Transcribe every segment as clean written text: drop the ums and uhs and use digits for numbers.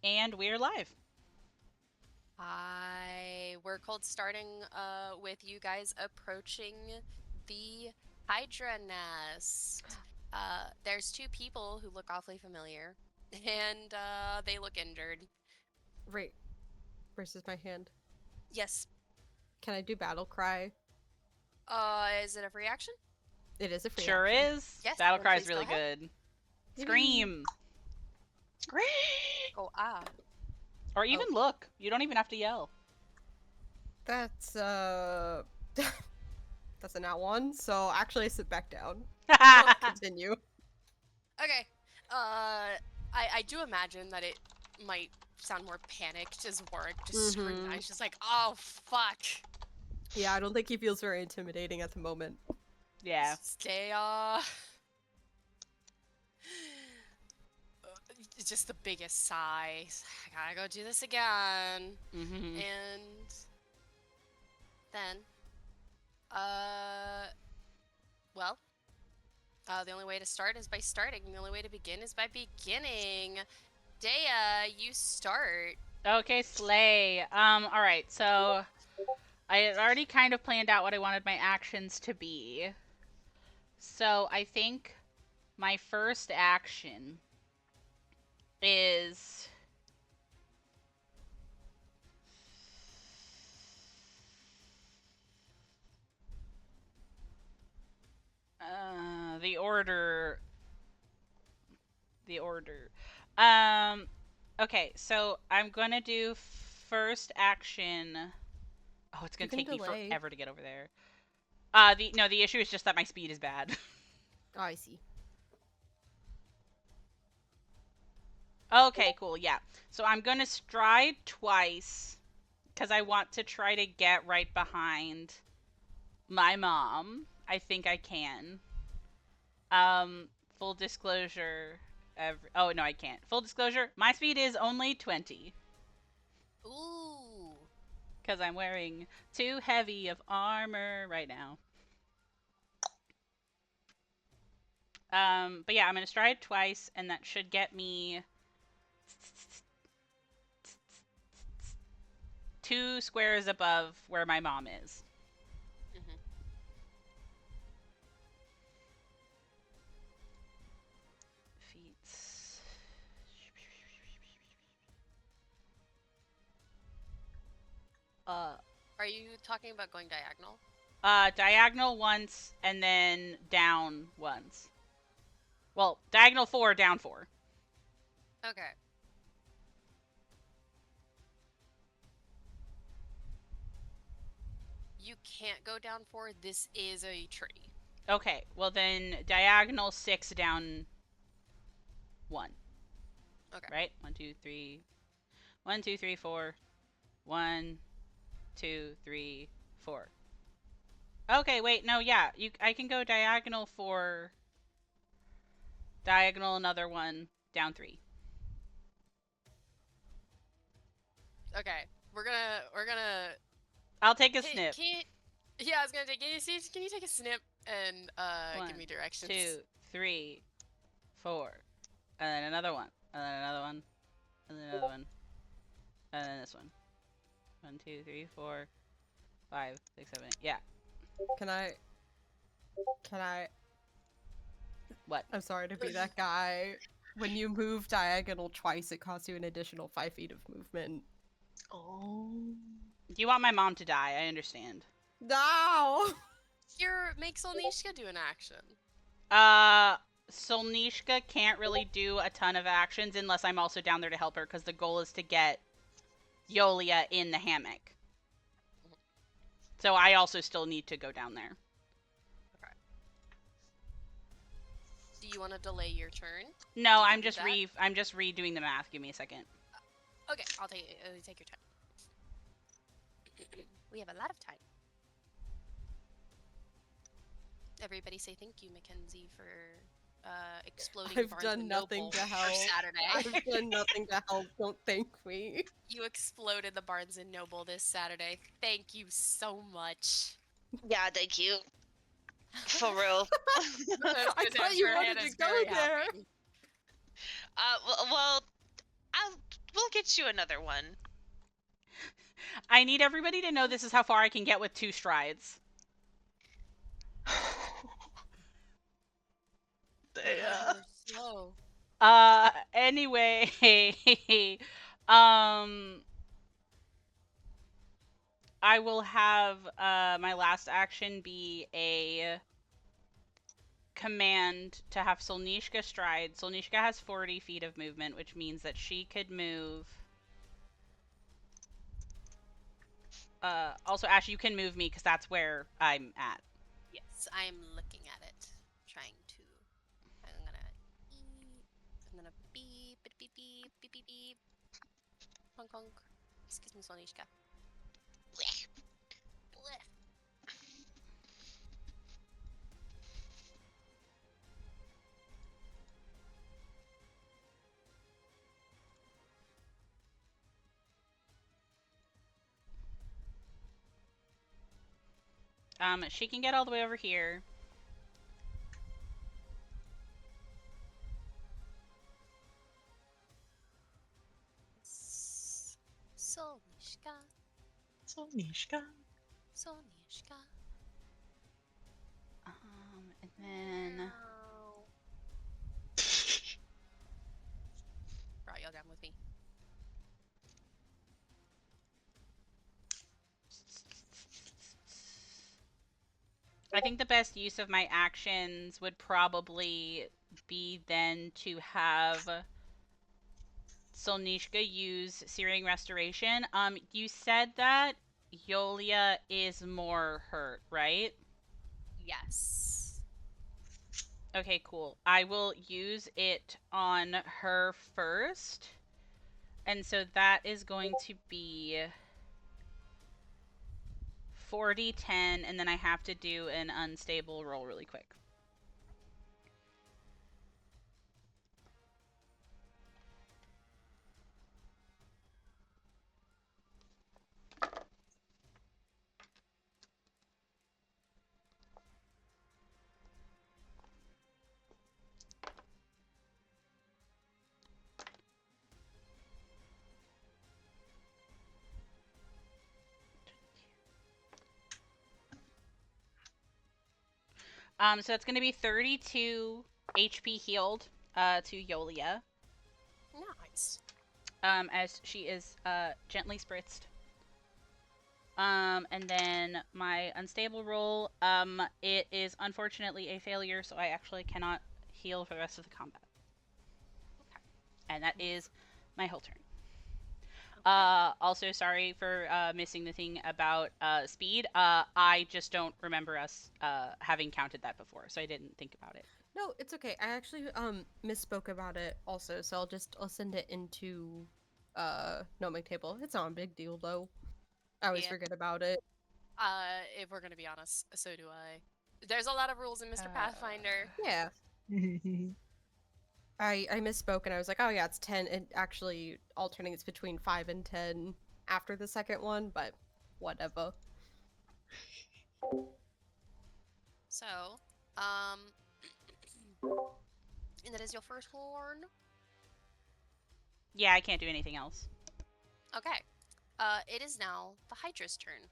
And we're live. Hi, we're cold starting with you guys approaching the Hydra nest. There's two people who look awfully familiar, and they look injured. Right. Versus my hand. Yes. Can I do battle cry? Is it a free action? It is a free Sure action. is. Yes, Battle then cry is please go really ahead. good. Yippee. Scream. Scream. Go Or even look. You don't even have to yell. That's that's a nat one. So actually, I sit back down. Continue. Okay. I do imagine that it might sound more panicked as Warwick just scrutinized, just like, oh fuck. Yeah, I don't think he feels very intimidating at the moment. Yeah. Stay it's just the biggest sigh. I gotta go do this again. Mm-hmm. And then, well, the only way to start is by starting. The only way to begin is by beginning. Dea, you start. Okay, slay. Alright, so I had already kind of planned out what I wanted my actions to be. So I think my first action is the order. The order. Um, okay, so I'm gonna do first action. Oh, it's You gonna can take me delay. forever to get over there. The issue is just that my speed is bad. Oh, I see. Okay, cool, yeah. So I'm gonna stride twice because I want to try to get right behind my mom. I think I can. Full disclosure. Oh no, I can't. Full disclosure. My speed is only 20 Ooh. because I'm wearing too heavy of armor right now. But yeah, I'm gonna stride twice, and that should get me 2 squares above where my mom is. Mm-hmm. Feats. Uh, Are you talking about going diagonal? diagonal once, and then down once. Well, diagonal 4, down 4. Okay. You can't go down 4. This is a tree. Okay, well then diagonal 6, down 1. Okay. Right? 1, 2, 3. 1, 2, 3, 4. 1, 2, 3, 4. Okay, wait, no, yeah, I can go diagonal 4, diagonal another 1, down 3. Okay. We're gonna I'll take a Hey, snip. yeah, I was gonna take. Can you take a snip and 1, give me directions? 2, 3, 4, and then another one, and then another one, and then another one, and then this one. 1, 2, 3, 4, 5, 6, 7, 8. Yeah. Can I? What? I'm sorry to be that guy. When you move diagonal twice, it costs you an additional 5 feet of movement. Oh. Do you want my mom to die? I understand. No! Here, make Solnishka do an action. Solnishka can't really do a ton of actions unless I'm also down there to help her, because the goal is to get Yolia in the hammock. So I also still need to go down there. Okay. Do you want to delay your turn? No, You can I'm do just that. I'm just redoing the math. Give me a second. Okay, I'll take your time. We have a lot of time. Everybody say thank you, Mackenzie, for exploding I've Barnes done and nothing Noble to for help. Saturday. I've done nothing to help. Don't thank me. You exploded the Barnes and Noble this Saturday. Thank you so much. Yeah, thank you. For real. I thought you wanted to go there. Well, we'll get you another one. I need everybody to know this is how far I can get with 2 strides. Yeah. Slow. Anyway, I will have my last action be a command to have Solnishka stride. Solnishka has 40 feet of movement, which means that she could move. Also, Ash, you can move me because that's where I'm at. Yes, I'm looking at it. Trying to. I'm gonna beep, beep, beep, beep, beep, beep, beep. Honk, honk. Excuse me, Sonishka. Blech. Blech. She can get all the way over here. Sonishka. Sonishka. Sonishka. And then Meow. Brought y'all down with me. I think the best use of my actions would probably be then to have Solnishka use Searing Restoration. You said that Yolia is more hurt, right? Yes. Okay, cool. I will use it on her first. And so that is going to be 40, 10, and then I have to do an unstable roll really quick. So it's going to be 32 HP healed to Yolia. Nice. As she is gently spritzed. And then my unstable roll, it is unfortunately a failure, so I actually cannot heal for the rest of the combat. Okay. And that is my whole turn. Okay. Also sorry for missing the thing about speed. I just don't remember us having counted that before, so I didn't think about it. No, it's okay. I actually misspoke about it also, so I'll send it into Gnomic table. It's not a big deal though. I always Yeah. forget about it. If we're gonna be honest, so do I. There's a lot of rules in Mr. Pathfinder. Yeah. I misspoke and I was like, oh yeah, it's 10. It actually alternates between 5 and 10 after the second one, but whatever. So, and that is your first horn. Yeah, I can't do anything else. Okay. It is now the Hydra's turn.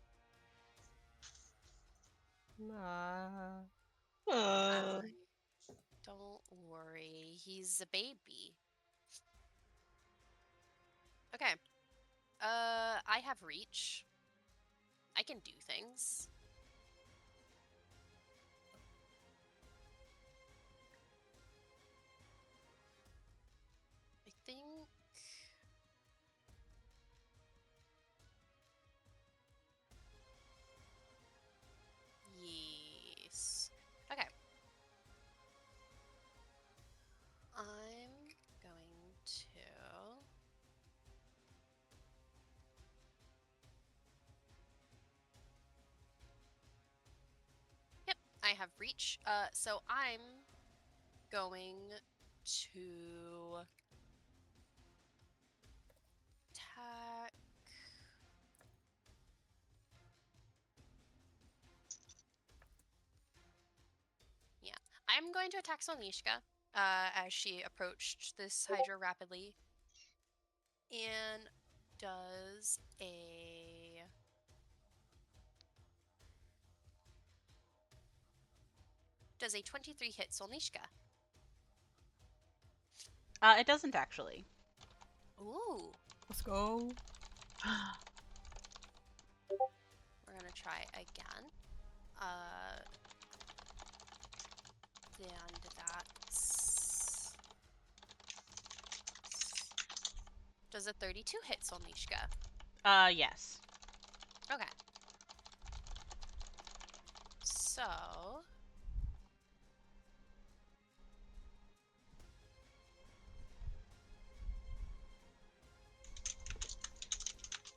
Don't worry, he's a baby. Okay. I have reach. I can do things. I think. Yes. Okay. I'm going to. Yep, I have reach. So I'm going to attack. Yeah, I'm going to attack Solnishka as she approached this Hydra rapidly. And does a... Does a 23 hit Solnishka? It doesn't actually. Ooh. Let's go. We're gonna try again. And that's... Does a 32 hit Solnishka? Yes. Okay. So...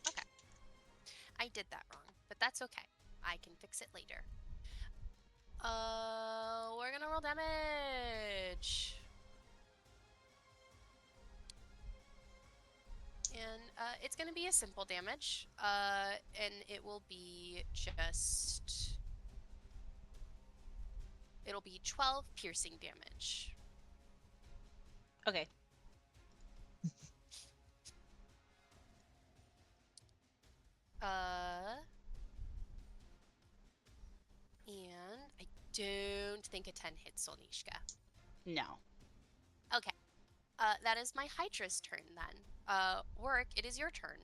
Okay. I did that wrong, but that's okay. I can fix it later. We're gonna roll damage. And it's gonna be a simple damage. And it will be just... It'll be 12 piercing damage. Okay. And I don't think a 10 hits Solnishka. No. Okay. That is my Hydra's turn then. Work, it is your turn.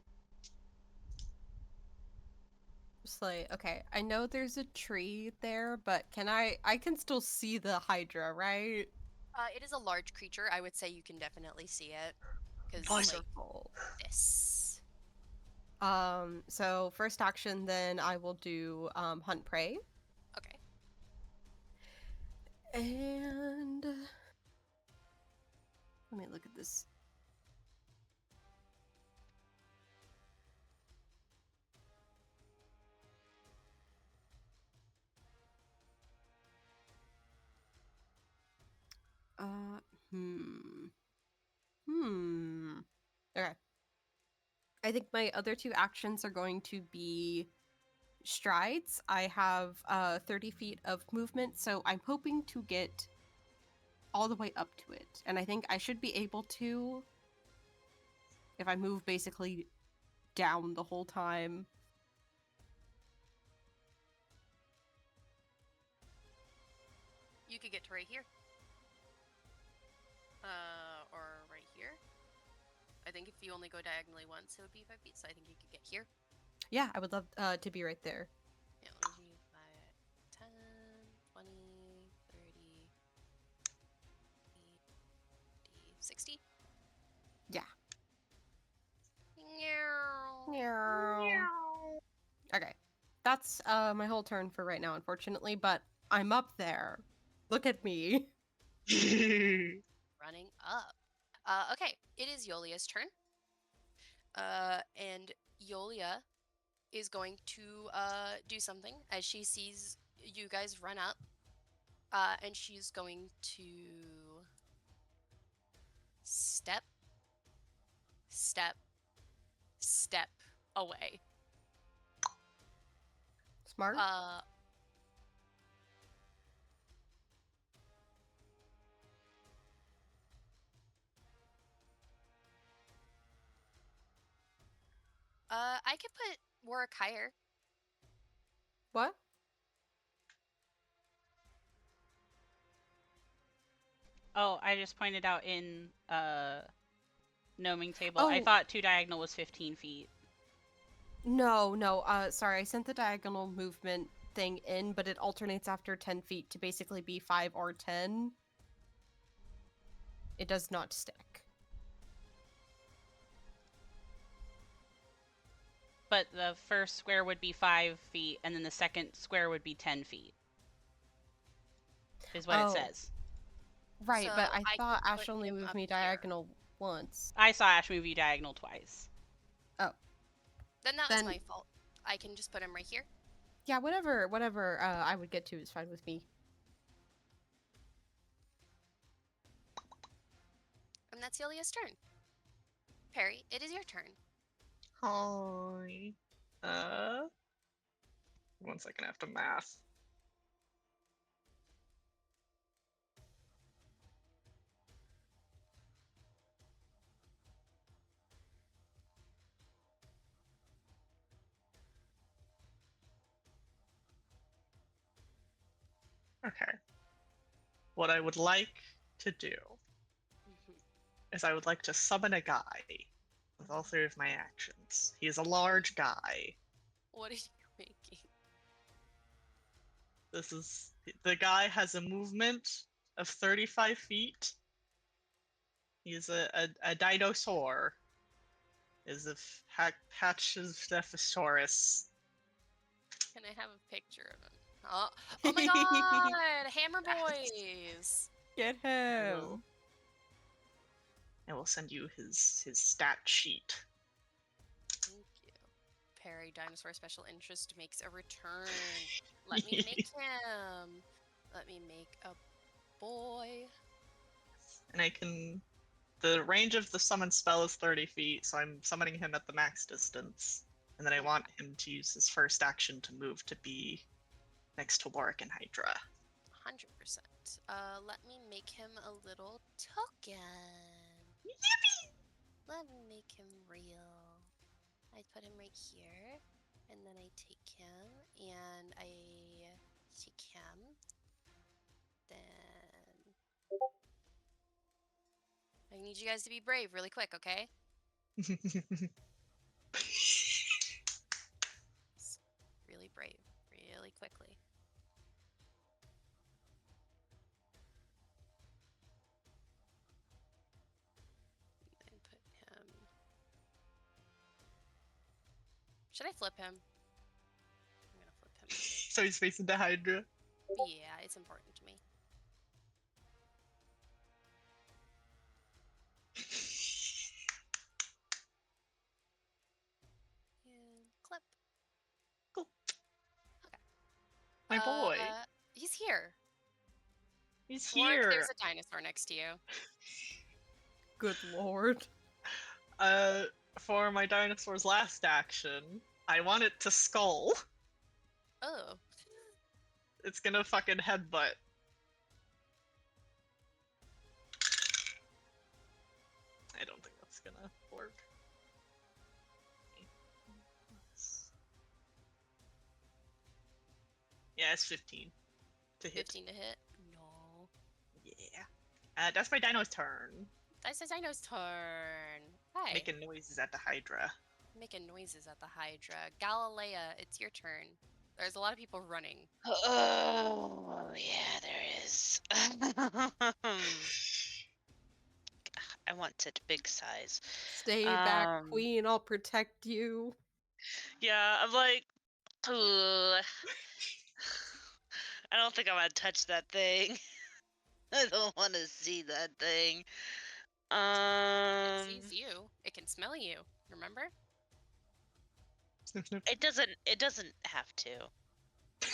Just like, okay, I know there's a tree there, but I can still see the Hydra, right? It is a large creature. I would say you can definitely see it. Because, like, Wonderful. this. So first action, then I will do hunt prey, Okay. and let me look at this. Uh, hmm. Okay. I think my other two actions are going to be strides. I have 30 feet of movement, so I'm hoping to get all the way up to it. And I think I should be able to if I move basically down the whole time. You could get to right here. Or right here. I think if you only go diagonally once, it would be 5 feet, so I think you could get here. Yeah, I would love to be right there. Yeah, let me see. 5, 10, 20, 30, 60. Yeah. Meow. Okay. That's my whole turn for right now, unfortunately, but I'm up there. Look at me. Running up. Okay, it is Yolia's turn. And Yolia is going to do something as she sees you guys run up. And she's going to step, step, step away. Smart. I could put Warwick higher. What? Oh, I just pointed out in gnoming table. I Oh. thought 2 diagonal was 15 feet. No. Sorry, I sent the diagonal movement thing in, but it alternates after 10 feet to basically be 5 or 10. It does not stick. But the first square would be 5 feet, and then the second square would be 10 feet. Is what Oh. it says. Right, So but I I thought could Ash put only him moved up me here. diagonal once. I saw Ash move you diagonal twice. Then that Then- was my fault. I can just put him right here. Yeah, whatever I would get to is fine with me. And that's Yolia's turn. Perry, it is your turn. Hi. 1 second, I have to math. Okay. What I would like to do is I would like to summon a guy with all 3 of my actions. He is a large guy. What are you making? The guy has a movement of 35 feet. He's a dinosaur. Is a Pachystephosaurus. Can I have a picture of him? Oh my god! Hammer Boys! Get I him. will send you his stat sheet. Thank you. Perry, Dinosaur Special Interest makes a return. Let me make him. Let me make a boy. And the range of the summon spell is 30 feet, so I'm summoning him at the max distance. And then I want him to use his first action to move to be next to Warwick and Hydra. 100%. Let me make him a little token. Yippee! Let me make him real. I put him right here, and then I take him, and I take him. Then I need you guys to be brave really quick, okay? Really brave, really quickly. And put him. Should I flip him? I'm gonna flip him. So he's facing the Hydra. Yeah, it's important to me. And clip. Cool. My boy. He's here. He's Warwick, here. there's a dinosaur next to you. Good lord. For my dinosaur's last action, I want it to skull. Oh. It's gonna fucking headbutt. I don't think that's gonna work. Yeah, it's 15 to hit. 15 to hit? No. Yeah. That's my dino's turn. That's the dino's turn. Hi. Making noises at the Hydra. Making noises at the Hydra. Galilea, it's your turn. There's a lot of people running. Oh, yeah, there is. I want such big size. Stay back, queen. I'll protect you. Yeah, I'm like, ooh. I don't think I want to touch that thing. I don't want to see that thing. It sees you. It can smell you. Remember? Sniff, sniff. It doesn't have to.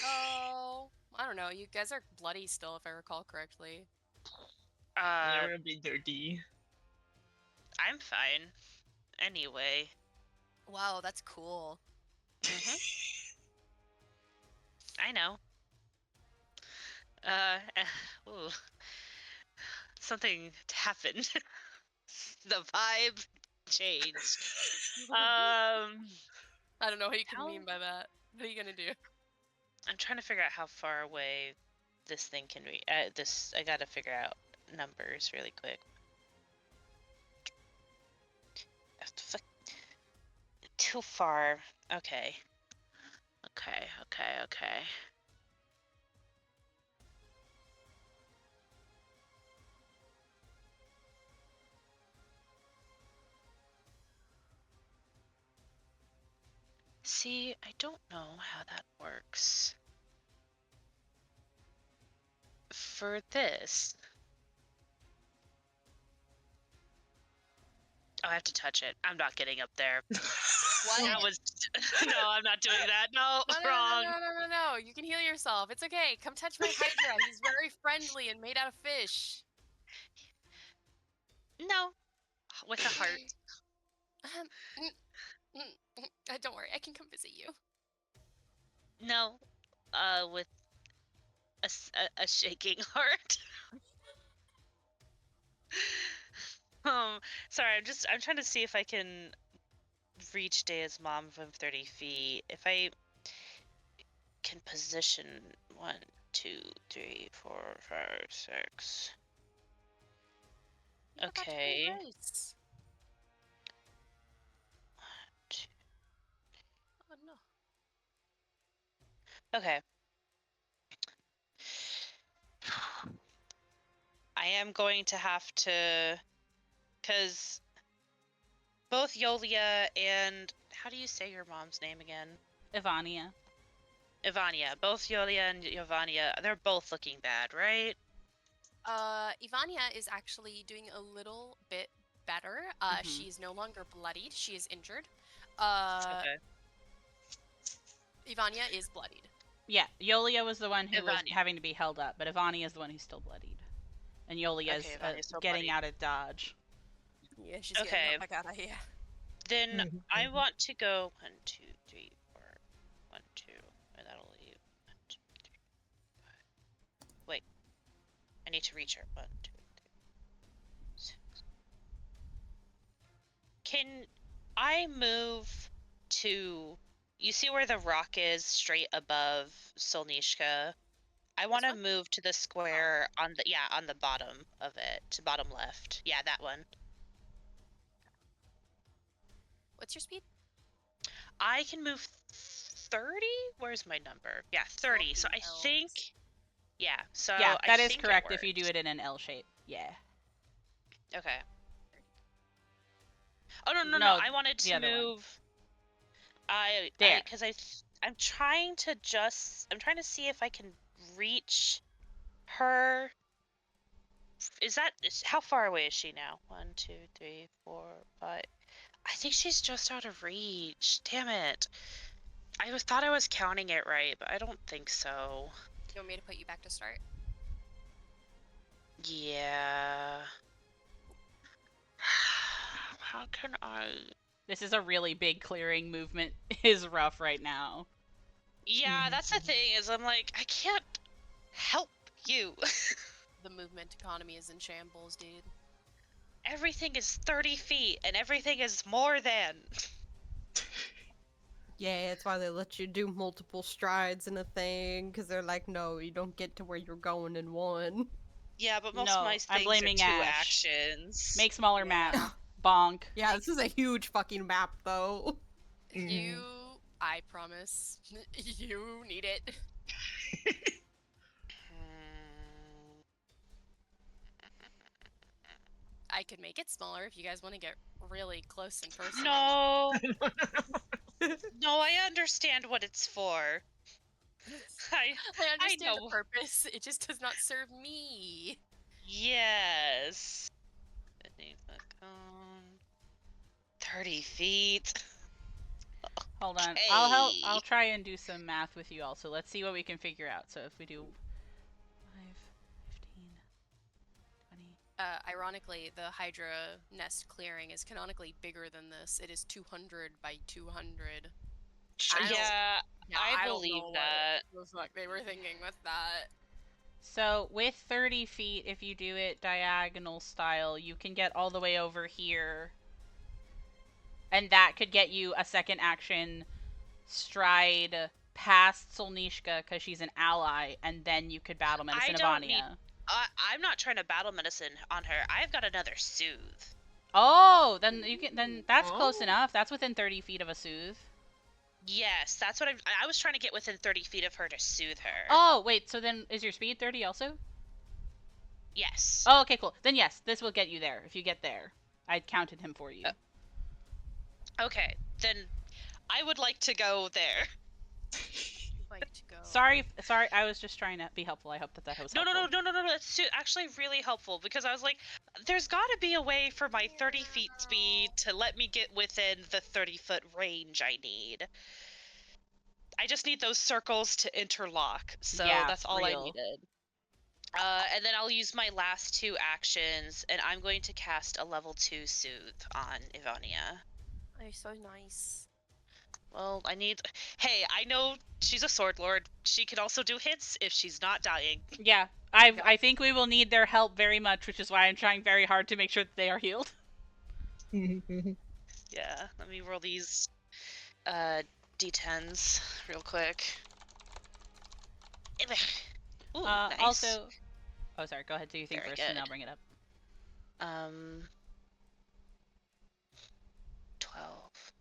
Oh, I don't know. You guys are bloody still, if I recall correctly. You're a bit dirty. I'm fine. Anyway. Wow, that's cool. I know. Ooh. Something happened. The vibe changed. I don't know what you can How- mean by that. What are you gonna do? I'm trying to figure out how far away this thing can reach. I gotta figure out numbers really quick. Too far. Okay. Okay. See, I don't know how that works. For this. Oh, I have to touch it. I'm not getting up there. What? That was no, I'm not doing that. No, No, wrong. no. You can heal yourself. It's okay. Come touch my Hydra. He's very friendly and made out of fish. No, with a heart. Don't worry. I can come visit you. No, with a shaking heart. Sorry, I'm trying to see if I can reach Daya's mom from 30 feet. If I can position 1, 2, 3, 4, 5, 6. You're about to be Okay. race. Oh no. Okay. I am going to have to, because both Yolia and, how do you say your mom's name again? Ivania. Ivania. Both Yolia and Yovania, they're both looking bad, right? Ivania is actually doing a little bit better. Mhm. She's no longer bloodied. She is injured. Okay. Ivania is bloodied. Yeah, Yolia was the one who was Ivania. having to be held up, but Ivania is the one who's still bloodied. And Yolia's Okay, Ivania's still getting bloodied. out of dodge. Yeah, she's Okay. getting the fuck out of here. Then I want to go 1, 2, 3, 4, 1, 2, and that'll leave 1, 2, 3, 5. Wait, I need to reach her. 1, 2, 3, 6. Can I move to? You see where the rock is, straight above Solnishka? I want to one? move to the square on the bottom of it, to bottom left. Yeah, that one. What's your speed? I can move 30? Where's my number? Yeah, 30. So I Fucking think... elves. Yeah, so Yeah, I that is think correct if you do it in an L shape. Yeah. Okay. Oh, no, No, I wanted the to other one. move... There. Because I'm trying to see if I can reach her. How far away is she now? 1, 2, 3, 4, 5. I think she's just out of reach. Damn it. I thought I was counting it right, but I don't think so. Do you want me to put you back to start? Yeah. How can I? This is a really big clearing movement. Is rough right now. Yeah, that's the thing, is I'm like, I can't help you. The movement economy is in shambles, dude. Everything is 30 feet, and everything is more than. Yeah, that's why they let you do multiple strides in a thing, because they're like, no, you don't get to where you're going in one. Yeah, but most No, of my I'm things blaming are 2 Ash. actions. Make smaller Yeah. map. Bonk. Yeah, this is a huge fucking map, though. I promise, you need it. Hmm. I could make it smaller if you guys want to get really close and personal. No. No, I understand what it's for. I understand know. the purpose. It just does not serve me. Yes. Beneath the cone. 30 feet. Hold on. I'll help. Okay. I'll try and do some math with you also. Let's see what we can figure out. So if we do 5, 15, 20. Ironically, the Hydra nest clearing is canonically bigger than this. It is 200 by 200. I don't- Yeah, I don't believe know that. what the fuck they were thinking with that. So with 30 feet, if you do it diagonal style, you can get all the way over here. And that could get you a second action stride past Solnishka because she's an ally, and then you could battle medicine don't Ivania. I'm not trying to battle medicine on her. I've got another soothe. Oh, then you can. Then that's close Oh. enough. That's within 30 feet of a soothe. Yes, that's what I was trying to get within 30 feet of her to soothe her. Oh, wait. So then, is your speed 30 also? Yes. Oh, okay, cool. Then yes, this will get you there. If you get there, I counted him for you. Okay, then I would like to go there. Like to go. Sorry. I was just trying to be helpful. I hope that was No. helpful. That's actually really helpful because I was like, there's got to be a way for my 30 feet speed to let me get within the 30-foot range I need. I just need those circles to interlock, so Yeah, that's all real. I needed. And then I'll use my last 2 actions, and I'm going to cast a level 2 Soothe on Ivania. They're so nice. Well, Hey, I know she's a sword lord. She can also do hits if she's not dying. Yeah, I think we will need their help very much, which is why I'm trying very hard to make sure that they are healed. Yeah, let me roll these d10s real quick. Ooh, nice. Also, oh sorry, go ahead. Do you think Very first, and good. I'll bring it up. 12.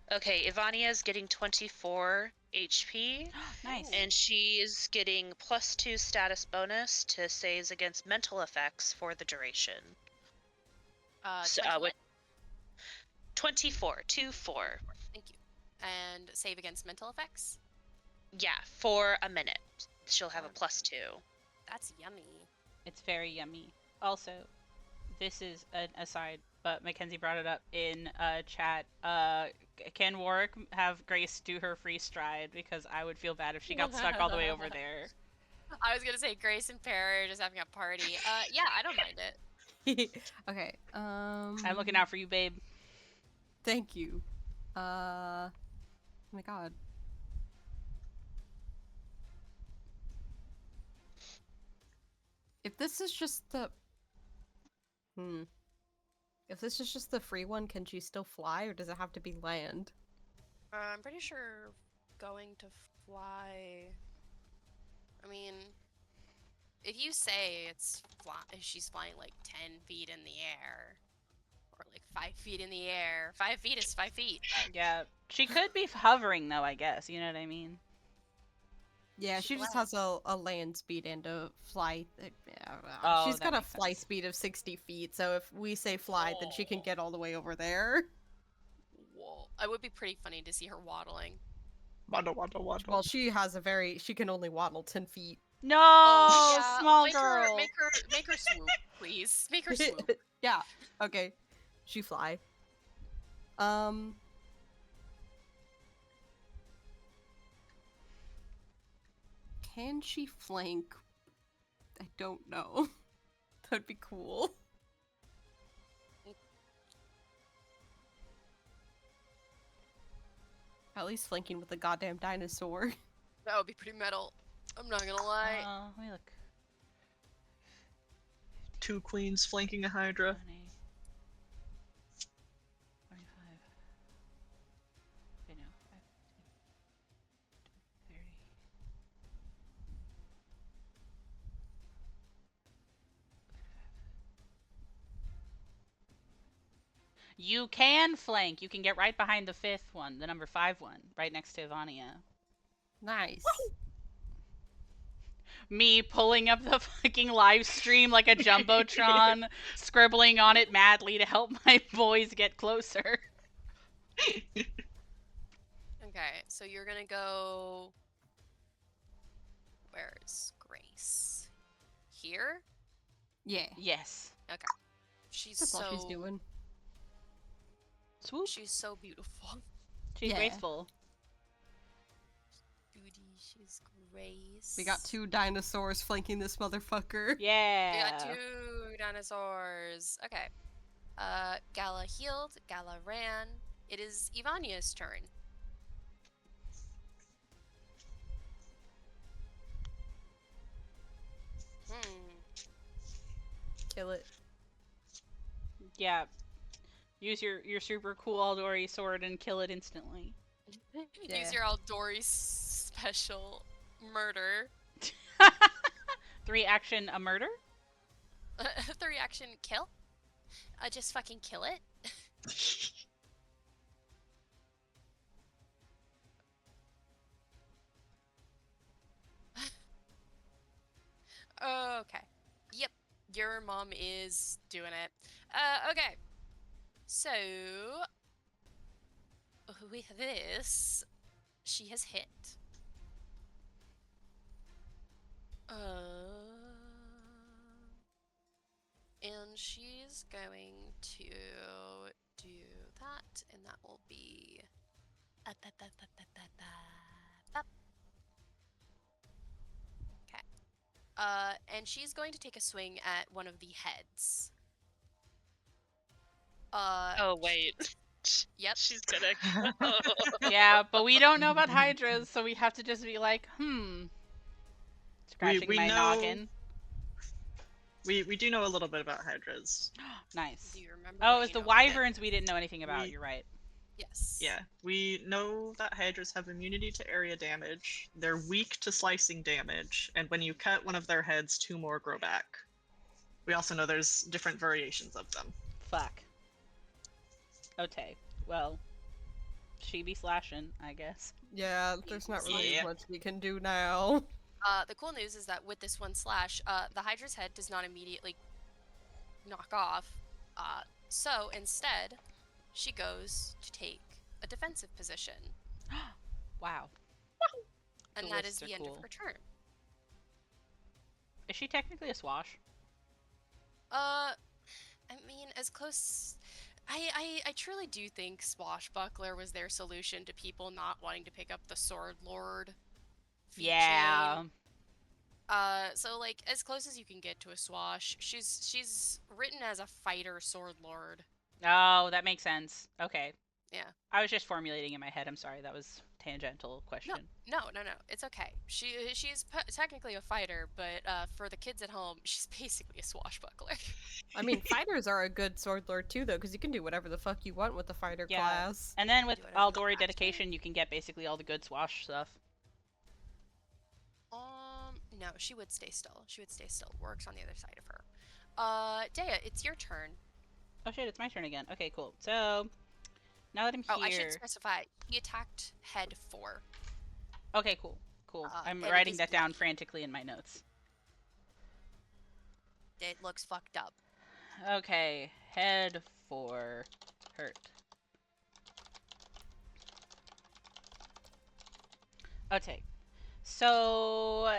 Okay, Ivania's getting 24 HP, Nice. and she's getting +2 status bonus to saves against mental effects for the duration. 20 what? 24, 24. Thank you. And save against mental effects? Yeah, for a minute. She'll have a +2. That's yummy. It's very yummy. Also, this is an aside, but Mackenzie brought it up in chat. Can Warwick have Grace do her free stride? Because I would feel bad if she got stuck all the way over there. I was gonna say Grace and Pear are just having a party. Yeah, I don't mind it. Okay. I'm looking out for you, babe. Thank you. Oh my god. If this is just the If this is just the free one, can she still fly, or does it have to be land? I'm pretty sure going to fly. I mean, if you say she's flying like 10 feet in the air, or like 5 feet in the air, 5 feet is 5 feet. Yeah, she could be hovering though, I guess. You know what I mean? Yeah, she just has a land speed and a fly. Oh, She's that got a makes fly sense. speed of 60 feet, so if we say fly, then she can get all the way over there. Whoa. It would be pretty funny to see her waddling. Waddle, waddle, waddle. Well, she can only waddle 10 feet. No, Yeah, small make girl. Make her swoop, please. Make her swoop. Yeah, okay. She fly. Can she flank? I don't know. That'd be cool. At least flanking with a goddamn dinosaur. That would be pretty metal. I'm not gonna lie. Let me look. 2 queens flanking a Hydra. 20, 25. Okay, no. 5, 30. You can flank. You can get right behind the 5th one, the number 5 one, right next to Ivania. Nice. Me pulling up the fucking live stream like a jumbotron, scribbling on it madly to help my boys get closer. Okay, so you're gonna go. Where's Grace? Here? Yeah. Yes. Okay. She's That's so. all she's doing. Swoop. She's so beautiful. She's Yeah. graceful. Beauty, she's Grace. We got 2 dinosaurs flanking this motherfucker. We Yeah. got 2 dinosaurs. Okay. Gala healed. Gala ran. It is Ivania's turn. Kill it. Yeah. Use your super cool Aldori sword and kill it instantly. Yeah. Use your Aldori special murder. 3 action a murder? 3 action kill. Just fucking kill it. Okay. Yep. Your mom is doing it. Okay. So with this, she has hit. And she's going to do that, and that will be. Okay. And she's going to take a swing at one of the heads. Oh, wait. Yep. She's gonna go. Yeah, but we don't know about hydras, so we have to just be like, scratching we my know- noggin. We do know a little bit about Hydras. Nice. Do you remember? Oh, what it was you the know about it? wyverns we didn't know anything about. You're right. Yes. Yeah, we know that Hydras have immunity to area damage. They're weak to slicing damage, and when you cut one of their heads, 2 more grow back. We also know there's different variations of them. Fuck. Okay. Well, she be slashing, I guess. Yeah, there's not really Yeah. much we can do now. The cool news is that with this one slash, the Hydra's head does not immediately knock off. So instead, she goes to take a defensive position, Wow. and The that lists is are the end cool. of her turn. Is she technically a swash? I mean, as close. I truly do think Swashbuckler was their solution to people not wanting to pick up the Sword Lord feat Yeah. chain. So like as close as you can get to a swash. She's written as a fighter Sword Lord. Oh, that makes sense. Okay. Yeah. I was just formulating in my head. I'm sorry. That was tangential question. No. It's okay. She's technically a fighter, but for the kids at home, she's basically a swashbuckler. I mean, fighters are a good sword lord too, though, because you can do whatever the fuck you want with the fighter Yeah. class. And then with Do whatever you Aldori want to. dedication, you can get basically all the good swash stuff. No, she would stay still. She would stay still. Works on the other side of her. Dea, it's your turn. Oh shit, it's my turn again. Okay, cool. So, now that I'm here... Oh, I should specify. He attacked head 4. Okay, cool. Cool. I'm and it writing is that down bloody. frantically in my notes. It looks fucked up. Okay, head 4 hurt. Okay, so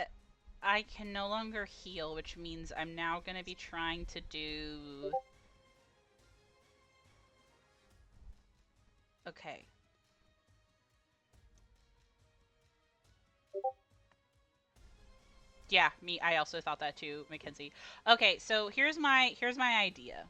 I can no longer heal, which means I'm now gonna be trying to do... Okay. Yeah, I also thought that too, Mackenzie. Okay, so here's my idea.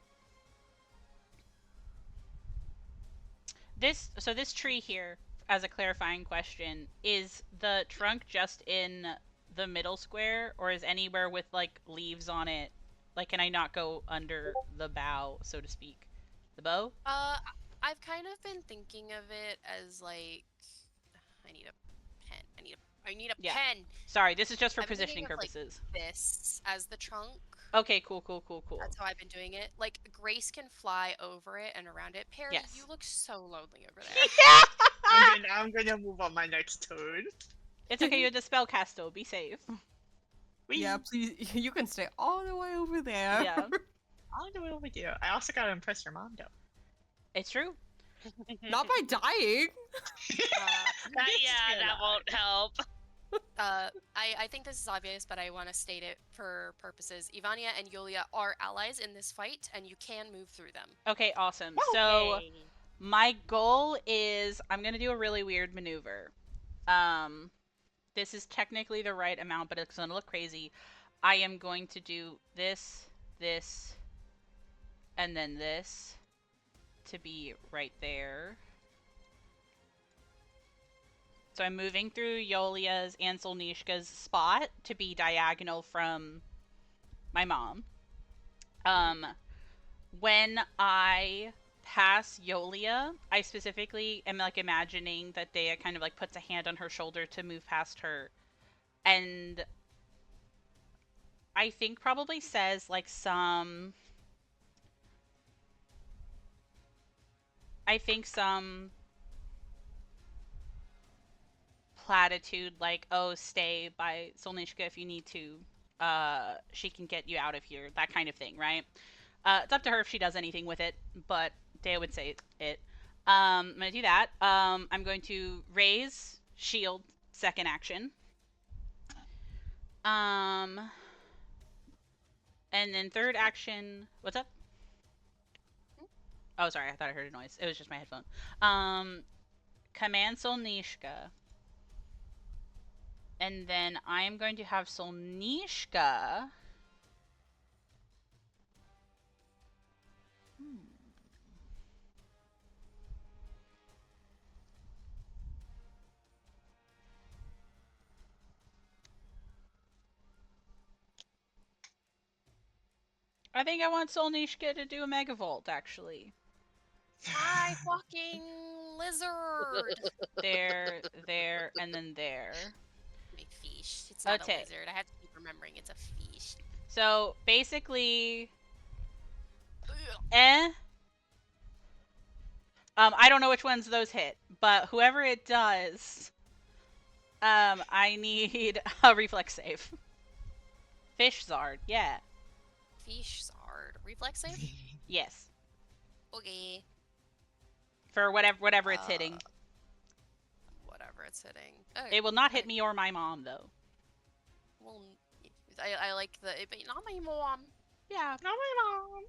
This tree here, as a clarifying question, is the trunk just in the middle square, or is anywhere with like leaves on it? Like, can I not go under the bough, so to speak? The bow? I've kind of been thinking of it as like I need a pen. I need a Yeah. pen. Sorry, this is just for I've been positioning thinking of, like, purposes. This as the trunk. Okay, cool. That's how I've been doing it. Like Grace can fly over it and around it. Perry, Yes. you look so lonely over there. I'm gonna move on my next turn. It's okay, you're the spellcaster. Be safe. Yeah, please, you can stay all the way over there. Yeah, I'll do it over here. I also gotta impress your mom, though. it's true. Not by dying. Yeah, that won't help. I think this is obvious, but I want to state it for purposes. Ivania and Yulia are allies in this fight, and you can move through them. Okay, awesome. So Yay. my goal is I'm gonna do a really weird maneuver. This is technically the right amount, but it's gonna look crazy. I am going to do this, and then this to be right there. So I'm moving through Yolia's and Solnishka's spot to be diagonal from my mom. When I pass Yolia, I specifically am like imagining that Dea kind of like puts a hand on her shoulder to move past her, and I think probably says like some platitude like, oh, stay by Solnishka if you need to. She can get you out of here, that kind of thing, right? It's up to her if she does anything with it, but Dea would say it. I'm gonna do that. I'm going to raise shield, second action. And then third action, what's up? Oh, sorry, I thought I heard a noise. It was just my headphone. Command Solnishka. And then I'm going to have Solnishka. I think I want Solnishka to do a Megavolt, actually. My fucking lizard. There, and then there. My fish. It's not Okay. a lizard. I have to keep remembering it's a fish. So basically, Ugh. I don't know which ones those hit, but whoever it does, I need a reflex save. Fish Zard, yeah. Fish Zard. Reflex save? Yes. Okay. For whatever it's hitting. Whatever it's hitting. Okay. It will not hit me or my mom, though. Well, I like the. But not my mom. Yeah. No, my mom.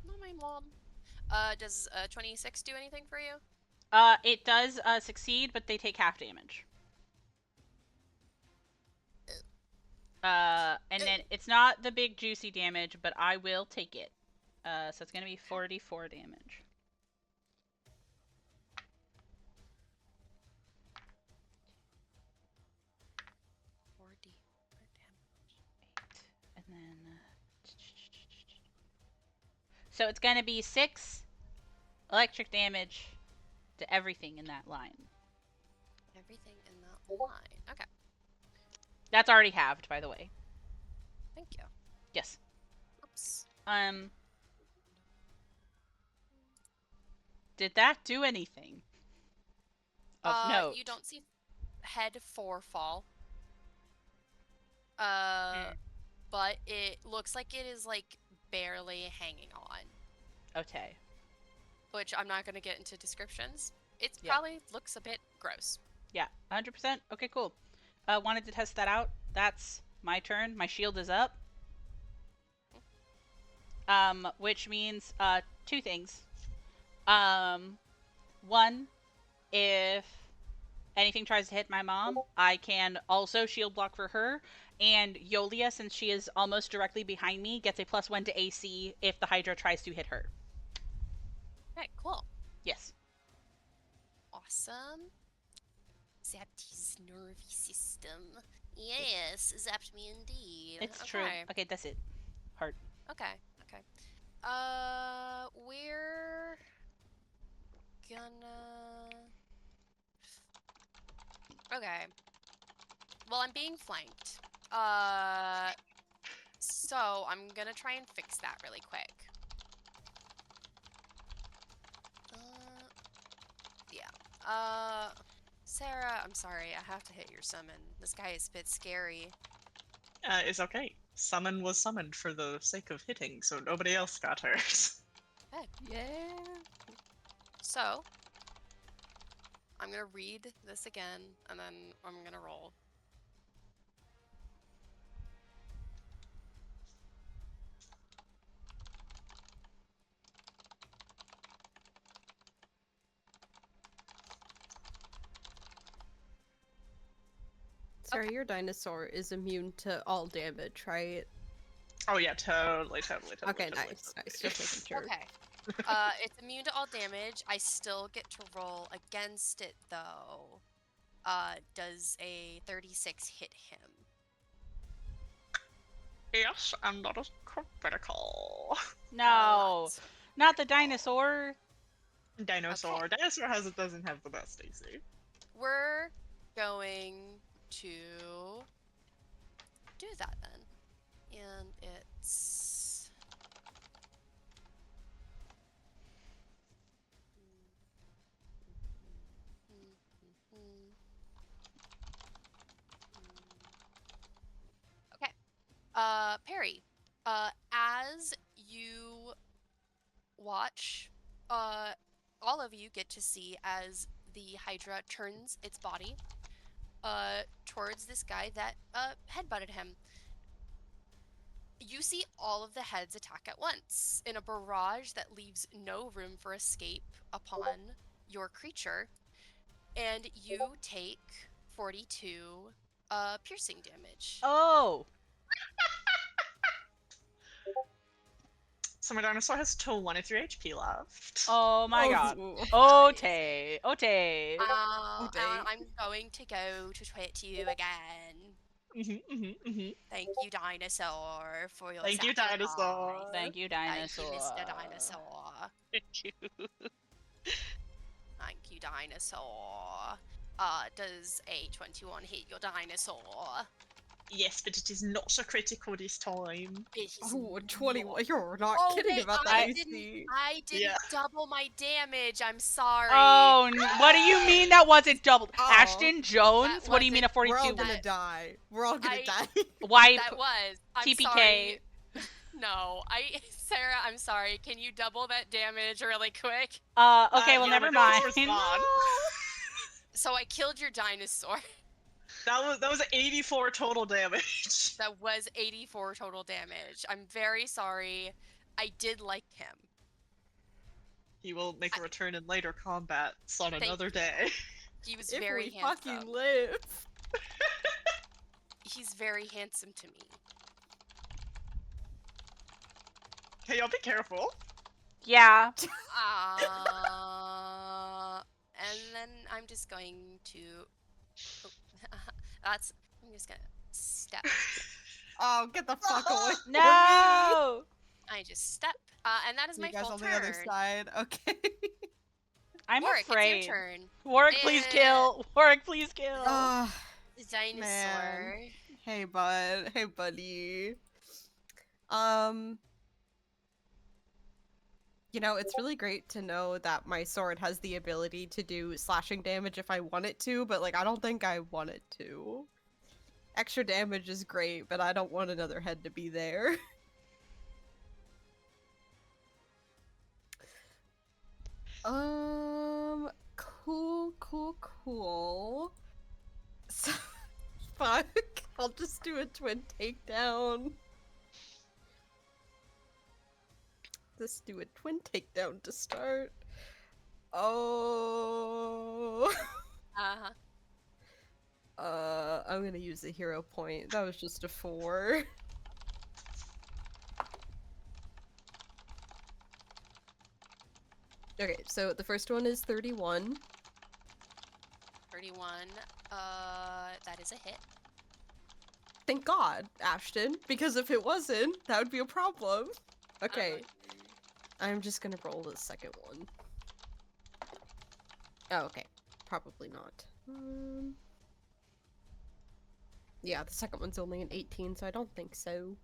Not my mom. Does 26 do anything for you? It does succeed, but they take half damage. And then it's not the big juicy damage, but I will take it. So it's gonna be 44 damage. And then so it's gonna be 6 electric damage to everything in that line. Everything in that line. Okay. That's already halved, by the way. Thank you. Yes. Oops. Did that do anything? Of note. You don't see head 4 fall. But it looks like it is like barely hanging on. Okay. Which I'm not gonna get into descriptions. It Yeah. probably looks a bit gross. Yeah, 100%. Okay, cool. Wanted to test that out. That's my turn. My shield is up. Which means, 2 things. One, if anything tries to hit my mom, I can also shield block for her. And Yolia, since she is almost directly behind me, gets a +1 to AC if the Hydra tries to hit her. Okay, cool. Yes. Awesome. Zapped his nervy system. Yes, zapped me indeed. It's true. Okay. Okay, that's it. Heart. Okay, okay. We're gonna... Okay. Well, I'm being flanked. So I'm gonna try and fix that really quick. Yeah. Sarah, I'm sorry, I have to hit your summon. This guy is a bit scary. It's okay. Summon was summoned for the sake of hitting, so nobody else got hurt. Good. Yeah. So, I'm gonna read this again, and then I'm gonna roll. Sorry, your dinosaur is immune to all damage, right? Oh yeah, totally. Okay, nice. Just making sure. Okay. It's immune to all damage. I still get to roll against it, though. Does a 36 hit him? Yes, and that is critical. No, not the dinosaur. Dinosaur. Okay. Dinosaur doesn't have the best AC. We're going to do that then. And it's... Okay. Perry, as you watch, all of you get to see as the Hydra turns its body towards this guy that headbutted him. You see all of the heads attack at once in a barrage that leaves no room for escape upon your creature, and you take 42 piercing damage. Oh. So my dinosaur has still 1 of 3 HP left. Oh my god. Oh, Ote. Ote. And I'm going to go to twit you again. Thank you, dinosaur, for your Thank you, sacrifice. dinosaur. Thank you, Thank dinosaur. you, Mr. Dinosaur. Thank you. dinosaur. Does a 21 hit your dinosaur? Yes, but it is not so critical this time. It is Oh, not. 21. You're not Oh, kidding wait, about that I AC. didn't Yeah. double my damage. I'm sorry. Oh, what do you mean that wasn't doubled? Oh. Ashton Jones? That What do you mean a wasn't- 42? We're all gonna that- die. We're all gonna I- die. Wipe. That was. I'm TPK. sorry. No, Sarah, I'm sorry. Can you double that damage really quick? Okay, well, yeah, never but no mind. respawn. So I killed your dinosaur. That was 84 total damage. That was 84 total damage. I'm very sorry. I did like him. He will make a return in later combats on Thank another you. day. He was If very we handsome. fucking live. He's very handsome to me. Hey, y'all be careful. Yeah. And then I'm just going to. Oh, I'm just gonna step. Oh, get the fuck away. from me. No! I just step. And that is You my guys full on turn. the other side. Okay. I'm Warwick, afraid. it's your turn. Warwick, please kill. Warwick, please kill. The dinosaur. Man. Hey, bud. Hey, buddy. You know, it's really great to know that my sword has the ability to do slashing damage if I want it to, but, like, I don't think I want it to. Extra damage is great, but I don't want another head to be there. Cool. So, fuck. I'll just do a twin takedown. Just do a twin takedown to start. Oh. I'm gonna use a hero point. That was just a 4. Okay, so the first one is 31. 31. That is a hit. Thank God, Ashton, because if it wasn't, that would be a problem. Okay, I'm just gonna roll the second one. Oh, okay. Probably not. Yeah, the second one's only an 18, so I don't think so.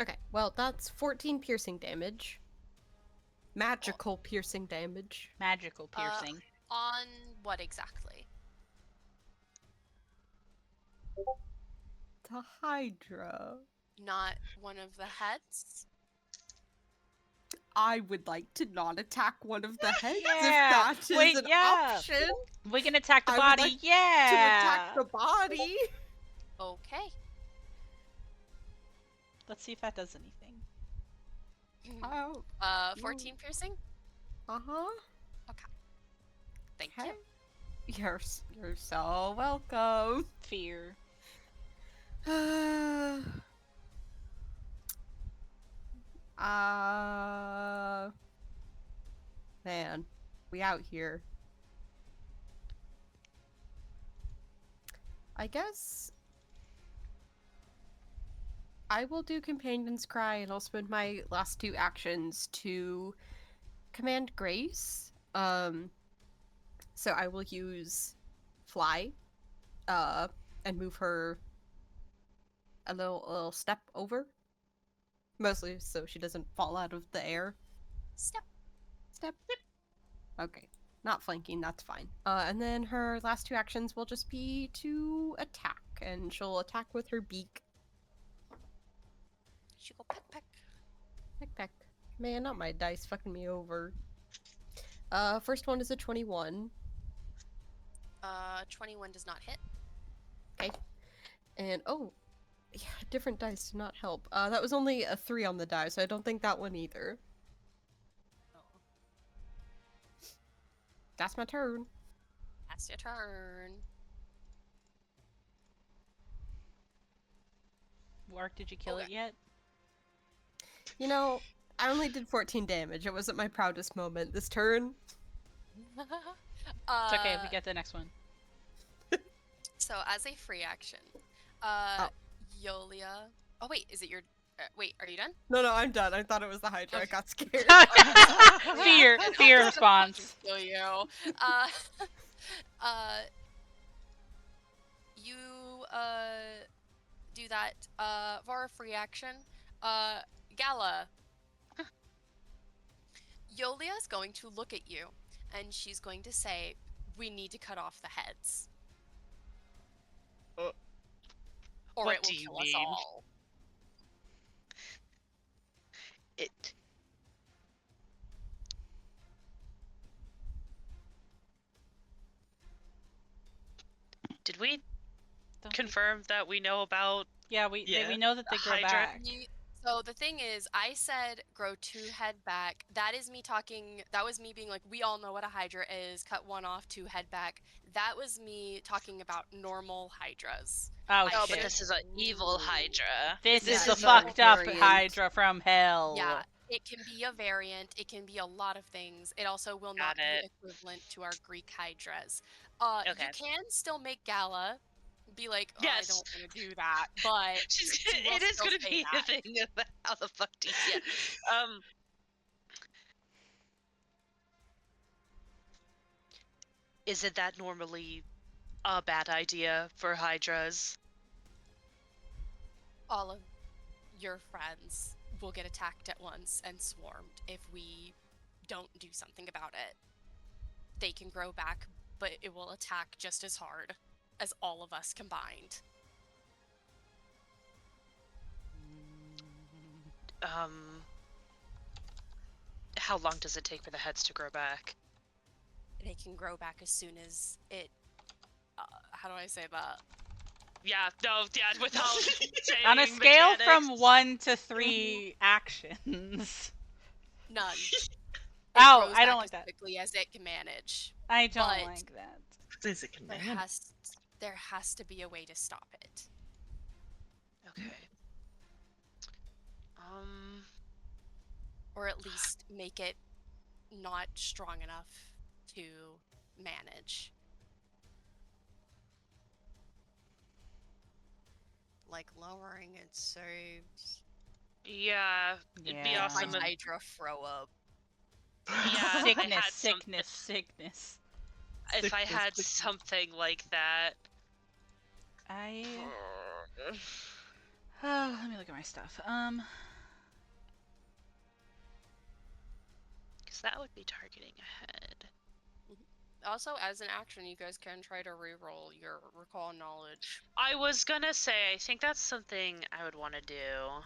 Okay, well, that's 14 piercing damage. Magical piercing damage. Magical piercing. On what exactly? The Hydra. Not one of the heads? I would like to not attack one of the heads Yeah, if that is wait, an yeah. option. We can attack the I would body. like yeah. To attack the body. Okay. Let's see if that does anything. Oh. 14 piercing? Uh-huh. Thank Okay. you. You're so welcome. Fear. Man, we out here. I guess I will do Companion's Cry and I'll spend my last 2 actions to command Grace. So I will use Fly, and move her a little step over. Mostly so she doesn't fall out of the air. Step. Okay. Not flanking, that's fine. And then her last 2 actions will just be to attack, and she'll attack with her beak. She go peck peck. Peck. Man, not my dice fucking me over. First one is a 21. 21 does not hit. Okay. And, oh, yeah, different dice do not help. That was only a 3 on the die, so I don't think that one either. That's my turn. That's your turn. Warwick, did you kill it yet? You know, I only did 14 damage. It wasn't my proudest moment this turn. It's okay if we get the next one. So as a free action, Yolia. Oh wait, is it your? Wait, are you done? No, I'm done. I thought it was the Hydra. I Okay. got scared. Fear response. Kill you. Uh, you do that for a free action. Gala. Yolia's going to look at you, and she's going to say, "We need to cut off the heads, or What it will do you kill us mean? all." It. Did we Don't we- confirm that we know about? Yeah, we Yeah. know that they grow Hydra. back. So the thing is, I said grow 2 head back. That is me talking. That was me being like, we all know what a Hydra is. Cut 1 off, 2 head back. That was me talking about normal Hydras. Oh, Oh, shit. but this is an evil Hydra. This This is the is a fucked up variant. Hydra from hell. Yeah, it can be a variant. It can be a lot of things. It also will not Got it. be equivalent to our Greek Hydras. Okay. You can still make Gala be like, oh, Yes. I don't want to do that, but she will It is still going to say be a that. thing about how the fuck do you? Yeah. Isn't that normally a bad idea for Hydras? All of your friends will get attacked at once and swarmed if we don't do something about it. They can grow back, but it will attack just as hard as all of us combined. How long does it take for the heads to grow back? They can grow back as soon as it. How do I say that? Yeah, no, yeah, without saying On a scale from mechanics. 1 to 3 actions. None. Oh, grows I don't back like as that. quickly as it can manage. I don't But- like that. Is it There command? has to be a way to stop it. Okay. Or at least make it not strong enough to manage. Like lowering its saves. Yeah, it'd be Yeah. awesome My if Hydra throw up. Yeah, if I Sickness, had some- sickness. if I Sickness, had sickness. something like that. Oh, let me look at my stuff. Because that would be targeting a head. Also, as an action, you guys can try to reroll your recall knowledge. I was gonna say, I think that's something I would want to do.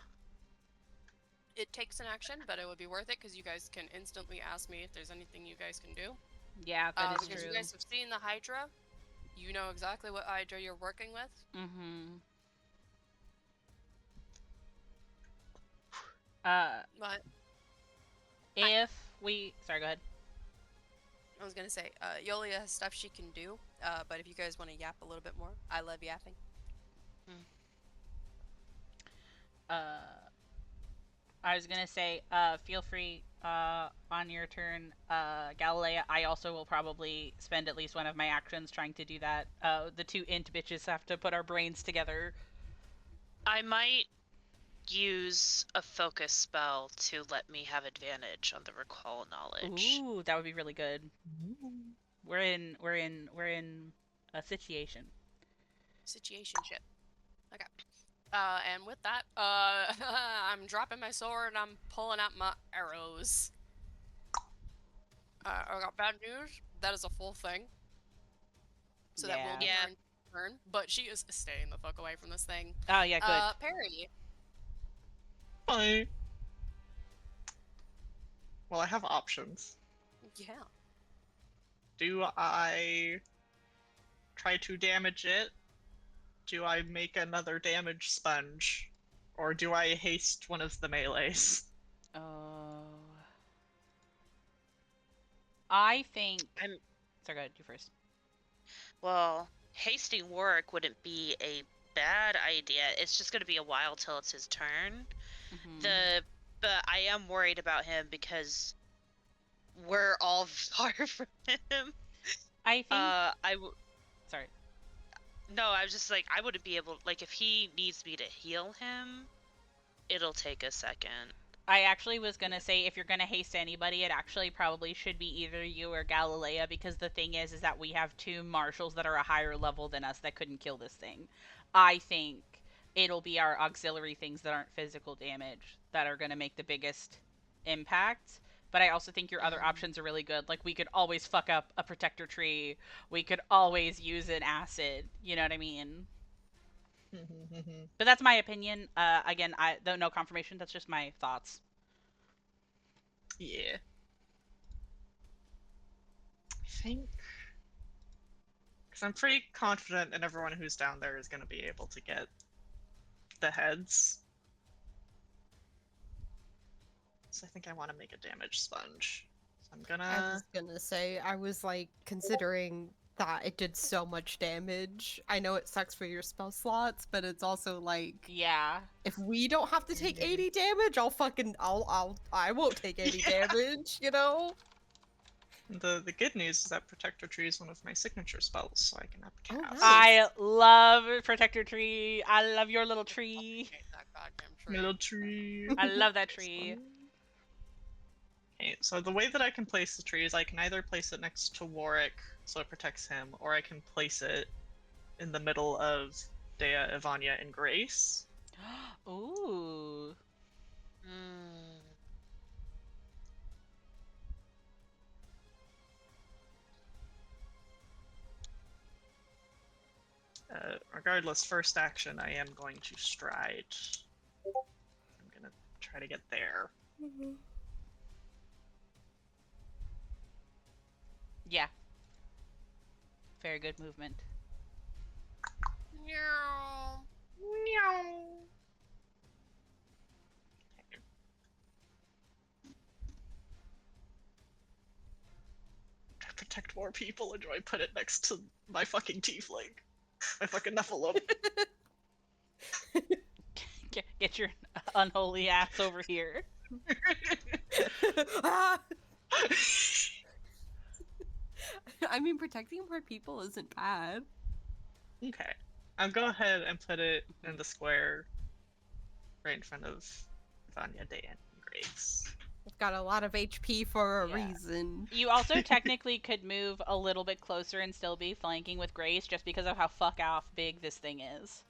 It takes an action, but it would be worth it because you guys can instantly ask me if there's anything you guys can do. Yeah, that is because true. you guys have seen the Hydra. You know exactly what Hydra you're working with. Mm-hmm. But If we... Sorry, go ahead. I was gonna say, Yolia has stuff she can do. But if you guys want to yap a little bit more, I love yapping. I was gonna say, feel free, on your turn, Galilea. I also will probably spend at least one of my actions trying to do that. The two int bitches have to put our brains together. I might use a focus spell to let me have advantage on the recall knowledge. Ooh, that would be really good. We're in a situation. Situationship. Okay. And with that, I'm dropping my sword and I'm pulling out my arrows. I got bad news. That is a full thing. So that will be Yeah. her turn. But she is staying the fuck away from this thing. Oh yeah, good. Perry. Hi. Well, I have options. Yeah. Do I try to damage it? Do I make another damage sponge? Or do I haste one of the melees? Oh. I think. I'm- Sorry, go ahead. You first. Well, hasting work wouldn't be a bad idea. It's just going to be a while till it's his turn. Mhm. But I am worried about him because we're all far from him. I think. I Sorry. No, I was just like, I wouldn't be able. Like, if he needs me to heal him, it'll take a second. I actually was gonna say if you're gonna haste anybody, it actually probably should be either you or Galilea, because the thing is that we have two marshals that are a higher level than us that couldn't kill this thing. I think it'll be our auxiliary things that aren't physical damage that are gonna make the biggest impact. But I also think your other options are really good. Like, we could always fuck up a protector tree. We could always use an acid. You know what I mean? But that's my opinion. Again, I don't know confirmation. That's just my thoughts. Yeah. I think. Because I'm pretty confident in everyone who's down there is going to be able to get the heads. So I think I want to make a damage sponge. So I'm I gonna. was gonna say, I was like considering that it did so much damage. I know it sucks for your spell slots, but it's also like, Yeah. if we don't have to take 80 damage, I won't take 80 damage, you know? The good news is that Protector Tree is one of my signature spells, so I can Oh, upcast. nice. I love Protector Tree. I love your little tree. Hate that goddamn tree. Little tree. I love that tree. Okay, so the way that I can place the tree is I can either place it next to Warwick, so it protects him, or I can place it in the middle of Dea, Ivania, and Grace. Ooh. Regardless, first action, I am going to stride. I'm gonna try to get there. Yeah. Very good movement. Meow. Meow. To protect more people, or do I put it next to my fucking tiefling? My fucking Nephilim. Get your unholy ass over here. Ah! I mean, protecting more people isn't bad. Okay. I'll go ahead and put it in the square right in front of Vanya, Day, and Grace. It's got a lot of HP for a Yeah. reason. You also technically could move a little bit closer and still be flanking with Grace just because of how fuck off big this thing is.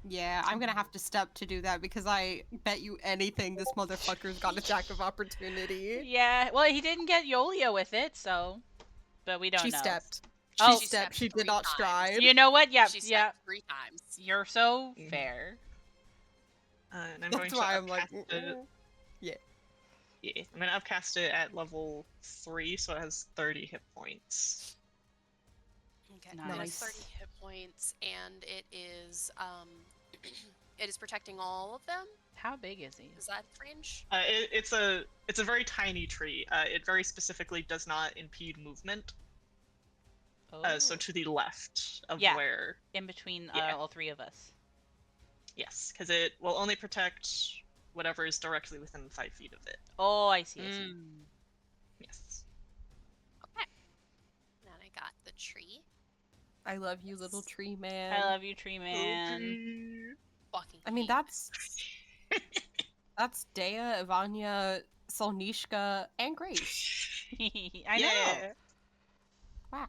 Yeah, I'm gonna have to step to do that because I bet you anything this motherfucker's got attack of opportunity. Yeah, well, he didn't get Yolia with it, so. But we don't She know. stepped. Oh. She stepped. She 3 did not times. stride. You know what? Yeah, She said yeah. 3 times. You're so Mhm. fair. And I'm going That's to why I'm like, upcast it. yeah. Yeah, I'm gonna upcast it at level 3, so it has 30 hit points. Okay, Nice. it has 30 hit points, and it is it is protecting all of them. How big is he? Is that range? It's a very tiny tree. It very specifically does not impede movement. So Oh. to the left of Yeah. where, In between Yeah. all three of us. yes, because it will only protect whatever is directly within 5 feet of it. Oh, I see. I see. Yes. Then I got the tree. I love you, little tree man. I love you, tree man. Okay. Fucking. I mean, hate that's Dea, Ivania, Solnishka, and Grace. I know. Wow.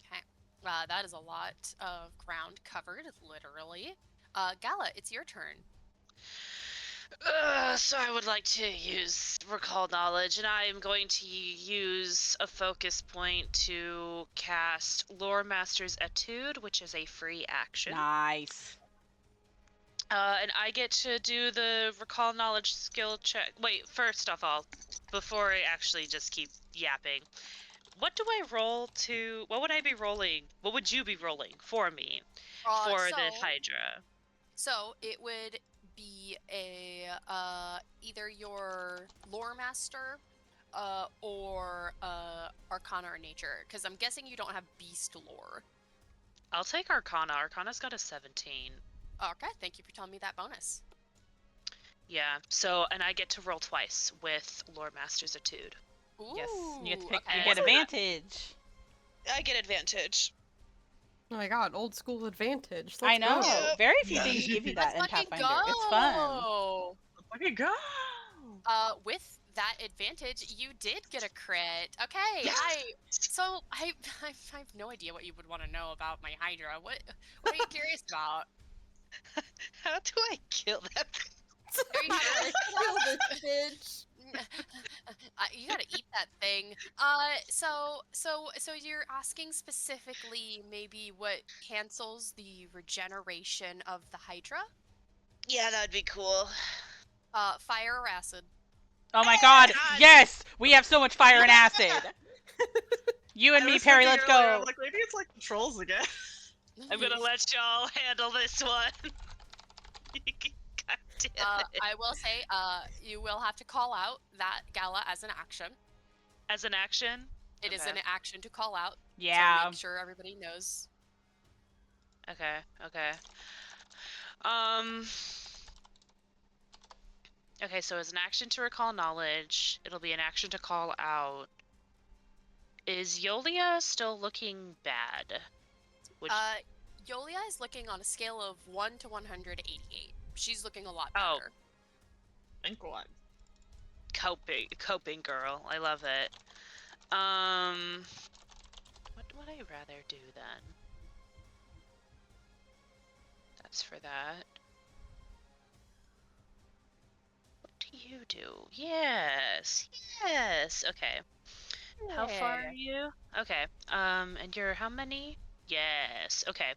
Okay. That is a lot of ground covered, literally. Gala, it's your turn. So I would like to use Recall Knowledge, and I am going to use a focus point to cast Lore Master's Etude, which is a free action. Nice. And I get to do the Recall Knowledge skill check. Wait, first of all, before I actually just keep yapping, what do I roll to... What would I be rolling? What would you be rolling for me for the Hydra? So it would be a either your lore master or arcana or nature, because I'm guessing you don't have beast lore. I'll take Arcana. Arcana's got a 17. Okay, thank you for telling me that bonus. Yeah, so, and I get to roll twice with Lore Master's Etude. Yes. You get to Ooh, pick. okay. You get advantage. I get advantage. Oh my god, old school advantage. I Let's know. go. Yeah. Very few things give you that Let's in fucking Pathfinder. It's fun. go! Fucking go! With that advantage, you did get a crit. Okay, I have no idea what you would want to know about my Hydra. What are you curious about? How do I kill that thing? Are you curious Kill about this bitch. you gotta eat that thing. So you're asking specifically maybe what cancels the regeneration of the Hydra? Yeah, that'd be cool. Fire or acid? Oh my god, God. yes! We have so much fire and acid! You and I me, was Perry, thinking let's earlier, go! I'm like, maybe it's like the trolls again. I'm gonna let y'all handle this one. God damn it. I will say, you will have to call out that gala as an action. As an action? It is Okay. an action to call out. Yeah. So make sure everybody knows. Okay, okay. Um. Okay, so as an action to recall knowledge, it'll be an action to call out. Is Yolia still looking bad? Would- Yolia is looking on a scale of 1 to 188. She's looking a lot Oh. better. Think what? Coping girl. I love it. What would I rather do then? That's for that. What do you do? Yes. Yes. Okay. How far Yeah. are you? Okay. And you're how many? Yes. Okay.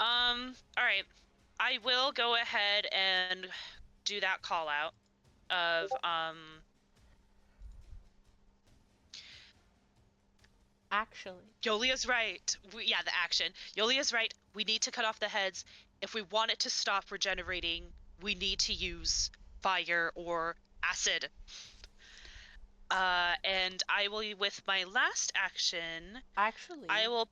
All right. I will go ahead and do that call out of Actually. Yolia's right. Yeah, the action. Yolia's right. We need to cut off the heads. If we want it to stop regenerating, we need to use fire or acid. And I will, with my last action, Actually. I will.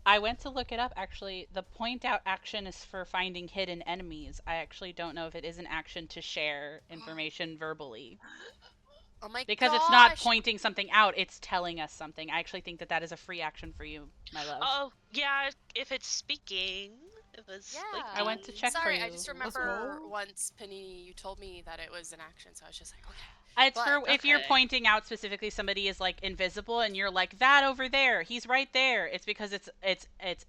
I went to look it up, actually. The point out action is for finding hidden enemies. I actually don't know if it is an action to share information verbally. Oh my Because it's not gosh! pointing something out, it's telling us something. I actually think that that is a free action for you, my love. Oh, yeah, if it's speaking. It was Yeah. I went to check for Sorry, you. I just Let's remember roll. once, Penny, you told me that it was an action, so I was just like, okay. It's But- for if you're okay. pointing out specifically somebody is like invisible and you're like that over there, he's right there. It's because it's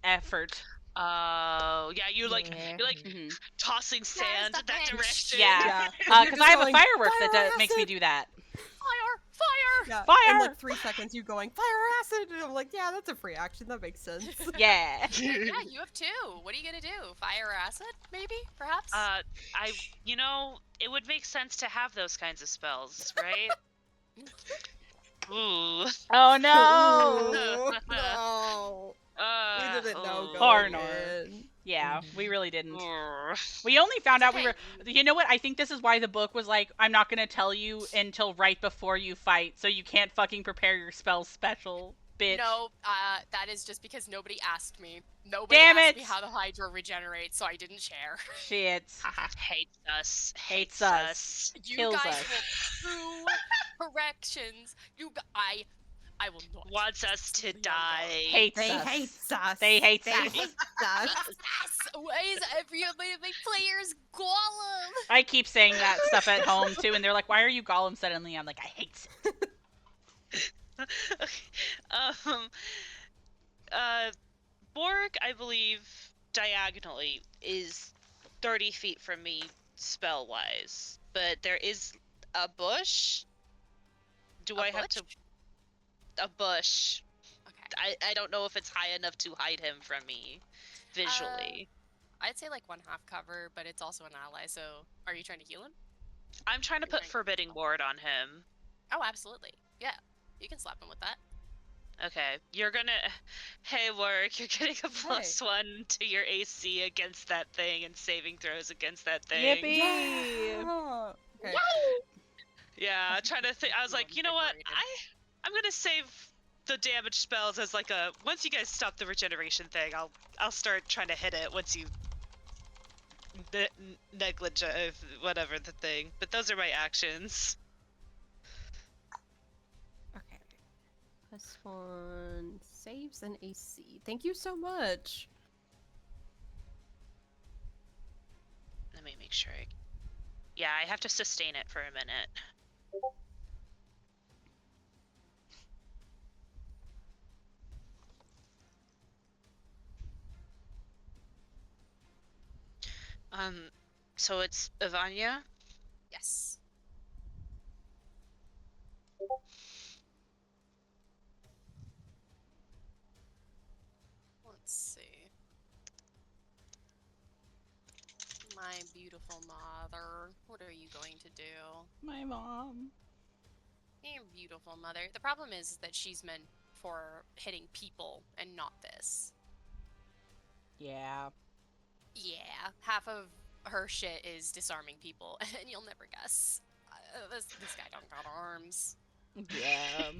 effort. Oh, yeah, you're like Mhm. tossing sand the that bitch. direction. Yeah. You're Because just I have a going, fireworks that "Fire makes me acid!" do that. Fire! Yeah, Fire! in like 3 seconds, you going fire or acid, and I'm like, yeah, that's a free action. That makes sense. Yeah. Yeah, you have two. What are you gonna do? Fire or acid? Maybe? Perhaps? It would make sense to have those kinds of spells, right? Ooh. Oh no. Ooh, no, we didn't know ooh. going Harnor. in. Yeah, we really didn't. Ooh. We only found It's out we okay. were. You know what? I think this is why the book was like, I'm not gonna tell you until right before you fight, so you can't fucking prepare your spells special, bitch. No, that is just because nobody asked me. Nobody Damn asked it! me how the Hydra regenerates, so I didn't share. Shit. Hates us. Hates us. You Kills guys us. will true corrections. I will not. Wants us to Leon die. Hates They us. hate us. They hate They us. hate us. Yes! Why is every of my players Gollum? I keep saying that stuff at home too, and they're like, "Why are you Gollum suddenly?" I'm like, "I hate it." Okay. Borg, I believe, diagonally is 30 feet from me spell-wise, but there is a bush. Do I have to? A bush. Okay. I don't know if it's high enough to hide him from me visually. I'd say like 1/2 cover, but it's also an ally, so are you trying to heal him? I'm trying to you're put trying- Forbidding Ward on him. Oh, absolutely. Yeah. You can slap him with that. Okay, you're gonna. Hey, Warwick, you're getting a +1 to your AC against that thing and saving throws against that thing. Yippee! Yeah. Okay. Yeah, trying to think. I was like, you know what? Invigorated. I'm gonna save the damage spells as like a. Once you guys stop the regeneration thing, I'll start trying to hit it once you. Negligent, whatever the thing. But those are my actions. Okay. +1, saves and AC. Thank you so much. Let me make sure. Yeah, I have to sustain it for a minute. So it's Ivania? Yes. Let's see. My beautiful mother. What are you going to do? My mom. Your beautiful mother. The problem is that she's meant for hitting people and not this. Yeah. Yeah, half of her shit is disarming people, and you'll never guess. This guy don't got arms. Yeah.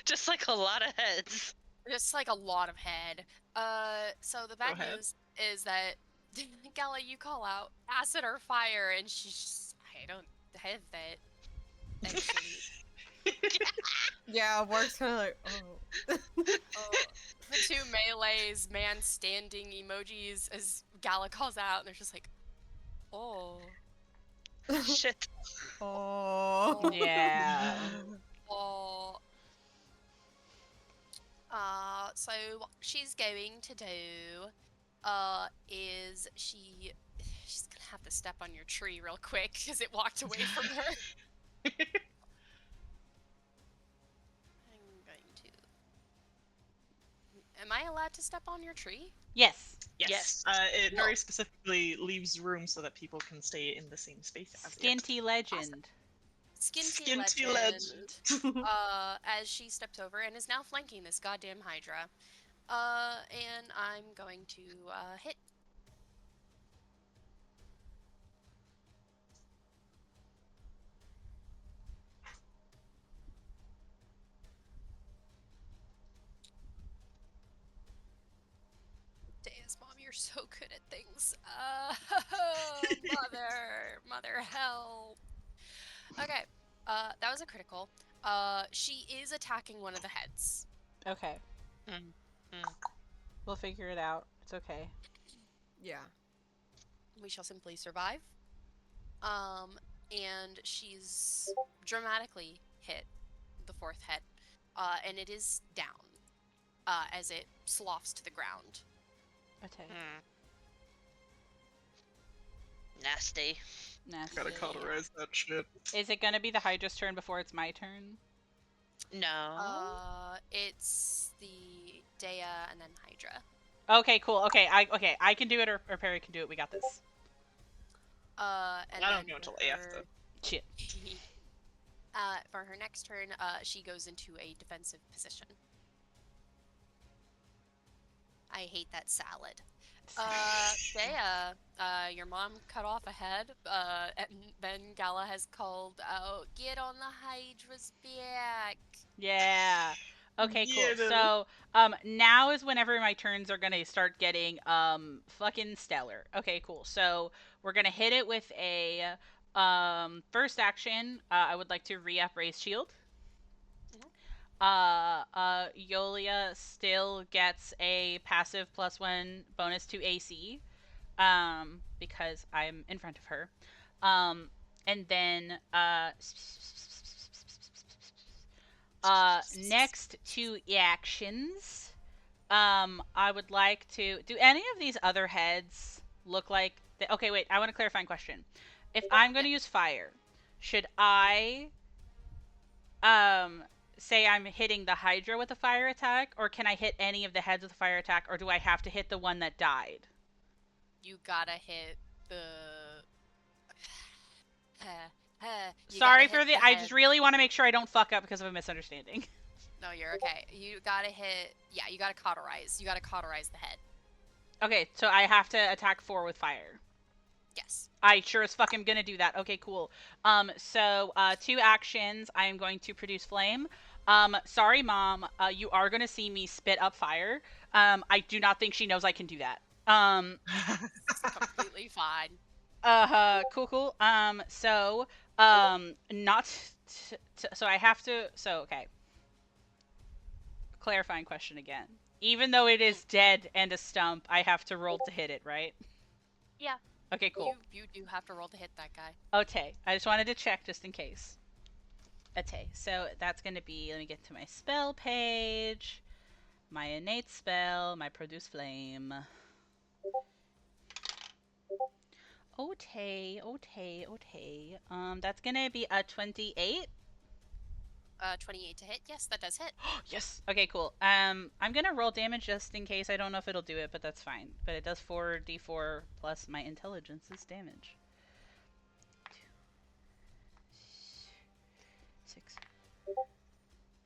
Just like a lot of heads. Just like a lot of head. So the bad ahead. news is that Gala, you call out acid or fire, and she's just, I don't have that. Actually. Yeah, Warg's kind of like, oh. The two melees, man standing emojis as Gala calls out, and they're just like, oh. Shit. Oh. Yeah. Oh. So what she's going to do, is she's gonna have to step on your tree real quick because it walked away from her. I'm going to. Am I allowed to step on your tree? Yes. Yes. It No. very specifically leaves room so that people can stay in the same space as it. Skinty legend. Skinty Skinty legend. As she steps over and is now flanking this goddamn Hydra. And I'm going to hit. Deus, Mom, you're so good at things. Mother, help. Okay, that was a critical. She is attacking one of the heads. Okay. Mm. We'll figure it out. It's okay. Yeah. We shall simply survive. And she's dramatically hit the fourth head, and it is down, as it sloughs to the ground. Okay. Nasty. Nasty. Gotta cauterize that shit. Is it gonna be the Hydra's turn before it's my turn? No. It's the Dea and then Hydra. Okay, cool. Okay, I can do it, or Perry can do it. We got this. And I then don't go until for after. Shit. For her next turn, she goes into a defensive position. I hate that salad. Dea, your mom cut off a head, and then Gala has called out, get on the Hydra's back. Yeah. Okay, cool. Yeah. So, now is whenever my turns are gonna start getting, fucking stellar. Okay, cool. So, we're gonna hit it with a, first action, I would like to re-up Raise Shield. Yolia still gets a passive +1 bonus to AC, because I'm in front of her. And then, next two actions, I would like to. Do any of these other heads look like? Okay, wait. I want a clarifying question. If I'm going to use fire, should I, say I'm hitting the Hydra with a fire attack, or can I hit any of the heads with a fire attack, or do I have to hit the one that died? You gotta hit the. You Sorry gotta for hit the. I head. just really want to make sure I don't fuck up because of a misunderstanding. No, you're okay. You gotta hit. Yeah, you gotta cauterize. You gotta cauterize the head. Okay, so I have to attack 4 with fire. Yes. I sure as fuck am gonna do that. Okay, cool. So, 2 actions. I am going to produce flame. Sorry, Mom. You are gonna see me spit up fire. I do not think she knows I can do that. It's completely fine. Cool. So, not. So I have to. So, okay. clarifying question again. Even though it is dead and a stump, I have to roll to hit it, right? Yeah. Okay, cool. You do have to roll to hit that guy. Okay, I just wanted to check just in case. Okay, so that's going to be, let me get to my spell page. My innate spell, my produce flame. Okay. That's going to be a 28. 28 to hit. Yes, that does hit. Yes. Okay, cool. I'm gonna roll damage just in case. I don't know if it'll do it, but that's fine. But it does 4d4 plus my intelligence's damage. 6,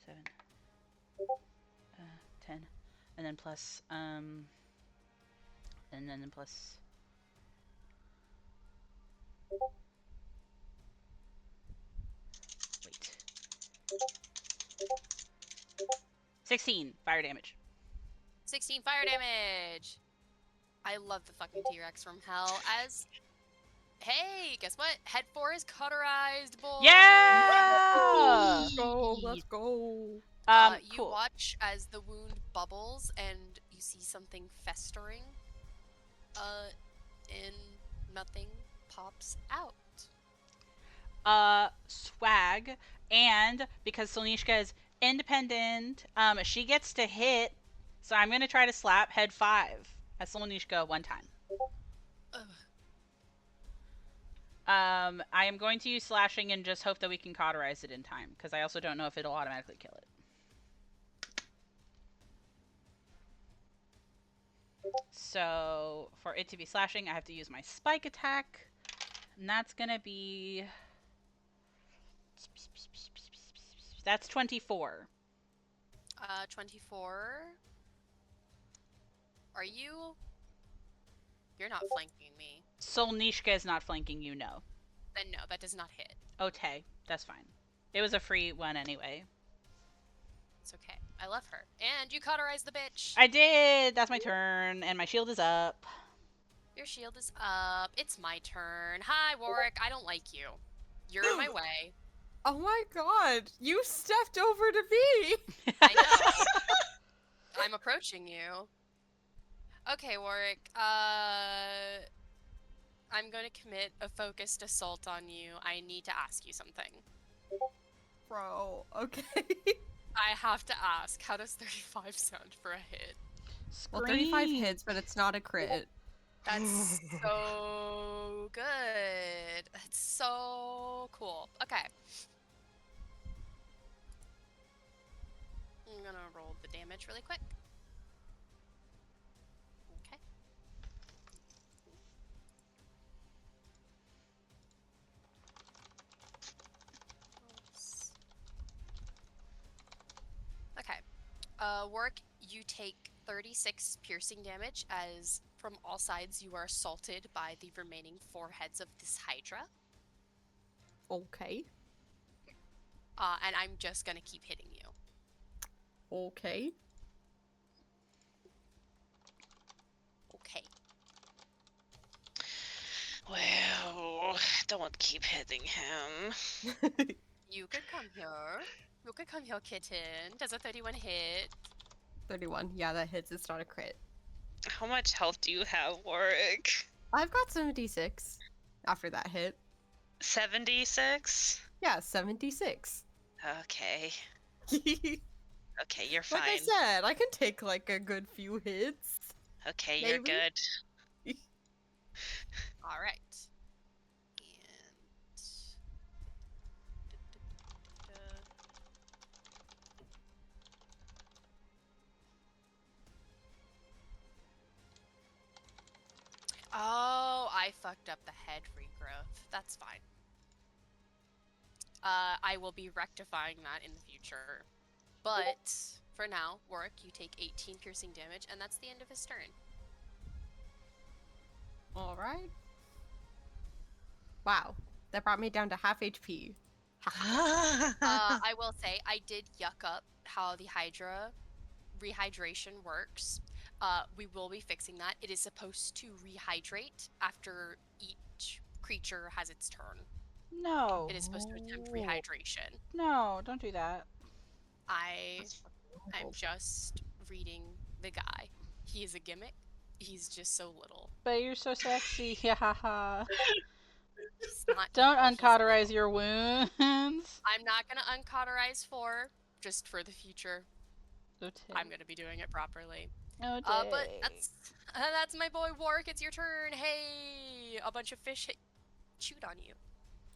7, 10, and then plus and then plus. Wait. 16 fire damage. 16 fire damage. I love the fucking T-Rex from hell. As hey, guess what? Head 4 is cauterized, boy. Yeah! Let's go. Let's go. You Cool. watch as the wound bubbles and you see something festering. And nothing pops out. Swag, and because Solnishka is independent, she gets to hit, so I'm gonna try to slap head 5 at Solnishka one time. Ugh. I am going to use slashing and just hope that we can cauterize it in time, because I also don't know if it'll automatically kill it. So, for it to be slashing, I have to use my spike attack, and that's gonna be... That's 24. 24. Are you? You're not flanking me. Solnishka is not flanking you, no. Then no, that does not hit. Okay, that's fine. It was a free one anyway. It's okay. I love her. And you cauterize the bitch. I did! That's my turn, and my shield is up. Your shield is up. It's my turn. Hi, Warwick. I don't like you. You're in my way. Oh my god, you stepped over to me! I know. I'm approaching you. Okay, Warwick. I'm going to commit a focused assault on you. I need to ask you something. Bro, okay. I have to ask, how does 35 sound for a hit? Well, 35 hits, but it's not a crit. That's so good. That's so cool. Okay. I'm gonna roll the damage really quick. Okay. Oops. Okay. Warwick, you take 36 piercing damage as from all sides you are assaulted by the remaining 4 heads of this Hydra. Okay. And I'm just gonna keep hitting you. Okay. Okay. Well, don't keep hitting him. You could come here. You could come here, kitten. Does a 31 hit? 31. Yeah, that hits. It's not a crit. How much health do you have, Warwick? I've got 76 after that hit. 76? Yeah, 76. Okay. Like Okay, you're fine. I said, I can take like a good few hits. Okay, you're maybe. good. All right. Oh, I fucked up the head regrowth. That's fine. I will be rectifying that in the future. But for now, Warwick, you take 18 piercing damage, and that's the end of his turn. Alright. Wow. That brought me down to half HP. I will say, I did yuck up how the Hydra rehydration works. We will be fixing that. It is supposed to rehydrate after each creature has its turn. No. It is supposed to attempt rehydration. No, don't do that. I I'm just reading the guy. He is a gimmick. He's just so little. But you're so sexy. Yeah. He's not Don't evil, he's uncauterize little. your wounds. I'm not gonna uncauterize 4, just for the future. Okay. I'm gonna be doing it properly. Okay. But that's my boy Warwick. It's your turn. Hey, a bunch of fish chewed on you.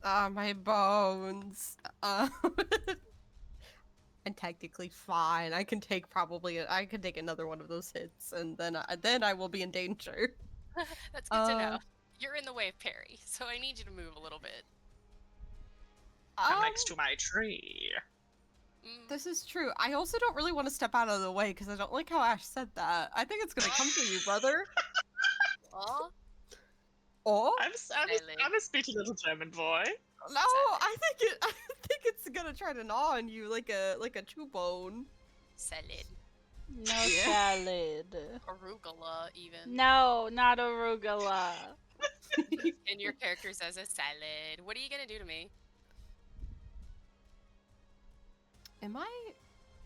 Ah, my bones. I'm technically fine. I can take I can take another one of those hits, and then I will be in danger. That's good to know. You're in the way of Perry, so I need you to move a little bit. I'm next to my tree. This is true. I also don't really want to step out of the way because I don't like how Ash said that. I think it's gonna come for you, brother. Aw. Oh I'm a speechy little German boy. no! I think it's gonna try to gnaw on you like a chew bone. Salad. No salad. Arugula, even. No, not arugula. And your character says a salad. What are you gonna do to me?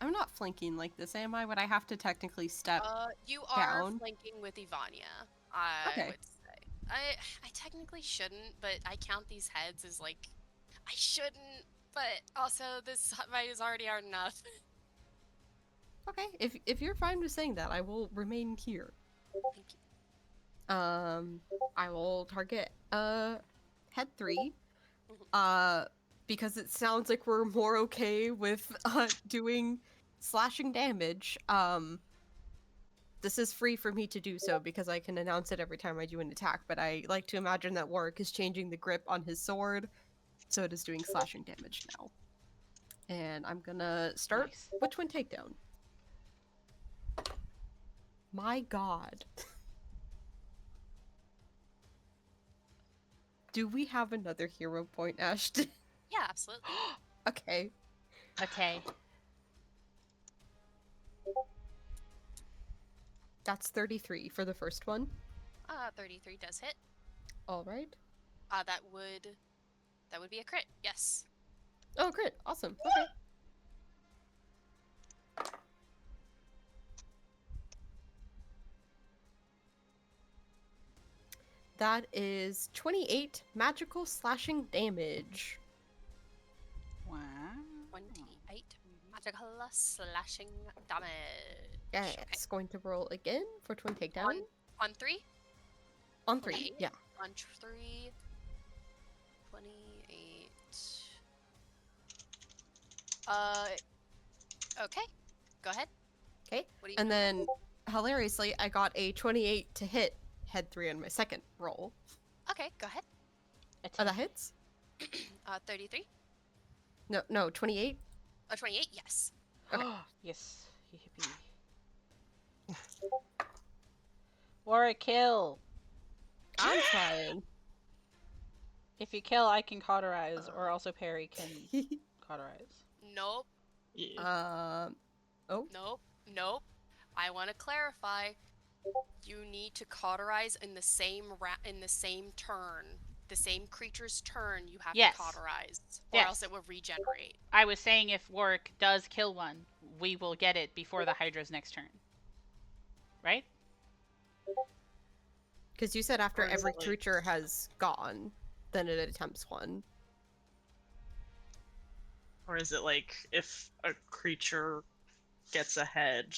I'm not flanking like this, am I? Would I have to technically step? You are down? flanking with Ivania, I Okay. would say. I technically shouldn't, but I count these heads as like, I shouldn't, but also this fight is already hard enough. Okay, if you're fine with saying that, I will remain here. Thank you. I will target head 3. Because it sounds like we're more okay with doing slashing damage. This is free for me to do so because I can announce it every time I do an attack, but I like to imagine that Warwick is changing the grip on his sword, so it is doing slashing damage now. And I'm gonna start Nice. with Twin Takedown. My god. Do we have another hero point, Ashton? Yeah, absolutely. Okay. Okay. That's 33 for the first one. 33 does hit. All right. That would be a crit. Yes. Oh, great. Awesome. Okay. That is 28 magical slashing damage. Wow. 28 magical slashing damage. Yeah, Okay. it's going to roll again for Twin Takedown. On 3? On 3, 28? yeah. On 3. 28. Okay. Go ahead. Okay. What do you And then, hilariously, I got a 28 to hit head 3 on my second roll. Okay, go ahead. Oh, that hits? 33. No, 28? 28, yes. Okay. Yes. Yippee. Warwick, kill. I'm trying. If you kill, I can cauterize, or also Perry can cauterize. Nope. Yeah. Nope. Nope. I want to clarify. You need to cauterize in the same turn. The same creature's turn you have Yes. to cauterize. Or Yes. else it will regenerate. I was saying if Warwick does kill one, we will get it before the Hydra's next turn. Right? Because you said after Or is every it like- creature has gone, then it attempts one. Or is it like if a creature gets ahead,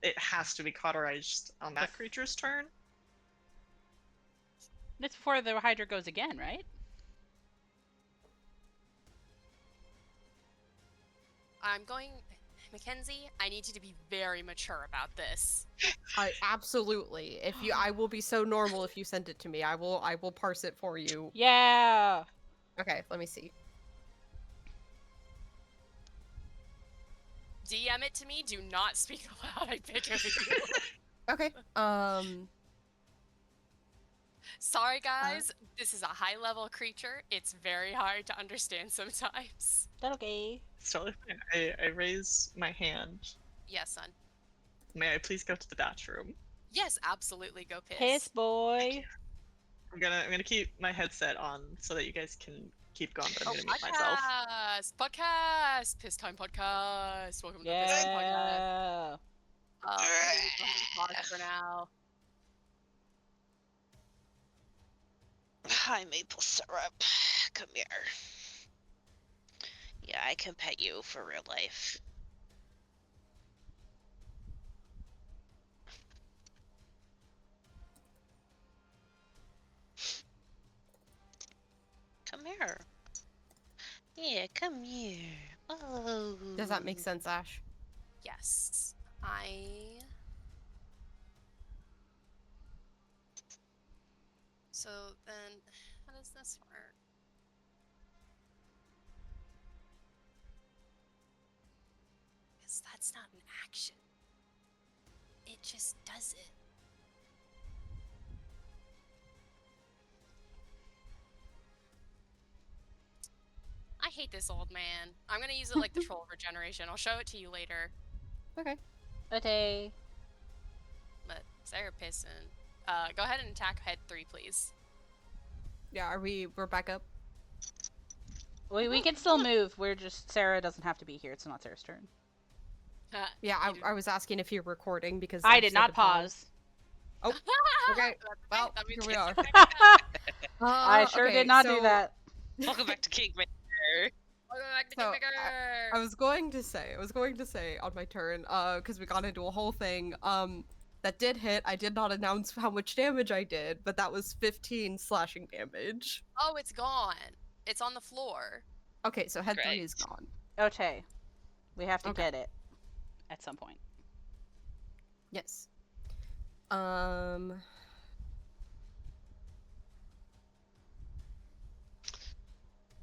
it has to be cauterized on that creature's turn? It's before the Hydra goes again, right? Mackenzie, I need you to be very mature about this. Absolutely. I will be so normal if you send it to me. I will parse it for you. Yeah. Okay, let me see. DM it to me. Do not speak aloud. I beg of you. Okay. Sorry, guys. This is a high-level creature. It's very hard to understand sometimes. That's okay. It's totally fine. I raise my hand. Yes, son. May I please go to the bathroom? Yes, absolutely. Go piss. Piss boy. I'm gonna keep my headset on so that you guys can keep going, but I'm Oh, gonna mute myself. podcast! Piss Time Podcast! Welcome to Piss Time Podcast. Yeah. I'm gonna go ahead and pause for now. Hi, maple syrup. Come here. Yeah, I can pet you for real life. Come here. Yeah, come here. Oh. Does that make sense, Ash? Yes, So then, how does this work? Because that's not an action. It just does it. I hate this old man. I'm gonna use it like the troll regeneration. I'll show it to you later. Okay. Okay. But Sarah pissing. Go ahead and attack head 3, please. Yeah, we're back up? We can still move. We're just Sarah doesn't have to be here. It's not Sarah's turn. Yeah, You do- I was asking if you were recording because I Ash did said not to pause. pause. Okay, That's well, that means here we it's- are. I sure okay, did not do so that. Welcome back to Kingmaker. Welcome back to So, Kingmaker! I was going to say on my turn, because we got into a whole thing, that did hit. I did not announce how much damage I did, but that was 15 slashing damage. Oh, it's gone. It's on the floor. Okay, so head 3 is Great. gone. Okay. We have to Okay. get it at some point. Yes.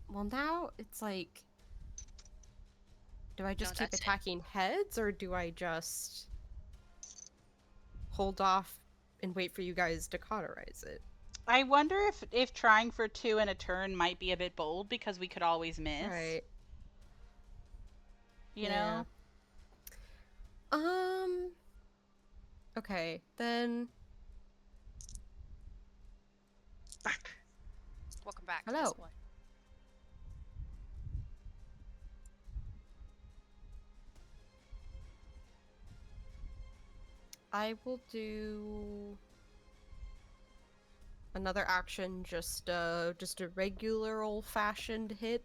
Well, now it's like, do I just No, keep that's it. attacking heads, or do I just hold off and wait for you guys to cauterize it? I wonder if trying for 2 in a turn might be a bit bold because we could always miss. Right. You Yeah. know? Okay, then Back. Welcome back. Hello. Guess what? I will do another action, just a regular old-fashioned hit.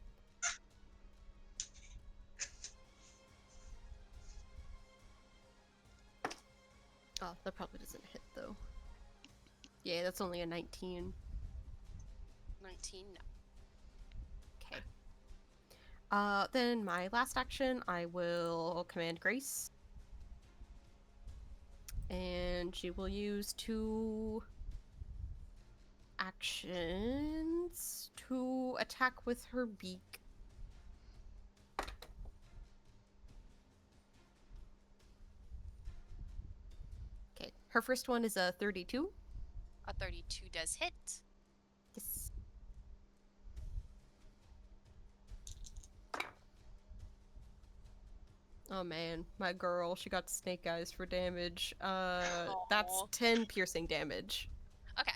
Oh, that probably doesn't hit though. Yeah, that's only a 19. 19. No. Okay. Then my last action, I will command Grace. And she will use 2 actions to attack with her beak. Okay, her first one is a 32. A 32 does hit. Yes. Oh man, my girl, she got snake eyes for damage. That's Aw. 10 piercing damage. Okay.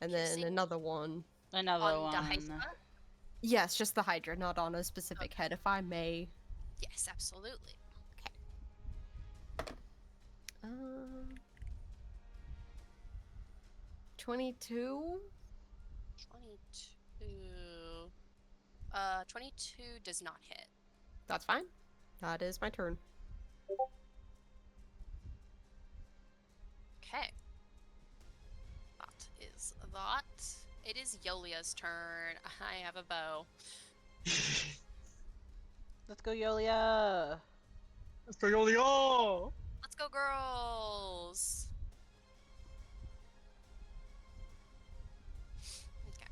And then Piercing another one. Another on one. Daisa? Yes, just the Hydra, not on a specific head, if I may. Yes, absolutely. 22? 22. 22 does not hit. That's fine. That is my turn. Okay. That is that. It is Yolia's turn. I have a bow. Let's go, Yolia. Let's go, Yolio! Let's go, girls! Okay.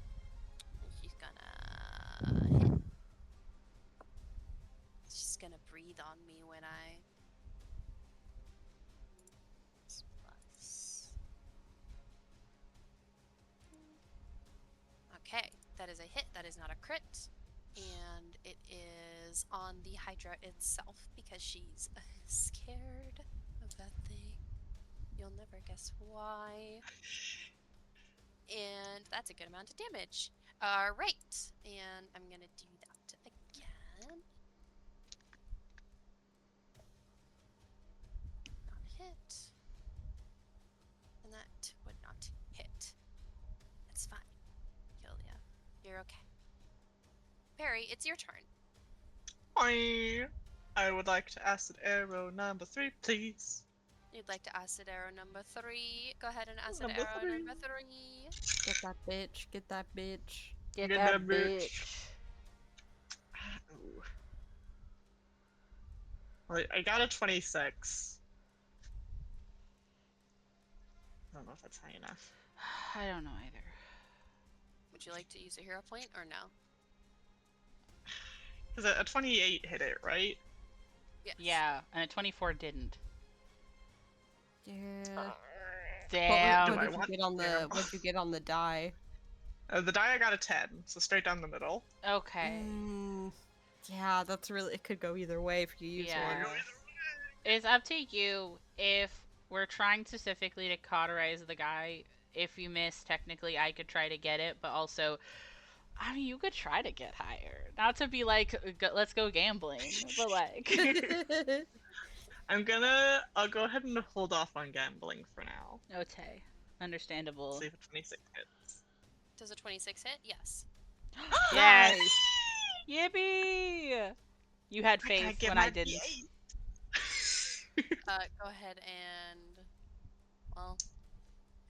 She's gonna hit. She's gonna breathe on me when I. Plus. Okay, that is a hit. That is not a crit. And it is on the Hydra itself because she's scared of that thing. You'll never guess why. And that's a good amount of damage. All right, and I'm gonna do that again. Not hit, and that would not hit. That's fine, Julia. You're okay. Perry, it's your turn. I would like to acid arrow number 3, please. You'd like to acid arrow number 3. Go ahead and acid Number arrow 3. number 3. Get that bitch. Get that bitch. Get Get that that bitch. bitch. Ooh. Well, I got a 26. I don't know if that's high enough. I don't know either. Would you like to use a hero point or no? Because a 28 hit it, right? Yes. Yeah, and a 24 didn't. Yeah. Damn. What I did you want get on the arrow. what'd you get on the die? The die I got a 10, so straight down the middle. Okay. Yeah, that's really it could go either way if you use Yeah. one. It's up to you if we're trying specifically to cauterize the guy. If you miss, technically I could try to get it, but also, I mean, you could try to get higher. Not to be like, let's go gambling, but like, I'll go ahead and hold off on gambling for now. okay, understandable. See if a 26 hits. Does a 26 hit? Yes. Yes, yippee! You had I gotta faith get when my I didn't. Go ahead and, well,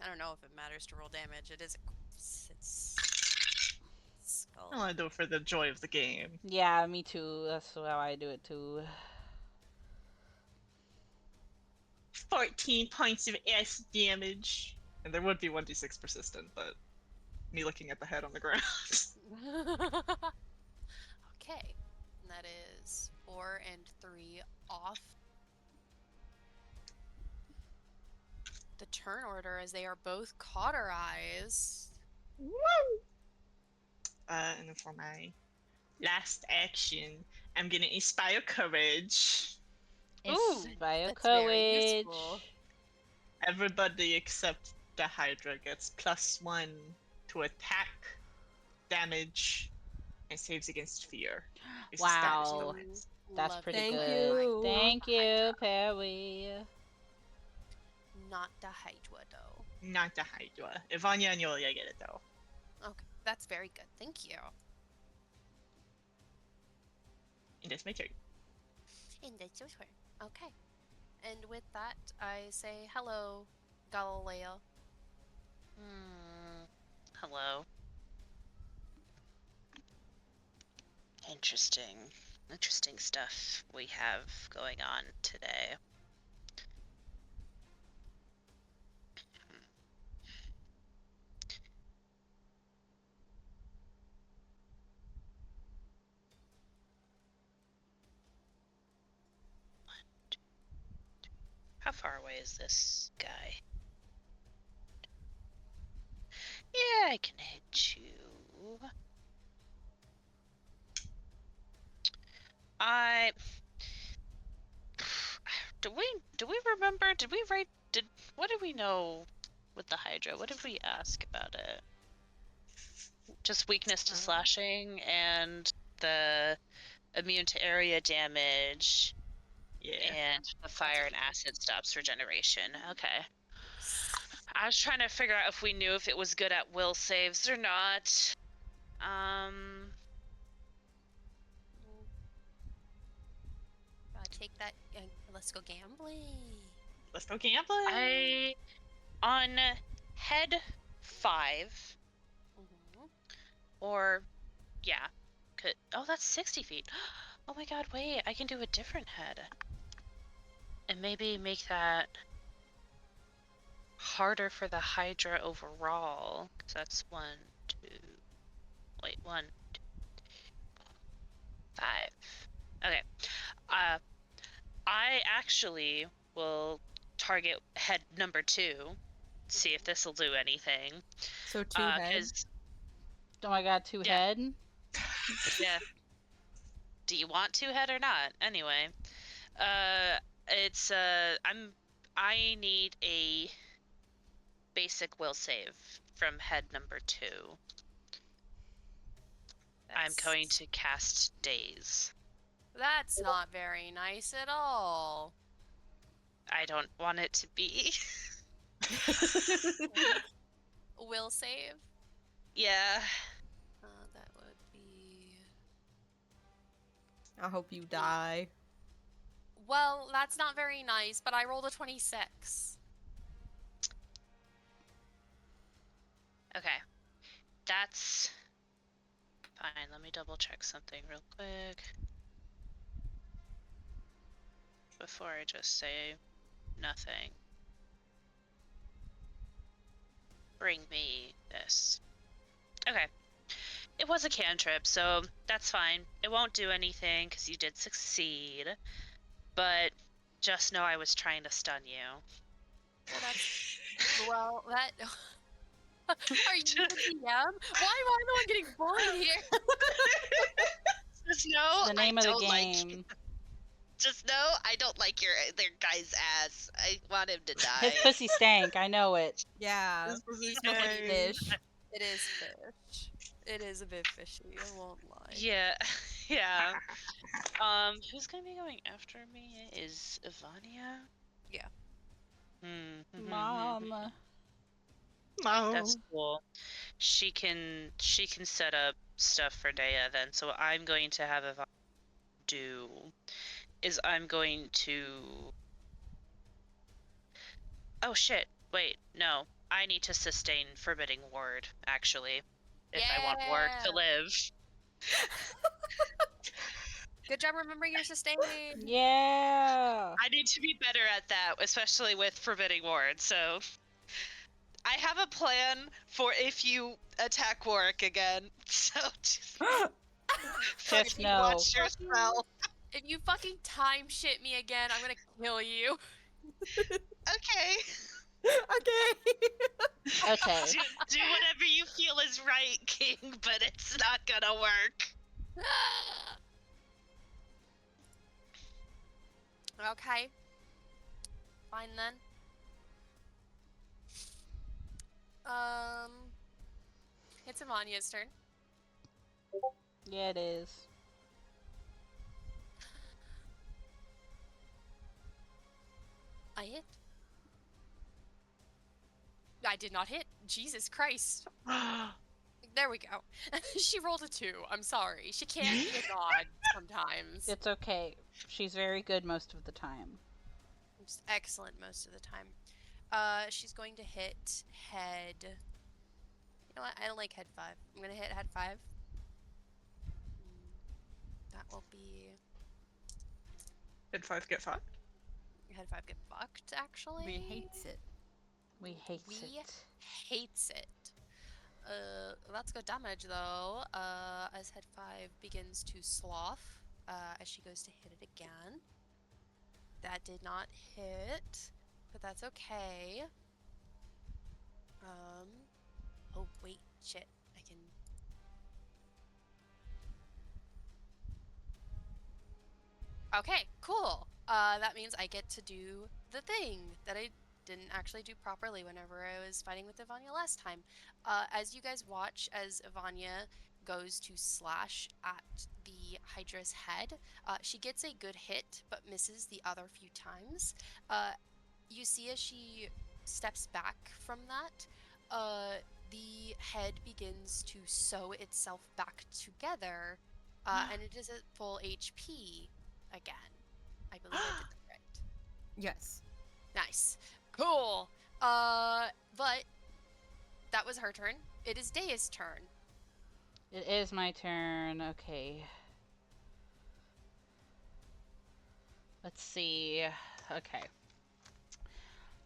I don't know if it matters to roll damage. It is it's skull. I want to do it for the joy of the game. Yeah, me too. That's how I do it too. 14 points of acid damage. And there would be 1d6 persistent, but me looking at the head on the ground. Okay, and that is 4 and 3 off. The turn order as they are both cauterized. Woo! And then for my last action, I'm gonna inspire courage. Ooh, Inspire that's very courage. useful. Everybody except the Hydra gets +1 to attack, damage, and saves against fear. It's a status Wow. bonus. That's Love pretty it. Thank good. you. Thank you, Perry. Not the Hydra, though. Not the Hydra. Ivania and Yulia get it though. Okay, that's very good. Thank you. And that's my turn. And that's your turn. Okay. And with that, I say hello, Galileo. Hello. Interesting stuff we have going on today. How far away is this guy? Yeah, I can hit you. Do we remember? What did we know with the Hydra? What did we ask about it? Just weakness to slashing and the immune to area damage. Yeah. And the fire and acid stops regeneration. Okay. I was trying to figure out if we knew if it was good at will saves or not. Take that. Let's go gambling. Let's go gambling. On head 5, or yeah, that's 60 feet. Oh my god, wait, I can do a different head. And maybe make that harder for the Hydra overall. Because that's 1, 2, 5. Okay. I actually will target head number 2. See if this will do anything. So 2 heads. Oh my god, 2 head? Yeah. Do you want 2 head or not? Anyway. It's I need a basic will save from head number 2. I'm going That's- to cast Daze. That's not very nice at all. I don't want it to be. Will save. Yeah. That would be. I hope you die. Well, that's not very nice, but I rolled a 26. Okay. That's fine. Let me double check something real quick. Before I just say nothing. Bring me this. Okay. It was a cantrip, so that's fine. It won't do anything because you did succeed. But just know I was trying to stun you. Well, well, that. Are you the DM? Why am I the one getting bullied here? Just know The name I of the don't game. like. Just know I don't like their guy's ass. I want him to die. His pussy stank. I know it. Yeah. This was He's okay. pretty Fish. It is fish. It is a bit fishy, I won't lie. Yeah, yeah. Who's gonna be going after me? Is Ivania? Yeah. Mom. No. That's cool. She can set up stuff for Dea then. So what I'm going to have Ivania do is I'm going to. Oh shit! Wait, no. I need to sustain Forbidding Ward actually, if I want Ward to Yeah. live. Good job remembering your sustain. Yeah. I need to be better at that, especially with Forbidding Ward. So I have a plan for if you attack Warwick again. So just Just fucking know. watch your spell. If you fucking time shit me again, I'm gonna kill you. Okay. Okay. Okay. Do whatever you feel is right, King, but it's not gonna work. Okay. Fine then. It's Amania's turn. Yeah, it is. I hit. I did not hit. Jesus Christ. There we go. She rolled a 2. I'm sorry. She can't be a god sometimes. It's okay. She's very good most of the time. Just excellent most of the time. She's going to hit head. You know what? I don't like head 5. I'm gonna hit head 5. That will be Did 5 get fucked? head 5 get fucked. Actually, We hates it. We hates We it. hates it. That's good damage though. As head 5 begins to sloth, as she goes to hit it again. That did not hit, but that's okay. Oh wait, shit. I can. Okay, cool. That means I get to do the thing that I didn't actually do properly whenever I was fighting with Ivania last time. As you guys watch as Ivania goes to slash at the Hydra's head, she gets a good hit but misses the other few times. You see as she steps back from that, the head begins to sew itself back together, and it is at full HP again. I believe I did that right. Yes. Nice. Cool. But that was her turn. It is Dea's turn. It is my turn. Okay. Let's see. Okay.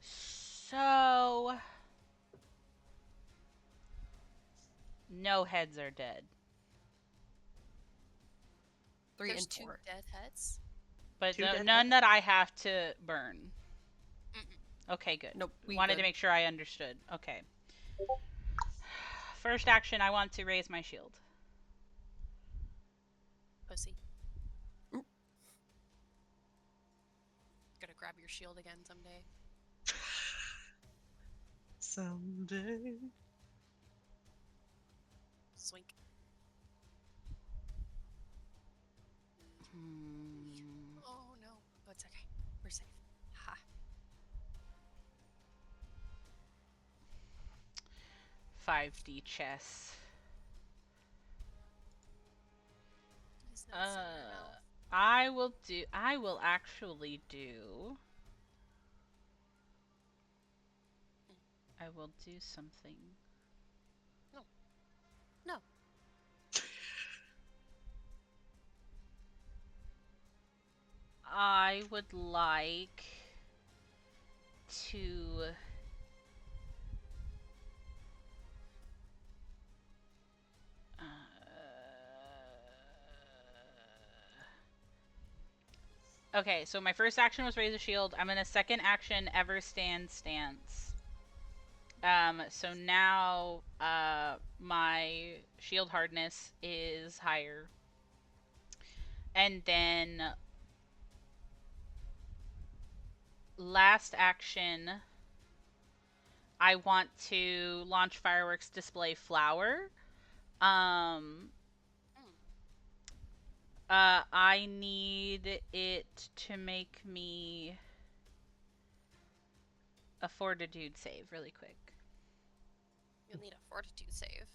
So. No heads are dead. 3 There's and 2 4. dead heads. But Two dead none that I have to burn. Mm-mm. Okay, good. Nope. We Wanted good. to make sure I understood. Okay. First action, I want to raise my shield. Pussy. Mm. Gonna grab your shield again someday. Someday. Swink. Oh no. Oh, it's okay. We're safe. Ha. 5D chess. Please don't say your mouth. I will actually do. I will do something. No. I would like to okay, so my first action was raise a shield. I'm in a second action ever stand stance. So now my shield hardness is higher. And then last action, I want to launch fireworks display flower. I need it to make me a fortitude save really quick. You'll need a fortitude save.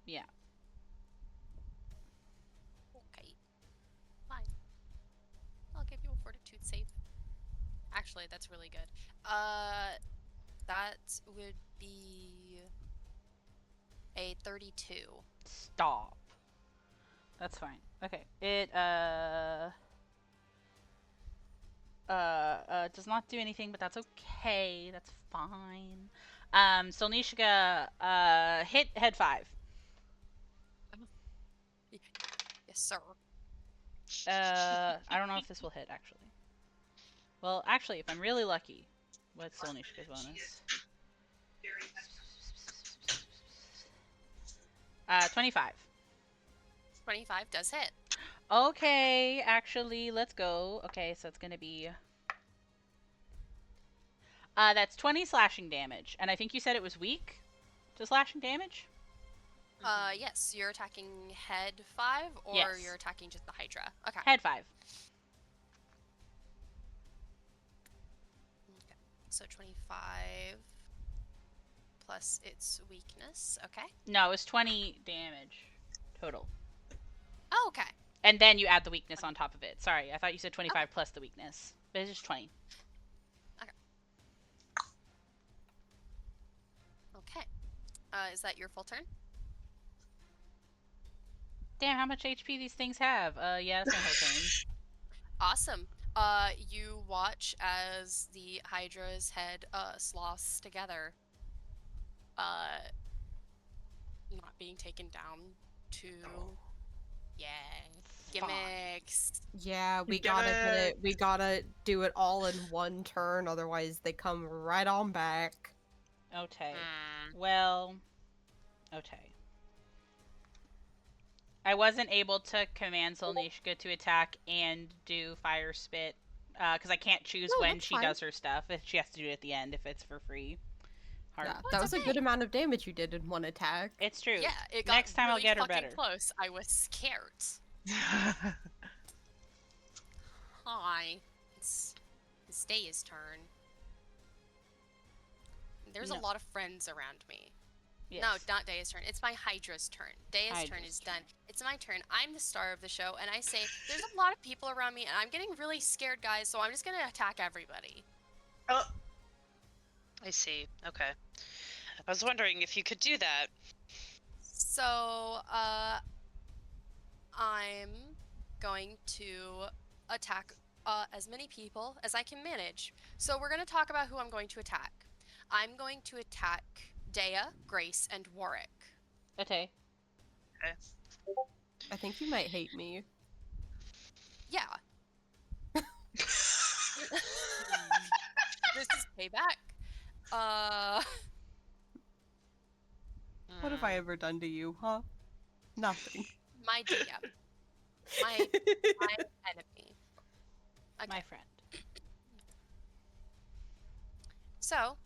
Yeah. Okay. Fine. I'll give you a fortitude save. Actually, that's really good. That would be a 32. Stop. That's fine. Okay. It does not do anything, but that's okay. That's fine. Solnishka, hit head 5. Yes, sir. I don't know if this will hit, actually. Well, actually, if I'm really lucky, what's Solnishka's bonus? 25. 25 does hit. Okay, actually, let's go. Okay, so it's gonna be... that's 20 slashing damage. And I think you said it was weak to slashing damage? Yes, you're attacking head 5, or Yes. you're attacking just the Hydra? Okay. Head 5. Okay. So 25 plus its weakness. Okay. No, it's 20 damage total. Oh, okay. And then you add the weakness on top of it. Sorry, I thought you said 25 plus the weakness. But it's just 20. Okay. Is that your full turn? Damn, how much HP these things have? Yeah, that's my whole turn. Awesome. You watch as the Hydra's head sloths together. Not being taken down to gimmicks. Yeah, we gotta do it all in one turn, otherwise they come right on back. Okay. Well, okay. I wasn't able to command Solnishka to attack and do fire spit, because I can't choose No, when that's she fine. does her stuff. She has to do it at the end if it's for free. Hard. Yeah, that was a good amount of damage you did in one attack. It's true. Yeah, it got Next time I'll really get her fucking better. close. I was scared. Hi. It's Daya's turn. There's No. a lot of friends around me. Yes. No, not Daya's turn. It's my Hydra's turn. Daya's turn Hydra's is done. It's my turn. I'm the star of the show, and I say, there's a lot of people around me, and I'm getting really scared, guys, so I'm just gonna attack everybody. Oh, I see. Okay. I was wondering if you could do that. So, I'm going to attack as many people as I can manage. So we're going to talk about who I'm going to attack. I'm going to attack Daya, Grace, and Warwick. Okay. Okay. I think you might hate me. Yeah. This is payback. What have I ever done to you, huh? Nothing. My DM. My enemy. Okay. My friend. So,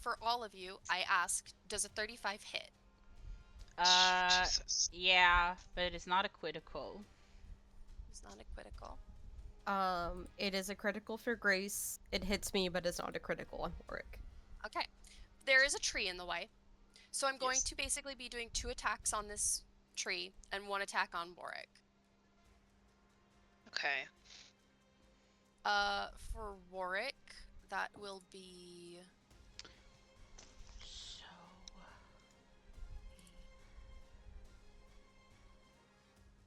for all of you, I asked, does a 35 hit? Jesus. Yeah, but it's not a critical. It's not a critical. It is a critical for Grace. It hits me, but it's not a critical on Warwick. Okay. There is a tree in the way. So I'm going Yes. to basically be doing 2 attacks on this tree and 1 attack on Warwick. Okay. For Warwick, that will be... So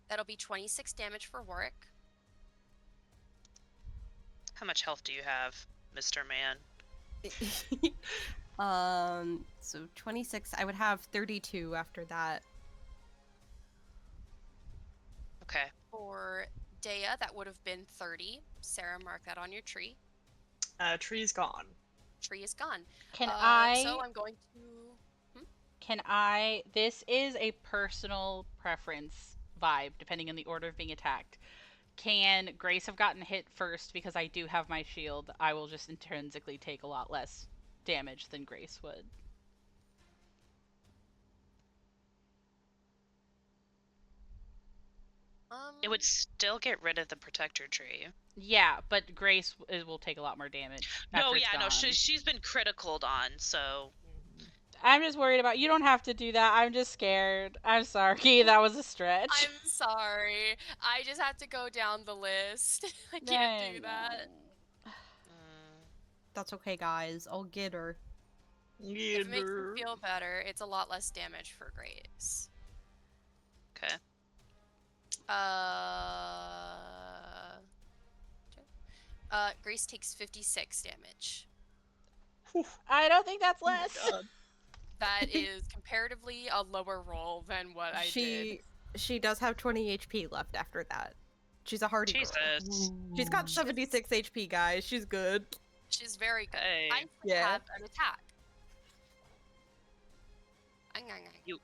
That'll be 26 damage for Warwick. How much health do you have, Mr. Man? So 26. I would have 32 after that. Okay. For Dea, that would have been 30. Sarah, mark that on your tree. Tree's gone. Tree is gone. can So I'm going to... this is a personal preference vibe, depending on the order of being attacked. Can Grace have gotten hit first because I do have my shield? I will just intrinsically take a lot less damage than Grace would. It would still get rid of the protector tree. Yeah, but Grace will take a lot more damage. No, after it's yeah, no, gone. she's been criticaled on, so I'm just worried about. You don't have to do that. I'm just scared. I'm sorry. That was a stretch. I'm sorry. I just have to go down the list. I can't do that. That's okay, guys. I'll get her. If it makes you feel better, it's a lot less damage for Grace. okay. Grace takes 56 damage. I don't think that's less. That is comparatively a lower roll than what I did. She does have 20 HP left after that. She's a hardy girl. Jesus. She's got 76 HP, guys. She's good. She's very good. Hey. I Yeah. have an attack. You-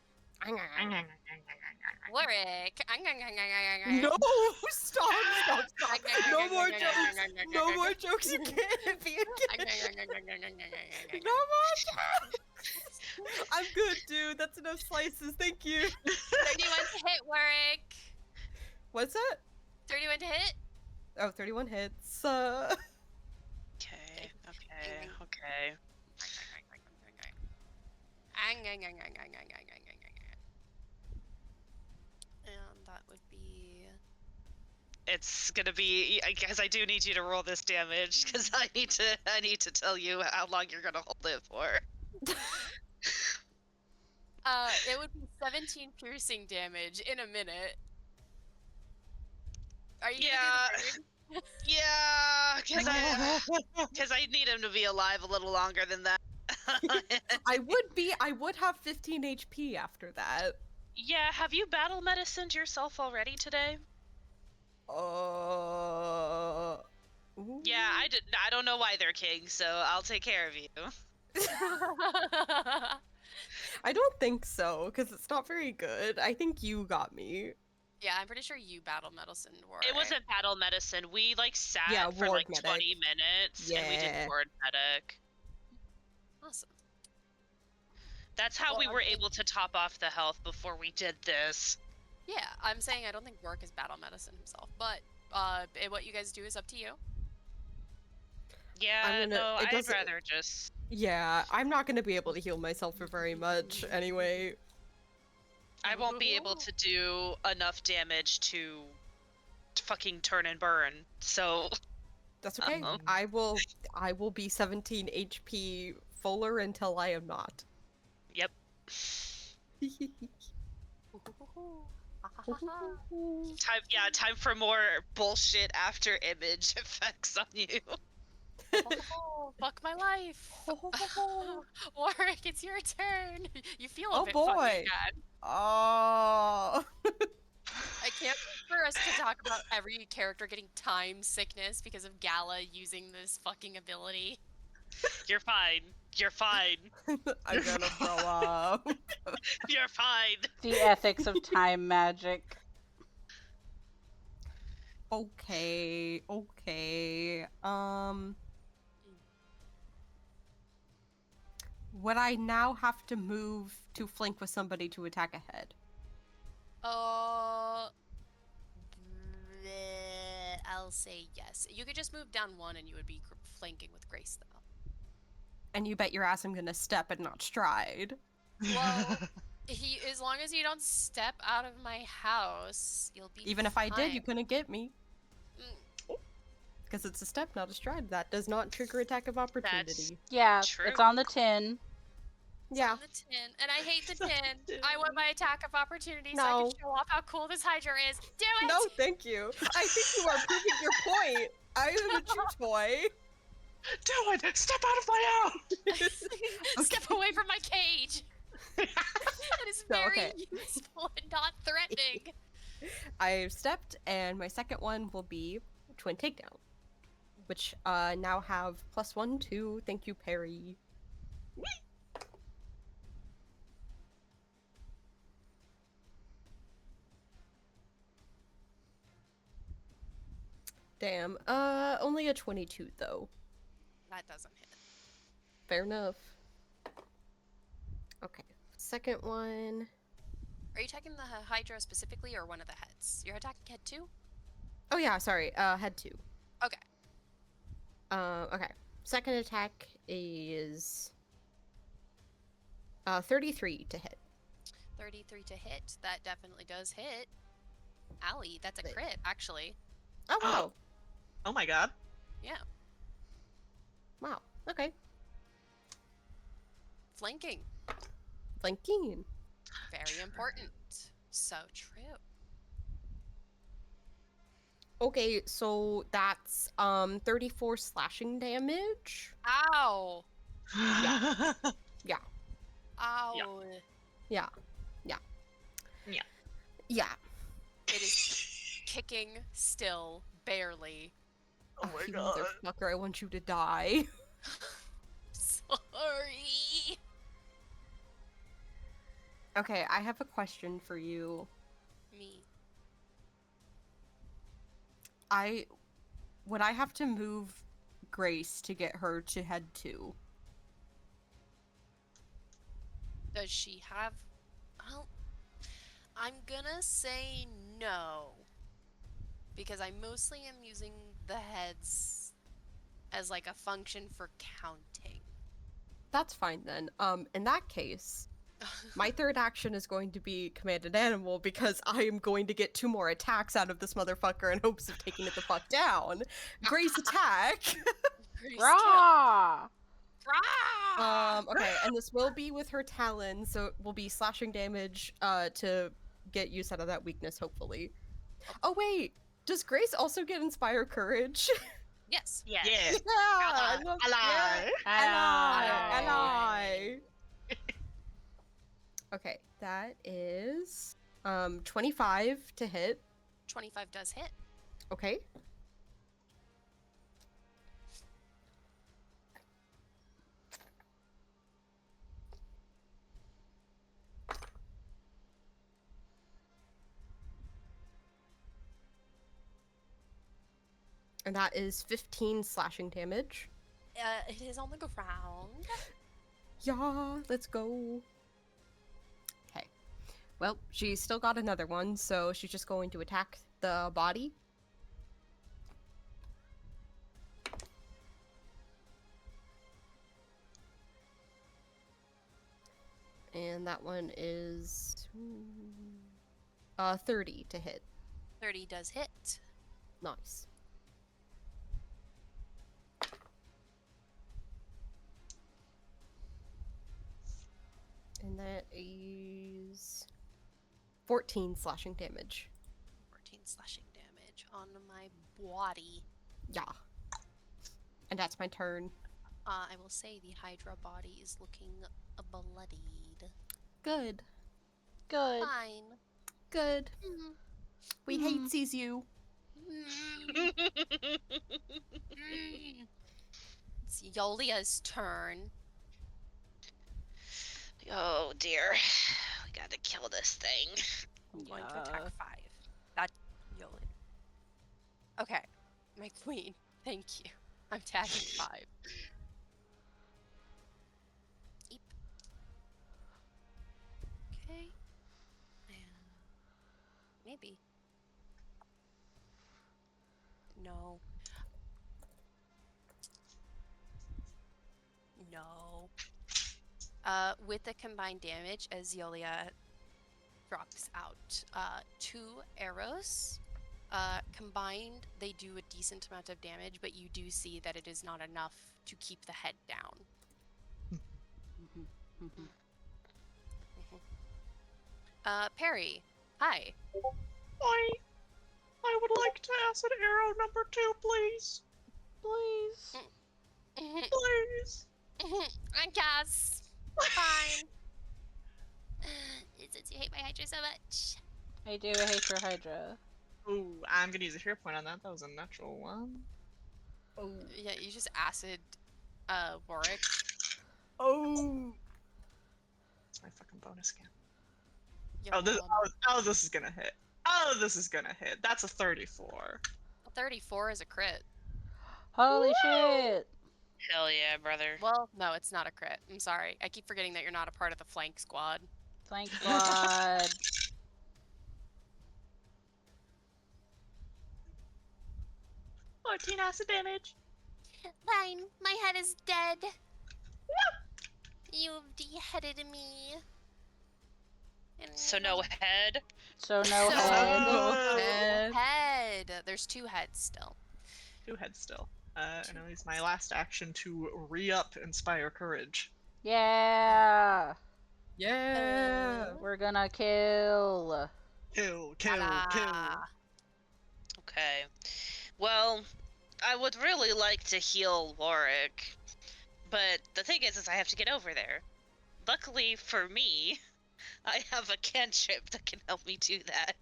Warwick. No! Stop! No more jokes! No more jokes! You can't be a kid! No more jokes! I'm good, dude. That's enough slices. Thank you. 31 to hit, Warwick. What's that? 31 to hit. Oh, 31 hits. Okay, okay. And that would be... It's gonna be. I guess I do need you to roll this damage because I need to tell you how long you're gonna hold it for. It would be 17 piercing damage in a minute. Are you gonna do the burn? Yeah, because I need him to be alive a little longer than that. I would have 15 HP after that. Yeah, have you battle medicined yourself already today? Yeah, I don't know why they're king, so I'll take care of you. I don't think so, because it's not very good. I think you got me. Yeah, I'm pretty sure you battle medicine Warwick. It wasn't battle medicine. We sat Yeah, for ward like medic. 20 minutes and we Yeah. did ward medic. Awesome. That's how Well, we I were mean- able to top off the health before we did this. Yeah, I'm saying I don't think Warwick is battle medicine himself, but what you guys do is up to you. Yeah, no, it I'd doesn't- rather just. Yeah, I'm not gonna be able to heal myself for very much anyway. I won't be able to do enough damage to fucking turn and burn. So That's okay. Uh-oh. I will be 17 HP fuller until I am not. yep. Time for more bullshit after image effects on you. Fuck my life. Warwick, it's your turn. You feel a Oh bit boy. fucking bad. Oh. I can't wait for us to talk about every character getting time sickness because of Gala using this fucking ability. You're fine. You're fine. I'm gonna throw up. You're fine. The ethics of time magic. Okay. Would I now have to move to flank with somebody to attack ahead? I'll say yes. You could just move down one and you would be flanking with Grace, though. And you bet your ass I'm gonna step and not stride. Well, as long as you don't step out of my house, you'll be Even if I did, you fine. couldn't get me. Mm, Because it's a step, not a stride. That does not trigger attack of opportunity. Yeah, True. it's on the tin. it's Yeah. on the tin, and I hate the It's on tin. the I want tin. my attack of opportunity so I No. can show off how cool this Hydra is. Do it! No, thank you. I think you are proving your point. I am a chew toy. Do it! Step out of my house! Step away from my cage. That is So, very okay. useful and not threatening. I've stepped, and my second one will be Twin Takedown. Which now have +1, 2. Thank you, Perry. Damn. Only a 22 though. That doesn't hit. Fair enough. Okay. Second one. Are you attacking the Hydra specifically or one of the heads? You're attacking head 2? Oh yeah, sorry. Head 2. Okay. Okay. Second attack is 33 to hit. 33 to hit. That definitely does hit. Allie, that's a crit, actually. Oh wow. Oh my god. Yeah. Wow. Okay. Flanking. Flanking. Very important. So true. Okay, so that's 34 slashing damage. Ow! Yeah. Ow. Yeah. Yeah. Yeah. It is kicking still, barely. Oh my you god. motherfucker, I want you to die. Sorry. Okay, I have a question for you. Me. Would I have to move Grace to get her to head 2? Does she have... Well, I'm gonna say no. Because I mostly am using the heads as like a function for counting. That's fine then. In that case, my third action is going to be Command an Animal because I am going to get 2 more attacks out of this motherfucker in hopes of taking it the fuck down. Grace attack. Grace Rah! Rah! Okay, and this will be with her talon, so it will be slashing damage to get use out of that weakness, hopefully. Oh wait, does Grace also get Inspire Courage? Yes. Yes. Yeah. Yeah, I love- Ally. yeah, Ally. ally. Okay, that is 25 to hit. 25 does hit. Okay. And that is 15 slashing damage. It is on the ground. Yeah, let's go. Okay. Well, she's still got another one, so she's just going to attack the body. And that one is 30 to hit. 30 does hit. Nice. And that is 14 slashing damage. 14 slashing damage on my body. Yeah. And that's my turn. I will say the Hydra body is looking bloodied. Good. Good. Fine. Good. Mm. We hate sees you. Mm. It's Yolia's turn. Oh dear. We gotta kill this thing. I'm going to Yeah. attack 5. Not Yolia. Okay. My queen. Thank you. I'm tagging 5. Eep. Okay. And maybe. No. No. With the combined damage, as Yolia drops out 2 arrows. Combined, they do a decent amount of damage, but you do see that it is not enough to keep the head down. Perry, hi. I would like to acid arrow number 2, please. Please. Please. I guess. Fine. Since you hate my Hydra so much. I do hate your Hydra. Ooh, I'm gonna use a hero point on that. That was a natural one. Oh. Yeah, you just acid Warwick. Oh. It's my fucking bonus scan. You're This welcome. is gonna hit. Oh, this is gonna hit. That's a 34. 34 is a crit. Holy shit! Hell yeah, brother. Well, no, it's not a crit. I'm sorry. I keep forgetting that you're not a part of the flank squad. Flank squad. 14 acid damage. Fine, my head is dead. You've deheaded me. So no head? So no So head. no Head. head. There's 2 heads still. 2 heads still. And I'll use my last action to re-up Inspire Courage. Yeah! Yeah. We're gonna kill. Kill, kill, kill. Ta-da. Okay. Well, I would really like to heal Warwick, but the thing is I have to get over there. Luckily for me, I have a cantrip that can help me do that.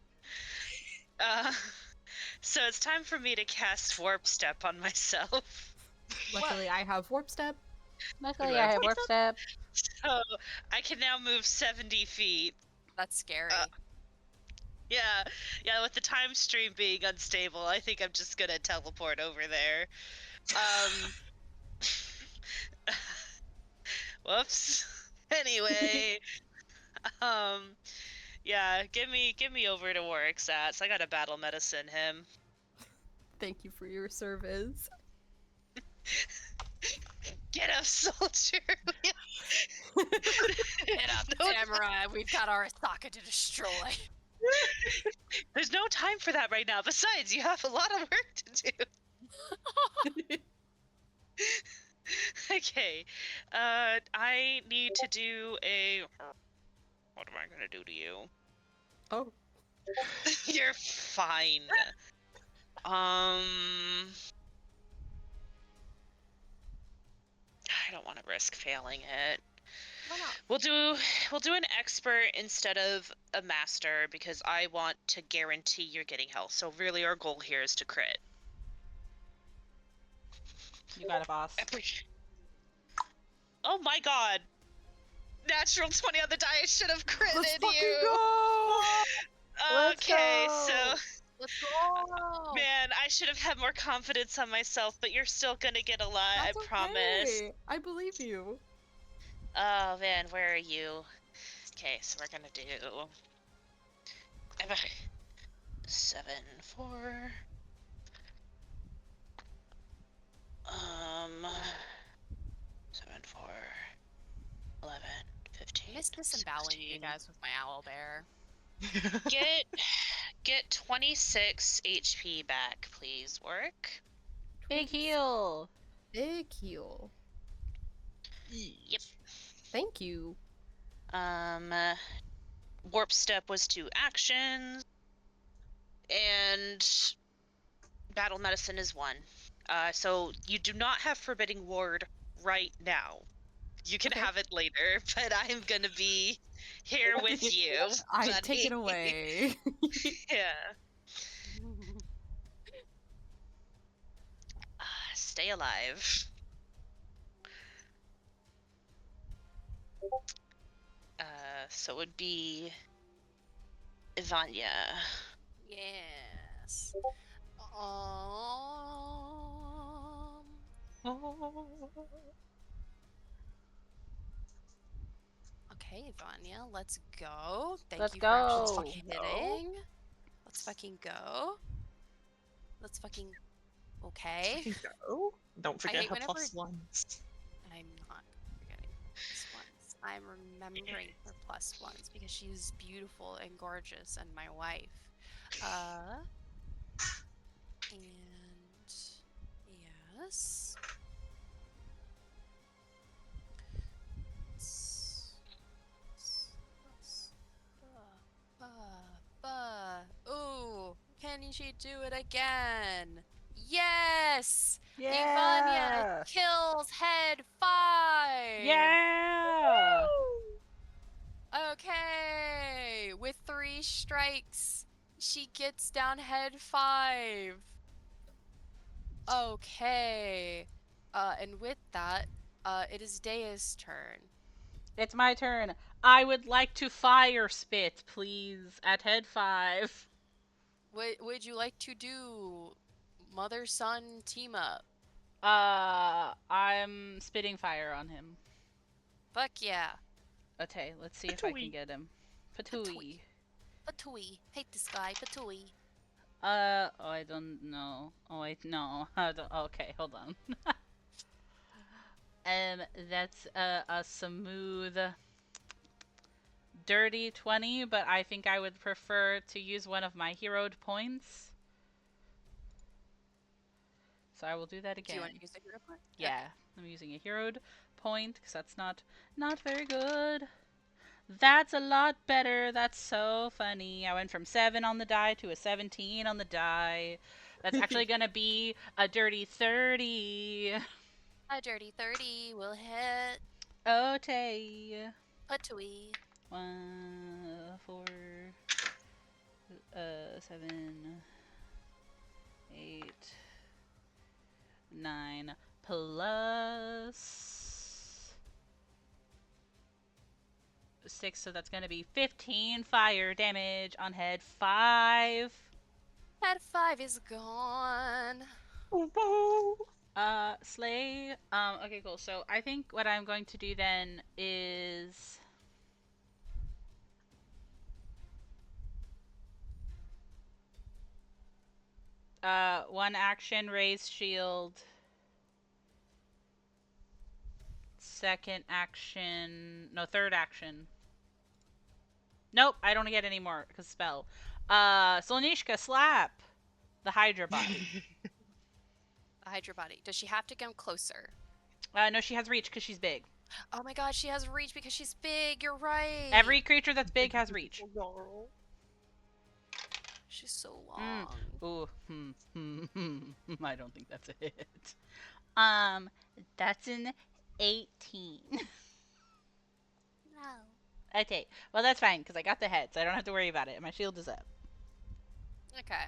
So it's time for me to cast Warp Step on myself. Luckily, I have Warp Step. Luckily, I have Warp Step. So I can now move 70 feet. That's scary. Yeah, with the time stream being unstable, I think I'm just gonna teleport over there. Whoops. Anyway, yeah, give me over to Warwick's at. So I gotta battle medicine him. Thank you for your service. Get up, soldier. Get up, Samurai. We've got our Asaka to destroy. There's no time for that right now. Besides, you have a lot of work to do. Okay. I need to do a. What am I gonna do to you? Oh. You're fine. I don't want to risk failing it. Why not? We'll do an expert instead of a master because I want to guarantee you're getting health. So really our goal here is to crit. You got it, boss. Oh my god. Natural 20 on the die. I should have critted Let's fucking you. go! Let's Okay, go. so Let's go! man, I should have had more confidence on myself, but you're still gonna get a lot, That's I promise. okay. I believe you. Oh man, where are you? Okay, so we're gonna do 7, 4. 7, 4, 11, 15. I miss disemboweling you 16. guys with my owl bear. Get 26 HP back, please, Warwick. Big heal. Big heal. Yep. Thank you. Warp Step was 2 actions, and Battle Medicine is 1. So you do not have Forbidding Ward right now. You can Okay. have it later, but I'm gonna be here with you. I buddy. take it away. Yeah. Stay alive. So it would be Ivania. Yes. Okay, Vanya, let's go. Thank Let's you for actually go. fucking hitting. Let's fucking go. Let's fucking Okay. Go. Don't forget hate her whenever- plus ones. I'm not forgetting her plus ones. I'm remembering her plus ones because she's beautiful and gorgeous and my wife. And yes. Ooh, can she do it again? Yes! Ivania kills head 5! Yeah! Okay! With 3 strikes, she gets down head 5. Okay. And with that, it is Dea's turn. It's my turn. I would like to fire spit, please, at head 5. What would you like to do? Mother-son team up. I'm spitting fire on him. Fuck yeah. Okay, let's see if I can get him. Patooey. Patooey. Hate this guy. Patooey. Oh, I don't know. Oh, wait, no. Okay, hold on. That's a smooth, dirty 20, but I think I would prefer to use one of my heroed points. So I will do that again. Do you want to use the hero point? Yeah, I'm using a heroed point because that's not very good. That's a lot better. That's so funny. I went from 7 on the die to a 17 on the die. That's actually gonna be a dirty 30. A dirty 30 will hit Okay. Patooey. 1, 4, 7, 8, 9 plus 6, so that's gonna be 15 fire damage on head 5. Head 5 is gone. Slay. Okay, cool. So I think what I'm going to do then is one action, raise shield. Second action, no, third action. Nope, I don't get any more because spell. Solnishka, slap the Hydra body. The Hydra body. Does she have to come closer? No, she has reach because she's big. Oh my god, she has reach because she's big. You're right. Every creature that's big has reach. She's so long. Ooh, I don't think that's a hit. That's an 18. No. Okay, well that's fine because I got the head, so I don't have to worry about it. My shield is up. Okay.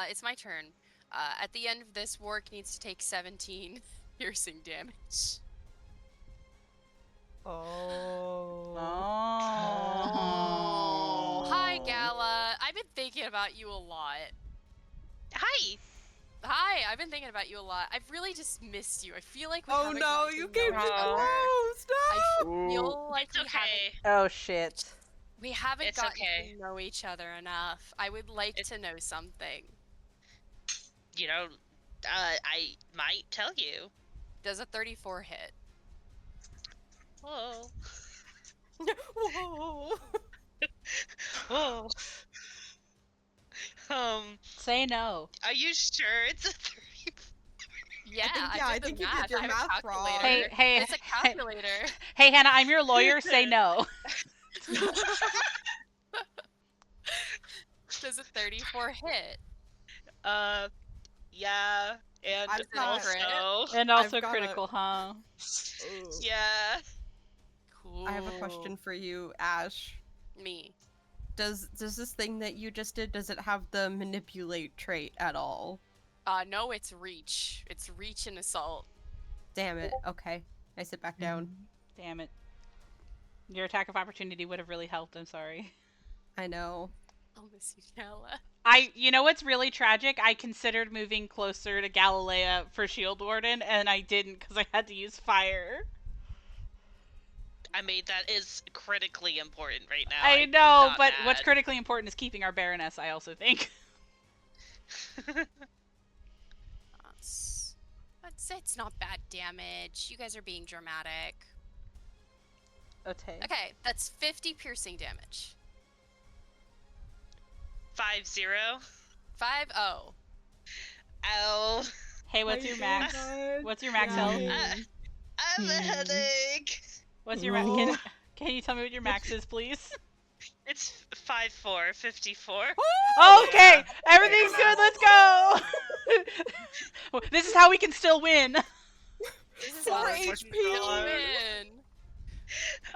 It's my turn. At the end of this, Warwick needs to take 17 piercing damage. Oh. Oh. Hi, Gala. I've been thinking about you a lot. Hi. Hi, I've been thinking about you a lot. I've really just missed you. I feel like we Oh haven't no, gotten to you know came each too other. close! I No! feel like It's okay. Oh shit. we haven't It's gotten okay. to know each other enough. I would like to know something. You know, I might tell you. Does a 34 hit? Whoa. Whoa! Whoa. Say no. Are you sure it's a 30? Yeah, I did think the you did math. your I have a math wrong. calculator. Hey, It's a calculator. Hey, Hannah, I'm your lawyer. Say no. Does a 34 hit? Yeah, and I've got- also, And also I've got a- critical, huh? yeah. Cool. I have a question for you, Ash. Me. Does this thing that you just did, does it have the manipulate trait at all? No, it's reach. It's reach and assault. Damn it. Okay. I sit back down. Damn it. Your attack of opportunity would have really helped. I'm sorry. I know. I'll miss you, Gala. You know what's really tragic? I considered moving closer to Galilea for Shield Warden, and I didn't because I had to use fire. I mean, that is critically important right now. I I'm know, not but what's mad. critically important is keeping our Baroness, I also think. it's not bad damage. You guys are being dramatic. Okay. Okay, that's 50 piercing damage. 5-0. 5-0. Ow. Hey, what's My your max? God. What's your max health? Yeah. I have a headache. What's your max? Ooh. Can you tell me what your max is, please? It's 5-4, 54. Okay, everything's good. Let's go. This is how we can still win. This is 4 how you HP. still win.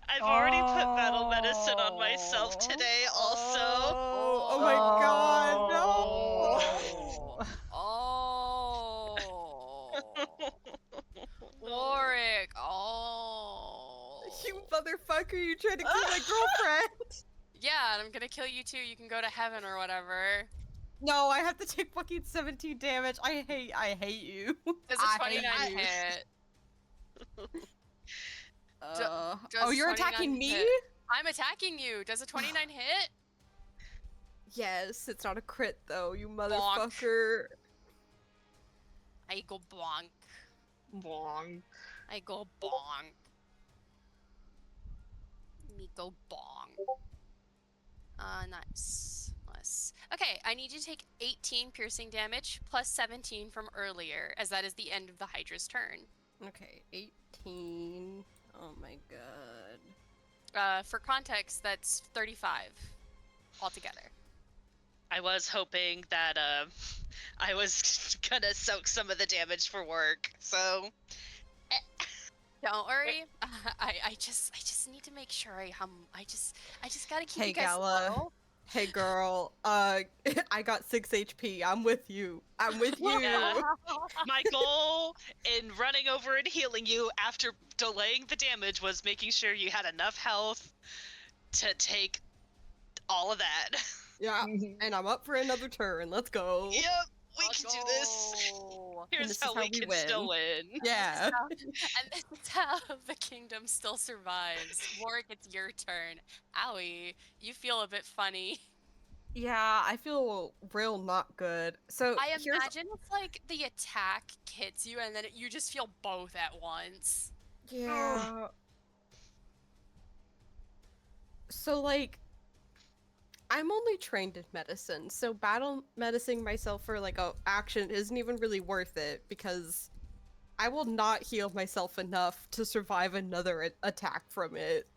I've already put battle medicine on myself today also. Oh my God, no. Oh. Warwick. Oh. You motherfucker, you trying to kill my girlfriend? Yeah, and I'm gonna kill you too. You can go to heaven or whatever. No, I have to take fucking 17 damage. I hate you. Does I a 29 hate you. hit? Oh, does you're 29 attacking me? hit? I'm attacking you. Does a 29 hit? Yes, it's not a crit though, you motherfucker. I go bonk. Bonk. I go bonk. Me go bonk. Nice. Nice. Okay, I need you to take 18 piercing damage plus 17 from earlier, as that is the end of the Hydra's turn. Okay, 18. Oh my god. For context, that's 35 altogether. I was hoping that I was gonna soak some of the damage for work, so Don't worry. I just need to make sure I just gotta keep Hey, you guys Gala. low. Hey girl, I got 6 HP. I'm with you. I'm with you. Yeah. my goal in running over and healing you after delaying the damage was making sure you had enough health to take all of that. Yeah, and I'm up for another turn. Let's go. Yep, we Let's can do this. go. Here's this is how how we we can win. still win. Yeah. And this is how the kingdom still survives. Warwick, it's your turn. Owie, you feel a bit funny. Yeah, I feel real not good. So I here's imagine it's like the attack hits you and then you just feel both at once. yeah. So like I'm only trained in medicine, so battle medicine myself for like a action isn't even really worth it because I will not heal myself enough to survive another attack from it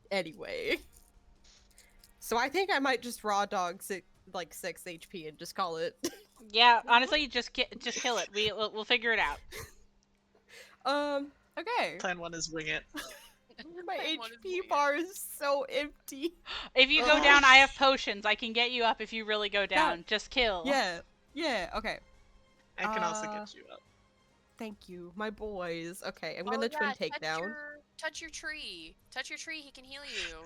anyway. So I think I might just raw dog like 6 HP and just call it. Yeah, honestly, just kill it. We'll figure it out. Okay. Plan 1 is wing it. My Plan one is HP wing it. bar is so empty. If you go down, I have potions. I can get you up if you really go down. Just kill. Yeah. Yeah, okay. I can also get you up. Thank you, my boys. Okay, I'm Oh, gonna yeah, twin takedown. touch your tree. Touch your tree, he can heal you.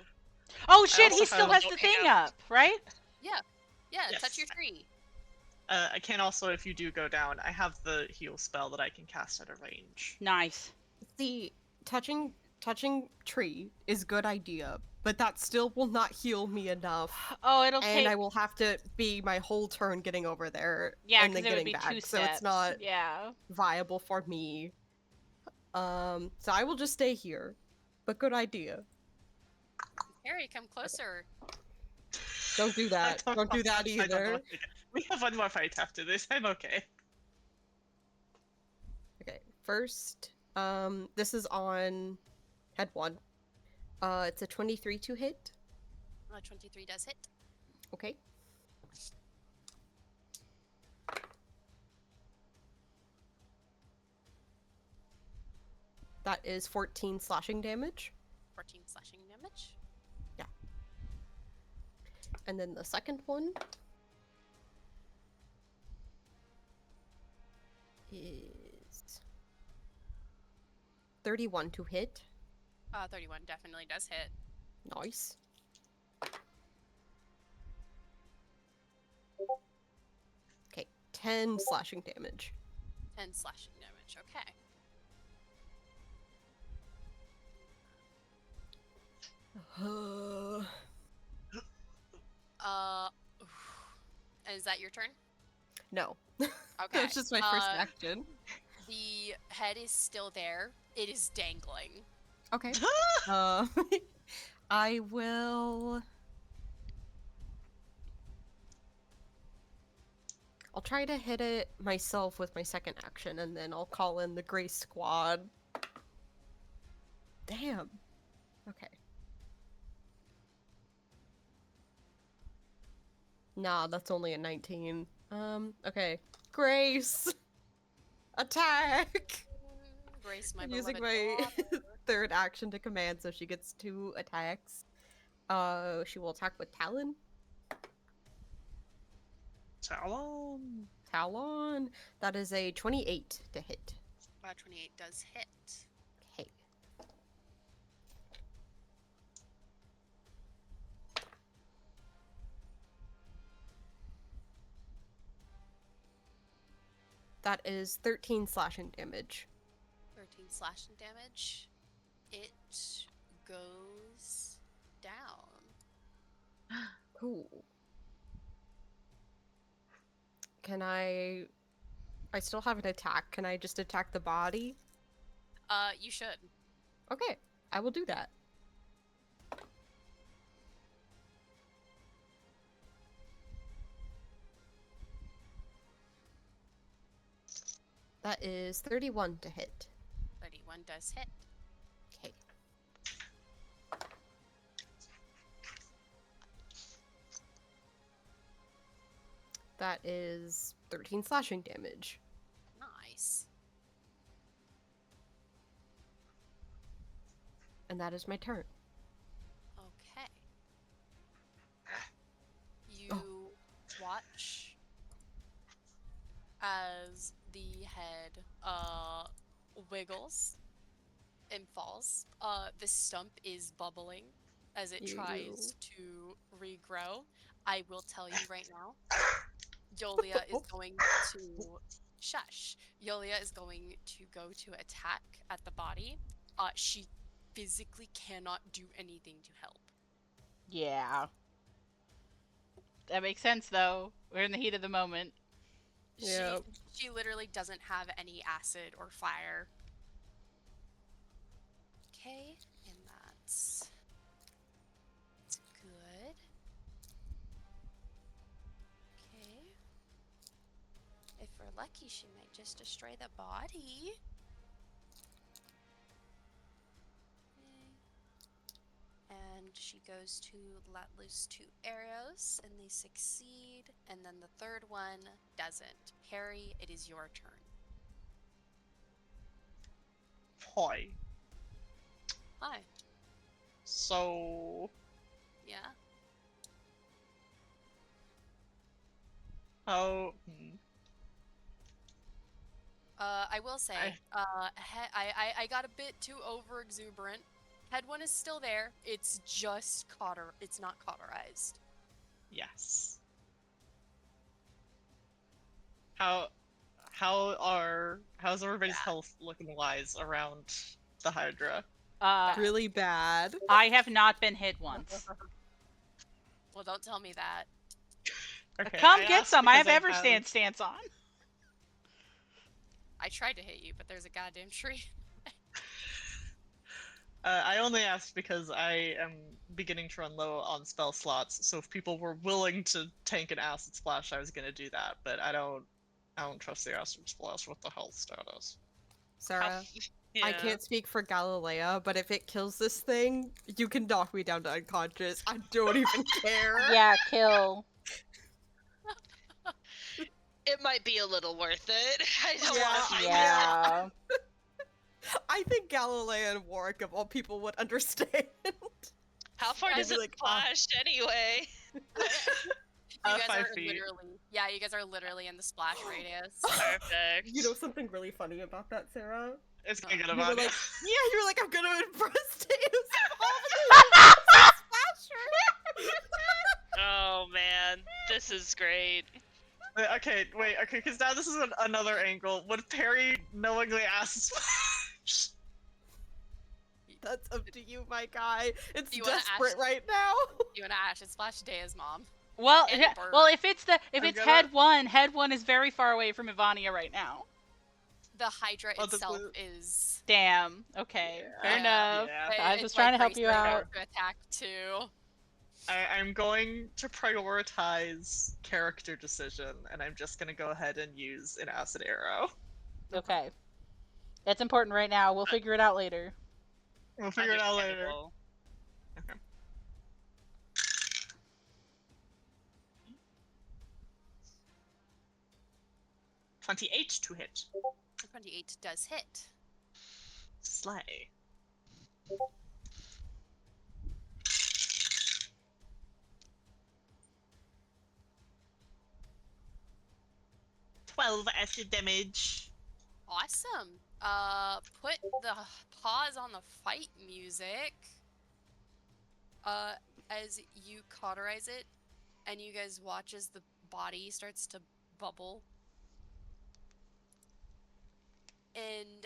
Oh shit, also he still have- has the thing up, right? Yeah, Yes. touch your tree. I can also, if you do go down, I have the heal spell that I can cast at a range. Nice. See, touching tree is good idea, but that still will not heal me enough. Oh, it'll And take. I will have to be my whole turn getting over there Yeah, and then because it would getting be back. 2 So steps. it's not Yeah. viable for me. So I will just stay here. But good idea. Harry, come closer. Don't do that. I Don't do that I don't know either. if we have one more fight after this. I'm okay. Okay, first, this is on head 1. It's a 23 to hit. 23 does hit. Okay. That is 14 slashing damage. 14 slashing damage. And then the second one is 31 to hit. 31 definitely does hit. Nice. Okay, 10 slashing damage. 10 slashing damage, okay. Oof. Is that your turn? No. Okay. That's just my first action. The The head is still there. It is dangling. Okay. I will. I'll try to hit it myself with my second action, and then I'll call in the Grace Squad. Damn. Okay. Nah, that's only a 19. Okay. Grace! Attack! Grace, my I'm using beloved my daughter. third action to command, so she gets 2 attacks. She will attack with Talon. Talon. Talon. That is a 28 to hit. 28 does hit. Okay. That is 13 slashing damage. 13 slashing damage. It goes down. Cool. Can I still have an attack. Can I just attack the body? You should. Okay, I will do that. That is 31 to hit. 31 does hit. Okay. That is 13 slashing damage. Nice. And that is my turn. Okay. You watch as the head wiggles and falls. The stump is bubbling as it tries to regrow. I will tell you right now, Yolia is going to shush. Yolia is going to go to attack at the body. She physically cannot do anything to help. Yeah. That makes sense, though. We're in the heat of the moment. Yep. She literally doesn't have any acid or fire. Okay, and that's good. Okay. If we're lucky, she might just destroy the body. And she goes to let loose 2 arrows, and they succeed. And then the third one doesn't. Harry, it is your turn. Hi. Hi. So, Yeah. how? I will say, I got a bit too over exuberant. Head one is still there. It's just it's not cauterized. Yes. How's everybody's health looking wise around the Hydra? Really bad. I have not been hit once. Well, don't tell me that. Okay, Come I get asked some. I have because Everstand stance on. I tried to hit you, but there's a goddamn tree. I only asked because I am beginning to run low on spell slots, so if people were willing to tank an acid splash, I was gonna do that, but I don't trust the acid splash with the health status. Sarah, I Yeah. can't speak for Galilea, but if it kills this thing, you can knock me down to unconscious. I don't even care. Yeah, kill. It might be a little worth it. I don't Yeah, want to. Yeah. I think Galilea and Warwick of all people would understand. How far I'd does be it like, splash anyway? You guys 5 are feet. literally, yeah, you guys are literally in the splash radius. Perfect. You know something really funny about that, Sarah? It's gonna get You were about like, it. yeah, you were like, I'm gonna impress Tails. Oh man, this is great. Okay, wait, okay, because now this is another angle. Would Perry knowingly ask splash? That's up to you, my guy. It's Do you wanna desperate ask- right now. You and Acid Splash Daya's mom. Well, And yeah, bird. well, if it's I'm head gonna- one is very far away from Ivania right now. the Hydra Oh, the itself blue- is. Damn. Okay. Fair Yeah. enough. Yeah. I was It's just trying to help bracing you for out. to attack too. I'm going to prioritize character decision, and I'm just gonna go ahead and use an acid arrow. Okay. It's important right now. We'll figure it out later. We'll figure it out later. Understandable. Okay. 28 to hit. 28 does hit. Slay. "12 acid damage." Awesome. Put the pause on the fight music. As you cauterize it, and you guys watch as the body starts to bubble. And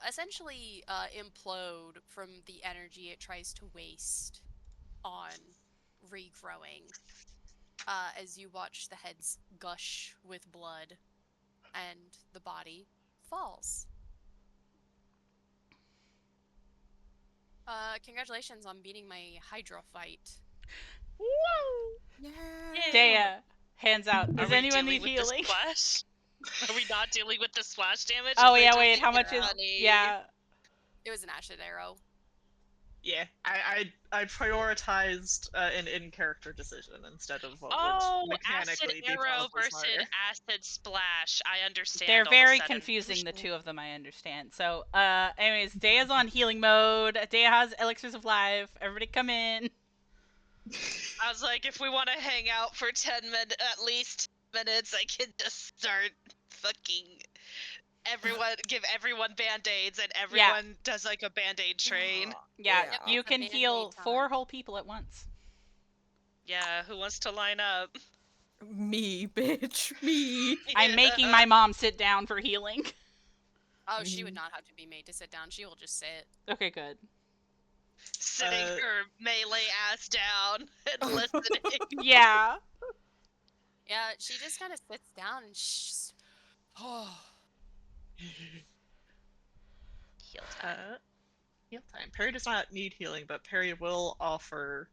essentially implode from the energy it tries to waste on regrowing. As you watch the heads gush with blood and the body falls. Congratulations on beating my Hydra fight. Woo! Yeah. Dea, hands out. Are Does we anyone dealing need with healing? the splash? Are we not dealing with the splash damage? Oh Is yeah, it wait. just How much is? funny? Yeah. It was an acid arrow. Yeah, I prioritized an in-character decision instead of what Oh, would acid mechanically be arrow probably versus smarter. acid splash. I understand. They're all of a very sudden. confusing, the two of them, I understand. So, anyways, Dea's on healing mode. Dea has elixirs of life. Everybody come in. I was like, if we want to hang out for 10 minutes, at least 10 minutes, I can just start fucking give everyone band-aids, and everyone does like a band-aid train. Yeah, Yeah. you It's a can Band-Aid heal time. 4 whole people at once. Yeah, who wants to line up? Me, bitch, me. I'm making my mom sit down for healing. Oh, she would not have to be made to sit down. She will just sit. Okay, good. Sitting her melee ass down and listening. Yeah. Yeah, she just kind of sits down and she's. Oh. Heal time. Heal time. Perry does not need healing, but Perry will offer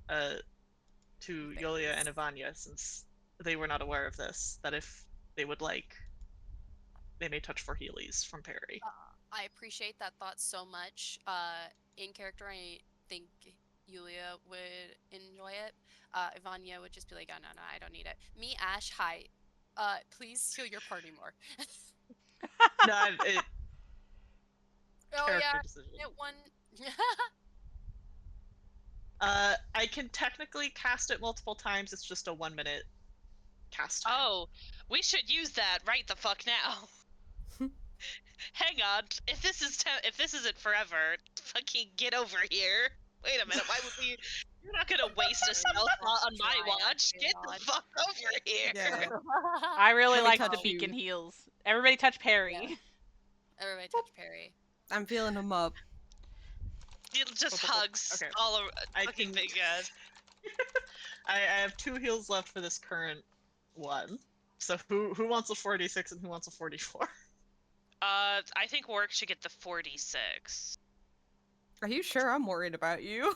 to Yulia and Ivania, since they were not aware of this, that if they would like, they may touch for healies from Perry. I appreciate that thought so much. In character, I think Yulia would enjoy it. Ivania would just be like, oh, no, I don't need it. Me, Ash, hi. Please heal your party more. No, it Oh, character yeah. decision. It one. I can technically cast it multiple times. It's just a 1-minute cast time. Oh, we should use that right the fuck now. Hang on. If this isn't forever, fucking get over here. Wait a minute. Why would we? You're not gonna waste a spell slot on my Try, watch. Get God. the fuck over here. Yeah. I really Let me like the touch beacon you. heals. Everybody touch Perry. Yeah. Everybody touch Perry. I'm feeling him up. Just hugs Okay. all over. I Fucking can- big ass. I have 2 heals left for this current one. So who wants a 46 and who wants a 44? I think Warwick should get the 46. Are you sure? I'm worried about you.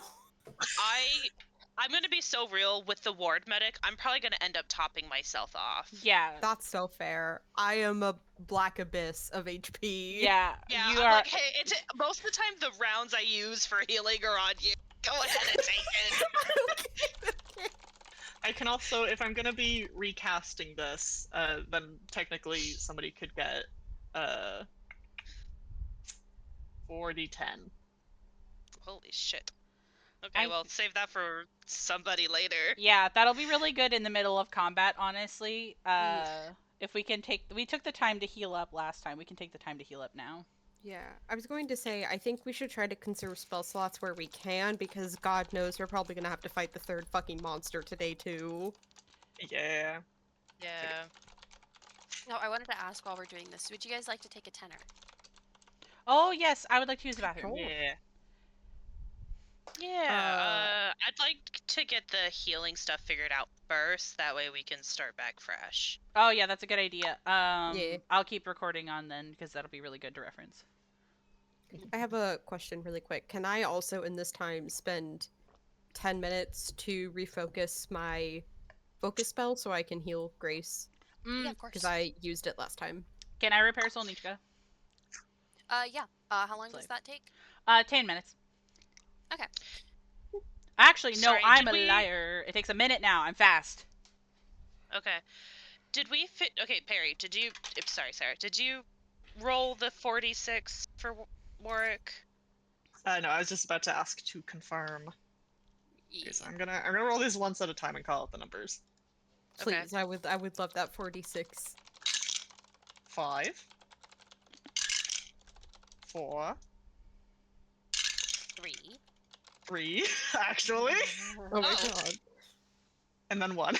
I'm gonna be so real with the ward medic. I'm probably gonna end up topping myself off. Yeah. That's so fair. I am a black abyss of HP. Yeah. Yeah, You I'm are. like, hey, most of the time the rounds I use for healing are on you. Go ahead and take it. I can also, if I'm gonna be recasting this, then technically somebody could get 4d10. Holy shit. Okay, well, save that for somebody later. Yeah, that'll be really good in the middle of combat, honestly. If we can we took the time to heal up last time, we can take the time to heal up now. Yeah, I was going to say, I think we should try to conserve spell slots where we can, because God knows we're probably gonna have to fight the 3rd fucking monster today, too. Yeah. Yeah. No, I wanted to ask while we're doing this, would you guys like to take a tenor? Oh, yes, I would like to use the bathroom. Cool. Yeah. Yeah, I'd like to get the healing stuff figured out first. That way we can start back fresh. Oh yeah, that's a good idea. Yeah. I'll keep recording on then because that'll be really good to reference. I have a question really quick. Can I also in this time spend 10 minutes to refocus my focus spell so I can heal Grace? Yeah, Mm, of course. Because I used it last time. can I repair Solnichka? Yeah. How long does Slave. that take? 10 minutes. Okay. Actually, no, Sorry, I'm did a we- liar. It takes a minute now. I'm fast. Okay. Did we fit? Okay, Perry, did you? Sorry, Sarah. Did you roll the 46 for Warwick? No, I was just about to ask to confirm. Yeah. Okay, so I'm gonna roll these once at a time and call out the numbers. Okay. Please, I would love that 46. 5, 4, 3. 3, actually, Oh my Oh. god. and then 1.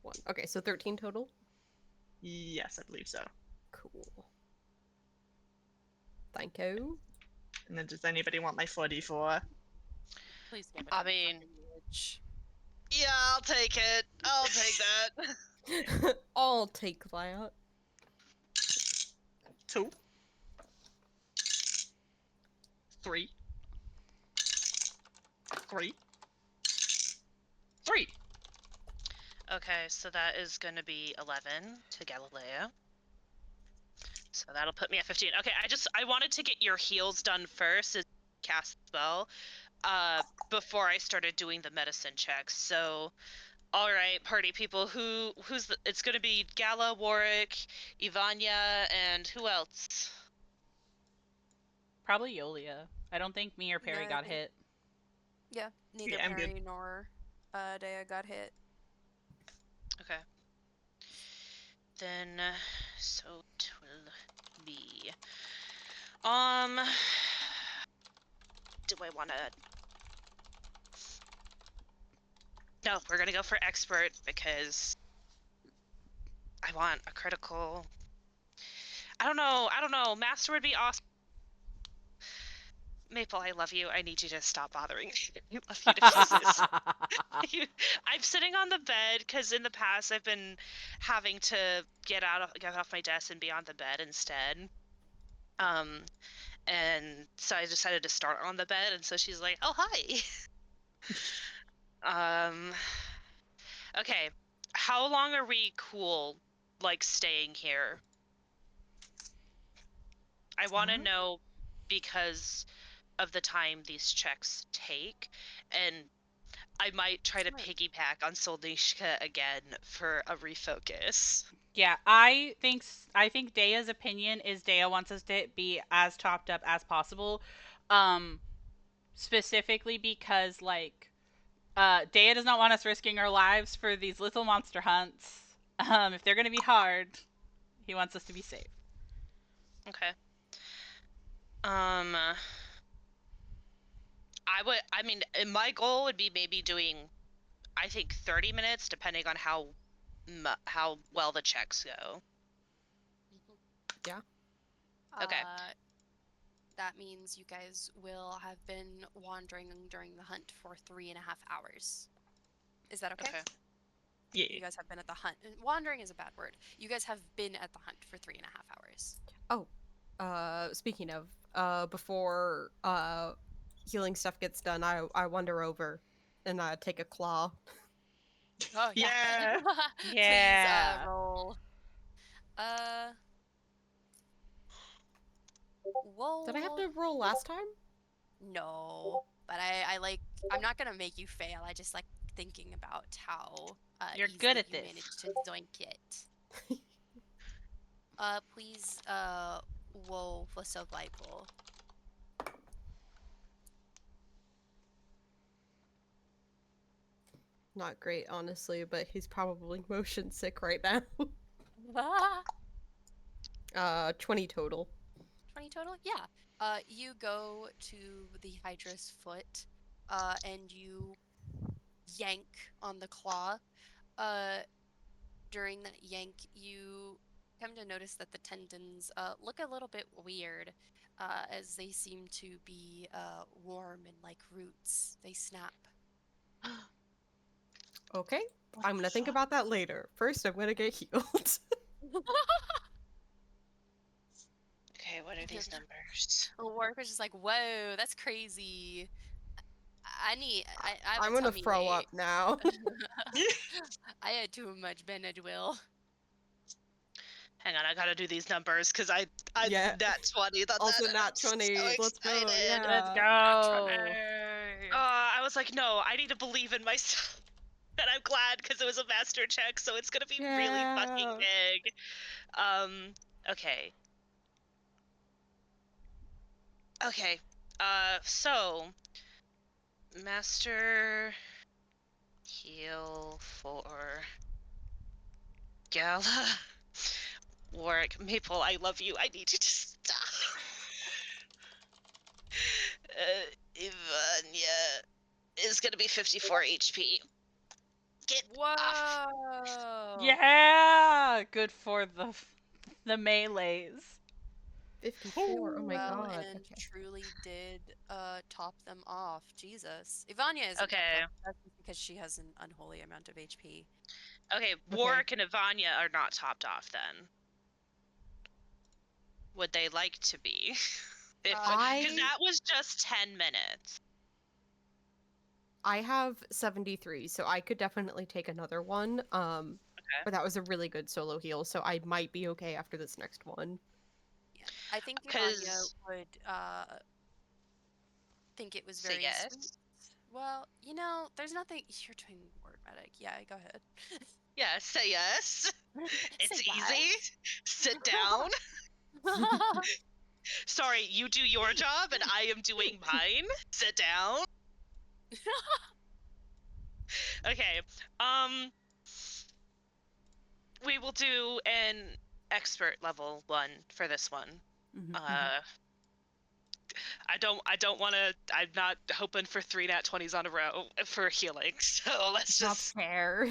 1. Okay, so 13 total? Yes, I believe so. Cool. Thank you. And then does anybody want my 44? Please give it. I to me, mean- fucking bitch. Yeah, I'll take it. I'll take that. I'll take that. 2, 3, 3, 3. Okay, so that is going to be 11 to Galileo. So that'll put me at 15. Okay, I wanted to get your heals done first as cast the spell, before I started doing the medicine checks. So, all right, party people, it's going to be Gala, Warwick, Ivania, and who else? Probably Yolia. I don't think me or Perry Yeah, I got think- hit. Yeah, neither Yeah, I'm good. Perry nor Dea got hit. Okay. Then, so it will be. Do I want to? No, we're gonna go for expert because I want a critical. I don't know. Master would be awesome. Maple, I love you. I need you to stop bothering me. I love you to pieces. I'm sitting on the bed because in the past I've been having to get off my desk and be on the bed instead. And so I decided to start on the bed, and so she's like, "Oh, hi." Okay. How long are we cool, like, staying here? I want to know because of the time these checks take, and I might try to Smart. piggyback on Solnishka again for a refocus. Yeah, I think Dea's opinion is Dea wants us to be as topped up as possible. Specifically because like Dea does not want us risking our lives for these little monster hunts. If they're gonna be hard, he wants us to be safe. Okay. I mean, my goal would be maybe doing, I think 30 minutes, depending on how well the checks go. Okay. That means you guys will have been wandering during the hunt for 3.5 hours. Is that okay? Okay. Yeah. You guys have been at the hunt. Wandering is a bad word. You guys have been at the hunt for 3.5 hours. Speaking of, before healing stuff gets done, I wander over and take a claw. Oh Yeah. Please Yeah. roll. Whoa. Did I have to roll last time? No, but I'm not gonna make you fail. I just like thinking about how You're easily good at you this. managed to zoink it. Please, whoa for survival. Not great, honestly, but he's probably motion sick right now. 20 total. 20 total? Yeah. You go to the Hydra's foot, and you yank on the claw. During that yank, you come to notice that the tendons look a little bit weird. as they seem to be warm and like roots. They snap. Okay, I'm gonna think about that later. First, I'm gonna get healed. Okay, what are these numbers? Warwick was just like, "Whoa, that's crazy." I have I'm a gonna tummy throw ache. up now. I had too much Benadryl. Hang on, I gotta do these numbers because I Yeah. nat 20. Also, I'm nat so 20. Let's go. excited. Yeah. Let's go. I was like, no, I need to believe in myself. And I'm glad because it was a master check, so it's gonna be really fucking Yeah. big. Okay. Okay. So master heal for Gala. Warwick, Maple, I love you. I need you to stop. Ivania is gonna be 54 HP. Get off. Whoa. Yeah, good for the melees. 54. Oh my Well, god. and Okay. truly did top them off. Jesus. Ivania isn't Okay. that's just because she has an unholy amount of HP. Okay, Warwick and Ivania are not topped off then. Would they like to be? Because that was just 10 minutes. I have 73, so I could definitely take another one. But that was a really good solo heal, so I might be okay after this next one. Yeah. I think Ivania 'Cause- would think it was Say very yes. sweet. Well, you know, there's nothing you're doing word medic. Yeah, go ahead. Yeah, say yes. It's Say easy. Sit down. Sorry, you do your job and I am doing mine. Sit down. Okay. We will do an expert level 1 for this one. I don't want to. I'm not hoping for 3 nat 20s on a row for healing. So let's That's just. fair.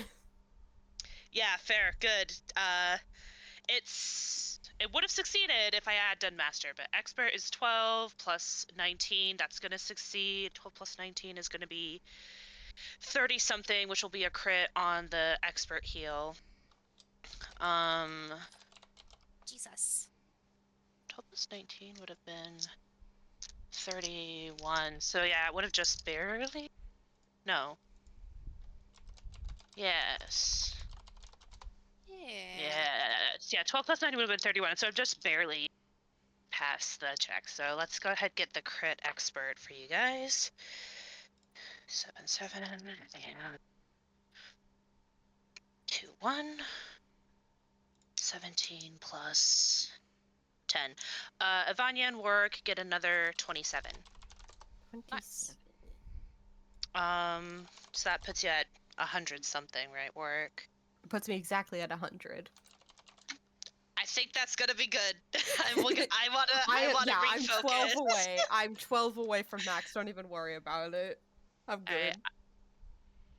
Yeah, fair. Good. It would have succeeded if I had done master, but expert is 12 plus 19. That's gonna succeed. 12 plus 19 is gonna be 30 something, which will be a crit on the expert heal. Jesus. 12 plus 19 would have been 31. So yeah, it would have just barely. No. Yes. Yeah. Yes. Yeah, 12 plus 9 would have been 31, so I've just barely passed the check. So let's go ahead and get the crit expert for you guys. 7 and 2 1. 17 plus 10. Ivania and Warwick get another 27. 27. So that puts you at 100 something, right, Warwick? It puts me exactly at 100. I think that's gonna be good. I wanna I'm refocus. 12 away. I'm 12 away from max. Don't even worry about it. I'm good.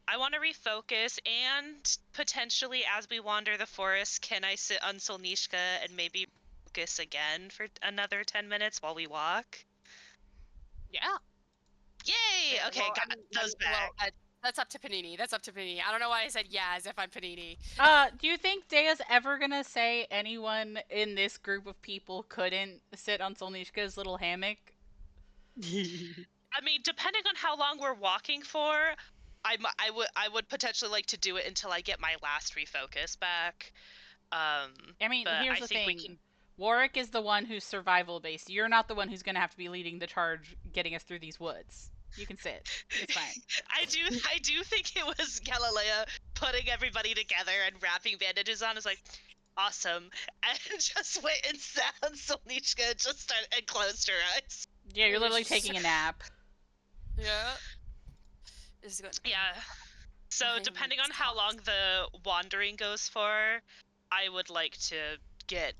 I want to refocus, and potentially as we wander the forest, can I sit on Solnishka and maybe focus again for another 10 minutes while we walk? Yeah. Yay! Okay, Well, got those back. Well, that's up to Panini. That's up to Panini. I don't know why I said yeah as if I'm Panini. Do you think Dea's ever gonna say anyone in this group of people couldn't sit on Solnishka's little hammock? I mean, depending on how long we're walking for, I would potentially like to do it until I get my last refocus back. I mean, but here's I the think thing. we can. Warwick is the one who's survival based. You're not the one who's gonna have to be leading the charge getting us through these woods. You can sit. It's fine. I do think it was Galilea putting everybody together and wrapping bandages on. Is like, awesome, and just went and sat on Solnichka, just started and closed her eyes. Yeah, you're literally taking a nap. Yeah. Is good. Yeah. So depending on how long the wandering goes for, I would like to get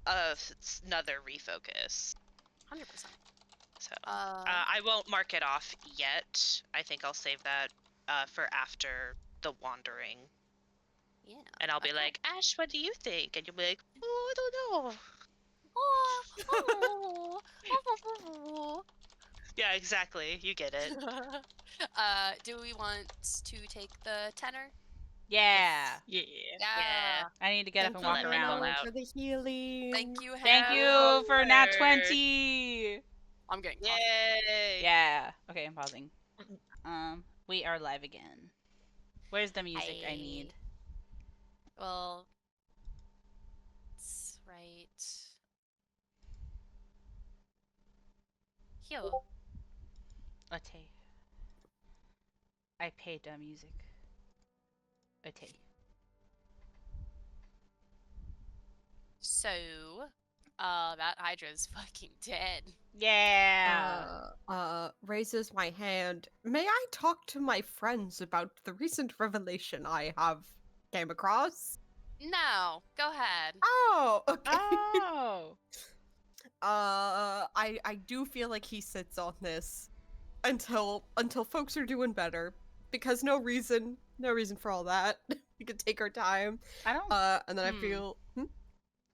another refocus. 100%. So I won't mark it off yet. I think I'll save that for after the wandering. Yeah. And I'll be like, Ash, what do you think? And you'll be like, oh, I don't know. Yeah, exactly. You get it. Do we want to take the tenor? Yeah. Yeah. Yeah. I need to get up and I'll walk let Nicole around. out. For the healing. Thank you, Thank Hannah. you for nat Word. 20. I'm getting coffee. Yay! Yeah. Okay, I'm pausing. We are live again. Where's the music I need? Well, it's right here. Ate. I paid the music. Ate. So, that Hydra's fucking dead. Yeah. Raises my hand. May I talk to my friends about the recent revelation I have came across? No, go ahead. Oh, okay. Oh. I do feel like he sits on this until folks are doing better, because no reason for all that. We could take our time. I don't. And then I Hmm. feel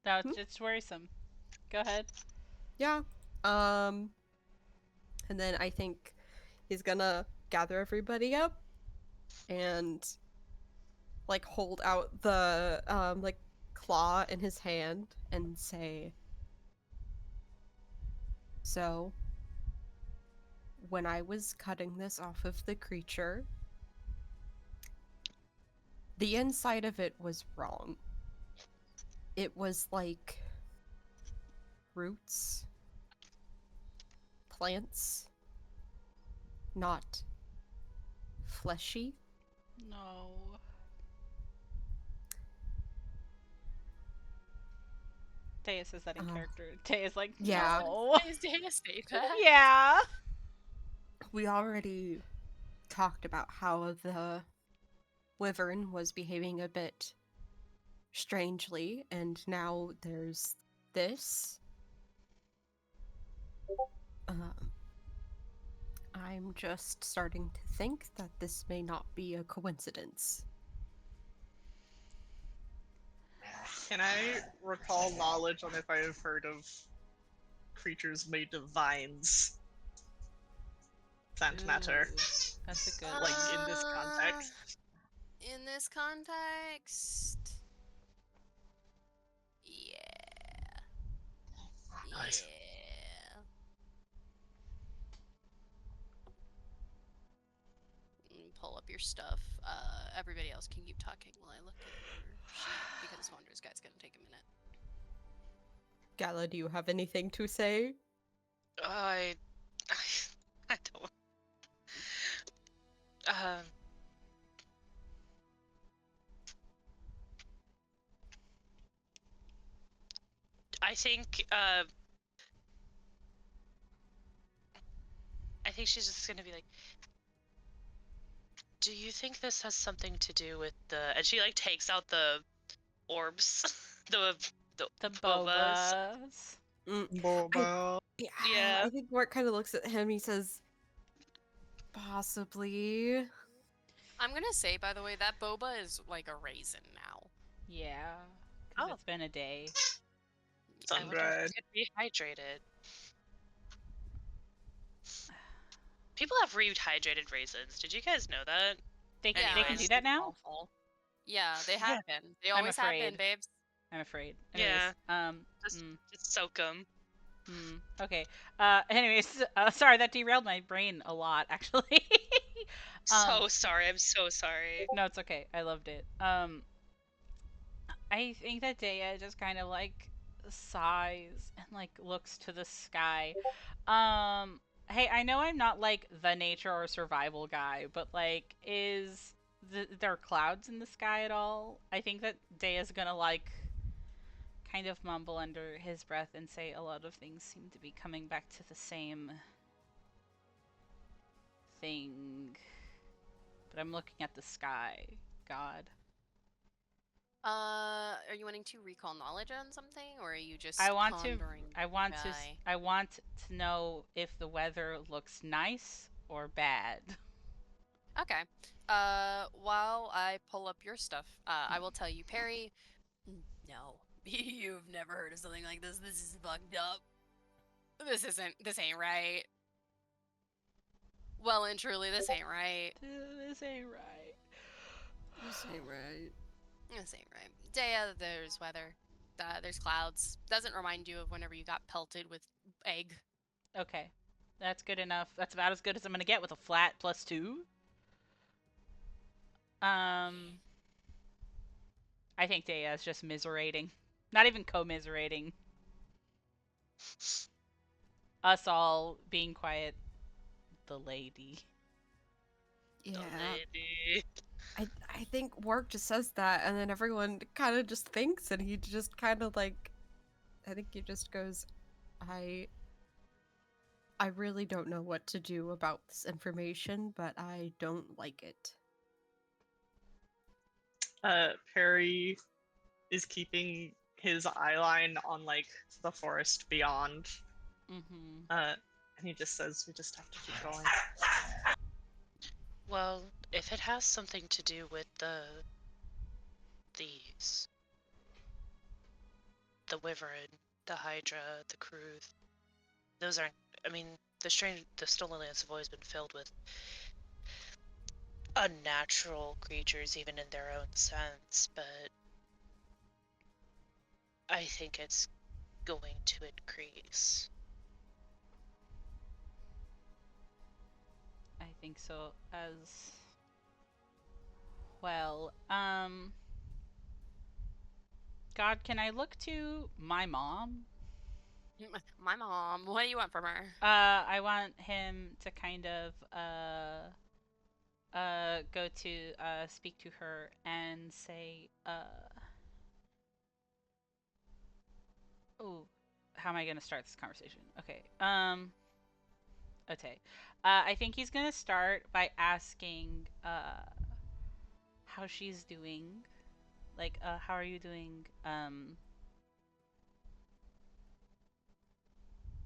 No, Hmm? it's worrisome. Go ahead. yeah. And then I think he's gonna gather everybody up and like hold out the like claw in his hand and say, so when I was cutting this off of the creature, the inside of it was wrong. It was like roots, plants, not fleshy. No. Taya says that in character. Taya's like, Yeah. no. Is Dana say that? Yeah. We already talked about how the wyvern was behaving a bit strangely, and now there's this. I'm just starting to think that this may not be a coincidence. Can I recall knowledge on if I have heard of creatures made of vines? Scent matter. Ooh, that's a good Like one. in this context. In this context, yeah. Nice. Yeah. Pull up your stuff. Everybody else can keep talking while I look at your sheet because Wander's Guide's gonna take a minute. Gala, do you have anything to say? I don't. I think she's just gonna be like, do you think this has something to do with the? And she like takes out the orbs, the bobas. bobas. Bobo. Yeah. I think Mark kind of looks at him. He says, possibly. I'm gonna say, by the way, that boba is like a raisin now. Yeah. 'Cause Oh. it's been a day. I wonder if Sun-dried. it could be hydrated. People have rehydrated raisins. Did you guys know that? They can Anyways. do that now? Awful. Yeah, they have been. They I'm always have been, afraid. babes. I'm afraid. Yeah. Anyways, Just soak them. okay. Anyways, sorry, that derailed my brain a lot, actually. So sorry. I'm so sorry. No, it's okay. I loved it. I think that Daya just kind of like sighs and like looks to the sky. Hey, I know I'm not like the nature or survival guy, but like, there are clouds in the sky at all? I think that Daya's gonna like kind of mumble under his breath and say a lot of things seem to be coming back to the same thing. But I'm looking at the sky, God. Are you wanting to recall knowledge on something, or are you just I want to pondering guy? I want to know if the weather looks nice or bad. Okay. While I pull up your stuff, I will tell you, Perry. No, you've never heard of something like this. This is fucked up. This ain't right. Well and truly, this ain't right. This ain't right. This ain't right. This ain't right. Dea, there's weather. There's clouds. Doesn't remind you of whenever you got pelted with egg. Okay. That's good enough. That's about as good as I'm gonna get with a flat +2. I think Dea is just miserating. Not even commiserating. Us all being quiet. The lady. Yeah. Lady. I think Warg just says that, and then everyone kind of just thinks, and he just kind of like, I think he just goes, I really don't know what to do about this information, but I don't like it. Perry is keeping his eye line on like the forest beyond. Mm-hmm. And he just says, "We just have to keep going." Well, if it has something to do with these, the Wyvern, the Hydra, the Kruth, those aren't. I mean, the Stolen Lands have always been filled with unnatural creatures, even in their own sense. But I think it's going to increase. I think so as well. God, can I look to my mom? My mom. What do you want from her? I want him to kind of go to speak to her and say oh, how am I gonna start this conversation? Okay. Okay. I think he's gonna start by asking how she's doing. Like, how are you doing?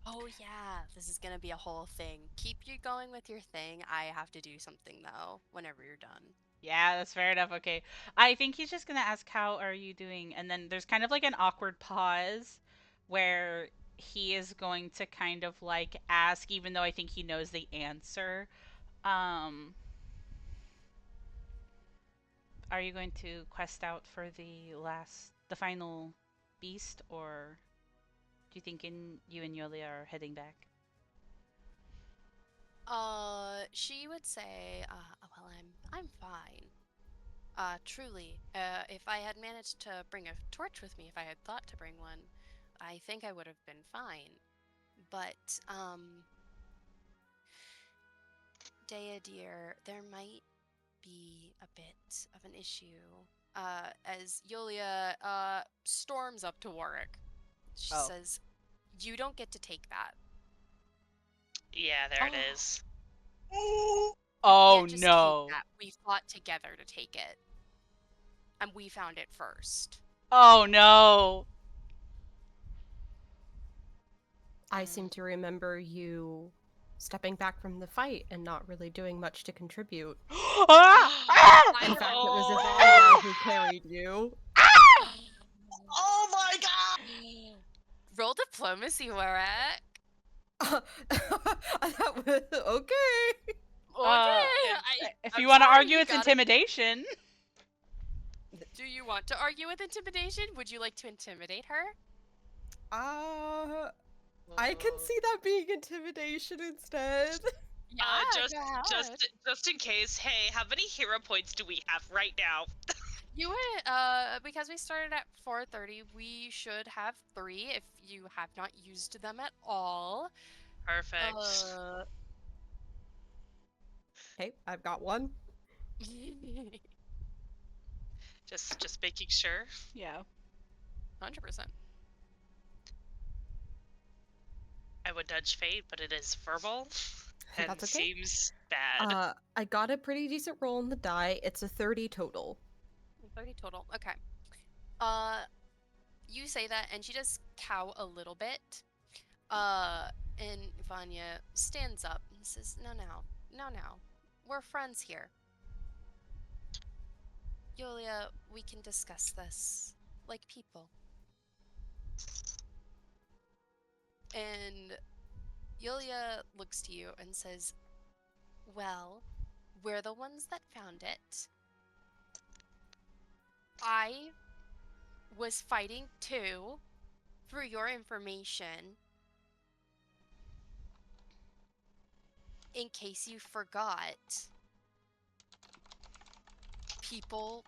Oh yeah, this is gonna be a whole thing. Keep you going with your thing. I have to do something though, whenever you're done. Yeah, that's fair enough. Okay. I think he's just gonna ask, how are you doing? And then there's kind of like an awkward pause where he is going to kind of like ask, even though I think he knows the answer. Um, are you going to quest out for the final beast, or do you think you and Yolia are heading back? She would say, well, I'm fine. Truly, if I had managed to bring a torch with me, if I had thought to bring one, I think I would have been fine. But, Dea dear, there might be a bit of an issue. As Yulia, storms up to Warwick. She Oh. says, you don't get to take that. Yeah, there it Oh. is. Oh Can't just no. take that. We fought together to take it. And we found it first. Oh no. I seem to remember you stepping back from the fight and not really doing much to contribute. In fact, it was Ivana who carried you. Oh my god! Roll diplomacy, Warwick. That was okay. Okay. If I'm you want to sorry, argue, you it's gotta- intimidation. Do you want to argue with intimidation? Would you like to intimidate her? I can see that being intimidation instead. Yeah, just in case. Hey, how many hero points do we have right now? You would, because we started at 4:30, we should have 3 if you have not used them at all. Perfect. Okay, I've got one. Just making sure. Yeah. 100%. I would nudge fate, but it is verbal. And That's okay. seems bad. I got a pretty decent roll on the die. It's a 30 total. 30 total. Okay. You say that, and she does cow a little bit. And Vanya stands up and says, No. We're friends here. Yulia, we can discuss this like people. And Yulia looks to you and says, well, we're the ones that found it. I was fighting too, for your information. In case you forgot, people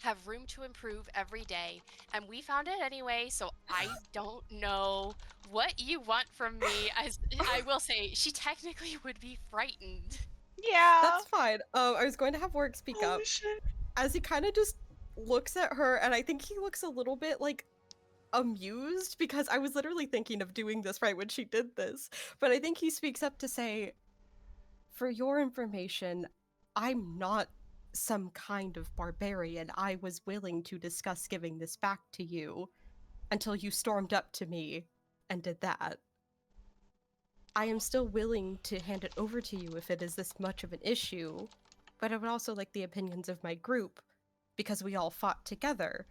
have room to improve every day, and we found it anyway, so I don't know what you want from me. As I will say, she technically would be frightened. Yeah. That's fine. I was going to have Warwick speak up. shit. As he kind of just looks at her, and I think he looks a little bit like amused because I was literally thinking of doing this right when she did this. But I think he speaks up to say, for your information, I'm not some kind of barbarian. I was willing to discuss giving this back to you until you stormed up to me and did that. I am still willing to hand it over to you if it is this much of an issue, but I would also like the opinions of my group because we all fought together.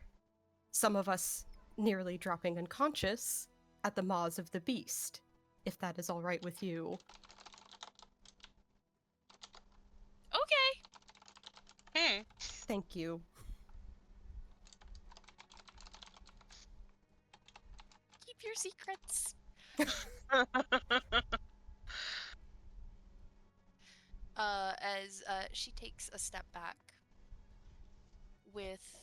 Some of us nearly dropping unconscious at the maws of the beast, if that is all right with you. Okay. Thank you. Keep your secrets. As she takes a step back with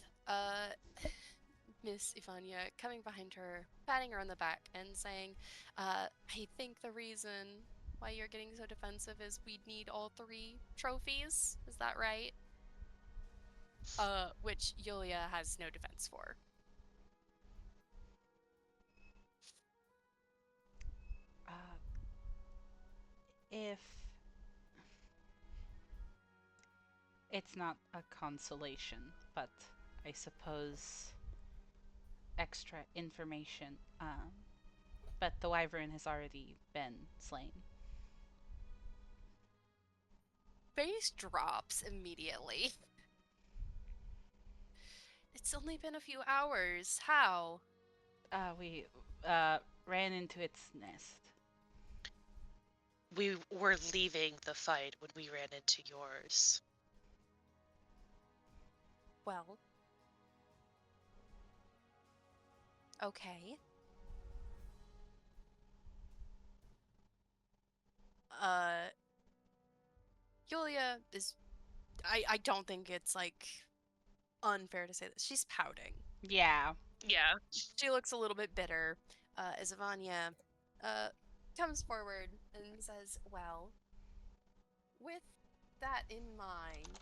Miss Ivania coming behind her, patting her on the back, and saying, I think the reason why you're getting so defensive is we need all 3 trophies. Is that right? Which Yulia has no defense for. If it's not a consolation, but I suppose extra information. But the wyvern has already been slain. Face drops immediately. It's only been a few hours. How? We ran into its nest. We were leaving the fight when we ran into yours. Well. Okay. Yulia is... I don't think it's, like, unfair to say this. She's pouting. Yeah. Yeah. She looks a little bit bitter, as Ivania comes forward and says, well, with that in mind,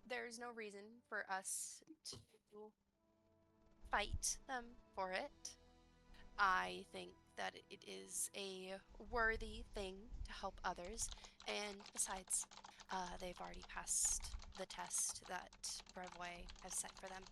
there's no reason for us to fight them for it. I think that it is a worthy thing to help others, and besides, they've already passed the test that Brevoy has set for them.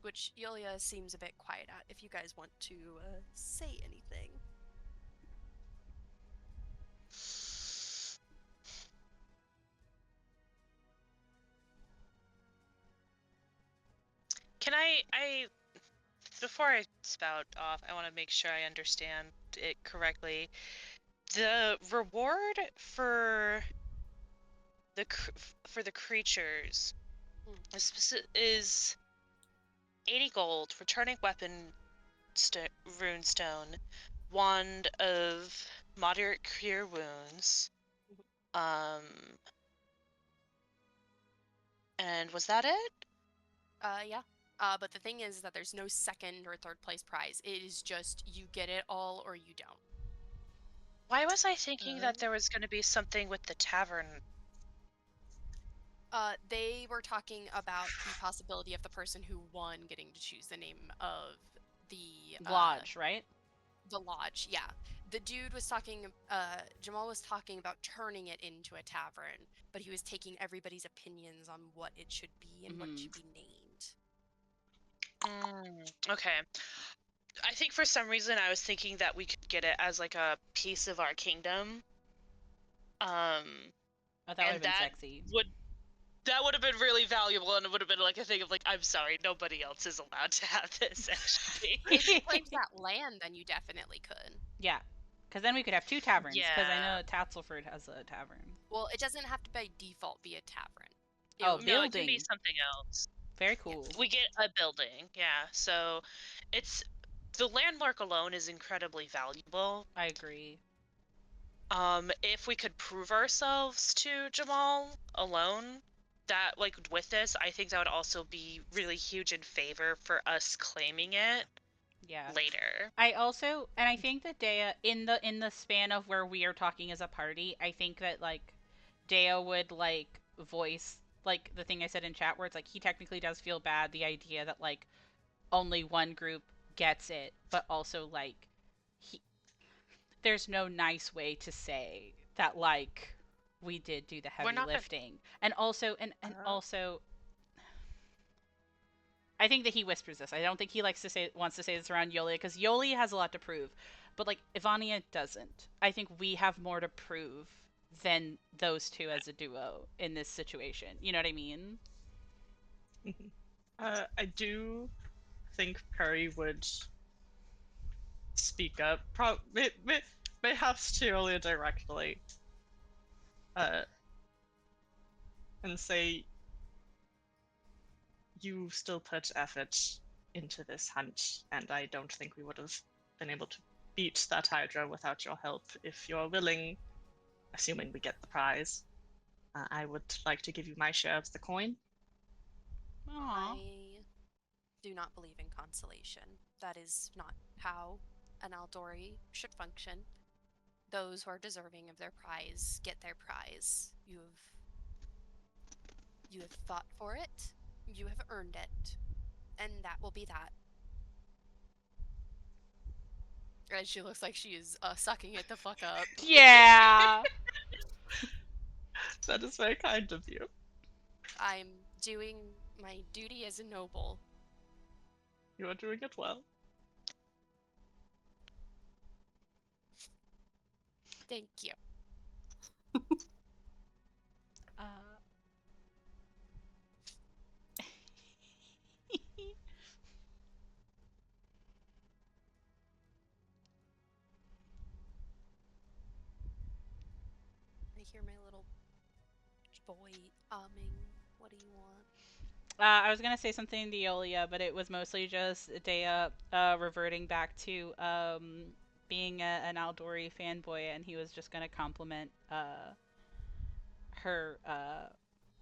Which Yulia seems a bit quiet at, if you guys want to say anything. Can I before I spout off, I want to make sure I understand it correctly. The reward for the creatures is 80 gold for turning weapon runestone, wand of moderate cure wounds. And was that it? Yeah. But the thing is that there's no second or third place prize. It is just you get it all or you don't. Why was I thinking that there was going to be something with the tavern? They were talking about the possibility of the person who won getting to choose the name of the Lodge, right? The lodge, yeah. The dude was talking, Jamal was talking about turning it into a tavern, but he was taking everybody's opinions on what it should be and what it should be named. Okay. I think for some reason I was thinking that we could get it as like a piece of our kingdom. Oh, that would have And been that sexy. would have been really valuable, and it would have been like a thing of like, I'm sorry, nobody else is allowed to have this. Actually, If you claimed that land, then you definitely could. Yeah, because then we could have 2 taverns. Because I Yeah. know Tatzelford has a tavern. Well, it doesn't have to by default be a tavern. It Oh, would- no, it can be building. something else. Very cool. We get a building, yeah. So, it's the landmark alone is incredibly valuable. I agree. If we could prove ourselves to Jamal alone, that like with this, I think that would also be really huge in favor for us claiming it Yeah. later. I also, and I think that Dea, in the span of where we are talking as a party, I think that like Dea would like voice like the thing I said in chat where it's like he technically does feel bad, the idea that like only one group gets it, but also like he there's no nice way to say that like we did do the We're heavy not gonna- lifting. And also also I think that he whispers this. I don't think he wants to say this around Yolia because Yolia has a lot to prove, but like Ivania doesn't. I think we have more to prove than those two as a duo in this situation. You know what I mean? I do think Perry would speak up, perhaps to Olia directly, and say, you still put effort into this hunt, and I don't think we would have been able to beat that Hydra without your help. If you're willing, assuming we get the prize, I would like to give you my share of the coin. Aww. I do not believe in consolation. That is not how an Aldori should function. Those who are deserving of their prize get their prize. You have fought for it. You have earned it. And that will be that. And she looks like she is sucking it the fuck up. Yeah. That is very kind of you. I'm doing my duty as a noble. You are doing it well. Thank you. I hear my little boy umming. What do you want? I was gonna say something to Yolia, but it was mostly just Dea reverting back to being an Aldori fanboy, and he was just gonna compliment her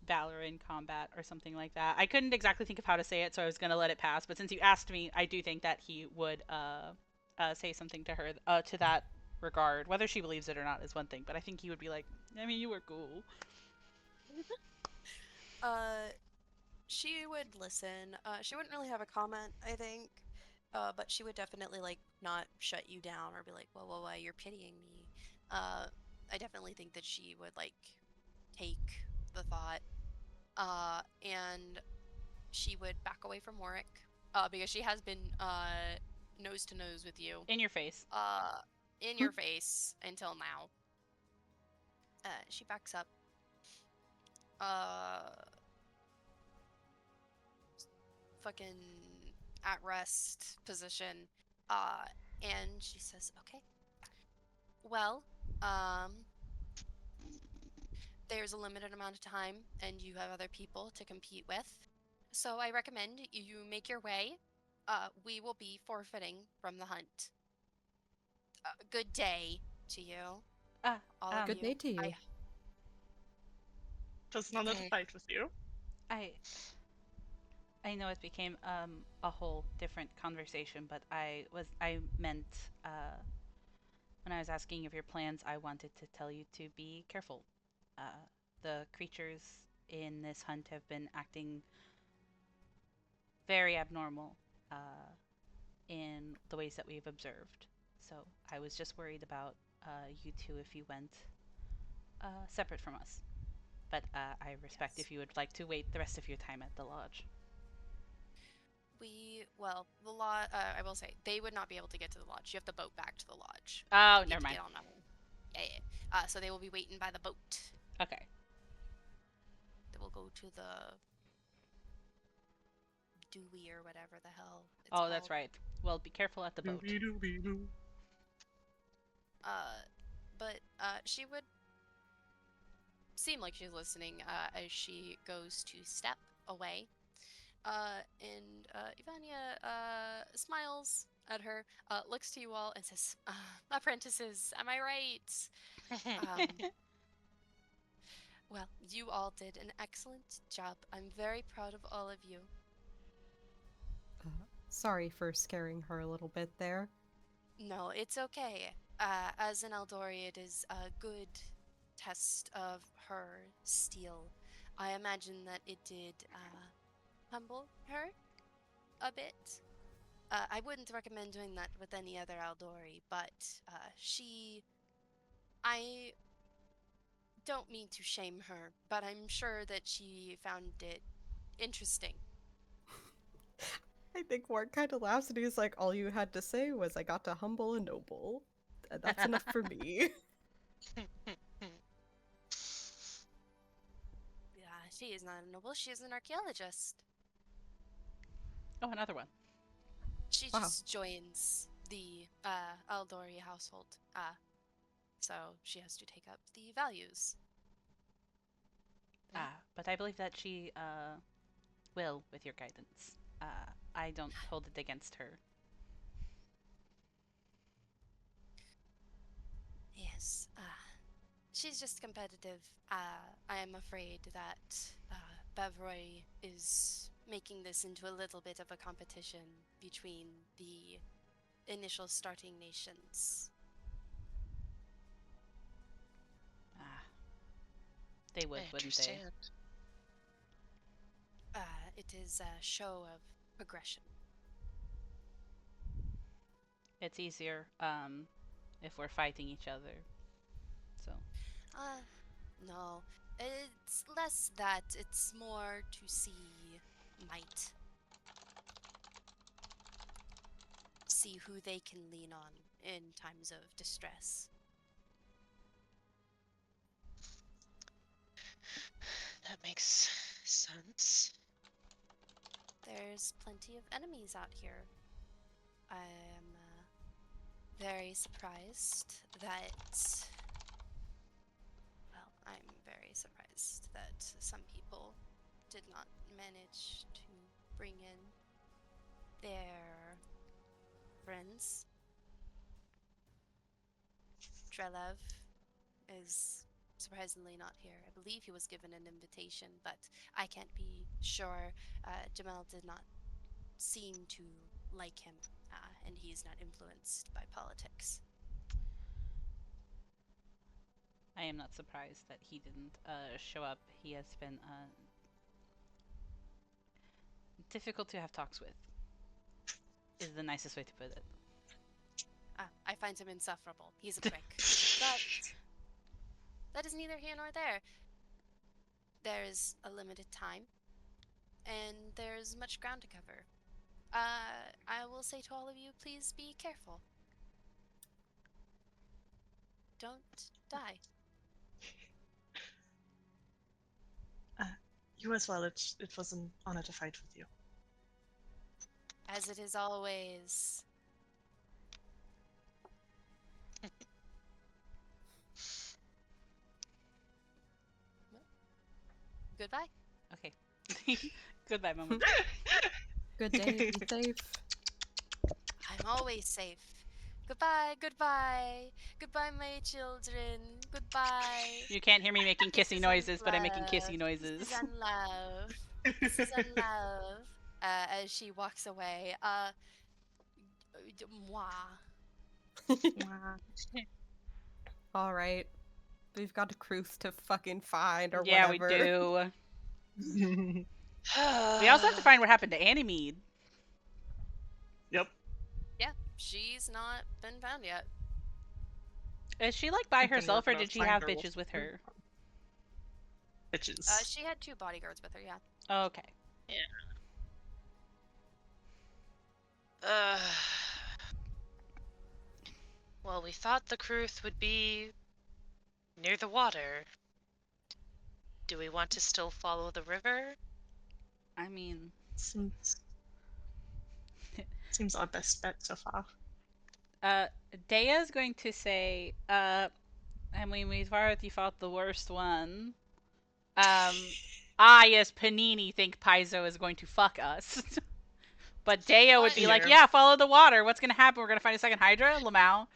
valor in combat or something like that. I couldn't exactly think of how to say it, so I was gonna let it pass. But since you asked me, I do think that he would say something to her to that regard. Whether she believes it or not is one thing, but I think he would be like, I mean, you were cool. She would listen. She wouldn't really have a comment, I think. But she would definitely like not shut you down or be like, whoa, you're pitying me. I definitely think that she would like take the thought. And she would back away from Warwick. Because she has been nose to nose with you. In your face. In your face until now. She backs up. Fucking at rest position. And she says, okay. Well, there's a limited amount of time and you have other people to compete with. So I recommend you make your way. We will be forfeiting from the hunt. Good day to you. All of Good you. day to you. Does none of the fight with you? I know it became a whole different conversation, but I meant when I was asking of your plans, I wanted to tell you to be careful. The creatures in this hunt have been acting very abnormal in the ways that we've observed. So I was just worried about you two if you went separate from us. But I respect if you would like to wait the rest of your time at the lodge. well, the lodge. I will say they would not be able to get to the lodge. You have to boat back to the lodge. Oh, You never have to mind. get on that one. Yeah. So they will be waiting by the boat. Okay. They will go to the Dewey or whatever the hell it's Oh, that's called. right. Well, be careful at the boat. Doo-doo-doo-doo. But she would seem like she's listening as she goes to step away. And Ivania smiles at her, looks to you all, and says, "Apprentices, am I right? Well, you all did an excellent job. I'm very proud of all of you." Sorry for scaring her a little bit there. No, it's okay. As an Eldori, it is a good test of her steel. I imagine that it did humble her a bit. I wouldn't recommend doing that with any other Eldori, but I don't mean to shame her, but I'm sure that she found it interesting. I think Ward kind of laughs and he's like, all you had to say was I got to humble a noble. And that's enough for me. Yeah, she is not a noble, she is an archaeologist. Oh, another one. She Wow. just joins the Eldori household, so she has to take up the values. But I believe that she will, with your guidance. I don't hold it against her. Yes, she's just competitive. I am afraid that Bavroy is making this into a little bit of a competition between the initial starting nations. They would, I wouldn't they? understand. It is a show of progression. It's easier if we're fighting each other. So. No. It's less that, it's more to see might. See who they can lean on in times of distress. That makes sense. There's plenty of enemies out here. I am very surprised that. Well, I'm very surprised that some people did not manage to bring in their friends. Trelev is surprisingly not here. I believe he was given an invitation, but I can't be sure. Jamel did not seem to like him, and he's not influenced by politics. I am not surprised that he didn't show up. He has been difficult to have talks with, is the nicest way to put it. I find him insufferable. He's a prick. But that is neither here nor there. There's a limited time, and there's much ground to cover. I will say to all of you, please be careful. Don't die. You as well. It was an honor to fight with you. As it is always. Goodbye. Okay. Goodbye, Mama. Good day, be safe. I'm always safe. Goodbye, goodbye. Goodbye, my children. Goodbye. You can't hear me making This kissy is noises, but I'm making unlove. kissy This noises. is unlove. This is unlove. As she walks away. Mwah. All right. We've got a cruise to fucking find or Yeah, whatever. we do. We also have to find what happened to Anniemead. Yep. Yeah, she's not been found yet. Is she like by Thinking we're herself, or gonna did she find have her, we'll bitches with find her? Bitches. She had 2 bodyguards with her, yeah. Okay. Yeah. Uh, well, we thought the Kruth would be near the water. Do we want to still follow the river? I mean, Seems our best bet so far. Dea's going to say, I mean, we've already fought the worst one. I, as Panini, think Paizo is going to fuck us. But Dea would What? be like, Yeah. yeah, follow the water. What's gonna happen? We're gonna find a second Hydra? Lamau.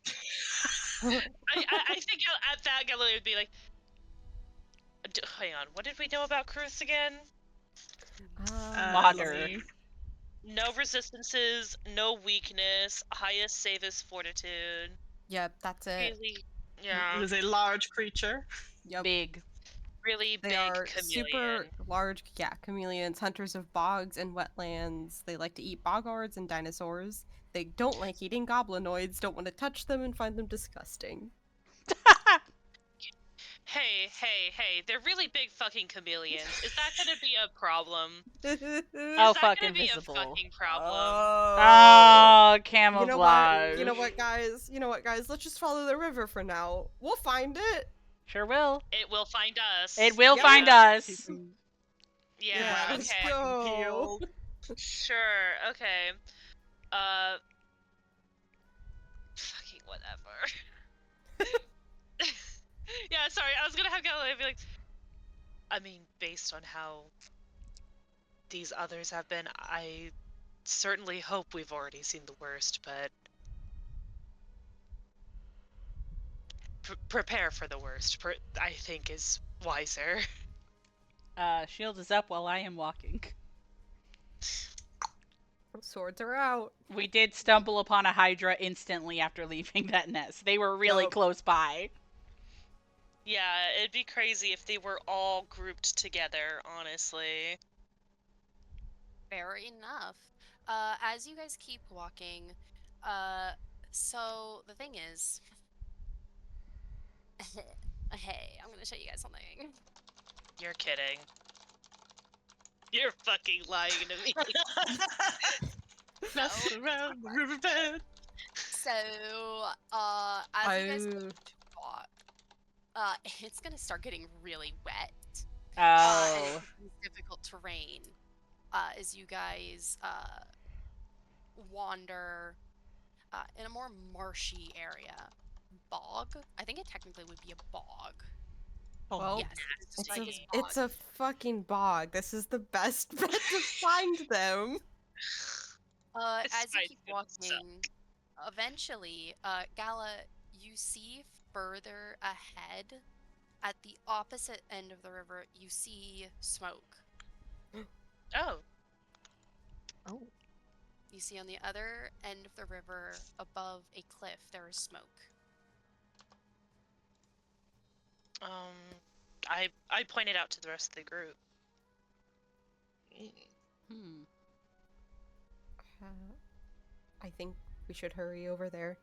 I think at that Galileo would be like, hang on, what did we know about Kruth again? Water. let me- No resistances, no weakness, highest save is fortitude. Yep, that's it. Really, It yeah, was a large creature. Yep. Big. really They big are chameleon. super large, chameleons, hunters of bogs and wetlands. They like to eat bogards and dinosaurs. They don't like eating goblinoids, don't want to touch them, and find them disgusting. Hey, they're really big fucking chameleons. Is that gonna be a problem? Oh, Is that fuck, gonna be invisible. a fucking problem? Oh, You camouflage. know what? You know what, guys? You know what, guys? Let's just follow the river for now. We'll find it. Sure will. It will find us. It will Yeah. find us. Yeah, let's okay. go. Healed. Sure, okay. Fucking whatever. Yeah, sorry, I was gonna have Galileo be like, I mean, based on how these others have been, I certainly hope we've already seen the worst, but prepare for the worst, I think is wiser. Shield is up while I am walking. Swords are out. We did stumble upon a Hydra instantly after leaving that nest. They were really Yup. close by. Yeah, it'd be crazy if they were all grouped together, honestly. Fair enough. As you guys keep walking, so the thing is, hey, I'm gonna show you guys something. You're kidding. You're fucking lying to me. Mess around the riverbed. So, as you guys Oh. walk, it's gonna start getting really wet. And Oh. it's difficult terrain as you guys wander in a more marshy area. Bog? I think it technically would be a bog. Well, Yes, it's just It's like a, a bog. it's a fucking bog. This is the best bet to find them. As you Besides keep itself. walking, eventually, Gala, you see further ahead, at the opposite end of the river, you see smoke. Oh, Oh. You see on the other end of the river, above a cliff, there is smoke. I pointed out to the rest of the group. Hmm. I think we should hurry over there.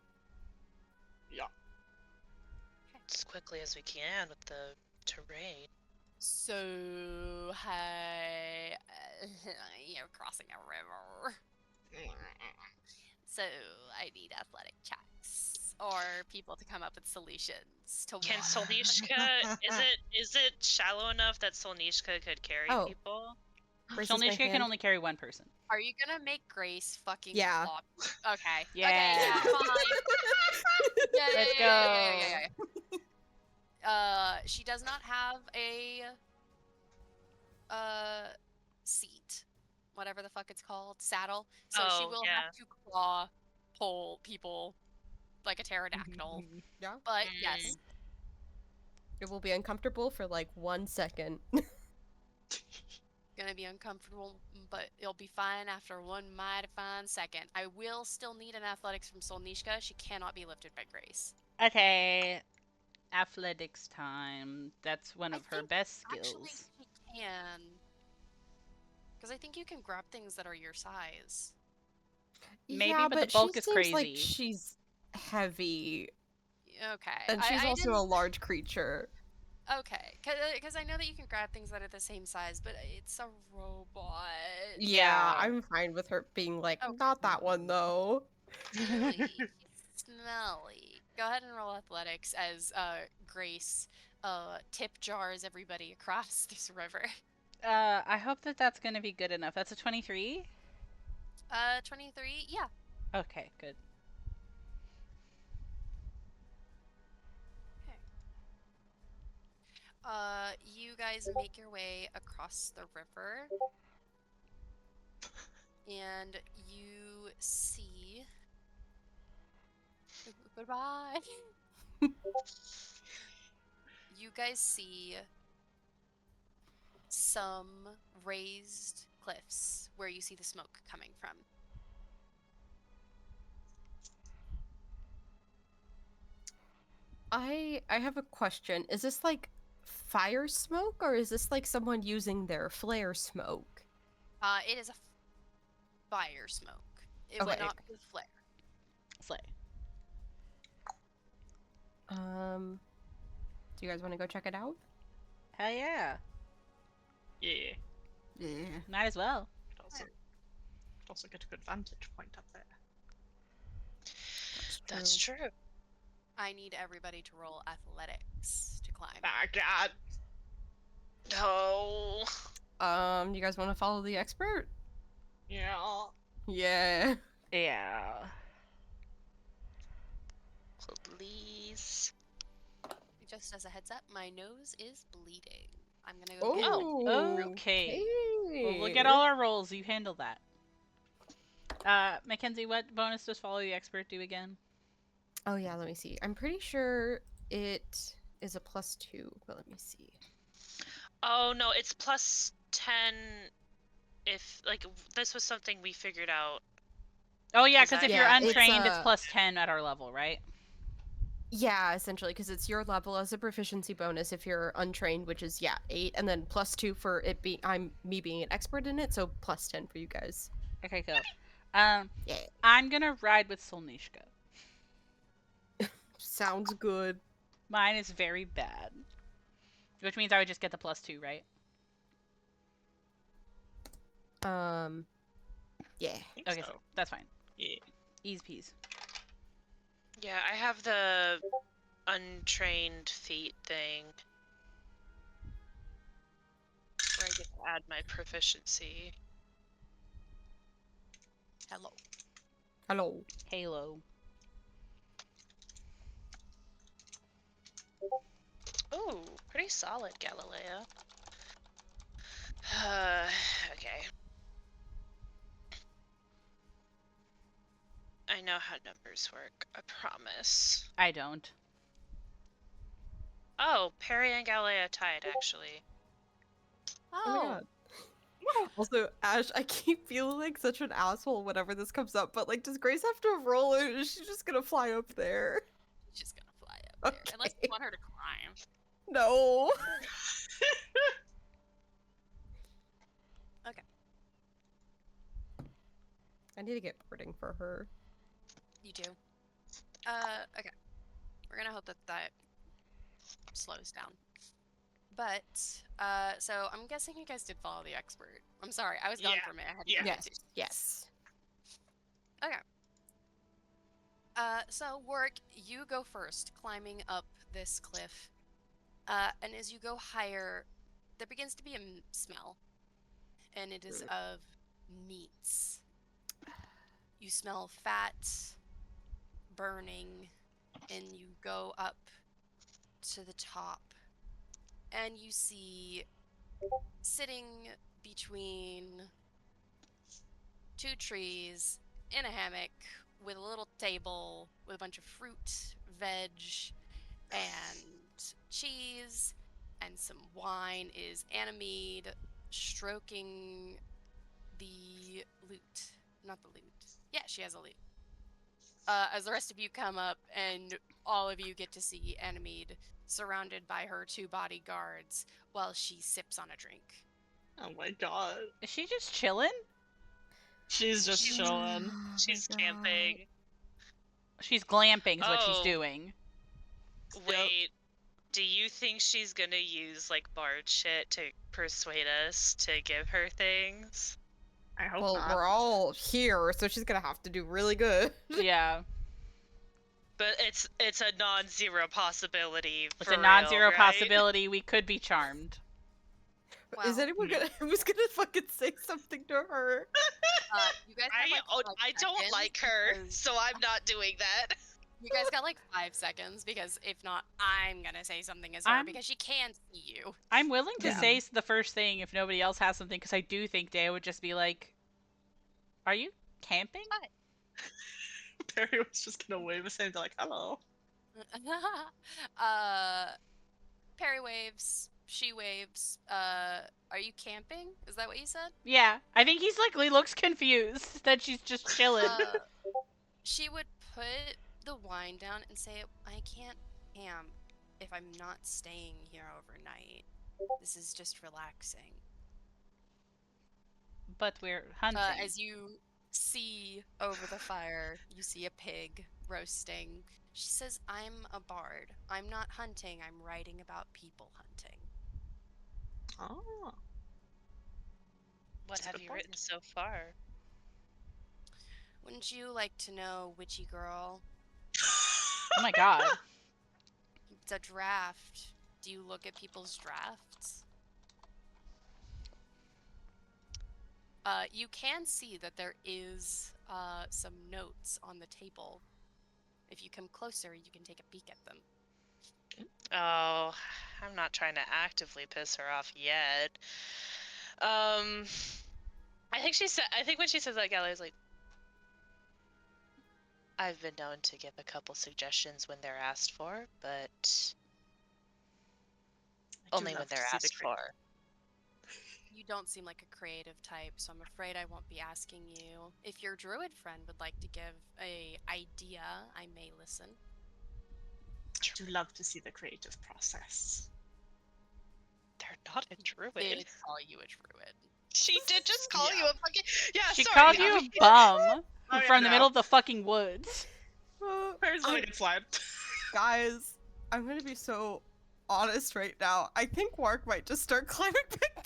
As quickly as we can with the terrain. So, hey, you're crossing a river. So, I need athletic checks or people to come up with solutions to Can water. Solnishka, is it shallow enough that Solnishka could carry Oh. people? Raises my Solnishka can hand. only carry one person. Are you gonna make Grace fucking Yeah. flop? Okay. Yeah. Okay, yeah, fine. Yeah, Let's yeah. She does not have a seat, whatever the fuck it's called, saddle. So she Oh, will yeah. have to pull people like a pterodactyl. Yeah. But yes, It will be uncomfortable for like 1 second. gonna be uncomfortable, but it'll be fine after one mighty fine second. I will still need an athletics from Solnishka. She cannot be lifted by Grace. Okay. Athletics time. That's one I of her think best Actually, skills. she can. Because I think you can grab things that are your size. Maybe, yeah, but the bulk she is seems like crazy. she's heavy, Okay. and she's I also didn't- a large creature. Okay, because I know that you can grab things that are the same size, but it's a robot. Yeah, Yeah. I'm fine with her being like, Okay. not that one though. Really smelly. Go ahead and roll athletics as Grace tip jars everybody across this river. I hope that that's gonna be good enough. That's a 23? 23. Yeah. Okay, good. Okay. You guys make your way across the river, and you see. Goodbye. You guys see some raised cliffs where you see the smoke coming from. I have a question. Is this like fire smoke or is this like someone using their flare smoke? It is a fire smoke. It would Okay. not be flare. Slay. Do you guys want to go check it out? Hell yeah. Yeah. Yeah. Might as well. Could also get a good vantage point up there. That's true. I need everybody to roll athletics to climb. Ah, God. No. You guys want to follow the expert? Yeah. Yeah. Yeah. Please. Just as a heads up, my nose is bleeding. I'm gonna go get Okay. Well, we'll get all our rolls. You handle that. Mackenzie, what bonus does follow the expert do again? Oh yeah, let me see. I'm pretty sure it is a +2, but let me see. Oh no, it's plus 10 if like this was something we figured out. Oh yeah, Is because that- if you're Yeah, it's, untrained, it's +10 at our level, right? Yeah, essentially, because it's your level as a proficiency bonus if you're untrained, which is 8, and then +2 for it being me being an expert in it, so +10 for you guys. Okay, cool. Yeah. I'm gonna ride with Solnishka. Sounds good. Mine is very bad. Which means I would just get the +2, right? Yeah. I think Okay, so. so that's fine. Yeah. Ease peas. Yeah, I have the untrained feet thing. Where I get to add my proficiency. Hello. Hello. Halo. Ooh, pretty solid, Galileo. Okay. I know how numbers work, I promise. I don't. Oh, Perry and Galileo tied, actually. Oh my god. Also, Ash, I keep feeling like such an asshole whenever this comes up, but like, does Grace have to roll it, or is she just gonna fly up there? She's just gonna fly up there. Unless you Okay. want her to climb. No. Okay. I need to get boarding for her. You do. Okay. We're gonna hope that that slows down. But, so I'm guessing you guys did follow the expert. I'm sorry, I was gone Yeah. for a minute. I had to Yeah. get Yes. to- Yes. Okay. So Warwick, you go first, climbing up this cliff. And as you go higher, there begins to be a smell, and it is of meats. You smell fat, burning, and you go up to the top, and you see sitting between two trees in a hammock with a little table with a bunch of fruit, veg, and cheese, and some wine is Anomede stroking the lute. Not the lute. Yeah, she has a lute. As the rest of you come up, and all of you get to see Anomede surrounded by her two bodyguards while she sips on a drink. Oh my god. Is she just chilling? She's just chilling. Oh She's my camping. She's glamping is what she's Oh. doing. Wait. Do you think she's gonna use like bard shit to persuade us to give her things? I hope Well, not. we're all here, so she's gonna have to do really good. Yeah. But it's a non-zero possibility. It's For a non-zero real, right? possibility. We could be charmed. Is Well, anyone gonna? Who's gonna fucking say something to her? You guys have like 5 I don't seconds like her, because- so I'm not doing that. You guys got like 5 seconds because if not, I'm gonna say something as her I'm- because she can see you. I'm willing to Yeah. say the first thing if nobody else has something, because I do think Dea would just be like, "Are you camping?" Perry was just gonna wave his hand and be like, hello. Perry waves. She waves. Are you camping? Is that what you said? Yeah, I think he looks confused that she's just chilling. She would put the wine down and say, I can't camp if I'm not staying here overnight. This is just relaxing. But we're hunting. As you see over the fire, you see a pig roasting. She says, I'm a bard. I'm not hunting, I'm writing about people hunting. Oh. What That's a have good you point. written so far? Wouldn't you like to know, witchy girl? Oh my god. It's a draft. Do you look at people's drafts? You can see that there is some notes on the table. If you come closer, you can take a peek at them. Oh, I'm not trying to actively piss her off yet. I think when she says that, Gallia's like, I've been known to give a couple suggestions when they're asked for, but I do only when love to they're see the asked creative- for. You don't seem like a creative type, so I'm afraid I won't be asking you. If your druid friend would like to give a idea, I may listen. I do love to see the creative process. They're not a druid. Did call you a druid. She did just call you Yeah. a fucking. Yeah, She sorry. called you a bum Oh, yeah, from the no. middle of the fucking woods. Perry's letting it slide. Guys, I'm gonna be so honest right now. I think Wark might just start climbing back down.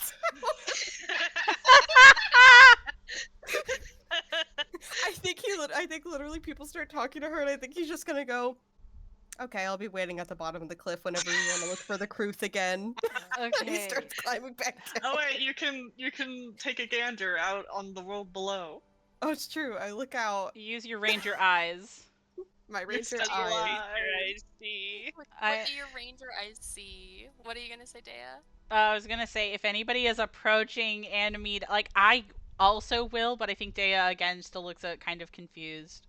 I think literally people start talking to her, and I think he's just gonna go. Okay, I'll be waiting at the bottom of the cliff whenever you want to look for the Kruth again. And he Okay. starts climbing back down. Oh wait, you can take a gander out on the world below. Oh, it's true. I look out. Use your ranger eyes. My ranger such a eyes. lie. I see. What I- do your ranger eyes see? What are you gonna say, Dea? I was gonna say, if anybody is approaching Animede, like, I also will, but I think Dea, again, still looks kind of confused.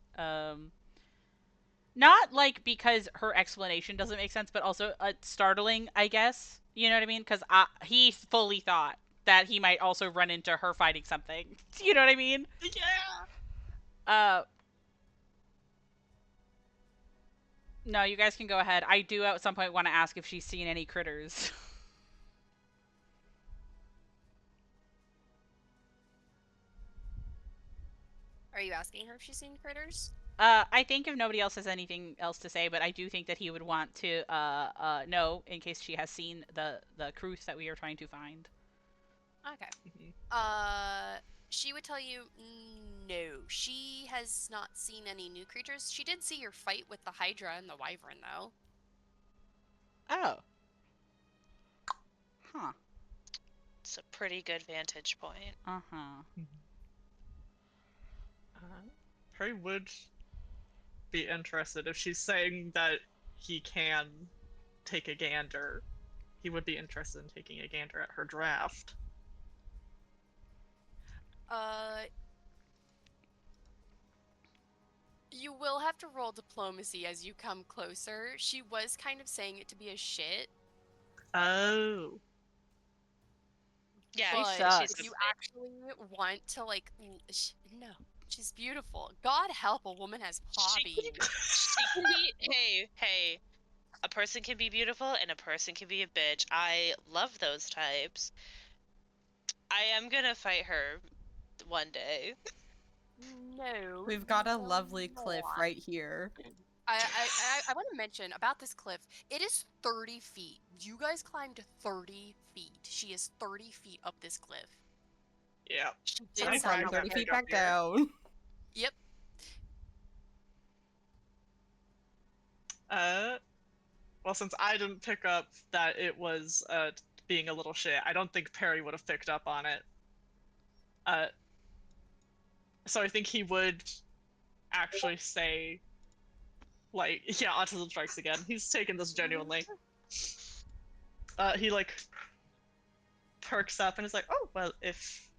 Not, like, because her explanation doesn't make sense, but also startling, I guess. You know what I mean? Because he fully thought that he might also run into her fighting something. You know what I mean? Yeah. No, you guys can go ahead. I do at some point want to ask if she's seen any critters. Are you asking her if she's seen critters? I think if nobody else has anything else to say, but I do think that he would want to know in case she has seen the Kruth that we are trying to find. Okay. Mhm. She would tell you no. She has not seen any new creatures. She did see your fight with the Hydra and the Wyvern, though. Oh. Huh. It's a pretty good vantage point. Uh-huh. Perry would be interested if she's saying that he can take a gander. He would be interested in taking a gander at her draft. You will have to roll diplomacy as you come closer. She was kind of saying it to be a shit, Oh. Yeah, She but sucks. if you actually want to, like, no, she's beautiful. God help a woman has She hobbies. can be. Hey. A person can be beautiful and a person can be a bitch. I love those types. I am gonna fight her one day. No. We've got a you will lovely cliff not. right here. I want to mention about this cliff. It is 30 feet. You guys climbed 30 feet. She is 30 feet up this cliff. Yeah. She So did I Climb climbed somehow. 30 that feet back up back here. down. Yep. Well, since I didn't pick up that it was being a little shit, I don't think Perry would have picked up on it. So I think he would actually say, like, yeah, autism strikes again. He's taken this genuinely. He like perks up and is like, oh well, if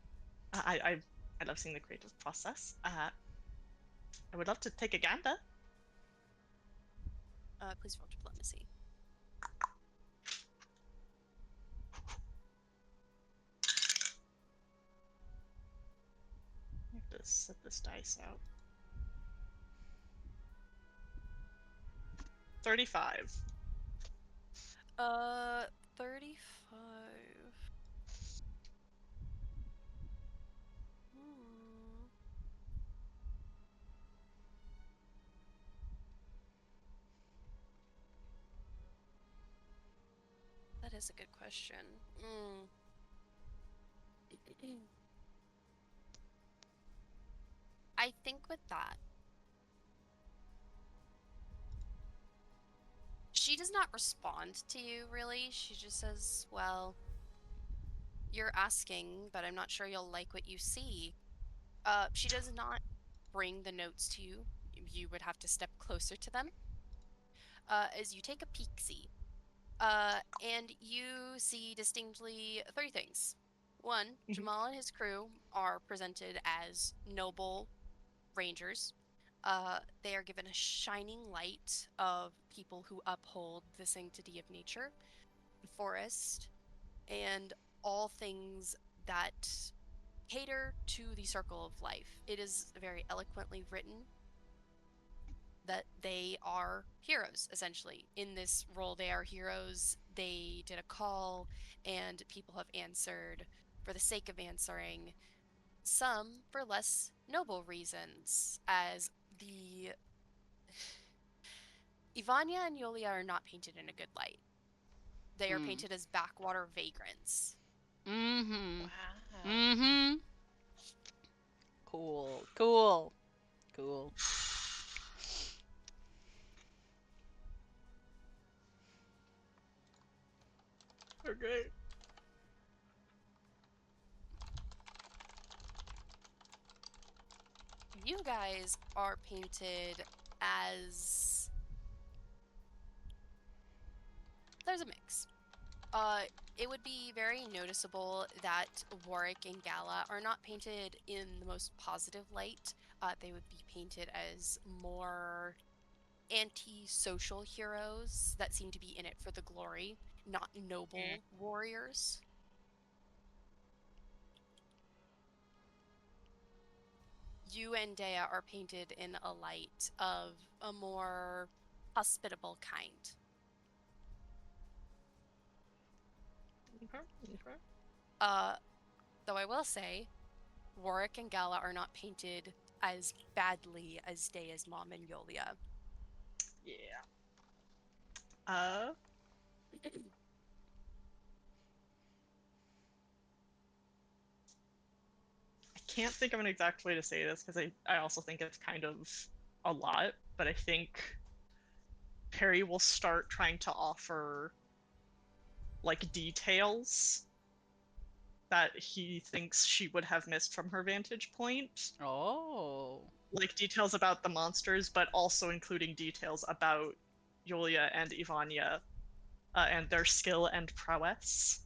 I love seeing the creative process. I would love to take a gander. Please roll diplomacy. I have to set this dice out. 35. 35. Hmm. That is a good question. I think with that, she does not respond to you, really. She just says, well, you're asking, but I'm not sure you'll like what you see. She does not bring the notes to you. You would have to step closer to them. As you take a peek-see, and you see distinctly 3 things. One, Jamal and his crew are presented as noble rangers. They are given a shining light of people who uphold the sanctity of nature, the forest, and all things that cater to the circle of life. It is very eloquently written that they are heroes, essentially. In this role, they are heroes. They did a call, and people have answered for the sake of answering, some for less noble reasons, as the Ivania and Yulia are not painted in a good light. They are painted as backwater vagrants. Mm-hmm. Wow. Mm-hmm. Cool. Cool. Cool. Okay. You guys are painted as... There's a mix. It would be very noticeable that Warwick and Gala are not painted in the most positive light. They would be painted as more anti-social heroes that seem to be in it for the glory, not noble warriors. You and Dea are painted in a light of a more hospitable kind. Though I will say, Warwick and Gala are not painted as badly as Dea's mom and Yulia. Yeah. I can't think of an exact way to say this because I also think it's kind of a lot, but I think Perry will start trying to offer like details that he thinks she would have missed from her vantage point. Oh. Like details about the monsters, but also including details about Yulia and Ivania and their skill and prowess.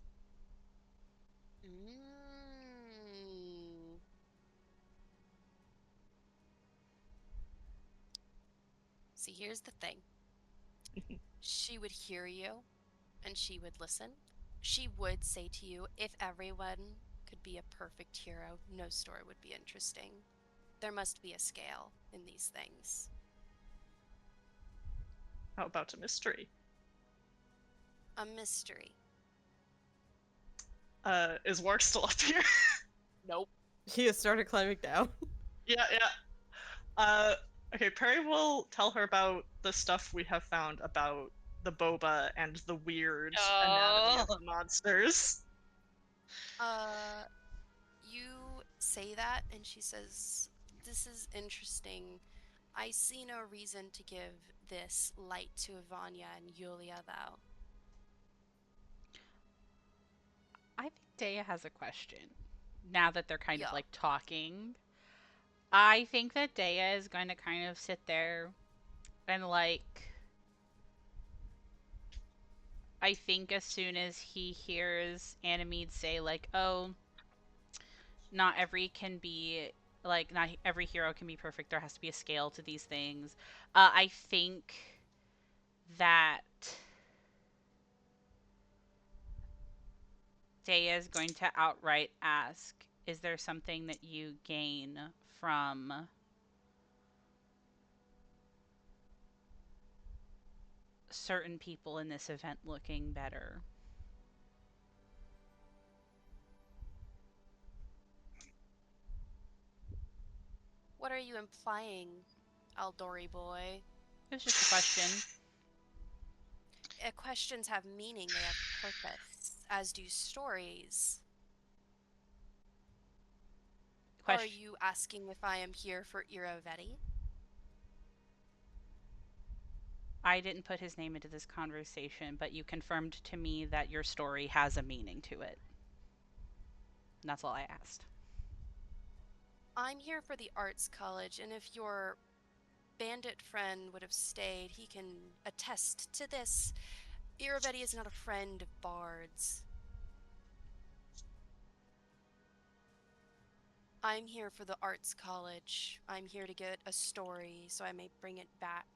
See, here's the thing. She would hear you, and she would listen. She would say to you, if everyone could be a perfect hero, no story would be interesting. There must be a scale in these things. How about a mystery? A mystery. Is Wark still up here? Nope. He has started climbing down. Yeah. Okay, Perry will tell her about the stuff we have found about the boba and the weird anatomy of Oh. the monsters. You say that, and she says, "This is interesting. I see no reason to give this light to Ivania and Yulia, though." I think Dea has a question. Now that they're kind of Yeah. like talking, I think that Dea is going to kind of sit there and like. I think as soon as he hears Animede say like, "Oh, not every can be like not every hero can be perfect. There has to be a scale to these things." I think that Daya is going to outright ask, "Is there something that you gain from certain people in this event looking better?" What are you implying, Aldori boy? It was just a question. Questions have meaning, they have purpose, as do stories. Are you asking if I am here for Iravetti? I didn't put his name into this conversation, but you confirmed to me that your story has a meaning to it. And that's all I asked. I'm here for the Arts College, and if your bandit friend would have stayed, he can attest to this. Iravetti is not a friend of bards. I'm here for the Arts College. I'm here to get a story so I may bring it back,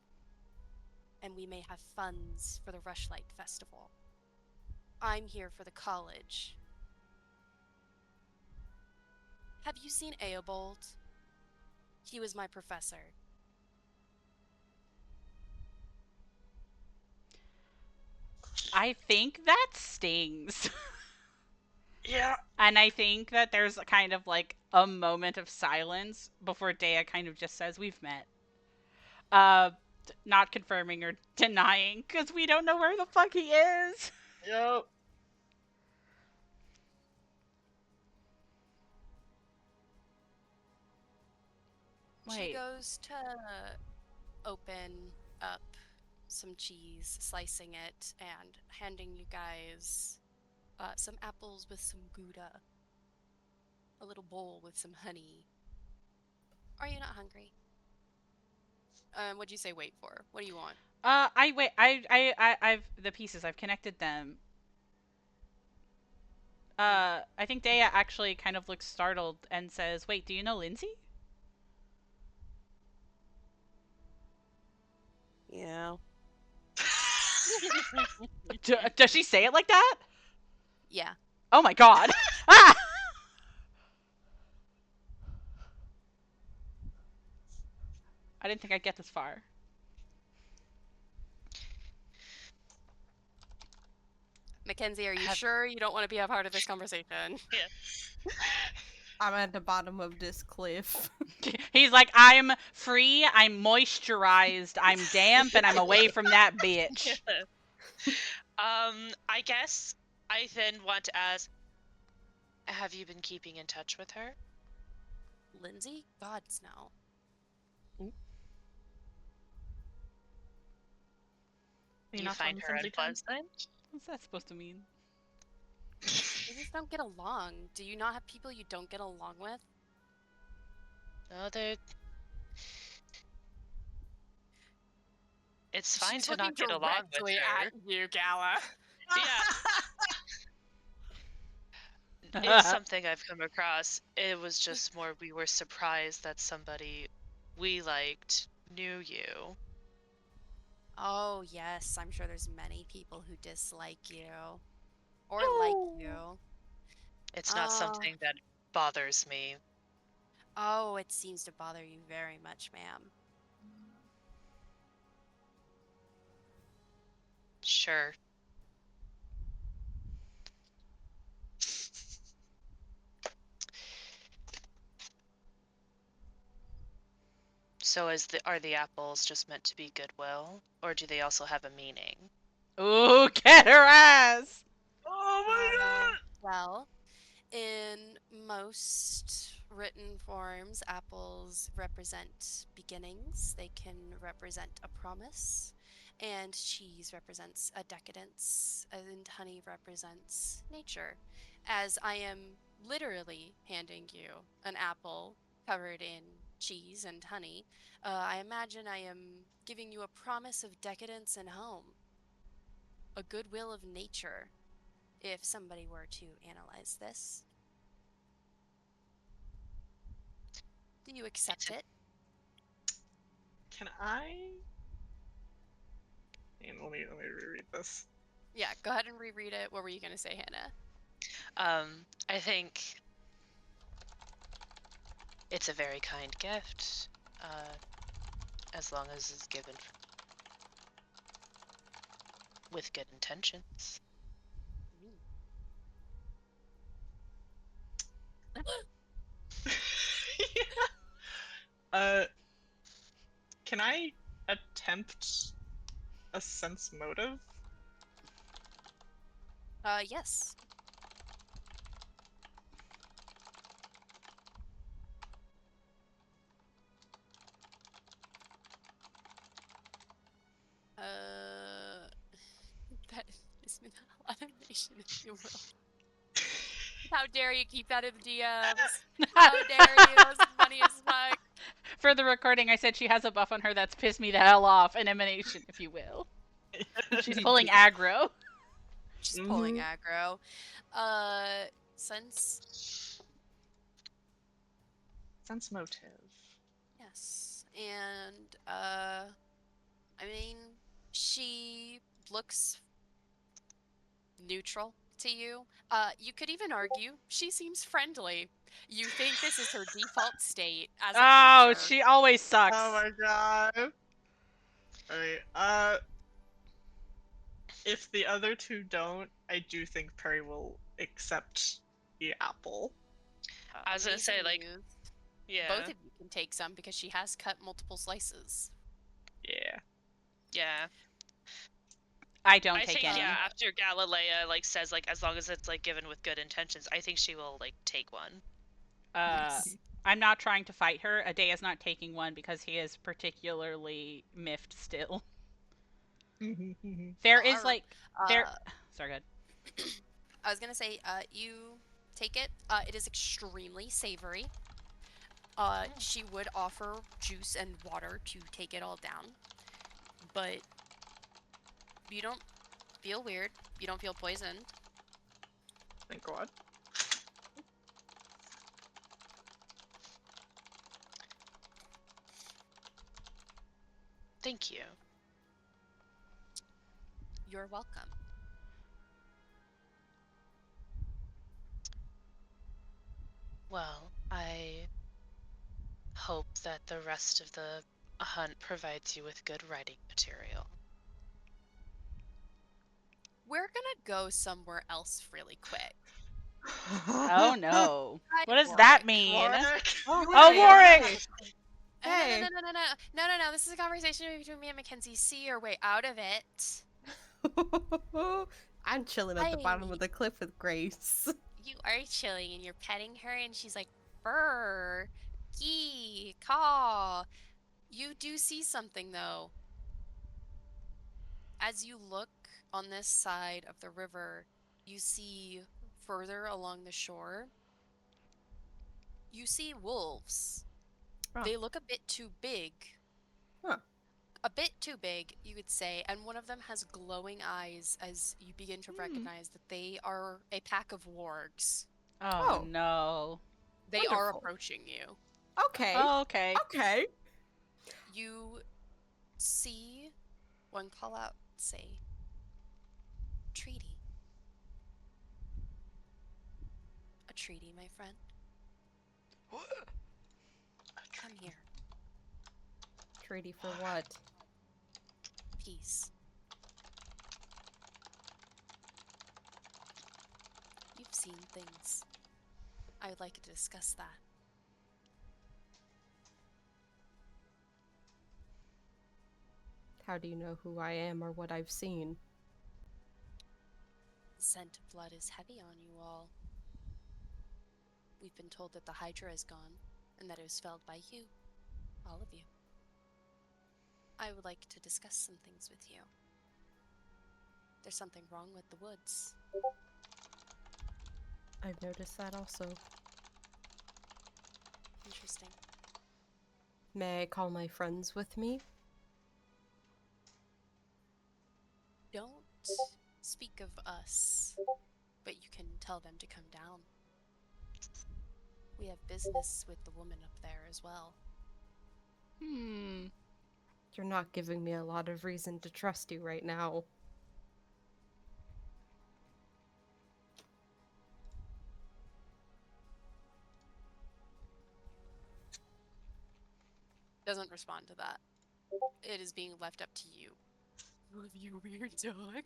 and we may have funds for the Rushlight Festival. I'm here for the college. Have you seen Eobold? He was my professor. I think that stings. Yeah. And I think that there's kind of like a moment of silence before Dea kind of just says, "We've met." Not confirming or denying, because we don't know where the fuck he is. Yep. She Wait. goes to open up some cheese, slicing it, and handing you guys some apples with some Gouda. A little bowl with some honey. Are you not hungry? What'd you say wait for? What do you want? I've the pieces. I've connected them. I think Dea actually kind of looks startled and says, "Wait, do you know Lindsay?" Yeah. Does she say it like that? Yeah. Oh my god. Ah! I didn't think I'd get this far. Mackenzie, are you Have- sure you don't want to be a part of this conversation? I'm at the bottom of this cliff. He's like, "I'm free, I'm moisturized, I'm damp, and I'm away from that bitch." I guess I then want to ask, have you been keeping in touch with her? Lindsay? Gods, no. You You not find on her Lindsay Town? unpleasant? What's that supposed to mean? You just don't get along. Do you not have people you don't get along with? No, it's fine She's to not looking get along with directly her. at you, Gala. Yeah, it's something I've come across. It was just more we were surprised that somebody we liked knew you. Oh, yes. I'm sure there's many people who dislike you. Or like you. It's not Oh. something that bothers me. Oh, it seems to bother you very much, ma'am. Sure. So are the apples just meant to be goodwill, or do they also have a meaning? Ooh, get her ass! Oh my god! Well, in most written forms, apples represent beginnings. They can represent a promise. And cheese represents a decadence, and honey represents nature. As I am literally handing you an apple covered in cheese and honey, I imagine I am giving you a promise of decadence and home, a goodwill of nature, if somebody were to analyze this. Do you accept it? Can I? And let me reread this. Yeah, go ahead and reread it. What were you going to say, Hannah? I think it's a very kind gift, as long as it's given with good intentions. uh, can I attempt a sense motive? Yes. That is me the hell out of nation, if you will. How dare you keep that in the DMs? How dare you? That was funny as fuck. For the recording, I said she has a buff on her that's pissed me the hell off, an emanation, if you will. She's pulling aggro. She's pulling aggro. Sense. Sense motive. Yes. And, I mean, she looks neutral to you. You could even argue she seems friendly. You think this is her default state as a Oh, creature. she always sucks. Oh my god. Alright, if the other two don't, I do think Perry will accept the apple. I was gonna say, Amazing like, news. yeah, Both of you can take some because she has cut multiple slices. Yeah. yeah. I don't I take think any. yeah. After Galilea like says like as long as it's like given with good intentions, I think she will like take one. Yes. I'm not trying to fight her. Adea's not taking one because he is particularly miffed still. There is Alright. like there. Sorry, go ahead. I was gonna say, you take it. It is extremely savory. She would offer juice and water to take it all down, but you don't feel weird. You don't feel poisoned. Thank God. Thank you. You're welcome. Well, I hope that the rest of the hunt provides you with good writing material. We're gonna go somewhere else really quick. Oh no. Hi, What does Warwick. that mean? Warwick! Oh, Hey, Warwick! Hey. No. This is a conversation between me and Mackenzie. See your way out of it. I'm chilling at the bottom Hi. of the cliff with Grace. You are chilling and you're petting her, and she's like, "Brr, kee, caw." You do see something though. As you look on this side of the river, you see further along the shore. You see wolves. Oh. They look a bit too big. Huh. A bit too big, you would say, and one of them has glowing eyes as you begin to recognize that they are a pack of wargs. Oh, Oh. no. They are Wonderful. approaching you. Okay. Oh, okay. Okay. You see one call out, say, "Treaty." A treaty, my friend. Come here. Treaty for what? Peace. You've seen things. I would like to discuss that. How do you know who I am or what I've seen? The scent of blood is heavy on you all. We've been told that the Hydra is gone, and that it was felled by you. All of you. I would like to discuss some things with you. There's something wrong with the woods. I've noticed that also. Interesting. May I call my friends with me? Don't speak of us, but you can tell them to come down. We have business with the woman up there as well. You're not giving me a lot of reason to trust you right now. Doesn't respond to that. It is being left up to you. You weird dog.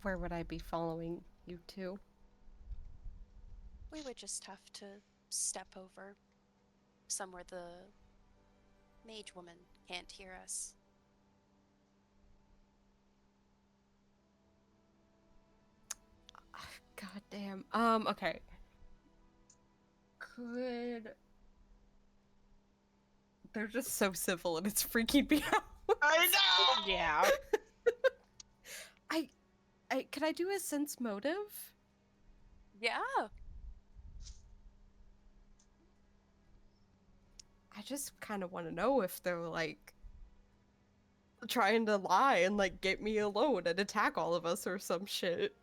Where would I be following you to? We would just have to step over somewhere the mage woman can't hear us. God damn. Okay. They're just so civil and it's freaking me out. I know! Yeah. Can I do a sense motive? Yeah. I just kind of want to know if they're like trying to lie and like get me alone and attack all of us or some shit.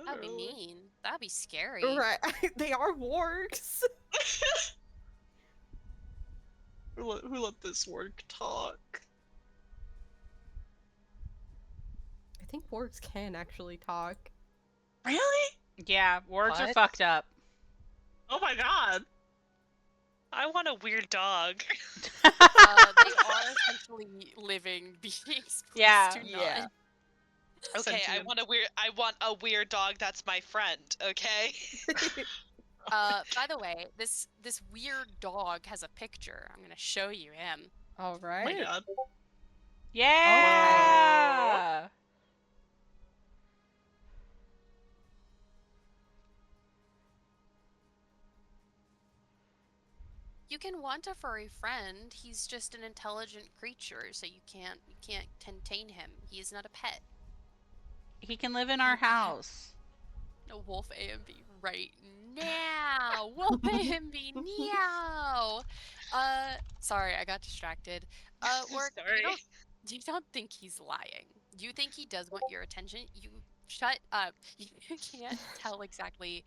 That'd be mean. That'd be scary. Right? They are wargs. Who let this warg talk? I think wargs can actually talk. Really? Yeah, wargs are What? fucked up. Oh my god. I want a weird dog. They are essentially living beings. Please Yeah. do not. Yeah. Okay, I want a weird dog that's my friend, okay? By the way, this weird dog has a picture. I'm gonna show you him. All Oh my right. god. Yeah. You can want a furry friend. He's just an intelligent creature, so you can't contain him. He is not a pet. He can live in our house. No, Wolf AMB right now. Wolf AMB meow. Sorry, I got distracted. Work. Sorry. You don't think he's lying. You think he does want your attention. You shut up. You can't tell exactly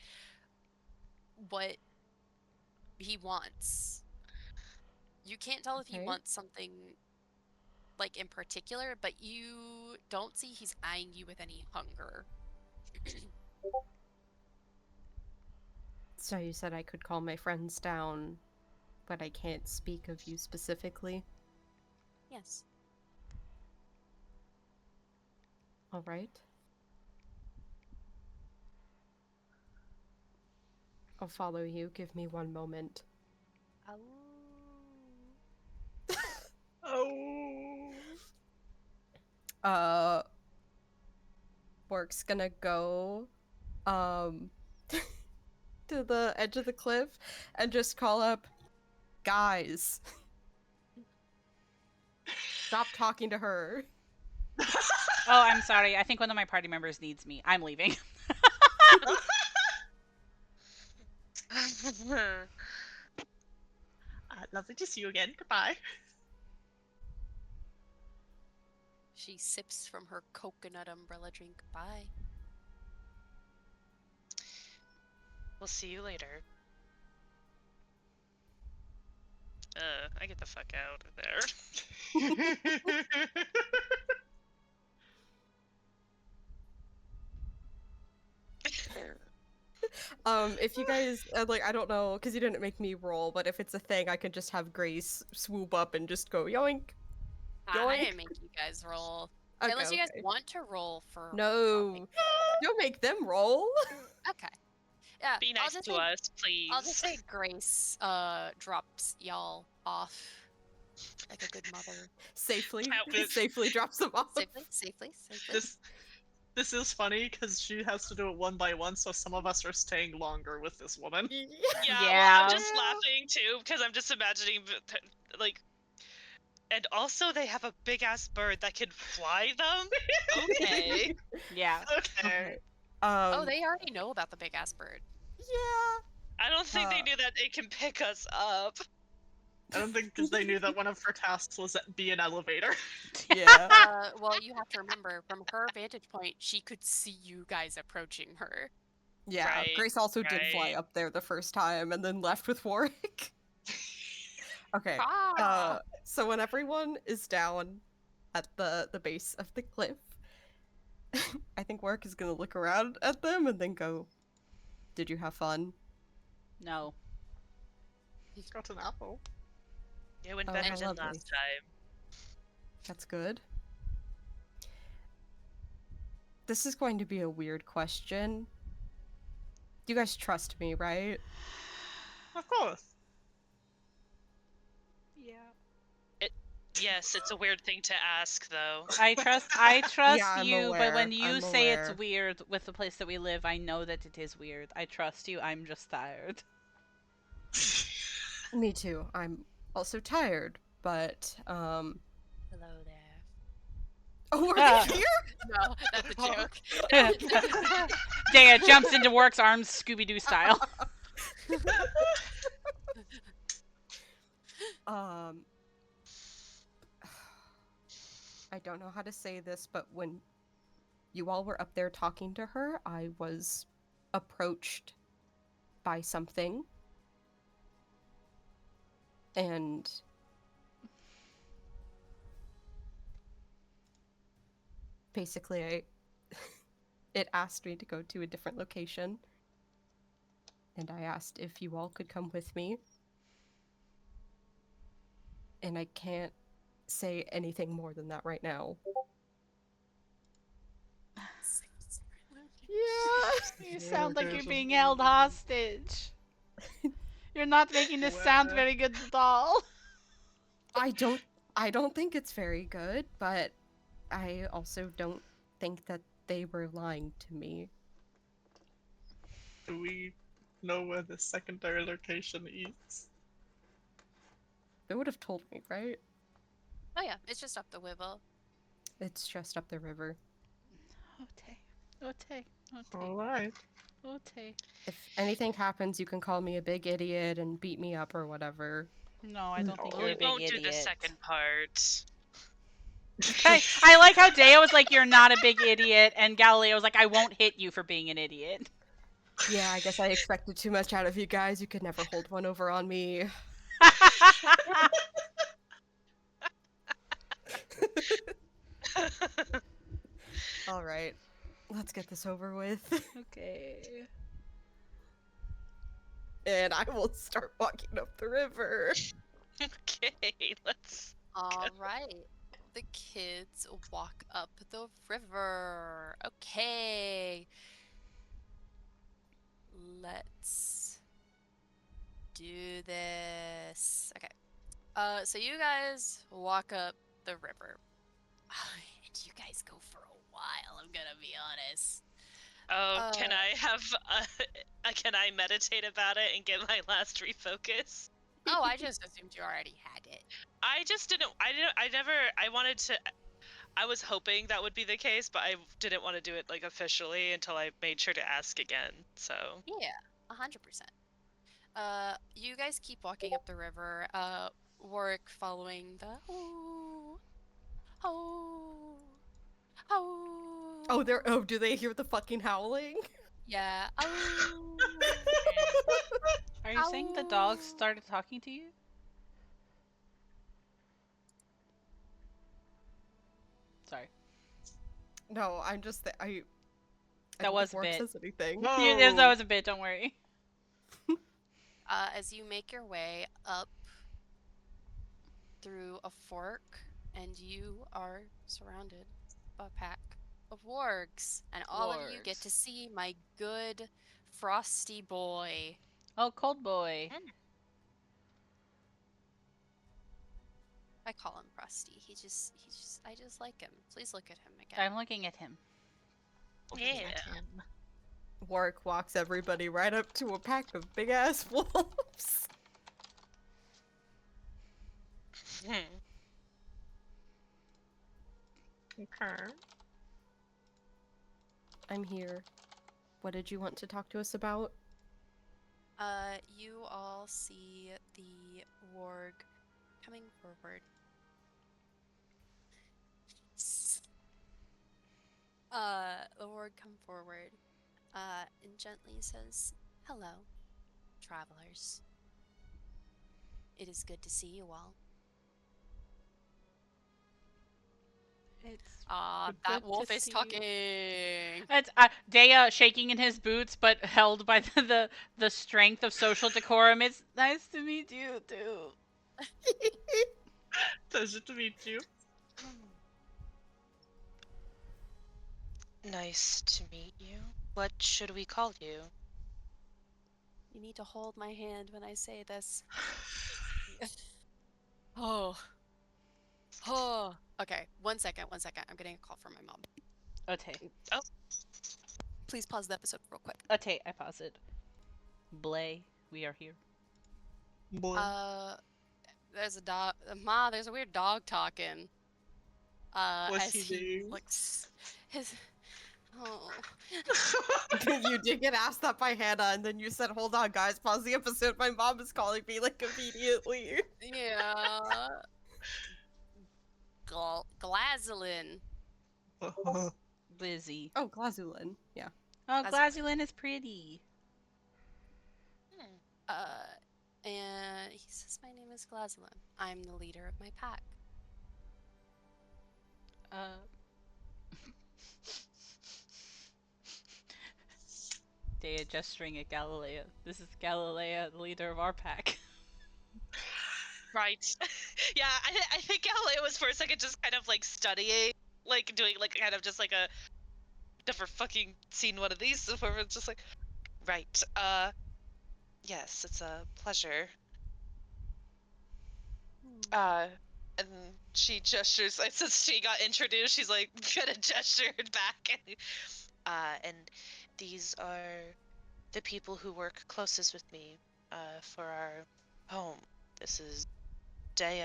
what he wants. You can't tell if he Okay. wants something like in particular, but you don't see he's eyeing you with any hunger. So you said I could call my friends down, but I can't speak of you specifically. Yes. All right. I'll follow you. Give me one moment. Oh. Bork's gonna go, to the edge of the cliff and just call up, guys. Stop talking to her. Oh, I'm sorry. I think one of my party members needs me. I'm leaving. Lovely to see you again. Goodbye. She sips from her coconut umbrella drink. Bye. We'll see you later. I get the fuck out of there. If you guys, like, I don't know, because you didn't make me roll, but if it's a thing, I could just have Grace swoop up and just go, yoink. I Yoink. didn't make you guys roll. Okay, Unless you guys okay. want to roll for No. Don't make them roll. Okay. Yeah, Be I'll nice just to say, us, please. I'll just say Grace drops y'all off like a good mother. Safely, Can't wait. safely drops them off. Safely. This is funny because she has to do it one by one, so some of us are staying longer with this woman. Yeah, well, Yeah. I'm just laughing too because I'm just imagining like, and also they have a big ass bird that can fly them. Okay. Yeah. Okay. Oh, they already know about the big ass bird. Yeah. I don't think they knew that it can pick us up. I don't think because they knew that one of her tasks was be an elevator. Yeah. Well, you have to remember, from her vantage point, she could see you guys approaching her. Yeah. Right, Grace also did fly right. up there the first time and then left with Warwick. Okay. Ah! So when everyone is down at the base of the cliff, I think Warwick is gonna look around at them and then go, "Did you have fun?" No. Got an apple. It went Oh, better how than lovely. last time. That's good. This is going to be a weird question. You guys trust me, right? Of course. Yeah. Yes, it's a weird thing to ask though. I trust Yeah, I'm you, but when aware, you I'm say it's aware. weird with the place that we live, I know that it is weird. I trust you. I'm just tired. Me too. I'm also tired, but Hello there. oh, we're Ah. here. No, that's a joke. Dea jumps into Work's arms, Scooby-Doo style. I don't know how to say this, but when you all were up there talking to her, I was approached by something. And basically it asked me to go to a different location. And I asked if you all could come with me. And I can't say anything more than that right now. Yeah. You sound like you're being held hostage. You're not making this sound very good at all. I don't think it's very good, but I also don't think that they were lying to me. Do we know where the secondary location is? They would have told me, right? Oh yeah, it's just up the Wibble. It's just up the river. Ote. Alright. If anything happens, you can call me a big idiot and beat me up or whatever. No, I don't think No. you're We a big won't idiot. do the second part. Okay, I like how Dea was like, "You're not a big idiot," and Galileo was like, "I won't hit you for being an idiot." Yeah, I guess I expected too much out of you guys. You could never hold one over on me. All right, let's get this over with. Okay. And I will start walking up the river. Okay, let's. All right. The kids walk up the river. Okay. Let's do this. Okay. So you guys walk up the river. And you guys go for a while, I'm gonna be honest. Oh, can I have? Can I meditate about it and get my last refocus? Oh, I just assumed you already had it. I just didn't. I never. I wanted to. I was hoping that would be the case, but I didn't want to do it like officially until I made sure to ask again. So. Yeah, 100%. You guys keep walking up the river. Warwick following the Oh, do they hear the fucking howling? Yeah. Are you saying the dogs started talking to you? Sorry. No, I'm just I That don't was think a Warwick bit. says anything. That was a bit, don't worry. As you make your way up through a fork, and you are surrounded by a pack of wargs, and all of you get Wargs. to see my good frosty boy. Oh, cold boy. I call him Frosty. I just like him. Please look at him again. I'm looking at him. Looking at Yeah. him. Warwick walks everybody right up to a pack of big ass wolves. Okay. I'm here. What did you want to talk to us about? You all see the warg coming forward. The warg come forward, and gently says, "Hello, travelers. It is good to see you all." It's That good wolf to is see you. talking. It's Dea shaking in his boots, but held by the strength of social decorum. It's nice to meet you too. Pleasure to meet you. Nice to meet you. What should we call you? You need to hold my hand when I say this. Oh. Oh. Okay, one second. I'm getting a call from my mom. Okay. Please pause the episode real quick. Okay, I pause it. Blay, we are here. Boy. There's a dog. Ma, there's a weird dog talking. What's As he he doing? looks, his. Oh. You did get asked that by Hannah, and then you said, "Hold on, guys, pause the episode. My mom is calling me like immediately." Yeah. Glazilin. Lizzie. Oh, Glazulin. Yeah. Oh, As- Glazulin is pretty. And he says, "My name is Glazilin. I'm the leader of my pack." Dea gesturing at Galilea. This is Galilea, the leader of our pack. Right. Yeah, I think Galileo was for a second just kind of like studying, like doing like kind of just like a never fucking seen one of these before. It's just like, right. Yes, it's a pleasure. And she gestures. Since she got introduced, she's like kind of gestured back. And these are the people who work closest with me, for our home. This is Dea,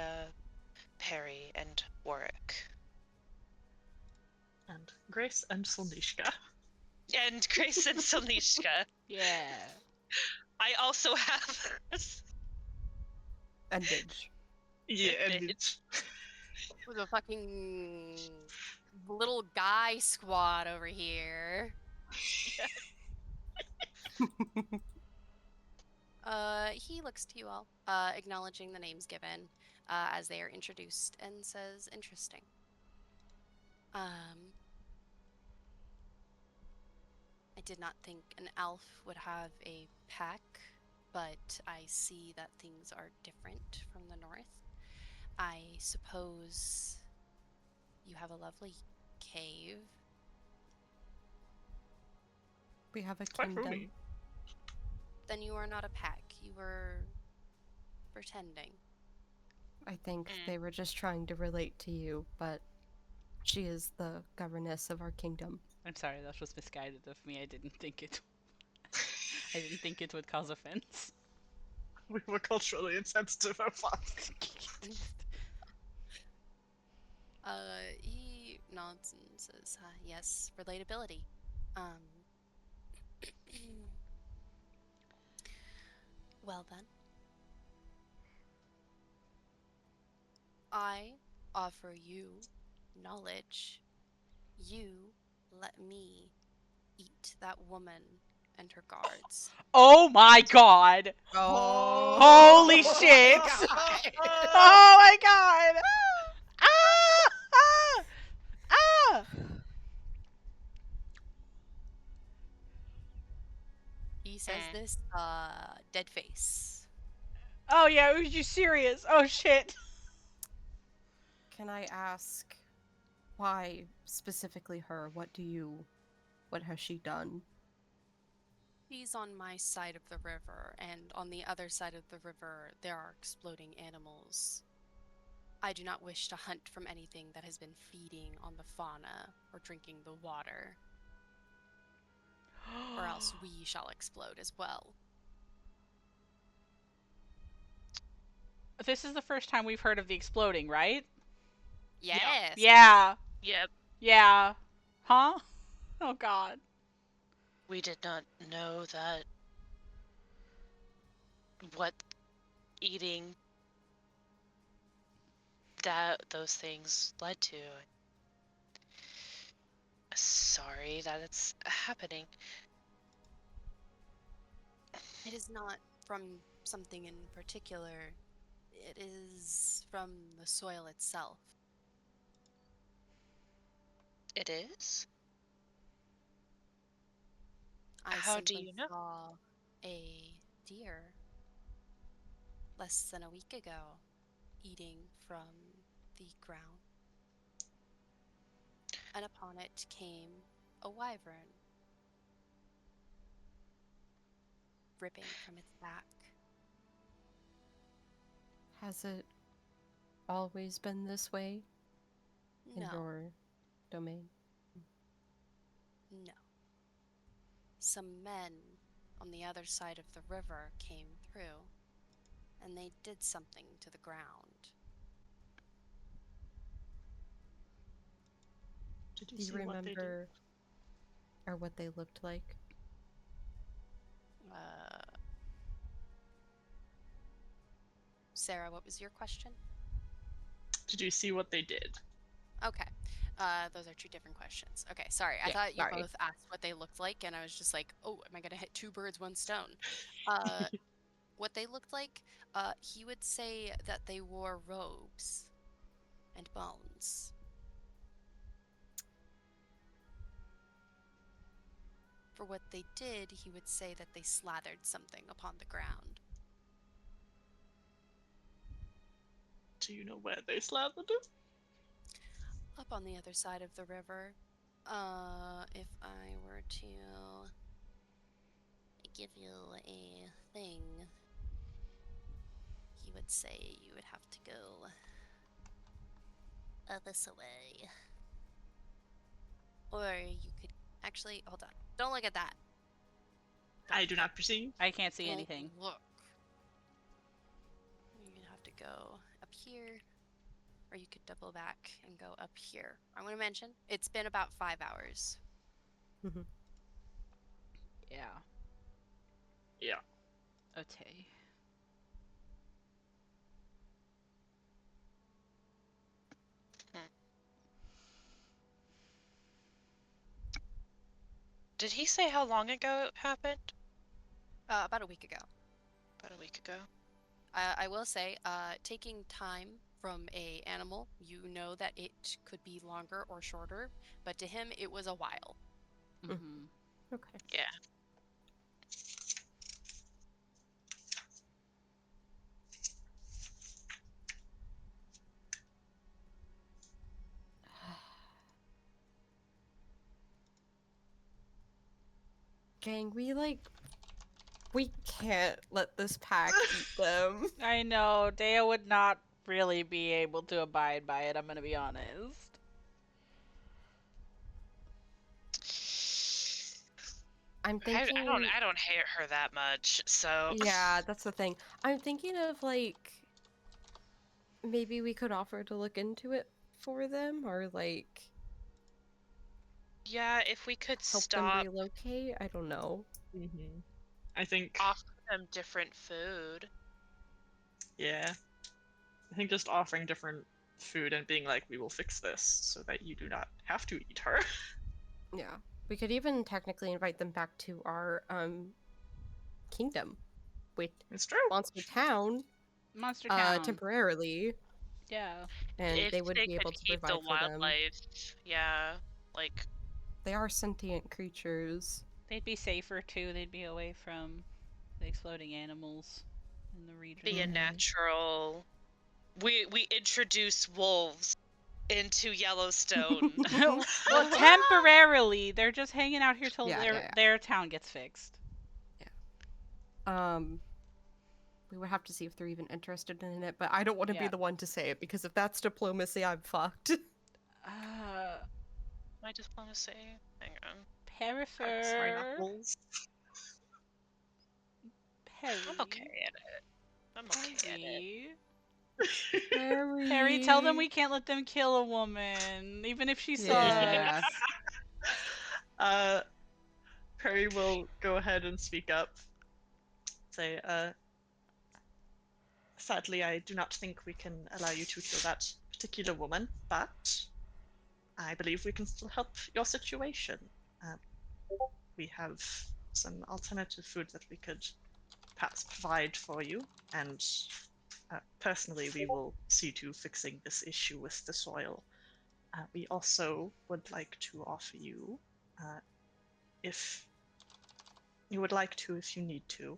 Perry, and Warwick. And Grace and Solnishka. And Grace and Solnishka. Yeah. I also have. And Midge. Yeah, and Bitch. Mitch. With a fucking little guy squad over here. He looks to you all, acknowledging the names given, as they are introduced, and says, "Interesting. I did not think an elf would have a pack, but I see that things are different from the north. I suppose you have a lovely cave." We have a Quite kingdom. roomy. "Then you are not a pack. You were pretending." I think they were just trying to relate to you, but she is the governess of our kingdom. I'm sorry, that was misguided of me. I didn't think it would cause offense. We were culturally insensitive at once. He nods and says, "Yes, relatability. Well then, I offer you knowledge. You let me eat that woman and her guards." Oh my god! Oh, Holy shit! Oh my god! Ah! Ah! Ah! He says this, dead face. Oh yeah, are you serious? Oh shit! Can I ask why specifically her? What has she done? He's on my side of the river, and on the other side of the river, there are exploding animals. I do not wish to hunt from anything that has been feeding on the fauna or drinking the water, or else we shall explode as well. This is the first time we've heard of the exploding, right? Yes. Yeah. Yep. Yeah. Huh? Oh god. We did not know that what eating those things led to. Sorry that it's happening. It is not from something in particular. It is from the soil itself. It is? I How do simply you know? saw a deer less than a week ago eating from the ground. And upon it came a wyvern, ripping from its back. Has it always been this way in No, your domain? no. Some men on the other side of the river came through, and they did something to the ground. Did you Do you see what they did? remember or what they looked like? Sarah, what was your question? Did you see what they did? Okay. Those are two different questions. Okay, sorry. I Yeah, thought you sorry. both asked what they looked like, and I was just like, oh, am I gonna hit two birds, one stone? What they looked like, he would say that they wore robes and bones. For what they did, he would say that they slathered something upon the ground. Do you know where they slathered it? Up on the other side of the river. If I were to give you a thing, he would say you would have to go this way. Or you could actually, hold on. Don't look at that. I do not perceive. I can't see Don't anything. Look. You'd have to go up here, or you could double back and go up here. I want to mention, it's been about 5 hours. Yeah. Yeah. Okay. Did he say how long ago it happened? About a week ago. About a week ago. I will say, taking time from a animal, you know that it could be longer or shorter, but to him, it was a while. Mm-hmm. Okay. Yeah. Gang, we can't let this pack eat them. I know. Dea would not really be able to abide by it, I'm gonna be honest. I'm thinking. I don't hate her that much, so. Yeah, that's the thing. I'm thinking of like maybe we could offer to look into it for them, or like Yeah, if we could help stop them relocate. I don't know. Mm-hmm. I think. offering them different food. Yeah. I think just offering different food and being like, we will fix this so that you do not have to eat her. Yeah, we could even technically invite them back to our kingdom with It's true. Monster Town Monster Town. temporarily, Yeah. and If they would be could able to keep provide the for them. wildlife, yeah, like They are sentient creatures. They'd be safer too. They'd be away from the exploding animals in the region. be a Mhm. natural. We introduce wolves into Yellowstone. Well, temporarily. They're just hanging out here till Yeah, yeah. their town gets fixed. We would have to see if they're even interested in it, but I don't want to be Yeah. the one to say it because if that's diplomacy, I'm fucked. My diplomacy. Hang on. Cracks my Perifer. knuckles. Perry. I'm okay at it. I'm okay at it. Perry. Perry, tell them we can't let them kill a woman, even if she sucks. Yeah. Perry will go ahead and speak up. Say, sadly, I do not think we can allow you to kill that particular woman, but I believe we can still help your situation. We have some alternative food that we could perhaps provide for you, and personally, we will see to fixing this issue with the soil. We also would like to offer you, if you would like to, if you need to,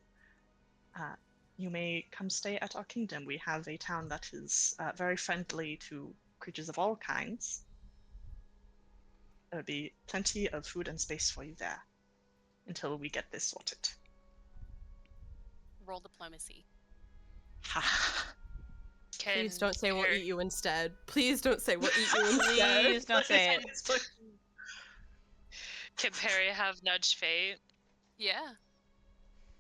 you may come stay at our kingdom. We have a town that is very friendly to creatures of all kinds. There will be plenty of food and space for you there until we get this sorted. Roll diplomacy. Please don't say we'll Perry- eat you instead. Please don't say we'll eat you instead. Please don't say it. Can Perry have nudge fate? Yeah.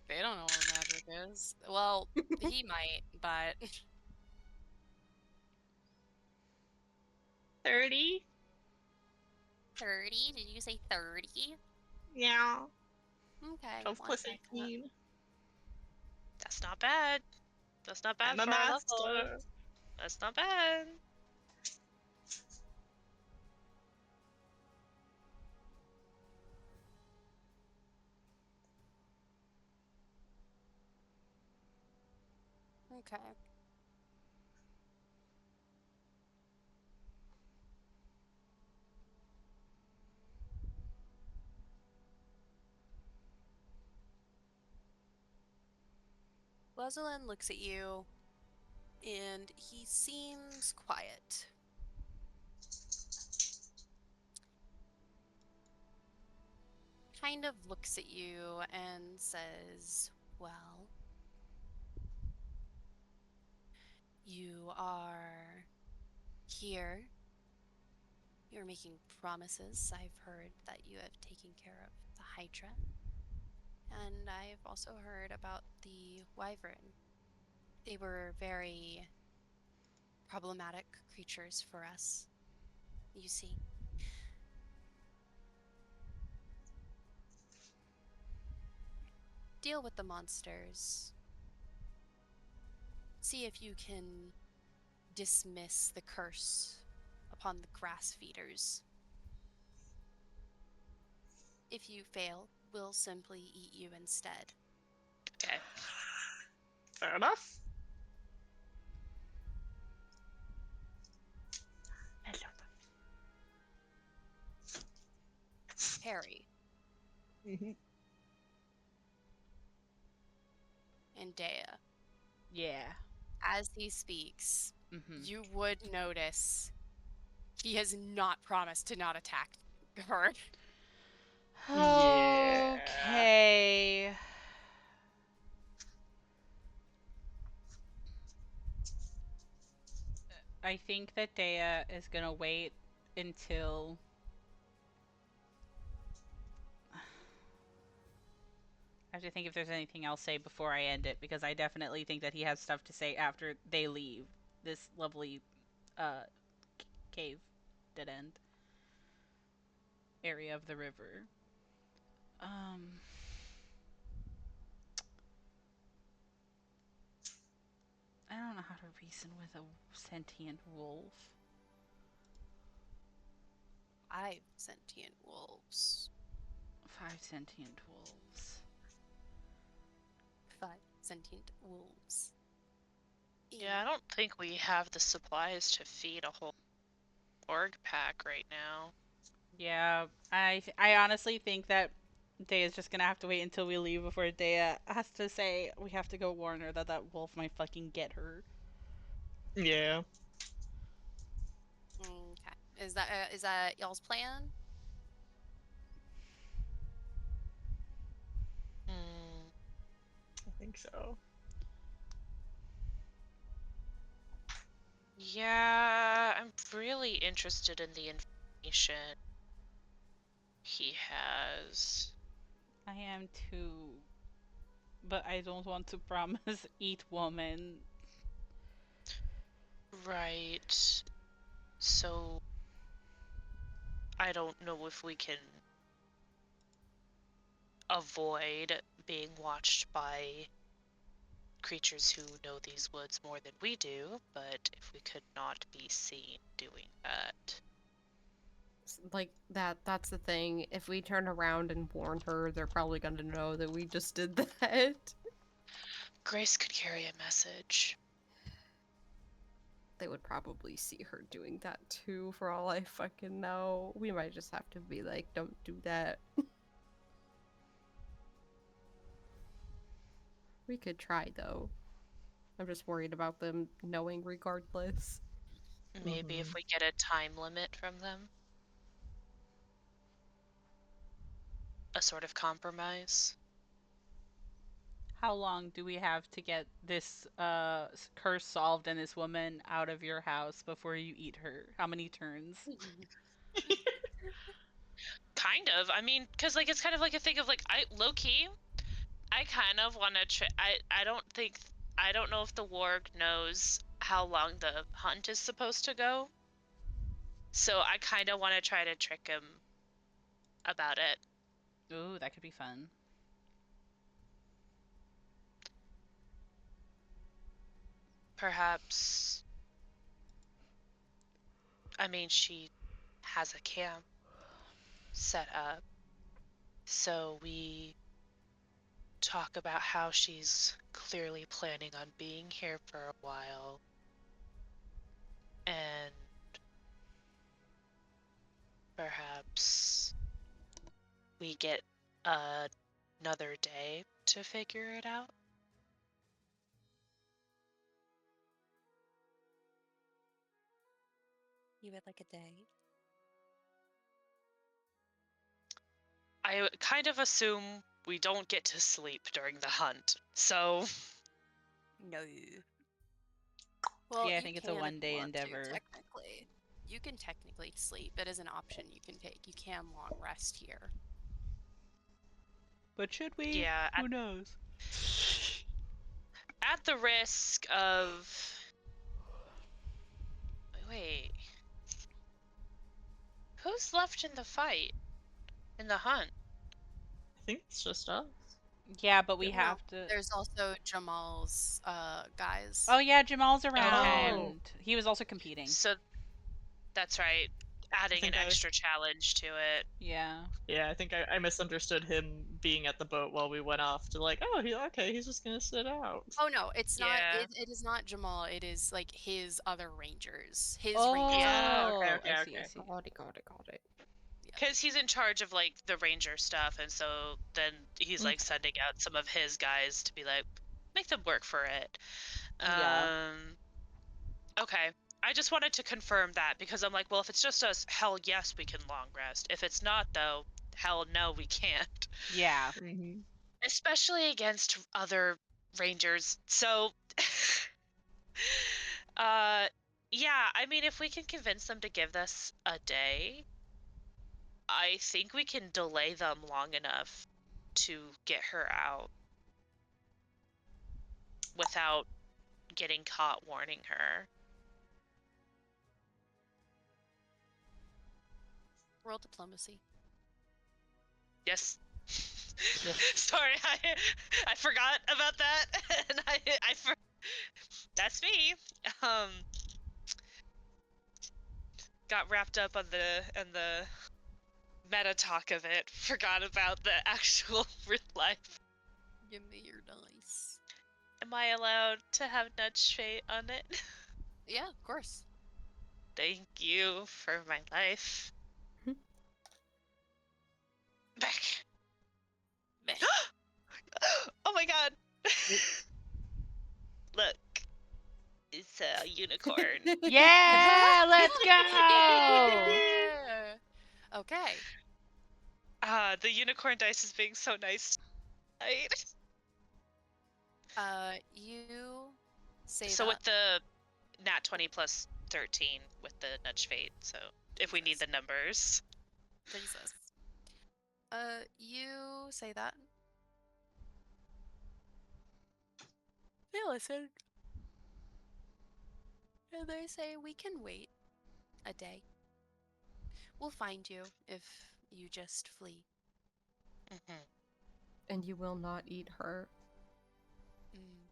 They don't know what magic is. Well, he might, but 30? 30? Did you say 30? Yeah. Okay. 12 one plus second. 18. That's not bad. That's not bad I'm a for our master. level. That's not bad. Okay. Rosalind looks at you, and he seems quiet. Kind of looks at you and says, well, you are here. You're making promises. I've heard that you have taken care of the Hydra. And I've also heard about the Wyvern. They were very problematic creatures for us, you see. Deal with the monsters. See if you can dismiss the curse upon the grass feeders. If you fail, we'll simply eat you instead. Okay. Fair enough. Hello. Harry Mm-hmm. and Dea, Yeah. as he speaks, Mm-hmm. you would notice he has not promised to not attack her. Yeah. Okay. I think that Dea is gonna wait until I have to think if there's anything else to say before I end it, because I definitely think that he has stuff to say after they leave this lovely cave dead end area of the river. I don't know how to reason with a sentient wolf. 5 sentient wolves. 5 sentient wolves. 5 sentient wolves. Yeah, I don't think we have the supplies to feed a whole org pack right now. Yeah, I honestly think that Dea's just gonna have to wait until we leave before Dea has to say we have to go warn her that that wolf might fucking get her. Yeah. Okay. Is that y'all's plan? Hmm. I think so. Yeah, I'm really interested in the information he has. I am too. But I don't want to promise eat woman. Right. So, I don't know if we can avoid being watched by creatures who know these woods more than we do, but if we could not be seen doing that. Like that's the thing. If we turn around and warn her, they're probably gonna know that we just did that. Grace could carry a message. They would probably see her doing that too, for all I fucking know. We might just have to be like, don't do that. We could try though. I'm just worried about them knowing regardless. Maybe if Mhm. we get a time limit from them. A sort of compromise. How long do we have to get this curse solved and this woman out of your house before you eat her? How many turns? Kind of. I mean, because like it's kind of like a thing of like low key. I kind of want to. I don't know if the warg knows how long the hunt is supposed to go. So I kind of want to try to trick him about it. Ooh, that could be fun. Perhaps. I mean, she has a camp set up, so we talk about how she's clearly planning on being here for a while, and perhaps we get another day to figure it out. You would like a day? I kind of assume we don't get to sleep during the hunt, so No. Well, Yeah, I you think it's a can if you one-day want to, endeavor. technically. You can technically sleep. It is an option you can take. You can long rest here. But should we? yeah, Who knows? at the risk of wait, who's left in the fight? In the hunt? I think it's just us. Yeah, but we No, have to. There's also Jamal's guys. Oh yeah, Jamal's around. Okay. He was also competing. So that's right. Adding an think I- extra challenge to it. Yeah. Yeah, I think I misunderstood him being at the boat while we went off to like, oh, he's just gonna sit out. Oh no, it's not. Yeah. It is not Jamal. It is like his other rangers. His Oh, rangers. Yeah, okay, I see, okay. I see. Got it. Because he's in charge of like the ranger stuff, and so then he's like sending out some of his guys to be like, make them work for it. Yeah. Okay. I just wanted to confirm that because I'm like, well, if it's just us, hell yes, we can long rest. If it's not, though, hell no, we can't. Yeah. Mm-hmm. Especially against other rangers. So, yeah, I mean, if we can convince them to give us a day, I think we can delay them long enough to get her out without getting caught warning her. Roll diplomacy. Yes. Sorry, I forgot about that, and that's me. Got wrapped up on the meta talk of it. Forgot about the actual real life. Give me your dice. Am I allowed to have nudge fate on it? Yeah, of course. Thank you for my life. Back. Meh. Oh my god. Look. It's a unicorn. Yeah, let's go. Yeah. Okay. The unicorn dice is being so nice tonight. You say So that. with the nat 20 plus 13 with the nudge fate, so if we need Jesus. the numbers. Jesus. You say that. They listen. And they say we can wait a day. We'll find you if you just flee. Mhm. And you will not eat her. Mm.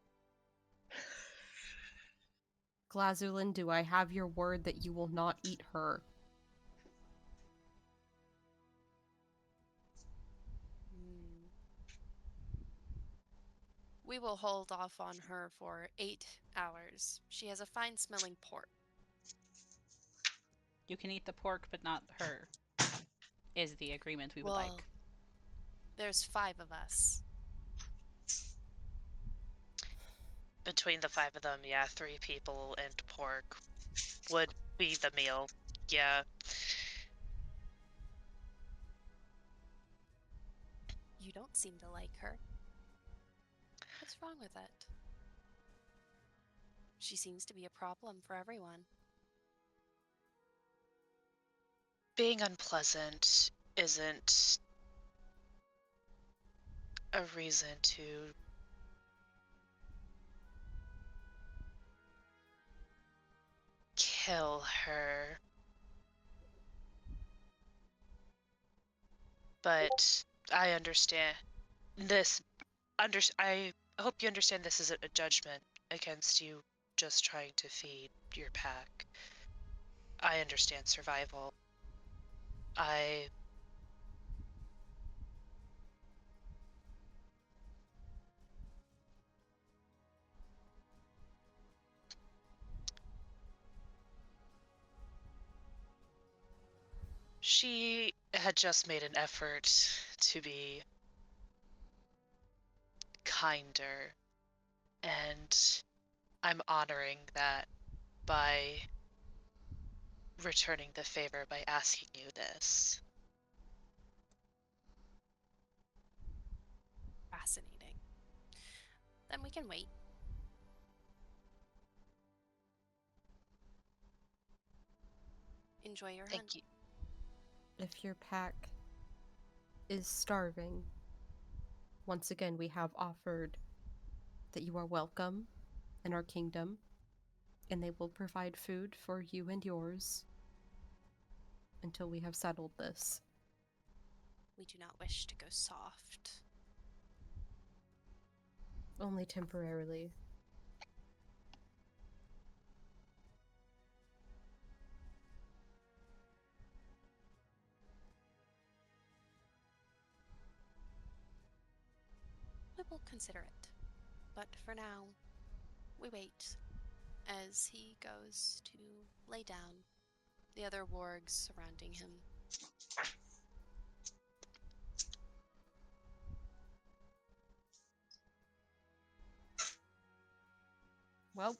Glazulin, do I have your word that you will not eat her? Mm. We will hold off on her for 8 hours. She has a fine smelling pork. You can eat the pork, but not her, is the agreement we would Well, like. there's 5 of us. Between the 5 of them, yeah, 3 people and pork would be the meal. Yeah. You don't seem to like her. What's wrong with it? She seems to be a problem for everyone. Being unpleasant isn't a reason to kill her. But I understand this. I hope you understand this isn't a judgment against you just trying to feed your pack. I understand survival. I She had just made an effort to be kinder, and I'm honoring that by returning the favor by asking you this. Fascinating. Then we can wait. Enjoy your hunt. Thank you. If your pack is starving, once again, we have offered that you are welcome in our kingdom, and they will provide food for you and yours until we have settled this. We do not wish to go soft. Only temporarily. We will consider it. But for now, we wait as he goes to lay down, the other wargs surrounding him. Well,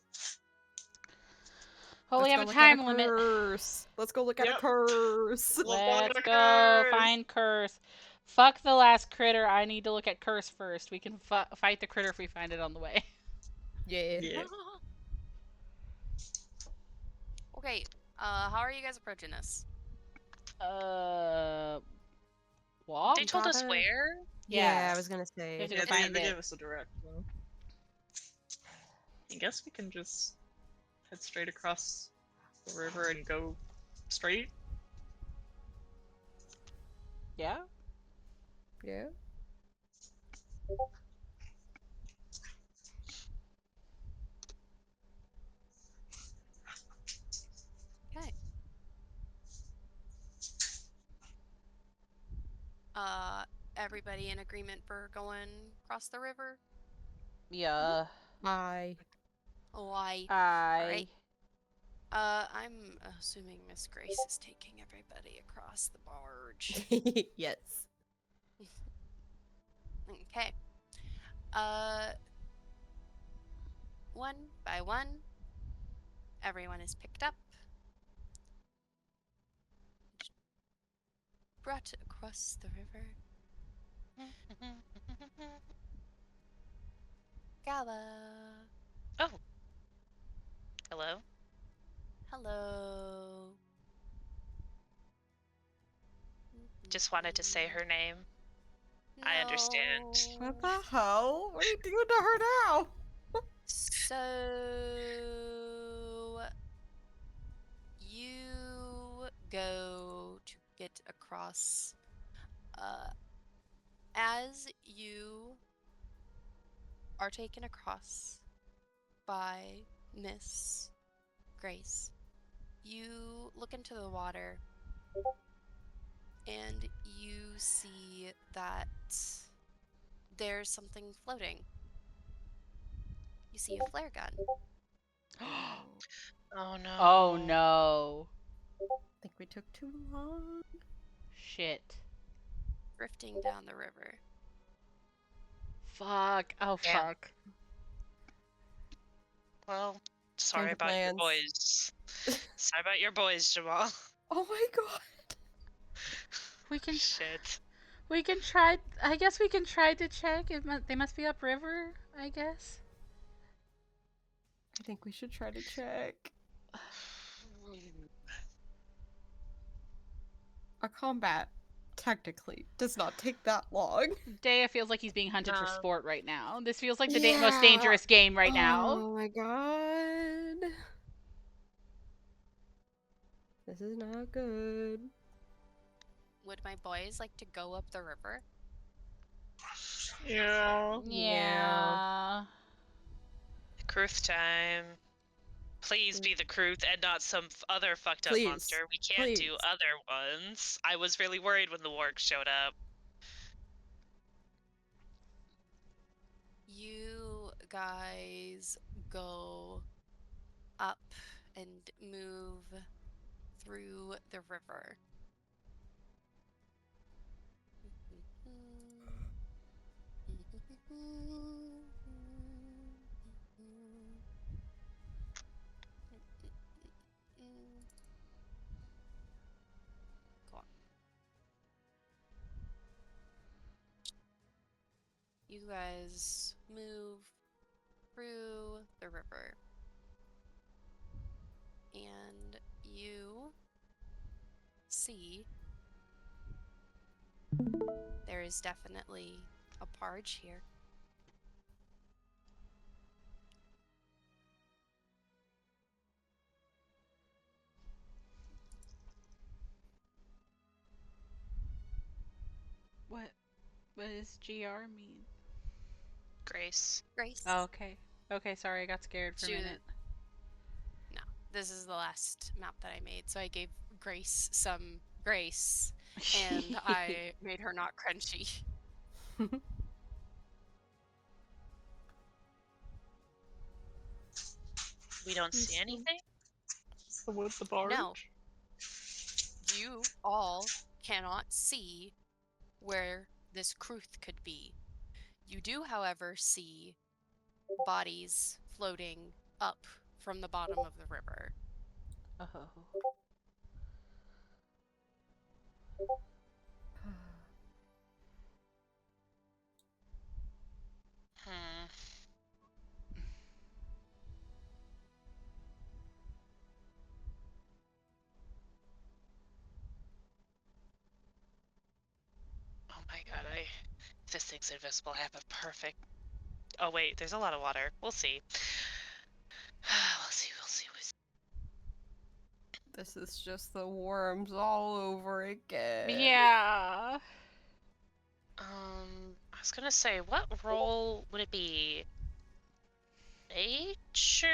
Oh, we let's have go a look at time limit. curse. Let's go look at a Yep. curse. Let's look at go curse. find Curse. Fuck the last critter. I need to look at Curse first. We can fight the critter if we find it on the way. Yeah. Yeah. Okay, how are you guys approaching this? Walk? They told us Gotta- where? Yeah, Yeah. I was gonna say. have to Yeah, go they, find they it. gave us a direction. I guess we can just head straight across the river and go straight. Yeah? Yeah. Okay. Everybody in agreement for going across the river? Yeah. Bye. Why? I. I'm assuming Miss Grace is taking everybody across the barge. Yes. Okay. One by one, everyone is picked up, brought across the river. Gala. Oh. Hello? Hello. Just wanted to say her name. I understand. No. What the hell? What are you doing to her now? So you go to get across. As you are taken across by Miss Grace, you look into the water and you see that there's something floating. You see a flare gun. Oh no. Oh no. I think we took too long. Shit. Drifting down the river. Fuck. Oh Damn. fuck. Well, sorry Change of about your plans. boys. Sorry about your boys, Jamal. Oh my god. We can Shit. try. I guess we can try to check. They must be upriver, I guess. I think we should try to check. A combat, technically, does not take that long. Daya feels like he's being hunted for Um, sport right now. This feels like the most Yeah. dangerous game right now. Oh my god. This is not good. Would my boys like to go up the river? Yeah. Yeah. Kruth time. Please be the Kruth and not some other fucked up Please. monster. We can't do Please. other ones. I was really worried when the warg showed up. You guys go up and move through the river. Go on. You guys move through the river. And you see there is definitely a barge here. What does GR mean? Grace. Grace. Oh, okay. Okay, sorry, I got scared for a Shoot. minute. No, this is the last map that I made, so I gave Grace some grace, and I made her not crunchy. We don't see anything? It's the wood, the barge. No. You all cannot see where this Kruth could be. You do, however, see bodies floating up from the bottom of the river. Oh. Hmm. Oh my god, if this thing's invisible, I have a perfect... Oh wait, there's a lot of water. We'll see. We'll see. This is just the worms all over again. Yeah. I was gonna say, what role would it be? Nature?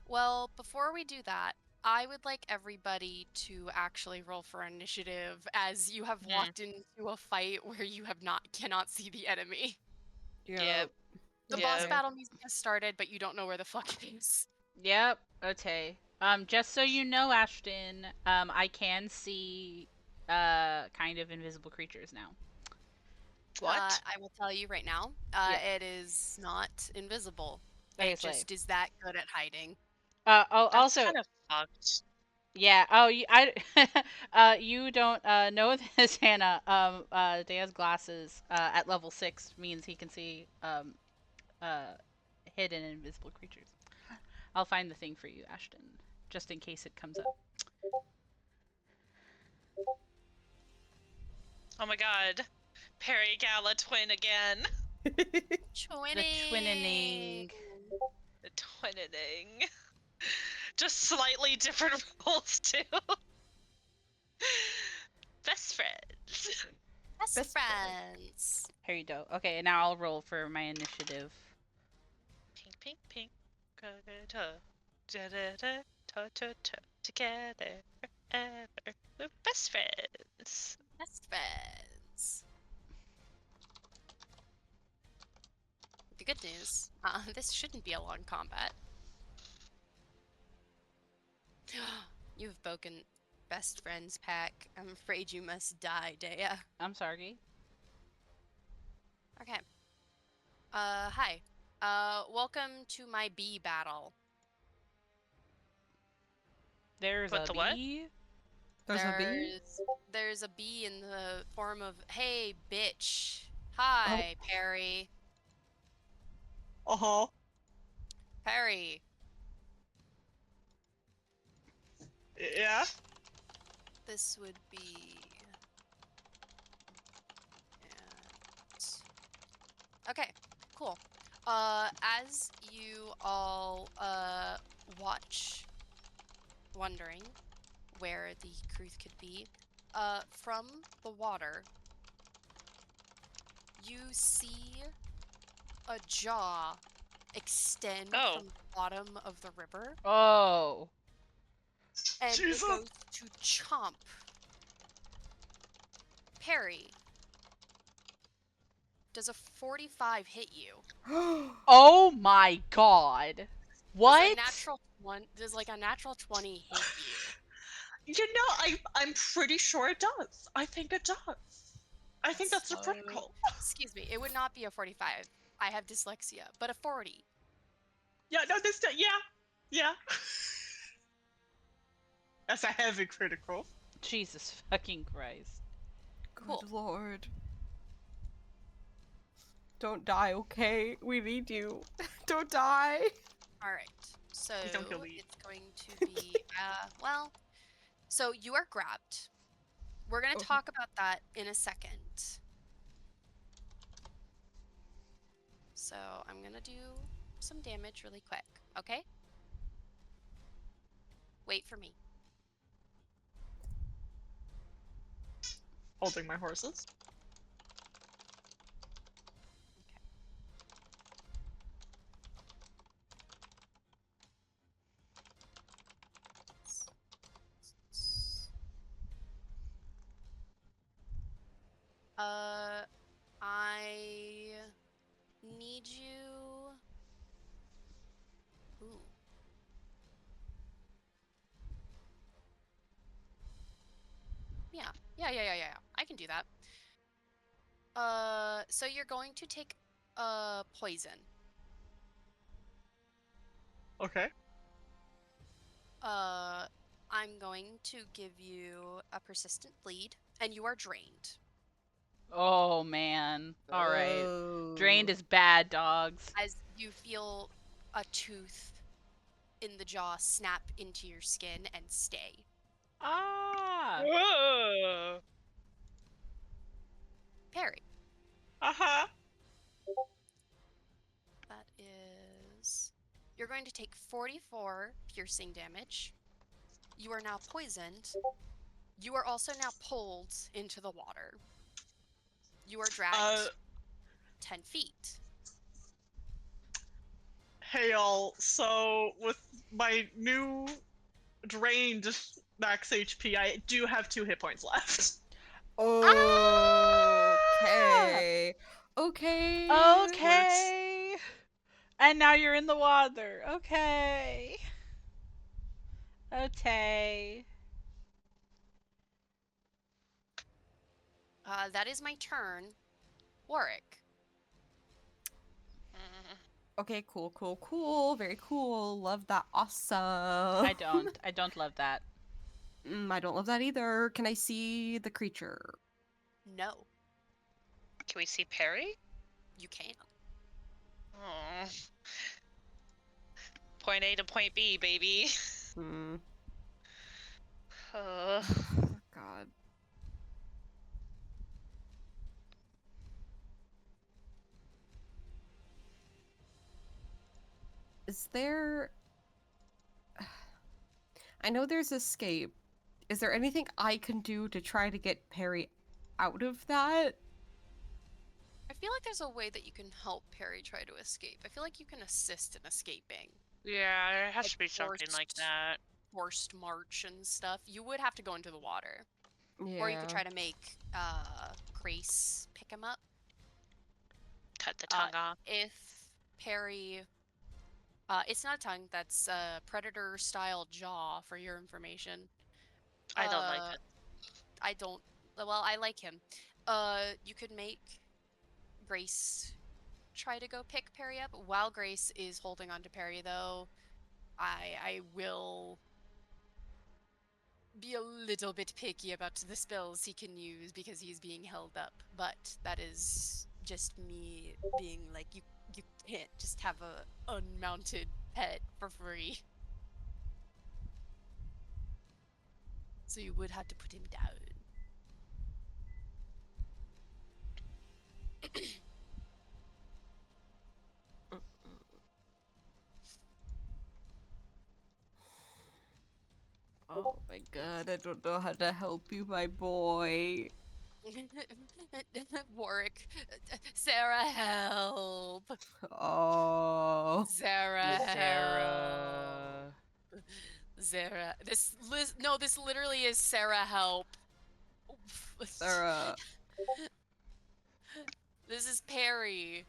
Well, before we do that, I would like everybody to actually roll for initiative as you have walked into a fight where you cannot see the enemy. Yep. The Yeah. boss battle music has started, but you don't know where the fuck it is. Yep. Okay. Just so you know, Ashton, I can see kind of invisible creatures now. What? I will tell you right now, Yeah. it is not invisible. Okay, It slay. just is that good at hiding. Oh, That's also, kind of fucked. Yeah. Oh, you don't know this, Hannah. Dea's glasses at level 6 means he can see uh hidden and invisible creatures. I'll find the thing for you, Ashton, just in case it comes up. Oh my god. Perry Gala twin again. The Twinning. twinning. The twinning. Just slightly different roles too. Best friends. Best Best friends. Here you go. Okay, and now I'll roll for my initiative. Pink, pink, pink. Together forever. We're best friends. Best friends. The good news, this shouldn't be a long combat. You've broken best friends pack. I'm afraid you must die, Dea. I'm sorry. Okay. Hi. Welcome to my bee battle. There's What a the what? bee. There's a bee? There's a bee in the form of, hey, bitch. Hi, Perry. Uh-huh. Perry. Yeah? This would be... Okay, cool. As you all, watch, wondering where the Kruth could be, from the water, you see a jaw extend Oh. from the bottom of the river, Oh. and Jesus. it goes to chomp Perry. Does a 45 hit you? Oh my god. What? Does like a natural 20 hit you? You know, I'm pretty sure it does. I think it does. I think that's a critical. Excuse me, it would not be a 45. I have dyslexia, but a 40. Yeah, no, yeah. That's a heavy critical. Jesus fucking Christ. Good Cool. lord. Don't die, okay? We need you. Don't die. Alright, so Please don't kill me. it's going to be, well, so you are grabbed. We're gonna Okay. talk about that in a second. So I'm gonna do some damage really quick, okay? Wait for me. Holding my horses. I need you. Ooh. Yeah. I can do that. So you're going to take poison. Okay. I'm going to give you a persistent bleed, and you are drained. Oh man. Alright. Oh. Drained is bad, dogs. As you feel a tooth in the jaw snap into your skin and stay. Ah. Whoa. Perry, Uh-huh. that is... You're going to take 44 piercing damage. You are now poisoned. You are also now pulled into the water. You are dragged 10 feet. Hey y'all, so with my new drained max HP, I do have 2 hit points left. Okay. Okay. Okay. And now you're in the water. Okay. Okay. That is my turn. Warwick. Okay, cool. Very cool. Love that. Awesome. I don't love that. I don't love that either. Can I see the creature? No, Can we see Perry? you can't. Oh. Point A to point B, baby. Hmm. Uh, God. Is there... I know there's escape. Is there anything I can do to try to get Perry out of that? I feel like there's a way that you can help Perry try to escape. I feel like you can assist in escaping. Yeah, there has Like to be something like forced- that. Forced march and stuff. You would have to go into the water. Yeah. Or you could try to make Grace pick him up. Cut the tongue off. If Perry... it's not a tongue, that's a predator-style jaw, for your information. I don't like it. I don't... Well, I like him. You could make Grace try to go pick Perry up. While Grace is holding on to Perry, though, I will be a little bit picky about the spells he can use because he's being held up. But that is just me being like, you can't just have a unmounted pet for free. So you would have to put him down. Oh my god, I don't know how to help you, my boy. Warwick, Sarah, help! Oh. Sarah, Sarah. help! Sarah, this literally is Sarah, help! Sarah. This is Perry.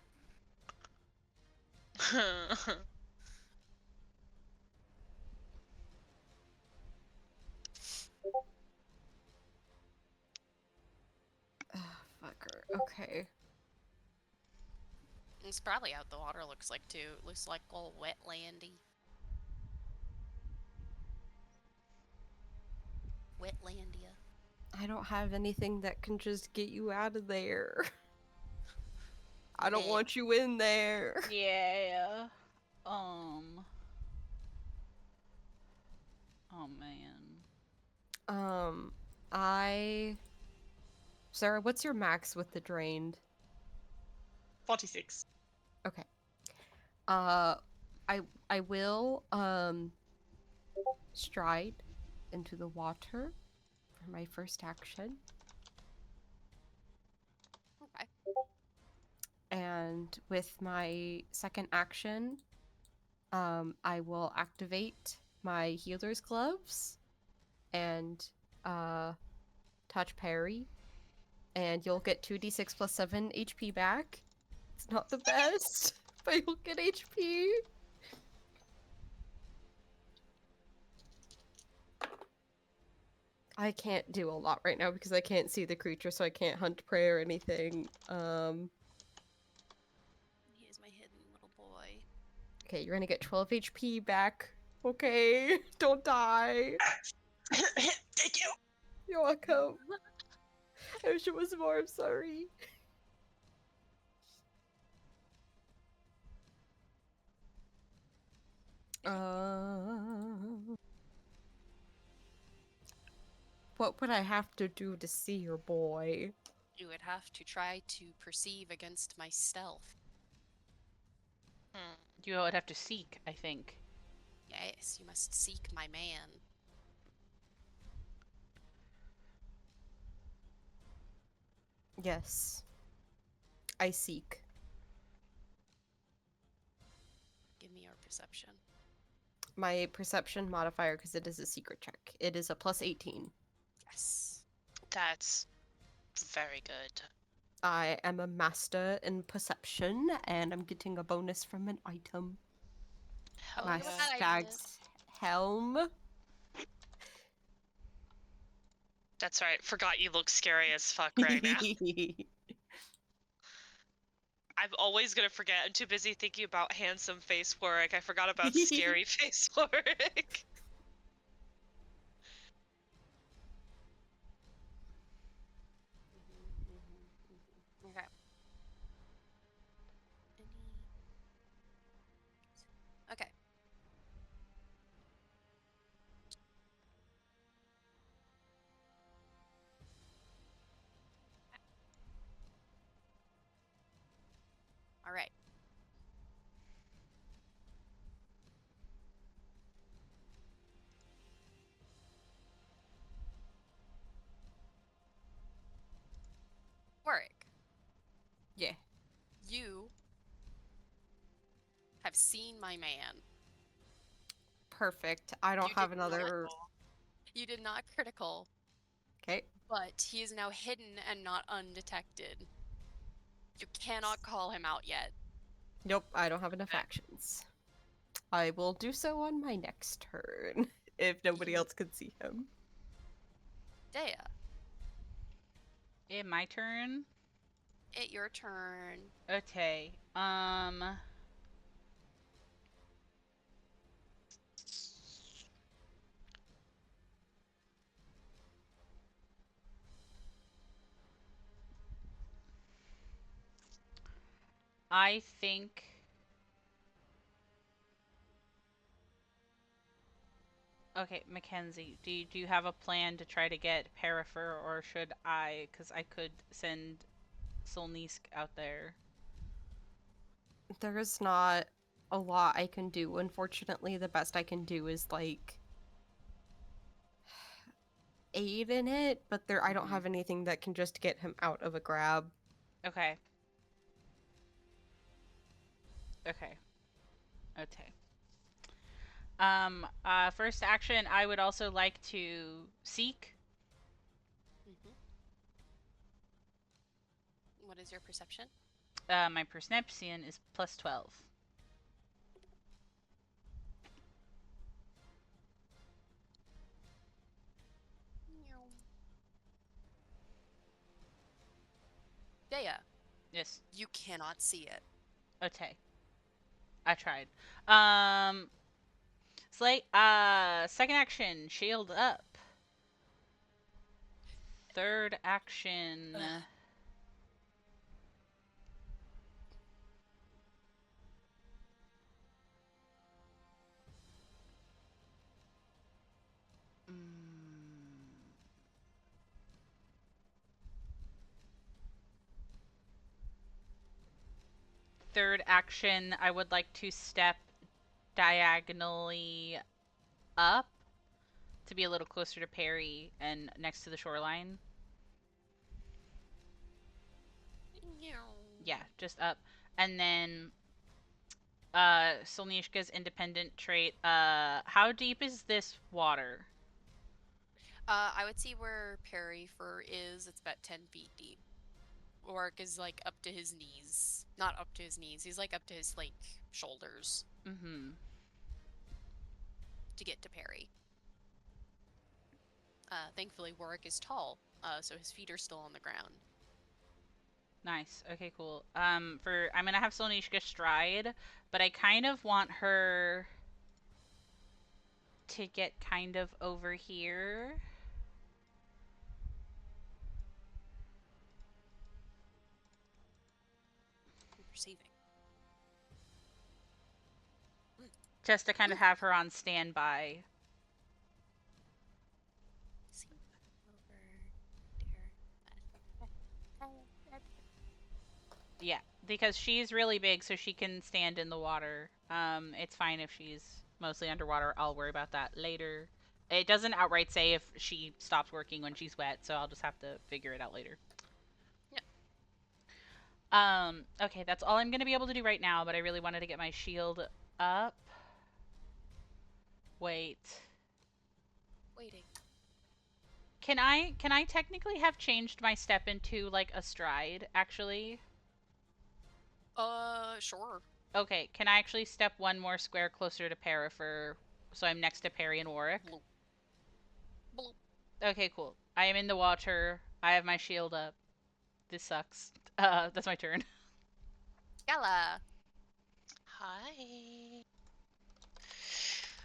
Fucker. Okay. It's probably out the water, looks like, too. It looks like all wetlandy. Wetlandia. I don't have anything that can just get you out of there. I don't Eh. want you in there. Yeah. Oh man. Sarah, what's your max with the drained? 46. Okay. I will stride into the water for my first action. Okay. And with my second action, I will activate my healer's gloves and touch Perry. And you'll get 2d6 plus 7 HP back. It's not the best, but you'll get HP. I can't do a lot right now because I can't see the creature, so I can't hunt prey or anything. Here's my hidden little boy. Okay, you're gonna get 12 HP back. Okay, don't die. Thank you. You're welcome. I wish it was more, I'm sorry. What would I have to do to see your boy? You would have to try to perceive against my stealth. You would have to seek, I think. Yes, you must seek my man. Yes. I seek. Give me your perception. My perception modifier, because it is a secret check. It is a plus 18. Yes. That's very good. I am a master in perception, and I'm getting a bonus from an item. Hell My look at that item. stag's helm. That's right. Forgot you look scary as fuck right now. I'm always gonna forget. I'm too busy thinking about handsome face Warwick. I forgot about scary face Warwick. All right. Warwick, Yeah. you have seen my man. Perfect. I don't You have did not- another. You did not critical, Okay. but he is now hidden and not undetected. You cannot call him out yet. Nope, I don't have enough actions. I will do so on my next turn if nobody else can see him. Dea, My turn. it's your turn. Okay. I think okay, Mackenzie, do you have a plan to try to get Perifer, or should I? Because I could send Solnisk out there. There's not a lot I can do. Unfortunately, the best I can do is like aid in it, but I don't Mhm. have anything that can just get him out of a grab. Okay. Okay. Okay. First action, I would also like to seek. What is your perception? My perception is plus 12. Dea, Yes. you cannot see it. Okay. I tried. Slate, second action, shield up. Third action. Third action, I would like to step diagonally up to be a little closer to Perry and next to the shoreline. Yeah, just up. And then Solnishka's independent trait. How deep is this water? I would see where Perifer is. It's about 10 feet deep. Orc is like up to his knees. Not up to his knees. He's like up to his like shoulders Mm-hmm. to get to Perry. Thankfully, Warwick is tall, so his feet are still on the ground. Nice. Okay, cool. I'm gonna have Solnishka stride, but I kind of want her to get kind of over here. Perceiving. Just to kind of have her on standby. See over there. Yeah, because she's really big, so she can stand in the water. It's fine if she's mostly underwater. I'll worry about that later. It doesn't outright say if she stops working when she's wet, so I'll just have to figure it out later. Okay, that's all I'm gonna be able to do right now, but I really wanted to get my shield up. Waiting. Can I technically have changed my step into like a stride, actually? Sure. Okay, can I actually step one more square closer to Perifer so I'm next to Perry and Warwick? Bloop. Bloop. Okay, cool. I am in the water. I have my shield up. This sucks. That's my turn. Gala. Hi.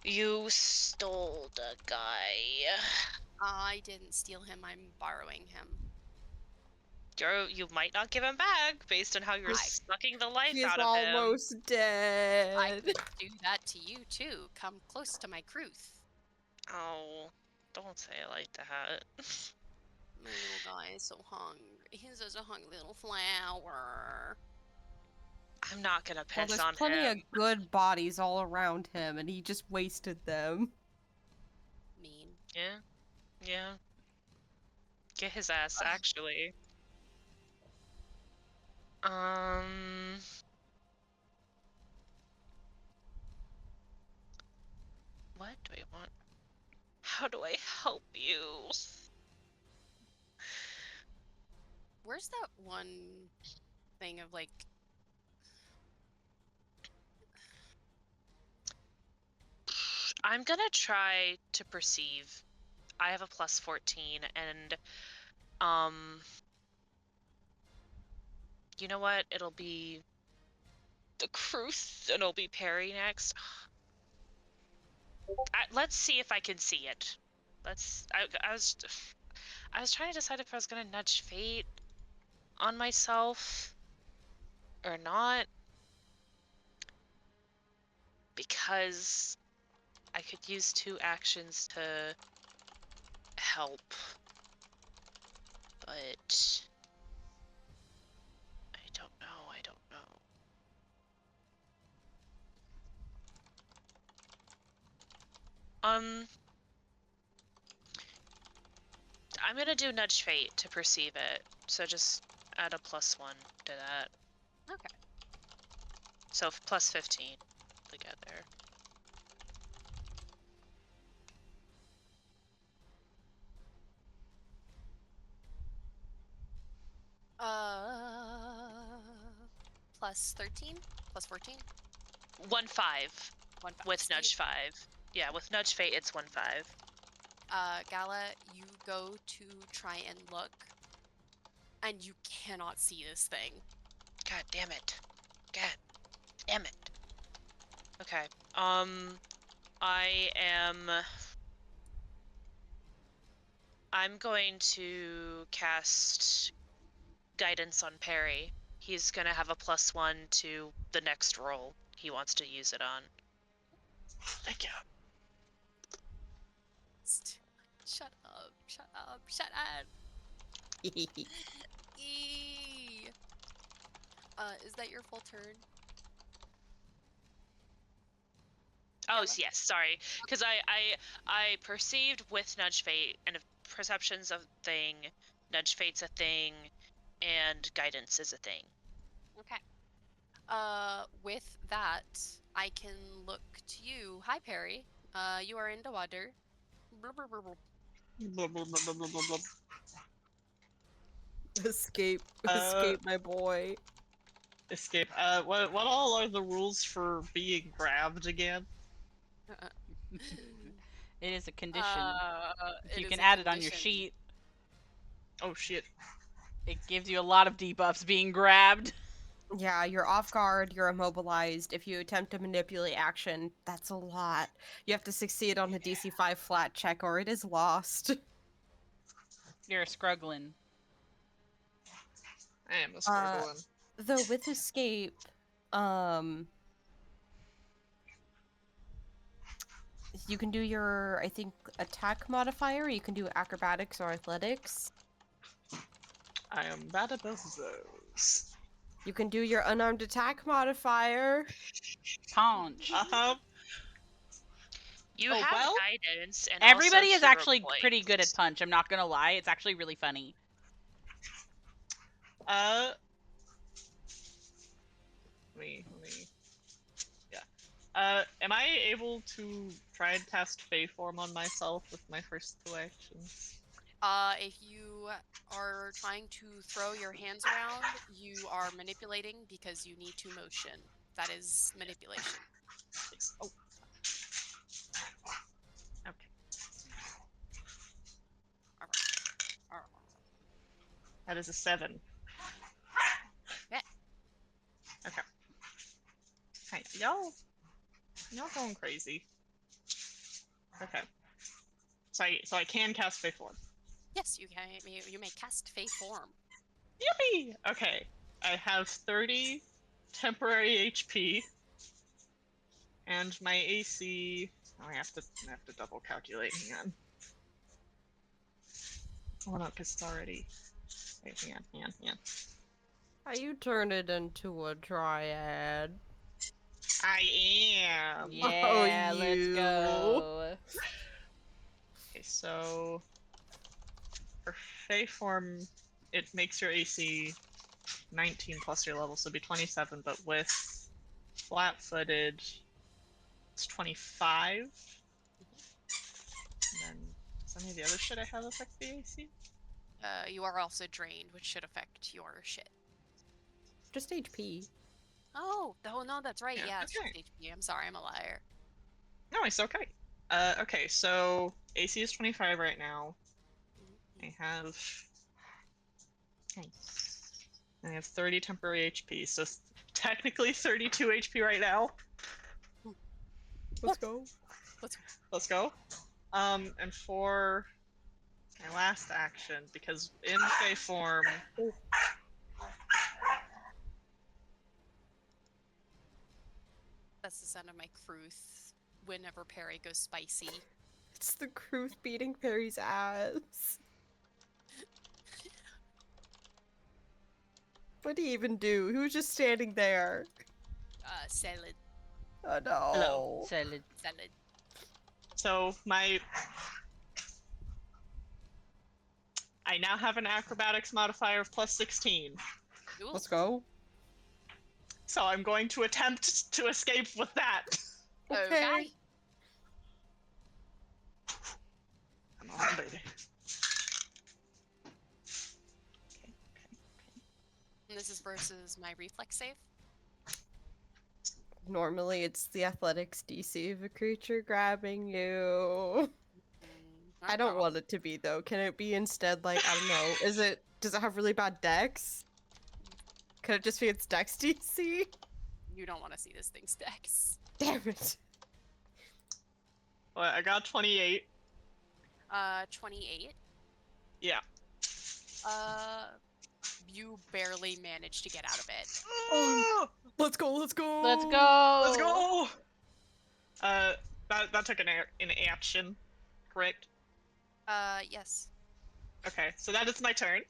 You stole the guy. I didn't steal him. I'm borrowing him. You might not give him back based on how you're sucking the life He's out of him. almost dead. I could do that to you too. Come close to my Kruth. Oh, don't say it like that. My little guy is so hungry. He's such a hungry little flower. I'm not gonna Well, piss there's on plenty him. of good bodies all around him, and he just wasted them. Mean. Yeah. Yeah. Get his ass, actually. What do I want? How do I help you? Where's that one thing of like? I'm gonna try to perceive. I have a plus 14, and you know what? It'll be the Cruth, and it'll be Perry next. Let's see if I can see it. I was trying to decide if I was gonna nudge fate on myself or not, because I could use 2 actions to help, but I don't know. I'm gonna do nudge fate to perceive it, so just add a +1 to that. Okay. So plus 15 together. Plus 13? Plus 14? 1-5 1 5. with nudge 5. Yeah, with nudge fate it's 1-5. Gala, you go to try and look, and you cannot see this thing. God damn it. God damn it. Okay. I'm going to cast guidance on Perry. He's gonna have a +1 to the next roll he wants to use it on. Thank you. Shut up. Shut up. Shut up. Eee. Is that your full turn? Oh, Gala? yes, sorry. Because I perceived with Nudge Fate, and if perception's a thing, Nudge Fate's a thing, and guidance is a thing. Okay. With that, I can look to you. Hi, Perry. You are in the water. Brr, brr, brr, brr. Blah, blah, blah, blah, blah, blah, blah. Escape, escape, my boy. Escape. What all are the rules for being grabbed again? It is a condition. It You is can a add it on your condition. sheet. Oh shit. It gives you a lot of debuffs being grabbed. Yeah, you're off guard, you're immobilized. If you attempt to manipulate action, that's a lot. You have to succeed on a DC 5 flat check or it is lost. You're a scruggling. I am a struggling. Though with escape, you can do your, I think, attack modifier. You can do acrobatics or athletics. I am bad at both of those. You can do your unarmed attack modifier. Punch. You Oh, have well? guidance, and Everybody also is hero actually pretty good at points. punch. I'm not gonna lie. It's actually really funny. Let me. Yeah. Am I able to try and cast Fey Form on myself with my first 2 actions? If you are trying to throw your hands around, you are manipulating because you need to motion. That is manipulation. Yes. Oh. Okay. That is a 7. Yeah. Okay. Hey, y'all going crazy. Okay. So I can cast Fey Form. Yes, you can. You may cast Fey Form. Yippee! Okay. I have 30 temporary HP, and my AC. Oh, I have to double calculate. Hang on. Oh no, because it's already. Wait, hang on. Are you turn it into a triad? I am. Yeah, let's you. go. Okay, so for Fey form, it makes your AC 19 plus your level, so it'd be 27, but with flat-footed, it's 25. And then, does any of the other shit I have affect the AC? You are also drained, which should affect your shit. Just HP. Oh, no, that's right. Yeah, Yeah, it's okay. just HP. I'm sorry, I'm a liar. No, it's okay. Okay, so AC is 25 right now. I have 30 temporary HP, so technically 32 HP right now. Let's go. Let's go. And for my last action, because in Fey form, That's the sound of my Kruth whenever Perry goes spicy. It's the Kruth beating Perry's ass. What did he even do? He was just standing there. Salad. Oh no. Hello. Salad. Salad. so I now have an acrobatics modifier of plus 16. Ooh. Let's go. So I'm going to attempt to escape with that. Okay. Come on, baby. And this is versus my reflex save. Normally it's the athletics DC of a creature grabbing you. I don't want it to be though. Can it be instead like, I don't know, does it have really bad dex? Could it just be its dex DC? You don't want to see this thing's dex. Damn it. Well, I got 28. 28. Yeah. You barely managed to get out of it. Let's go, let's go! Let's go. Let's go! That took an action, correct? Yes. Okay, so that is my turn.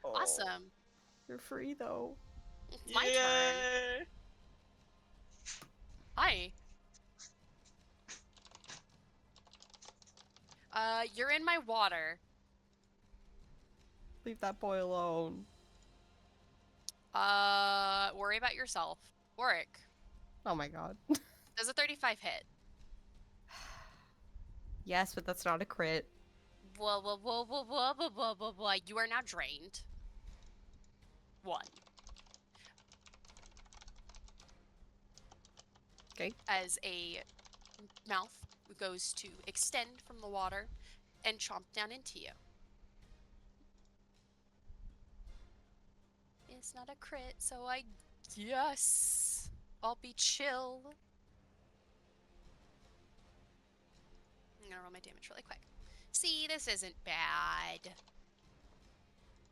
Awesome. You're free though. It's my turn. Hi. You're in my water. Leave that boy alone. Worry about yourself. Warwick. Oh my god. Does a 35 hit? Yes, but that's not a crit. Blah, blah, blah, blah, blah, blah, blah, blah, blah. You are now drained. 1. Okay. As a mouth goes to extend from the water and chomp down into you. It's not a crit, so I guess I'll be chill. I'm gonna roll my damage really quick. See, this isn't bad.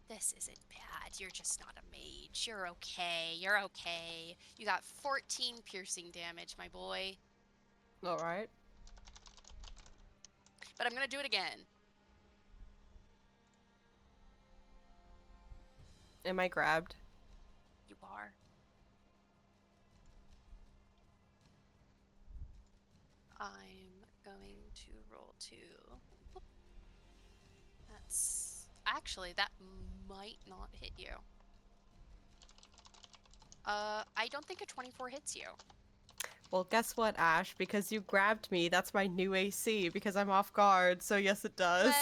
This isn't bad. You're just not a mage. You're okay. You're okay. You got 14 piercing damage, my boy. Alright. But I'm gonna do it again. Am I grabbed? You are. I'm going to roll 2. That's... Actually, that might not hit you. I don't think a 24 hits you. Well, guess what, Ash? Because you grabbed me, that's my new AC, because I'm off guard, so yes it does.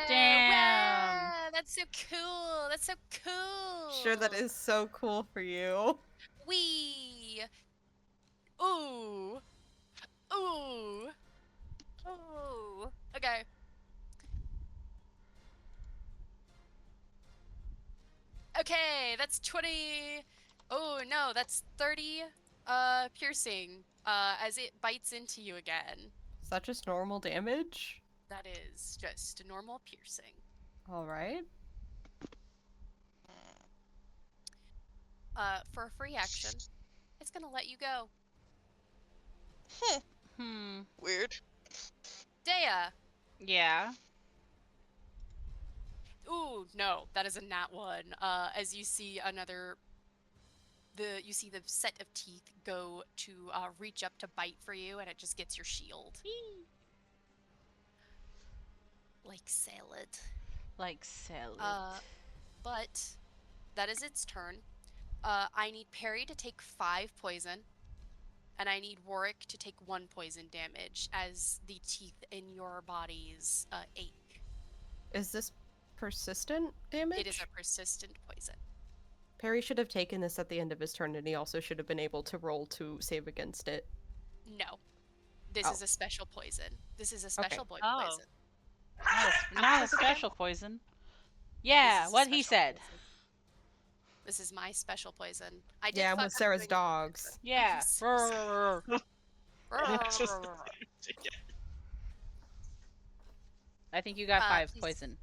Damn. That's so cool. That's so cool. Sure, that is so cool for you. Wee. Ooh. Ooh. Ooh. Okay. Okay, that's 20. Oh no, that's 30 piercing as it bites into you again. Is that just normal damage? That is just normal piercing. Alright. For a free action, it's gonna let you go. Weird. Dea. Yeah. Ooh, no, that is a nat one. As you see you see the set of teeth go to reach up to bite for you, and it just gets your shield. Like salad. Like salad. But that is its turn. I need Perry to take 5 poison, and I need Warwick to take 1 poison damage as the teeth in your bodies ache. Is this persistent damage? It is a persistent poison. Perry should have taken this at the end of his turn, and he also should have been able to roll to save against it. No. This Oh. is a special poison. This is a special Oh. poison. Not a special poison. Yeah, This is a what he special said. poison. This is my special poison. I did Yeah, I'm fuck with up Sarah's doing it. dogs. Yeah. I'm so sorry. I think you got 5 please- poison.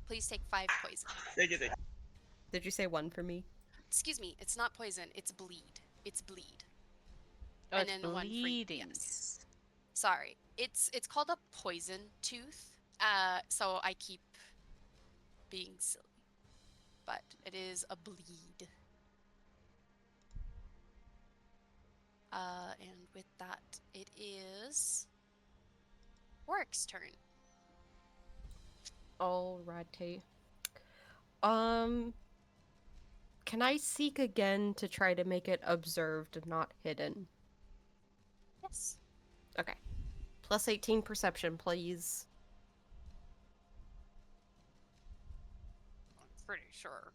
Please take 5 poison. Did you say 1 for me? Excuse me, it's not poison, it's bleed. It's bleed. Oh, And it's then 1 for bleeding. yes. Sorry. It's called a poison tooth. So I keep being silly. But it is a bleed. And with that, it is Warwick's turn. Alrighty. Can I seek again to try to make it observed, not hidden? Yes. Okay. Plus 18 perception, please. I'm pretty sure.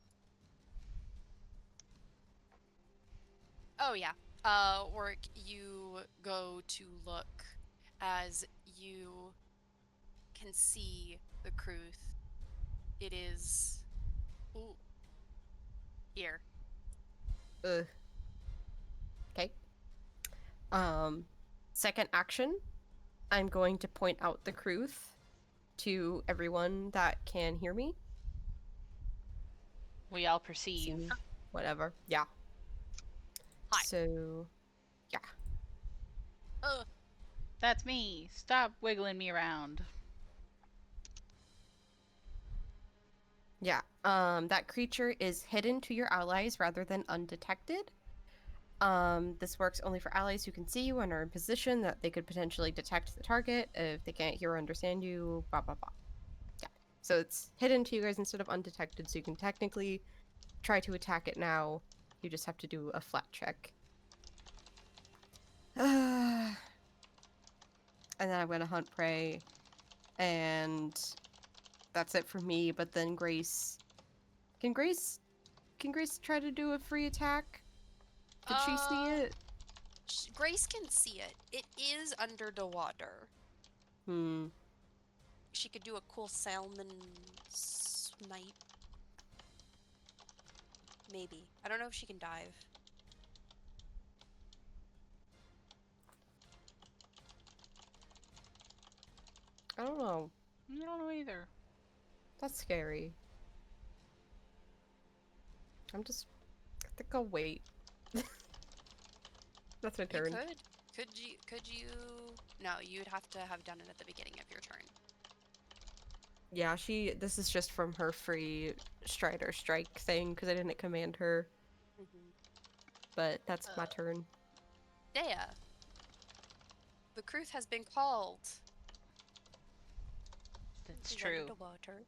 Oh yeah. Warwick, you go to look as you can see the Kruth. It is here. Okay. Second action, I'm going to point out the Kruth to everyone that can hear me. We all perceive. Whatever. Yeah. Hi. So, yeah. That's me. Stop wiggling me around. Yeah. That creature is hidden to your allies rather than undetected. This works only for allies who can see you and are in position that they could potentially detect the target if they can't hear or understand you, blah, blah, blah. Yeah. So it's hidden to you guys instead of undetected, so you can technically try to attack it now. You just have to do a flat check. And then I'm gonna hunt prey, and that's it for me. But then Grace, can Grace try to do a free attack? Did she see it? Grace can see it. It is under the water. She could do a cool salmon snipe. Maybe. I don't know if she can dive. I don't know. I don't know either. That's scary. I think I'll wait. That's my turn. You could you no, you'd have to have done it at the beginning of your turn. Yeah, this is just from her free Strider Strike thing, because I didn't command her. But that's my turn. Dea. The Kruth has been called. That's She's true. Under the water.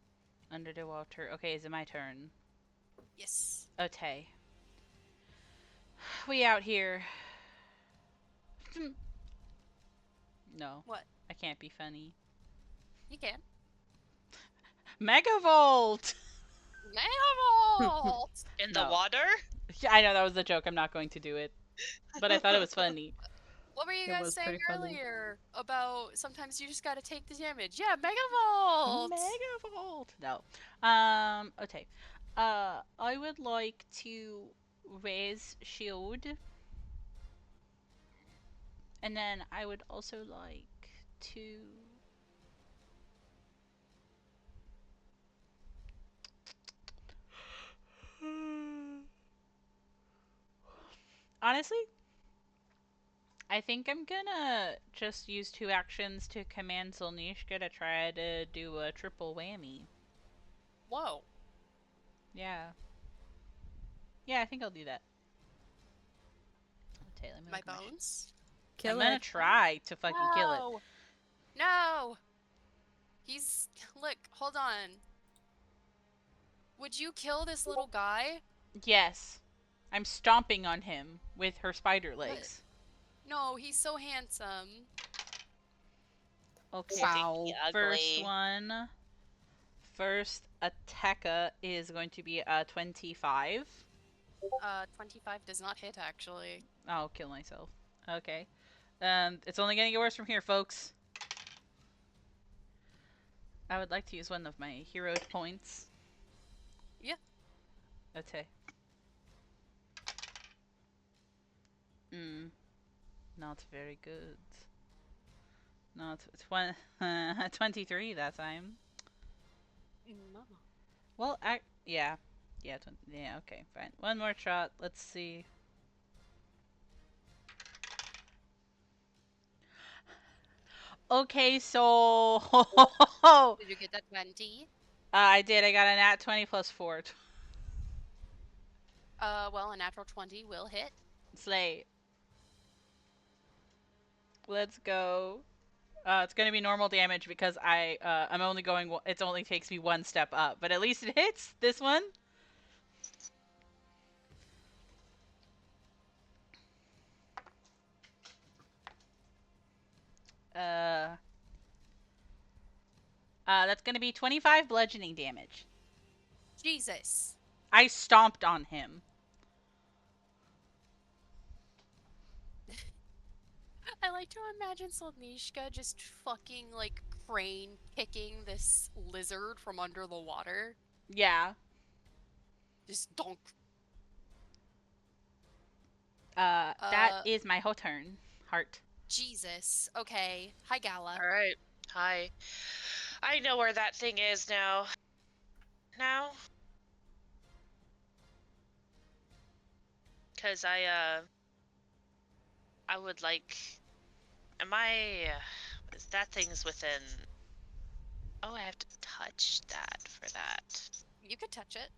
Under the water. Okay, is it my turn? Yes. Okay. We out here. No. What? I can't be funny. You can. Megavolt! Megavolt! In the No. water? Yeah, I know that was a joke. I'm not going to do it. But I thought it was funny. What were you It guys was saying pretty funny. earlier about sometimes you just gotta take the damage? Yeah, Megavolt! Megavolt! No. Okay. I would like to raise shield. And then I would also like to... Honestly, I think I'm gonna just use 2 actions to command Zolnishka to try to do a triple whammy. Whoa. Yeah. Yeah, I think I'll do that. Okay, let me My look at my bones? Kill I'm gonna it. try to fucking kill it. No! No! He's. Look, hold on. Would you kill this little guy? Yes. I'm stomping on him with her spider But- legs. No, he's so handsome. Okay. Wow. First Ugly. one. First attacker is going to be a 25. 25 does not hit, actually. I'll kill myself. Okay. It's only gonna get worse from here, folks. I would like to use one of my hero points. Yeah. Okay. Not very good. Not 23 that time. Mama. Well, yeah. Yeah, yeah, okay, fine. One more shot. Let's see. Okay, so Did you get that 20? I did. I got a nat 20 plus 4. Well, a natural 20 will hit. Slay. Let's go. It's gonna be normal damage because I'm only going. It only takes me one step up, but at least it hits this one. That's gonna be 25 bludgeoning damage. Jesus. I stomped on him. I like to imagine Solnishka just fucking, like, crane kicking this lizard from under the water. Yeah. Just donk. That is my whole turn. Heart. Jesus. Okay. Hi, Gala. Alright. Hi. I know where that thing is now. Now? Because I would like... that thing's within... Oh, I have to touch that for that. You could touch it.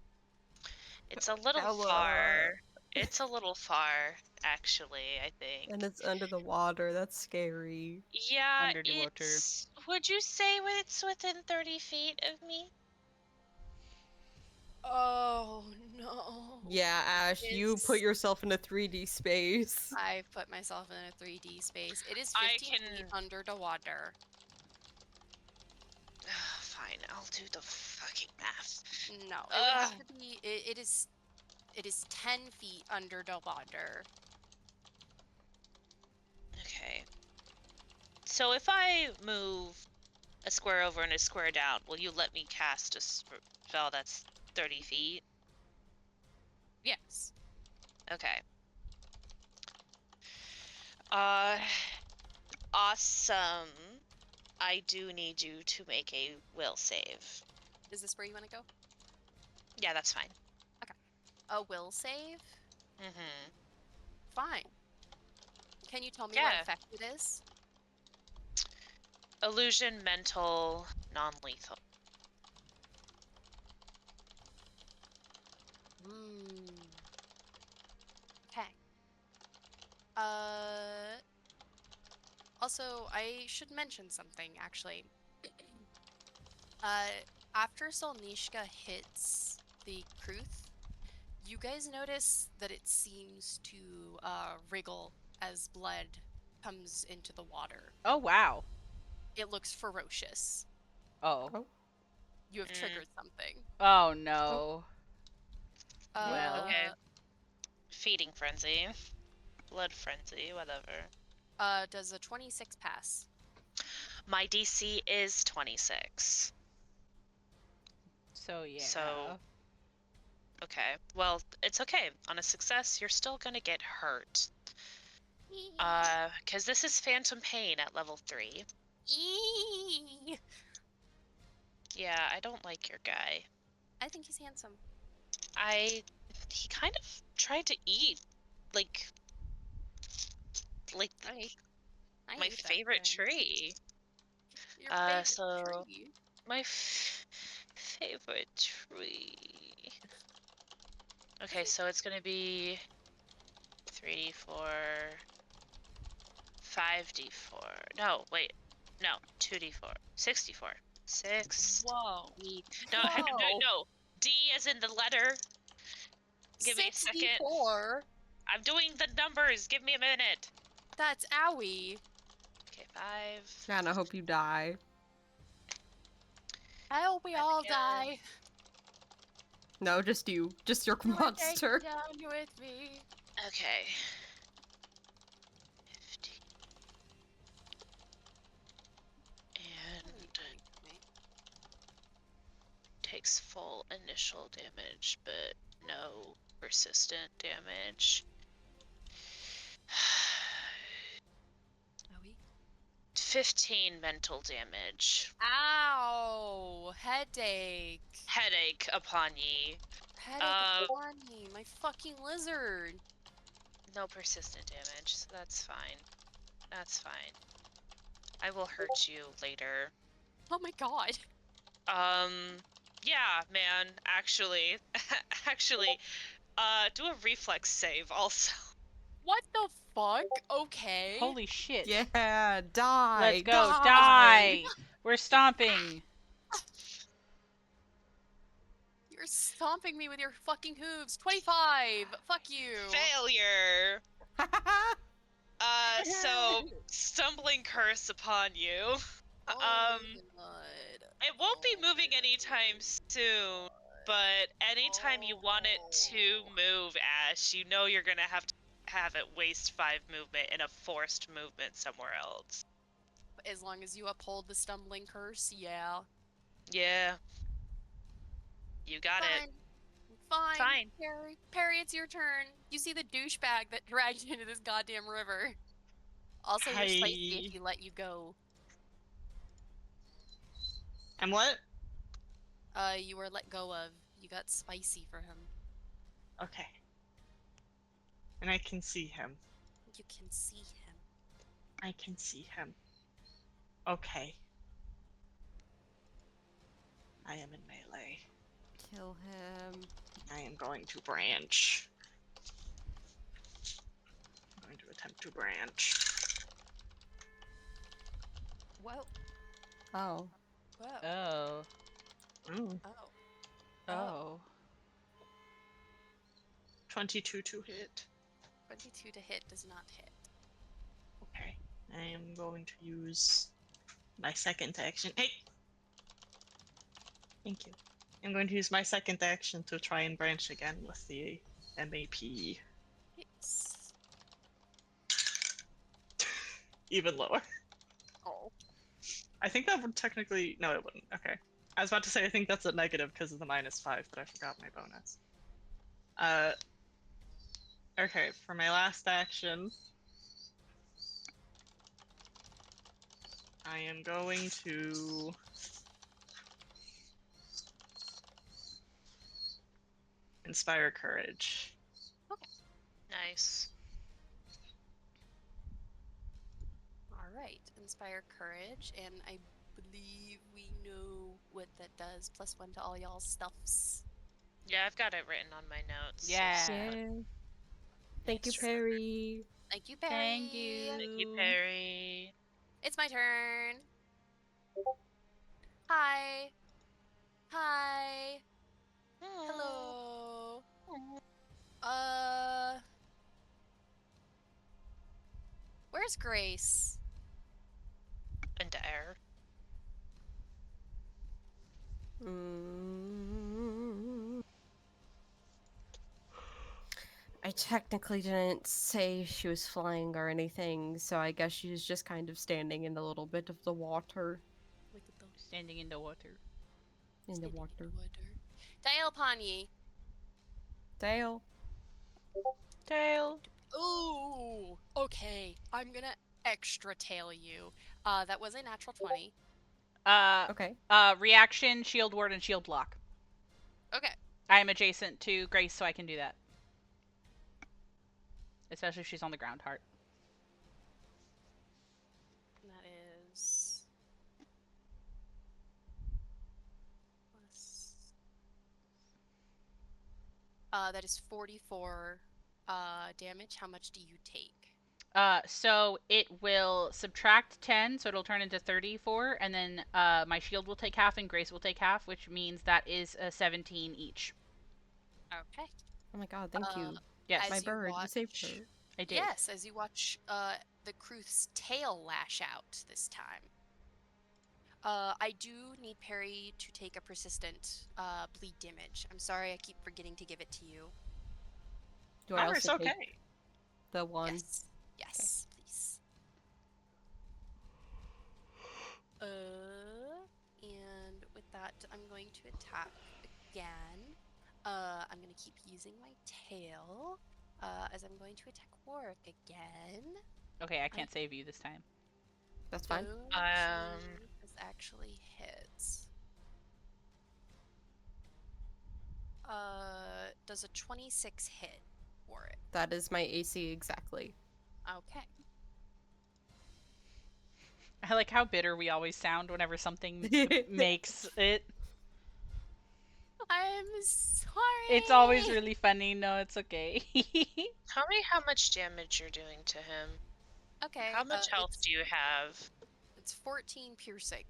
It's a little Ella. far. It's a little far, actually, I think. And it's under the water. That's scary. Yeah, Under the water. it's... Would you say it's within 30 feet of me? Oh, no. Yeah, Ash, you put It's- yourself in a 3D space. I've put myself in a 3D space. It is I 15 feet can- under the water. Fine, I'll do the fucking math. No, it would have Ugh. to be. It is 10 feet under the water. Okay. So if I move a square over and a square down, will you let me cast a spell that's 30 feet? Yes. Okay. Awesome. I do need you to make a will save. Is this where you want to go? Yeah, that's fine. A will save? Mm-hmm. Fine. Can you tell me Yeah. what effect it is? Illusion, mental, non-lethal. Okay. Also, I should mention something, actually. After Solnishka hits the Kruth, you guys notice that it seems to wriggle as blood comes into the water. Oh wow. It looks ferocious. Oh. You have triggered something. Oh no. Well. Okay. Feeding frenzy. Blood frenzy, whatever. Does a 26 pass? My DC is 26. So yeah. So- Okay. Well, it's okay. On a success, you're still gonna get hurt. Because this is Phantom Pain at level 3. Eee! Yeah, I don't like your guy. I think he's handsome. He kind of tried to eat, like I my hate that favorite thing. tree. Your favorite so- tree. favorite tree. Okay, so it's gonna be 3d4, 5d4. No, wait. No, 2d4. 64. 6. Whoa. No, Whoa. no. D as in the letter. Give me a second. 64? I'm doing the numbers. Give me a minute. That's owie. Okay, 5. Man, I hope you die. I hope we Five all again. die. No, just you. Just your You would take monster. it down with me. Okay. 15. And takes full initial damage, but no persistent damage. Owie. 15 mental damage. Ow! Headache. Headache upon ye. Headache upon me. My fucking lizard. No persistent damage, so that's fine. That's fine. I will hurt you later. Oh my god. Yeah, man, actually. Do a reflex save also. What the fuck? Okay. Holy shit. Yeah, die. Let's go. Die. We're stomping. You're stomping me with your fucking hooves. 25. Fuck you. Failure! So, stumbling curse upon you. Oh my god. It won't be moving anytime soon, but anytime you want it to move, Ash, you know you're gonna have to have it waste 5 movement in a forced movement somewhere else. As long as you uphold the stumbling curse, yeah. Yeah. You got Fine. it. Fine. Fine. Perry, it's your turn. You see the douchebag that dragged you into this goddamn river. Also, you're spicy Hi. if you let you go. And what? You were let go of. You got spicy for him. Okay. And I can see him. You can see him. I can see him. Okay. I am in melee. Kill him. I am going to branch. I'm going to attempt to branch. Whoa. Oh. Whoa. Oh. Ooh, Oh. Oh. 22 to hit. 22 to hit does not hit. Okay. I am going to use my second action. Hey! Thank you. I'm going to use my second action to try and branch again with the MAP. Yes. Even lower. Oh. I think that would technically... No, it wouldn't. Okay. I was about to say I think that's a negative because of the -5, but I forgot my bonus. Okay, for my last action, I am going to... Inspire Courage. Nice. Alright. Inspire courage, and I believe we know what that does. +1 to all y'all's stuffs. Yeah, I've got it written on my notes. Yeah. Thank you, Sure. Perry. Thank you, Perry. Thank you. Thank you, Perry. It's my turn. Hi. Hi. Hello. Where's Grace? Into air. I technically didn't say she was flying or anything, so I guess she was just kind of standing in a little bit of the water. Look at those. Standing in the water. In the water. Dale Pawnee. Dale. Tail. Ooh. Okay. I'm gonna extra tail you. That was a natural 20. Okay. Reaction, shield ward, and shield block. Okay. I am adjacent to Grace, so I can do that. Especially if she's on the ground, heart. That is... That is 44 damage. How much do you take? So it will subtract 10, so it'll turn into 34, and then my shield will take half and Grace will take half, which means that is 17 each. Okay. Oh my god, thank you. Yes, My As you bird, you saved watch- her. I did. Yes, as you watch the Kruth's tail lash out this time. I do need Perry to take a persistent bleed damage. I'm sorry, I keep forgetting to give it to you. Do I It's also take okay. the one? Yes. Yes, please. And with that, I'm going to attack again. I'm going to keep using my tail, as I'm going to attack Warwick again. Okay, I can't save you this time. That's fine. This actually hits. Does a 26 hit Warwick? That is my AC exactly. Okay. I like how bitter we always sound whenever something makes it. I'm sorry. It's always really funny. No, it's okay. Tell me how much damage you're doing to him. Okay. How much health do you have? It's 14 piercing.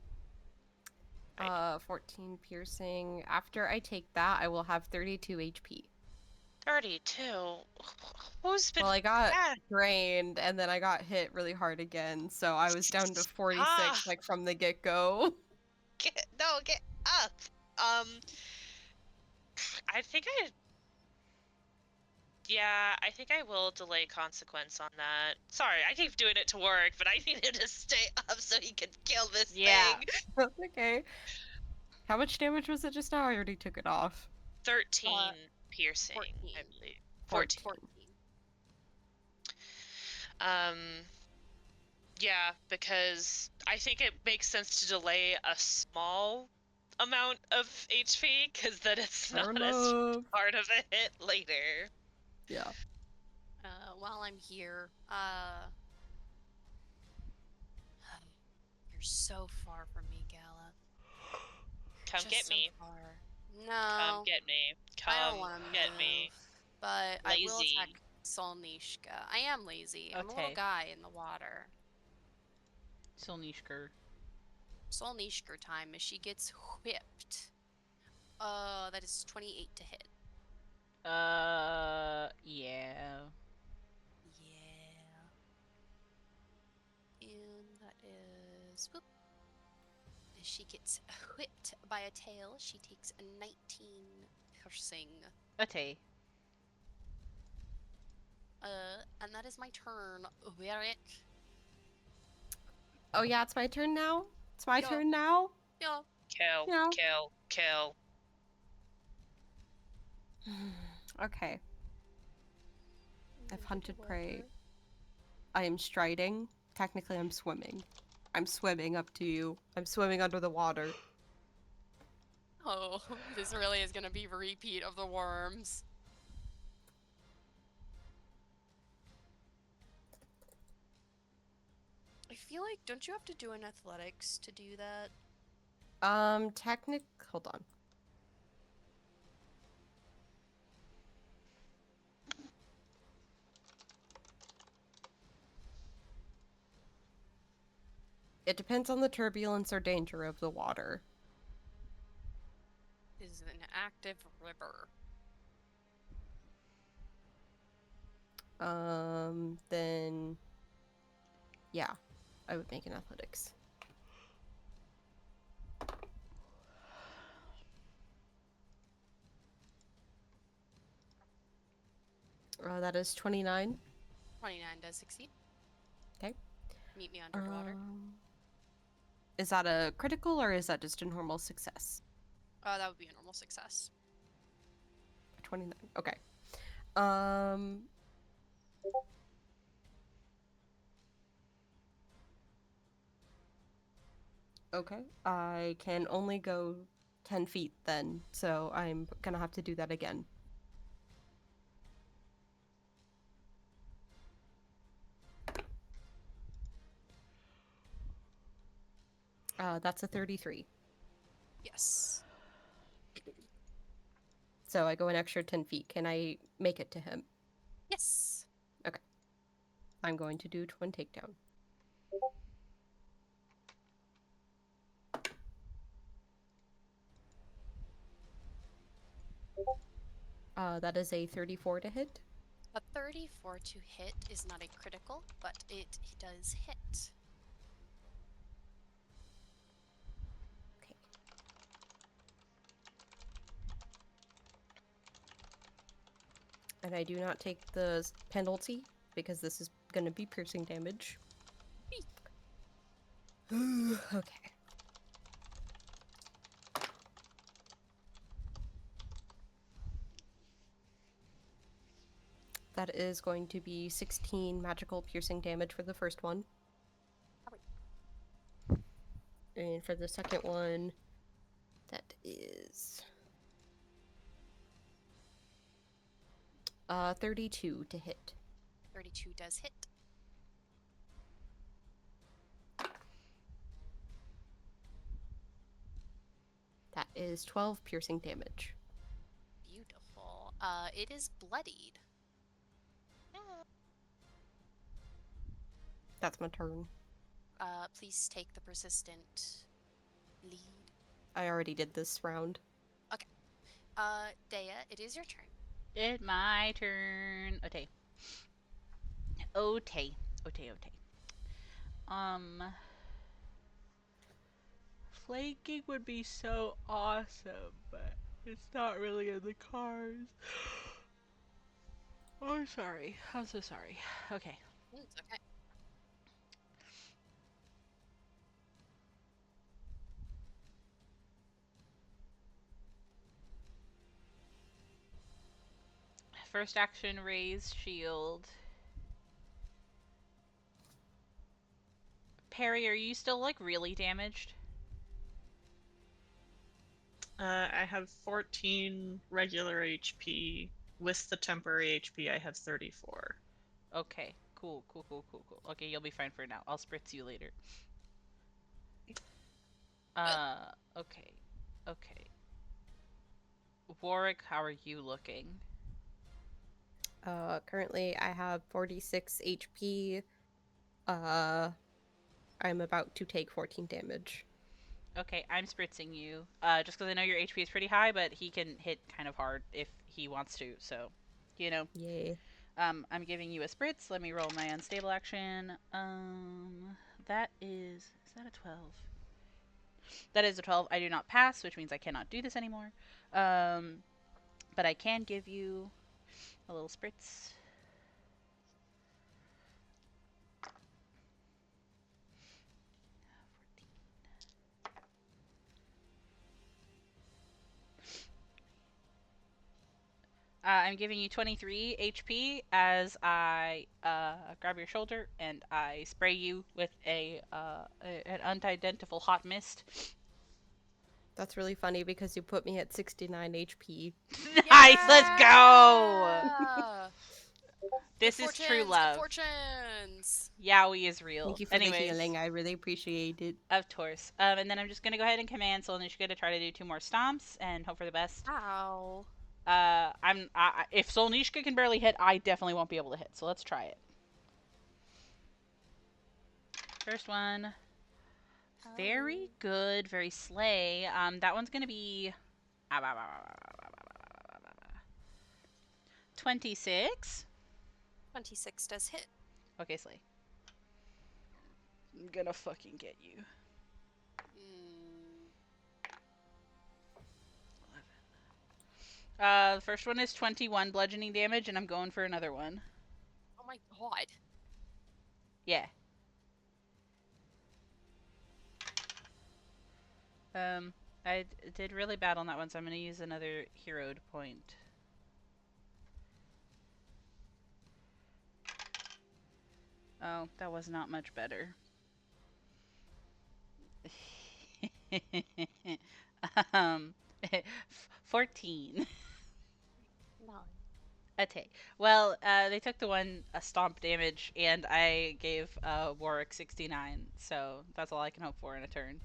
14 piercing. After I take that, I will have 32 HP. 32. Who's been? Well, I got bad? drained, and then I got hit really hard again, so I was down to 46, Ah. like, from the get-go. Get up. I think I. Yeah, I think I will delay consequence on that. Sorry, I keep doing it to work, but I need him to stay up so he can kill this Yeah. thing. That's okay. How much damage was it just now? I already took it off. 13 piercing, 14. I believe. 14. 14. Yeah, because I think it makes sense to delay a small amount of HP, because then it's Fair not as enough. hard of a hit later. Yeah. While I'm here, you're so far from me, Gala. Come Just get so me. far. Come No, get me. I don't Come want to get me. But I will Lazy. attack Solnishka. I am lazy. I'm a little Okay. guy in the water. Solnishker. Solnishka time as she gets whipped. That is 28 to hit. Yeah. Yeah. And that is whoop. As she gets whipped by a tail, she takes a 19 piercing. Okay. And that is my turn. Warwick. Oh yeah, it's my turn now? It's my Yeah. turn now? Yeah. Kill, Yeah. kill, kill. Okay. I've hunted Water. prey. I am striding. Technically, I'm swimming. I'm swimming up to you. I'm swimming under the water. Oh, this really is gonna be a repeat of the worms. I feel like, don't you have to do an athletics to do that? Hold on. It depends on the turbulence or danger of the water. This is an active river. Then... Yeah, I would make an athletics. That is 29. 29 does succeed. Okay. Meet me underwater. Is that a critical or is that just a normal success? That would be a normal success. 29. Okay. Okay. I can only go 10 feet then, so I'm gonna have to do that again. That's a 33. Yes. So I go an extra 10 feet. Can I make it to him? Yes. I'm going to do twin takedown. That is a 34 to hit. A 34 to hit is not a critical, but it does hit. Okay. And I do not take the penalty because this is going to be piercing damage. Okay. That is going to be 16 magical piercing damage for the first one. And for the second one, that is 32 to hit. 32 does hit. That is 12 piercing damage. Beautiful. It is bloodied. That's my turn. Please take the persistent lead. I already did this round. Dea, it is your turn. It's my turn. Okay. Okay. Flanking would be so awesome, but it's not really in the cards. Oh, sorry. I'm so sorry. Okay. It's okay. First action, raise shield. Perry, are you still like really damaged? I have 14 regular HP. With the temporary HP, I have 34. Okay, cool. Okay, you'll be fine for now. I'll spritz you later. Okay. Warwick, how are you looking? Currently I have 46 HP. I'm about to take 14 damage. Okay, I'm spritzing you. Just because I know your HP is pretty high, but he can hit kind of hard if he wants to, so, you know. Yay. I'm giving you a spritz. Let me roll my unstable action. That is that a 12? That is a 12. I do not pass, which means I cannot do this anymore. But I can give you a little spritz. I'm giving you 23 HP as I grab your shoulder and I spray you with an unidentifiable hot mist. That's really funny because you put me at 69 HP. Nice, let's go! Yeah! This Good is true fortunes, love. Good fortunes. Yowie is real. Thank you for Anyways, the healing. I really appreciate it. of course. And then I'm just gonna go ahead and command Solnishka to try to do 2 more stomps and hope for the best. Ow. If Solnishka can barely hit, I definitely won't be able to hit. So let's try it. First one. Very good, very slay. That one's gonna be 26. 26 does hit. Okay, slay. I'm gonna fucking get you. Mm, 11. The first one is 21 bludgeoning damage, and I'm going for another one. oh my god. Yeah. I did really bad on that one, so I'm gonna use another heroed point. Oh, that was not much better. 14. No. Okay. Well, they took the one stomp damage, and I gave Warwick 69, so that's all I can hope for in a turn.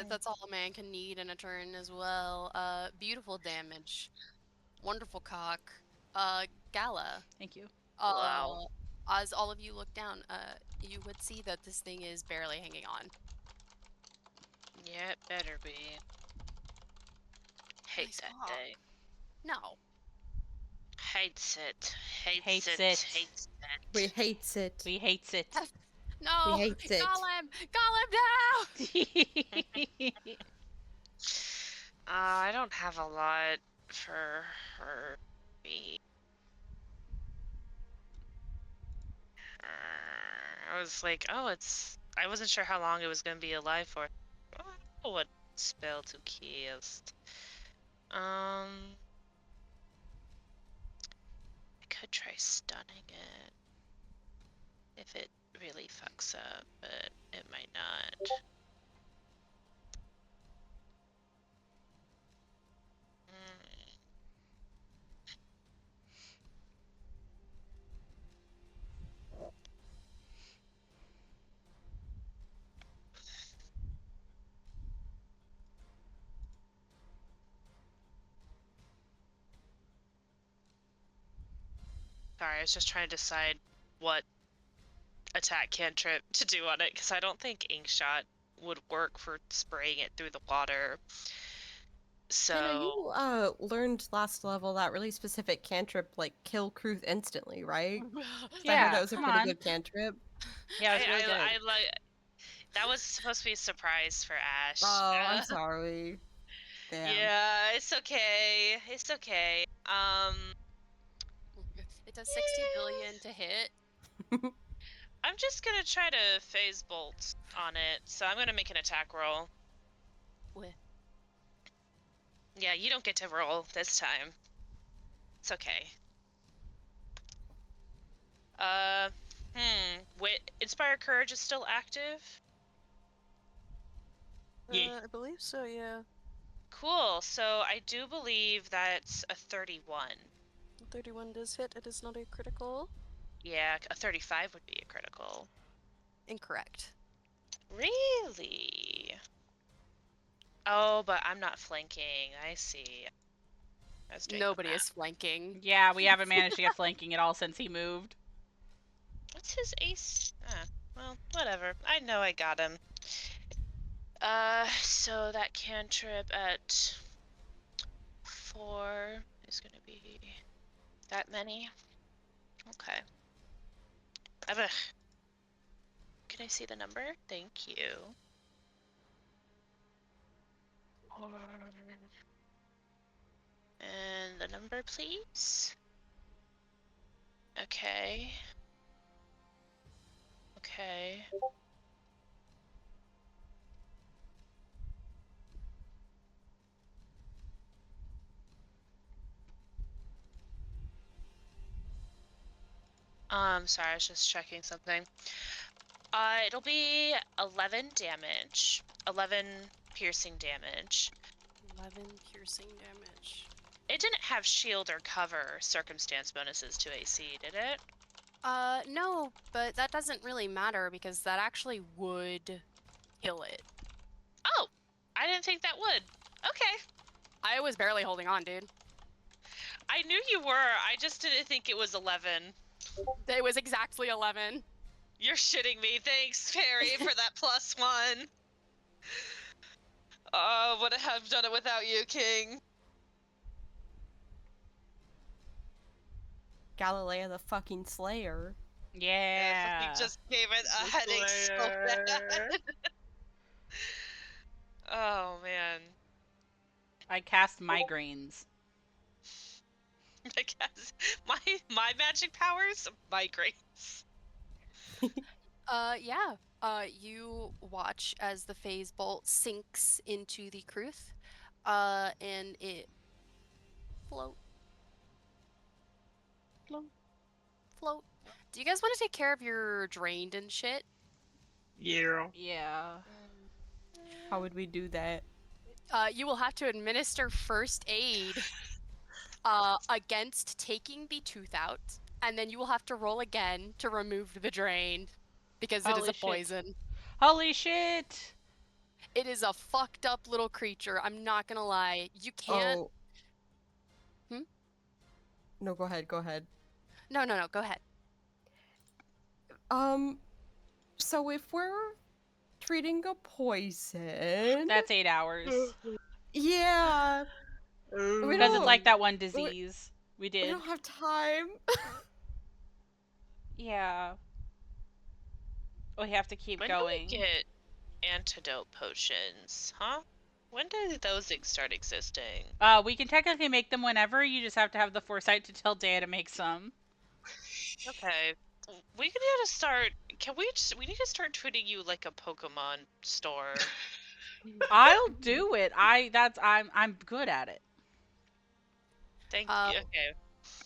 That's all a man can need in a turn as well. Beautiful damage. Wonderful cock. Gala. Thank you. Wow. As all of you look down, you would see that this thing is barely hanging on. Yeah, it better be. Hate Nice that walk. thing. No. Hates it. Hates Hates it. it. Hates it. We hates it. We hates it. No! hates it. Gollum! Gollum, no! I don't have a lot for her. I was like, oh, it's. I wasn't sure how long it was gonna be alive for. Oh, what spell to cast? I could try stunning it if it really fucks up, but it might not. Sorry, I was just trying to decide what attack cantrip to do on it, because I don't think Ink Shot would work for spraying it through the water. So Hannah, you learned last level that really specific cantrip, like kill Kruth instantly, right? I heard Yeah, that was a come pretty on. good cantrip. Yeah, it was really good. I like that was supposed to be a surprise for Ash. Oh, I'm sorry. Damn. Yeah, it's okay. It's okay. It does 60 billion to hit. I'm just gonna try to phase bolt on it, so I'm gonna make an attack roll. With. Yeah, you don't get to roll this time. It's okay. Wait, Inspire Courage is still active? Yeah. I believe so, yeah. Cool, so I do believe that's a 31. 31 does hit. It is not a critical. Yeah, a 35 would be a critical. Incorrect. Really? Oh, but I'm not flanking. I see. I was doing the Nobody math. is flanking. Yeah, we haven't managed to get flanking at all since he moved. What's his ace? Well, whatever. I know I got him. So that cantrip at 4 is gonna be that many. Okay. Can I see the number? Thank you. And the number, please. Okay. Okay. Sorry, I was just checking something. It'll be 11 damage. 11 piercing damage. 11 piercing damage. It didn't have shield or cover circumstance bonuses to AC, did it? No, but that doesn't really matter because that actually would kill it. Oh, I didn't think that would. Okay. I was barely holding on, dude. I knew you were. I just didn't think it was 11. It was exactly 11. You're shitting me. Thanks, Perry, for that +1. Oh, would I have done it without you, King? Galilea the fucking Slayer. Yeah. He just gave it a The headache so Slayer. bad. Oh, man. I cast migraines. I guess my magic powers? Migraines. Yeah. You watch as the phase bolt sinks into the Kruth, and it float. Float. Do you guys want to take care of your drained and shit? Yeah. Yeah. How would we do that? You will have to administer first aid against taking the tooth out, and then you will have to roll again to remove the drain because it is Holy a shit. poison. Holy shit! It is a fucked up little creature. I'm not gonna lie. You can't. Oh. Hmm? No, go ahead. Go ahead. No. Go ahead. So if we're treating a poison, That's 8 hours. yeah, we Because it's like don't. that one disease we We did. don't have time. Yeah. We have to keep When going. do we get antidote potions, huh? When do those things start existing? We can technically make them whenever, you just have to have the foresight to tell Dea to make some. Okay. We need to start. We need to start treating you like a Pokemon store. I'll do it. I'm good at it. Thank Uh, you. Okay.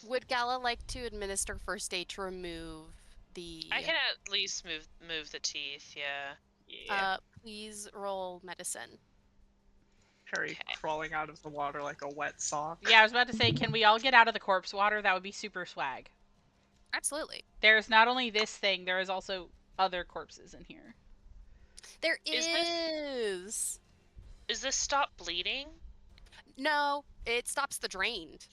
Would Gala like to administer first aid to remove the? I can at least move the teeth. Yeah. Yeah. Please roll medicine. Harry okay. crawling out of the water like a wet sock. Yeah, I was about to say, can we all get out of the corpse water? That would be super swag. Absolutely. There's not only this thing, there is also other corpses in here. There Is is. Is this stop bleeding? No, it stops the drained.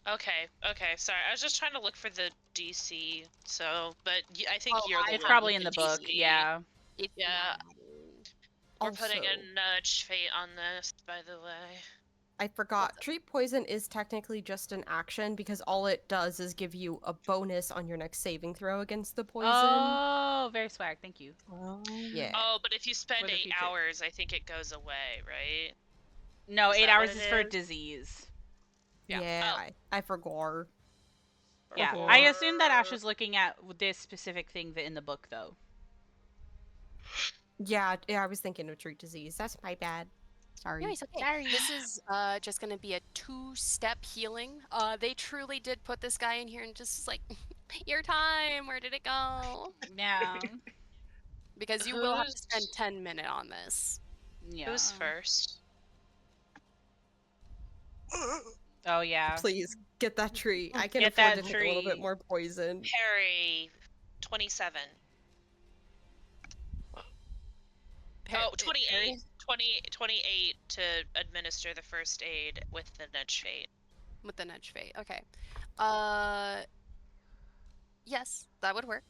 Okay. Okay. Sorry, I was just trying to look for the DC. So, but I think Oh, you're the It's one probably with in the DC. book, yeah. It's Yeah. not. We're putting a Also- nudge fate on this, by the way. I forgot. Treat poison is technically just an action because all it does is give you a bonus on your next saving throw against the poison. Oh, very swag. Thank you. Yeah. Oh, but if you spend For the 8 future. hours, I think it goes away, right? No, Is 8 that hours what is it for is? disease. Yeah. Yeah, Oh. I forgot. Yeah, Okay. I assume that Ash is looking at this specific thing in the book, though. Yeah, I was thinking of treat disease. That's my bad. Sorry. No, it's okay. Sorry. This is just gonna be a 2-step healing. They truly did put this guy in here and just like, your time. Where did it go? Yeah. Because you will have to Who's- spend 10 minutes on this. Yeah. Who's first? Oh, yeah. Please get that tree. I can Get afford that to take a little bit tree. more poison. Harry, 27. Oh, 28. 28 to administer the first aid with the nudge fate. With the nudge fate. Okay. Yes, that would work.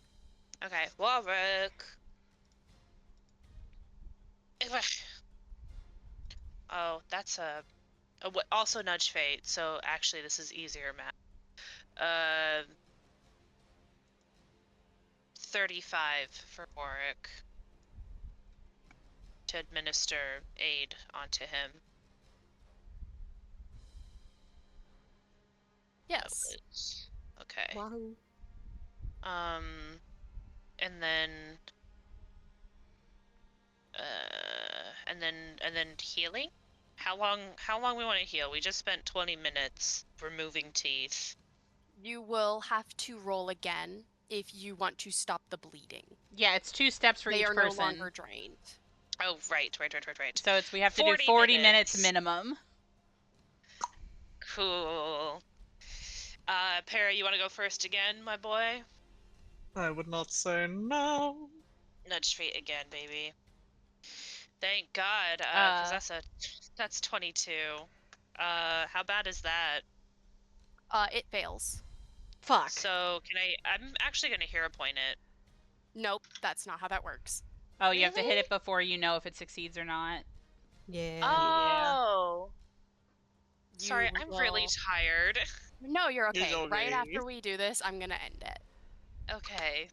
Okay, Warwick. Oh, that's also nudge fate. So actually, this is easier math. 35 for Warwick to administer aid onto him. Yes. Okay. Wahoo. And then and then healing. How long we want to heal? We just spent 20 minutes removing teeth. You will have to roll again if you want to stop the bleeding. Yeah, it's 2 steps for They each are person. no longer drained. Oh, right. So we have to do 40 40 minutes minutes. minimum. Cool. Perry, you want to go first again, my boy? I would not say no. Nudge fate again, baby. Thank God, 'cause that's 22. How bad is that? It fails. Fuck. So I'm actually gonna hero point it. Nope, that's not how that works. Oh, you have to hit it before you know if it succeeds or not. Yeah. Oh. Sorry, You I'm really will- tired. No, you're okay. It's Right okay. after we do this, I'm gonna end it. Okay.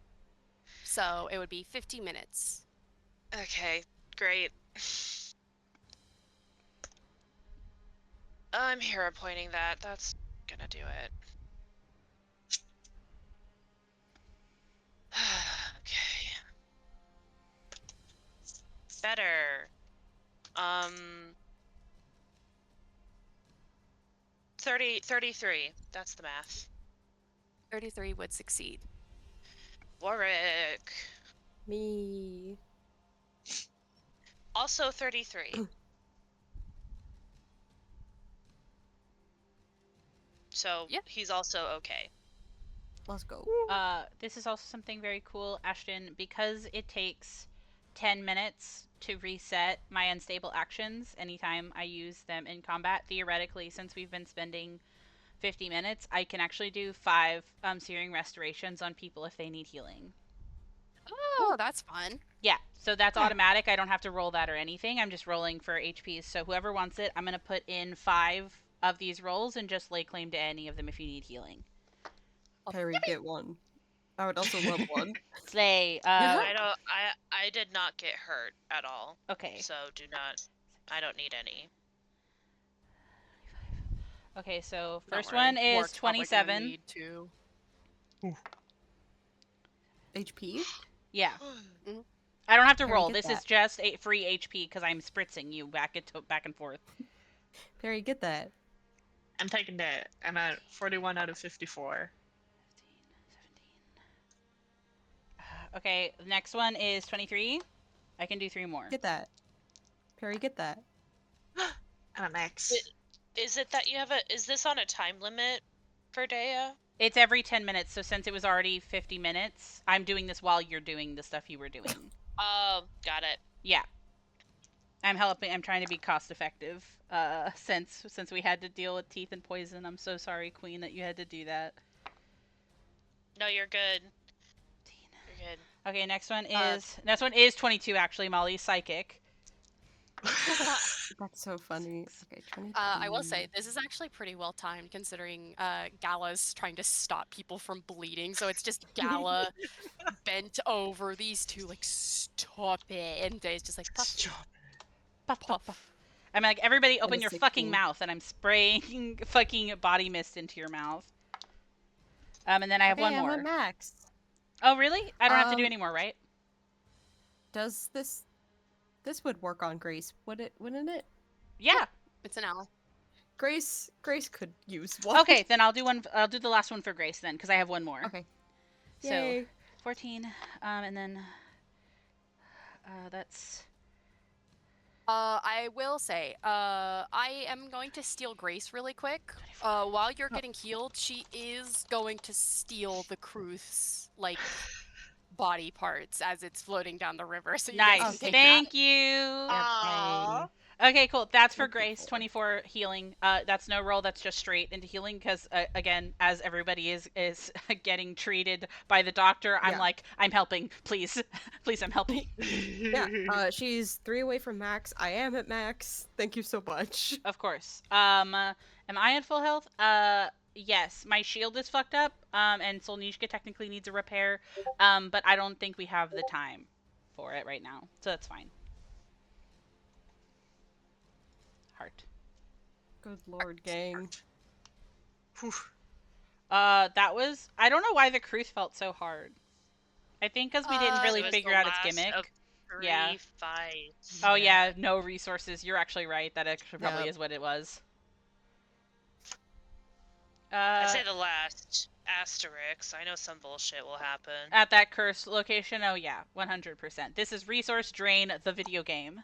So it would be 50 minutes. Okay, great. I'm hero pointing that. That's gonna do it. Okay. Better. 33. That's the math. 33 would succeed. Warwick. Me. Also 33. So Yeah. he's also okay. Let's go. This is also something very cool, Ashton, because it takes 10 minutes to reset my unstable actions anytime I use them in combat. Theoretically, since we've been spending 50 minutes, I can actually do 5 Searing Restorations on people if they need healing. Oh, that's fun. Yeah, so that's automatic. I don't have to roll that or anything. I'm just rolling for HPs. So whoever wants it, I'm going to put in 5 of these rolls and just lay claim to any of them if you need healing. Perry, get one. I would also love one. Slay. I did not get hurt at all. Okay. So I don't need any. Okay, so Don't first worry, one is Warg's probably gonna 27. need to. HP? Yeah. Mhm. I don't have to Perry, roll. get This is that. just a free HP because I'm spritzing you back and forth. Perry, get that. I'm taking that. I'm at 41 out of 54. 15, 17. Okay, the next one is 23. I can do 3 more. Get that. Perry, get that. I'm at max. Is it that you have is this on a time limit for Dea? It's every 10 minutes, so since it was already 50 minutes, I'm doing this while you're doing the stuff you were doing. Oh, got it. Yeah. I'm trying to be cost effective, since we had to deal with teeth and poison. I'm so sorry, Queen, that you had to do that. No, you're good. You're good. Okay, next one is 22 actually, Molly, psychic. That's so funny. Okay, 23. I will say this is actually pretty well timed considering Gala's trying to stop people from bleeding. So it's just Gala bent over these two, like, stop it, and Dave's just like puff, Puff, puff, puff. I'm like, everybody open is your 16. fucking mouth, and I'm spraying fucking body mist into your mouth. And then I have one I'm more. at max. Oh, really? I don't have to do Um, any more, right? Does this would work on Grace, wouldn't it? Yeah. It's an ally. Grace could use one. Okay, then I'll do one. I'll do the last one for Grace then, because I have one more. Okay. So Yay. 14, and then that's. I will say, I am going to steal Grace really quick. While you're getting healed, she is going to steal the Kruth's, like, body parts as it's floating down the river. So you guys Nice. can take Thank you. Aww. Okay, cool. That's for That's Grace. cool. 24 healing. That's no roll. That's just straight into healing because, again, as everybody is getting treated by the doctor, I'm Yeah. like, I'm helping. Please, please, I'm helping. Yeah. She's 3 away from max. I am at max. Thank you so much. Of course. Am I at full health? Yes. My shield is fucked up. And Solnishka technically needs a repair. But I don't think we have the time for it right now, so that's fine. Heart. Good lord, gang. Whew. That was. I don't know why the cruise felt so hard. I think because we didn't really It was figure the out its last gimmick. of 3 Yeah. fights. Oh yeah, no resources. You're actually right. That actually probably Yep. is what it was. I'd say the last asterisk. I know some bullshit will happen. At that cursed location. Oh yeah, 100%. This is Resource Drain, the video game.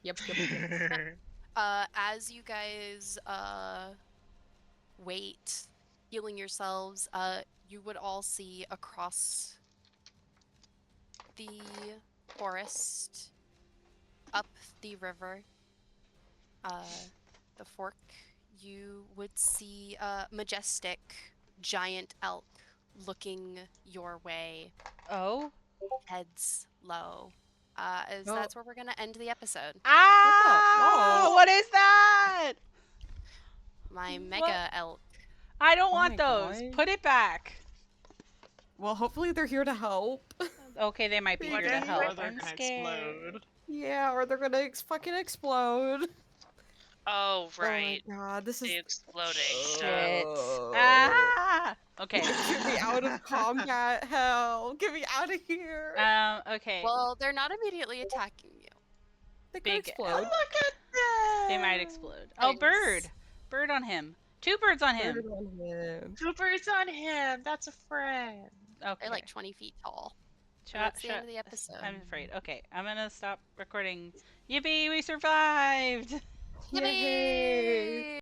Yep. As you guys wait, healing yourselves, you would all see across the forest, up the river, the fork, you would see a majestic giant elk looking your way, Oh. heads low. As Oh. that's where we're gonna end the episode. Ah! Whoa. What is that? My What? mega elk. I don't Oh want my those. God. Put it back. Well, hopefully they're here to help. Okay, they might be What here to if help. they're I'm gonna scared. explode? Yeah, or they're gonna fucking explode. Oh, right. Oh my god, this The is exploding Shit. Oh. Ah! Okay. Get me out of combat hell. Get me out of here. Okay. Well, they're not immediately attacking you. They could big- explode. Look at that! They might explode. Oh, bird. Thanks. Bird on him. 2 birds on him. Bird on him. 2 birds on him. That's a friend. Okay. They're like 20 feet tall. So Shut- that's the end of the episode. I'm afraid. Okay, I'm gonna stop recording. Yippee, we survived! Yay!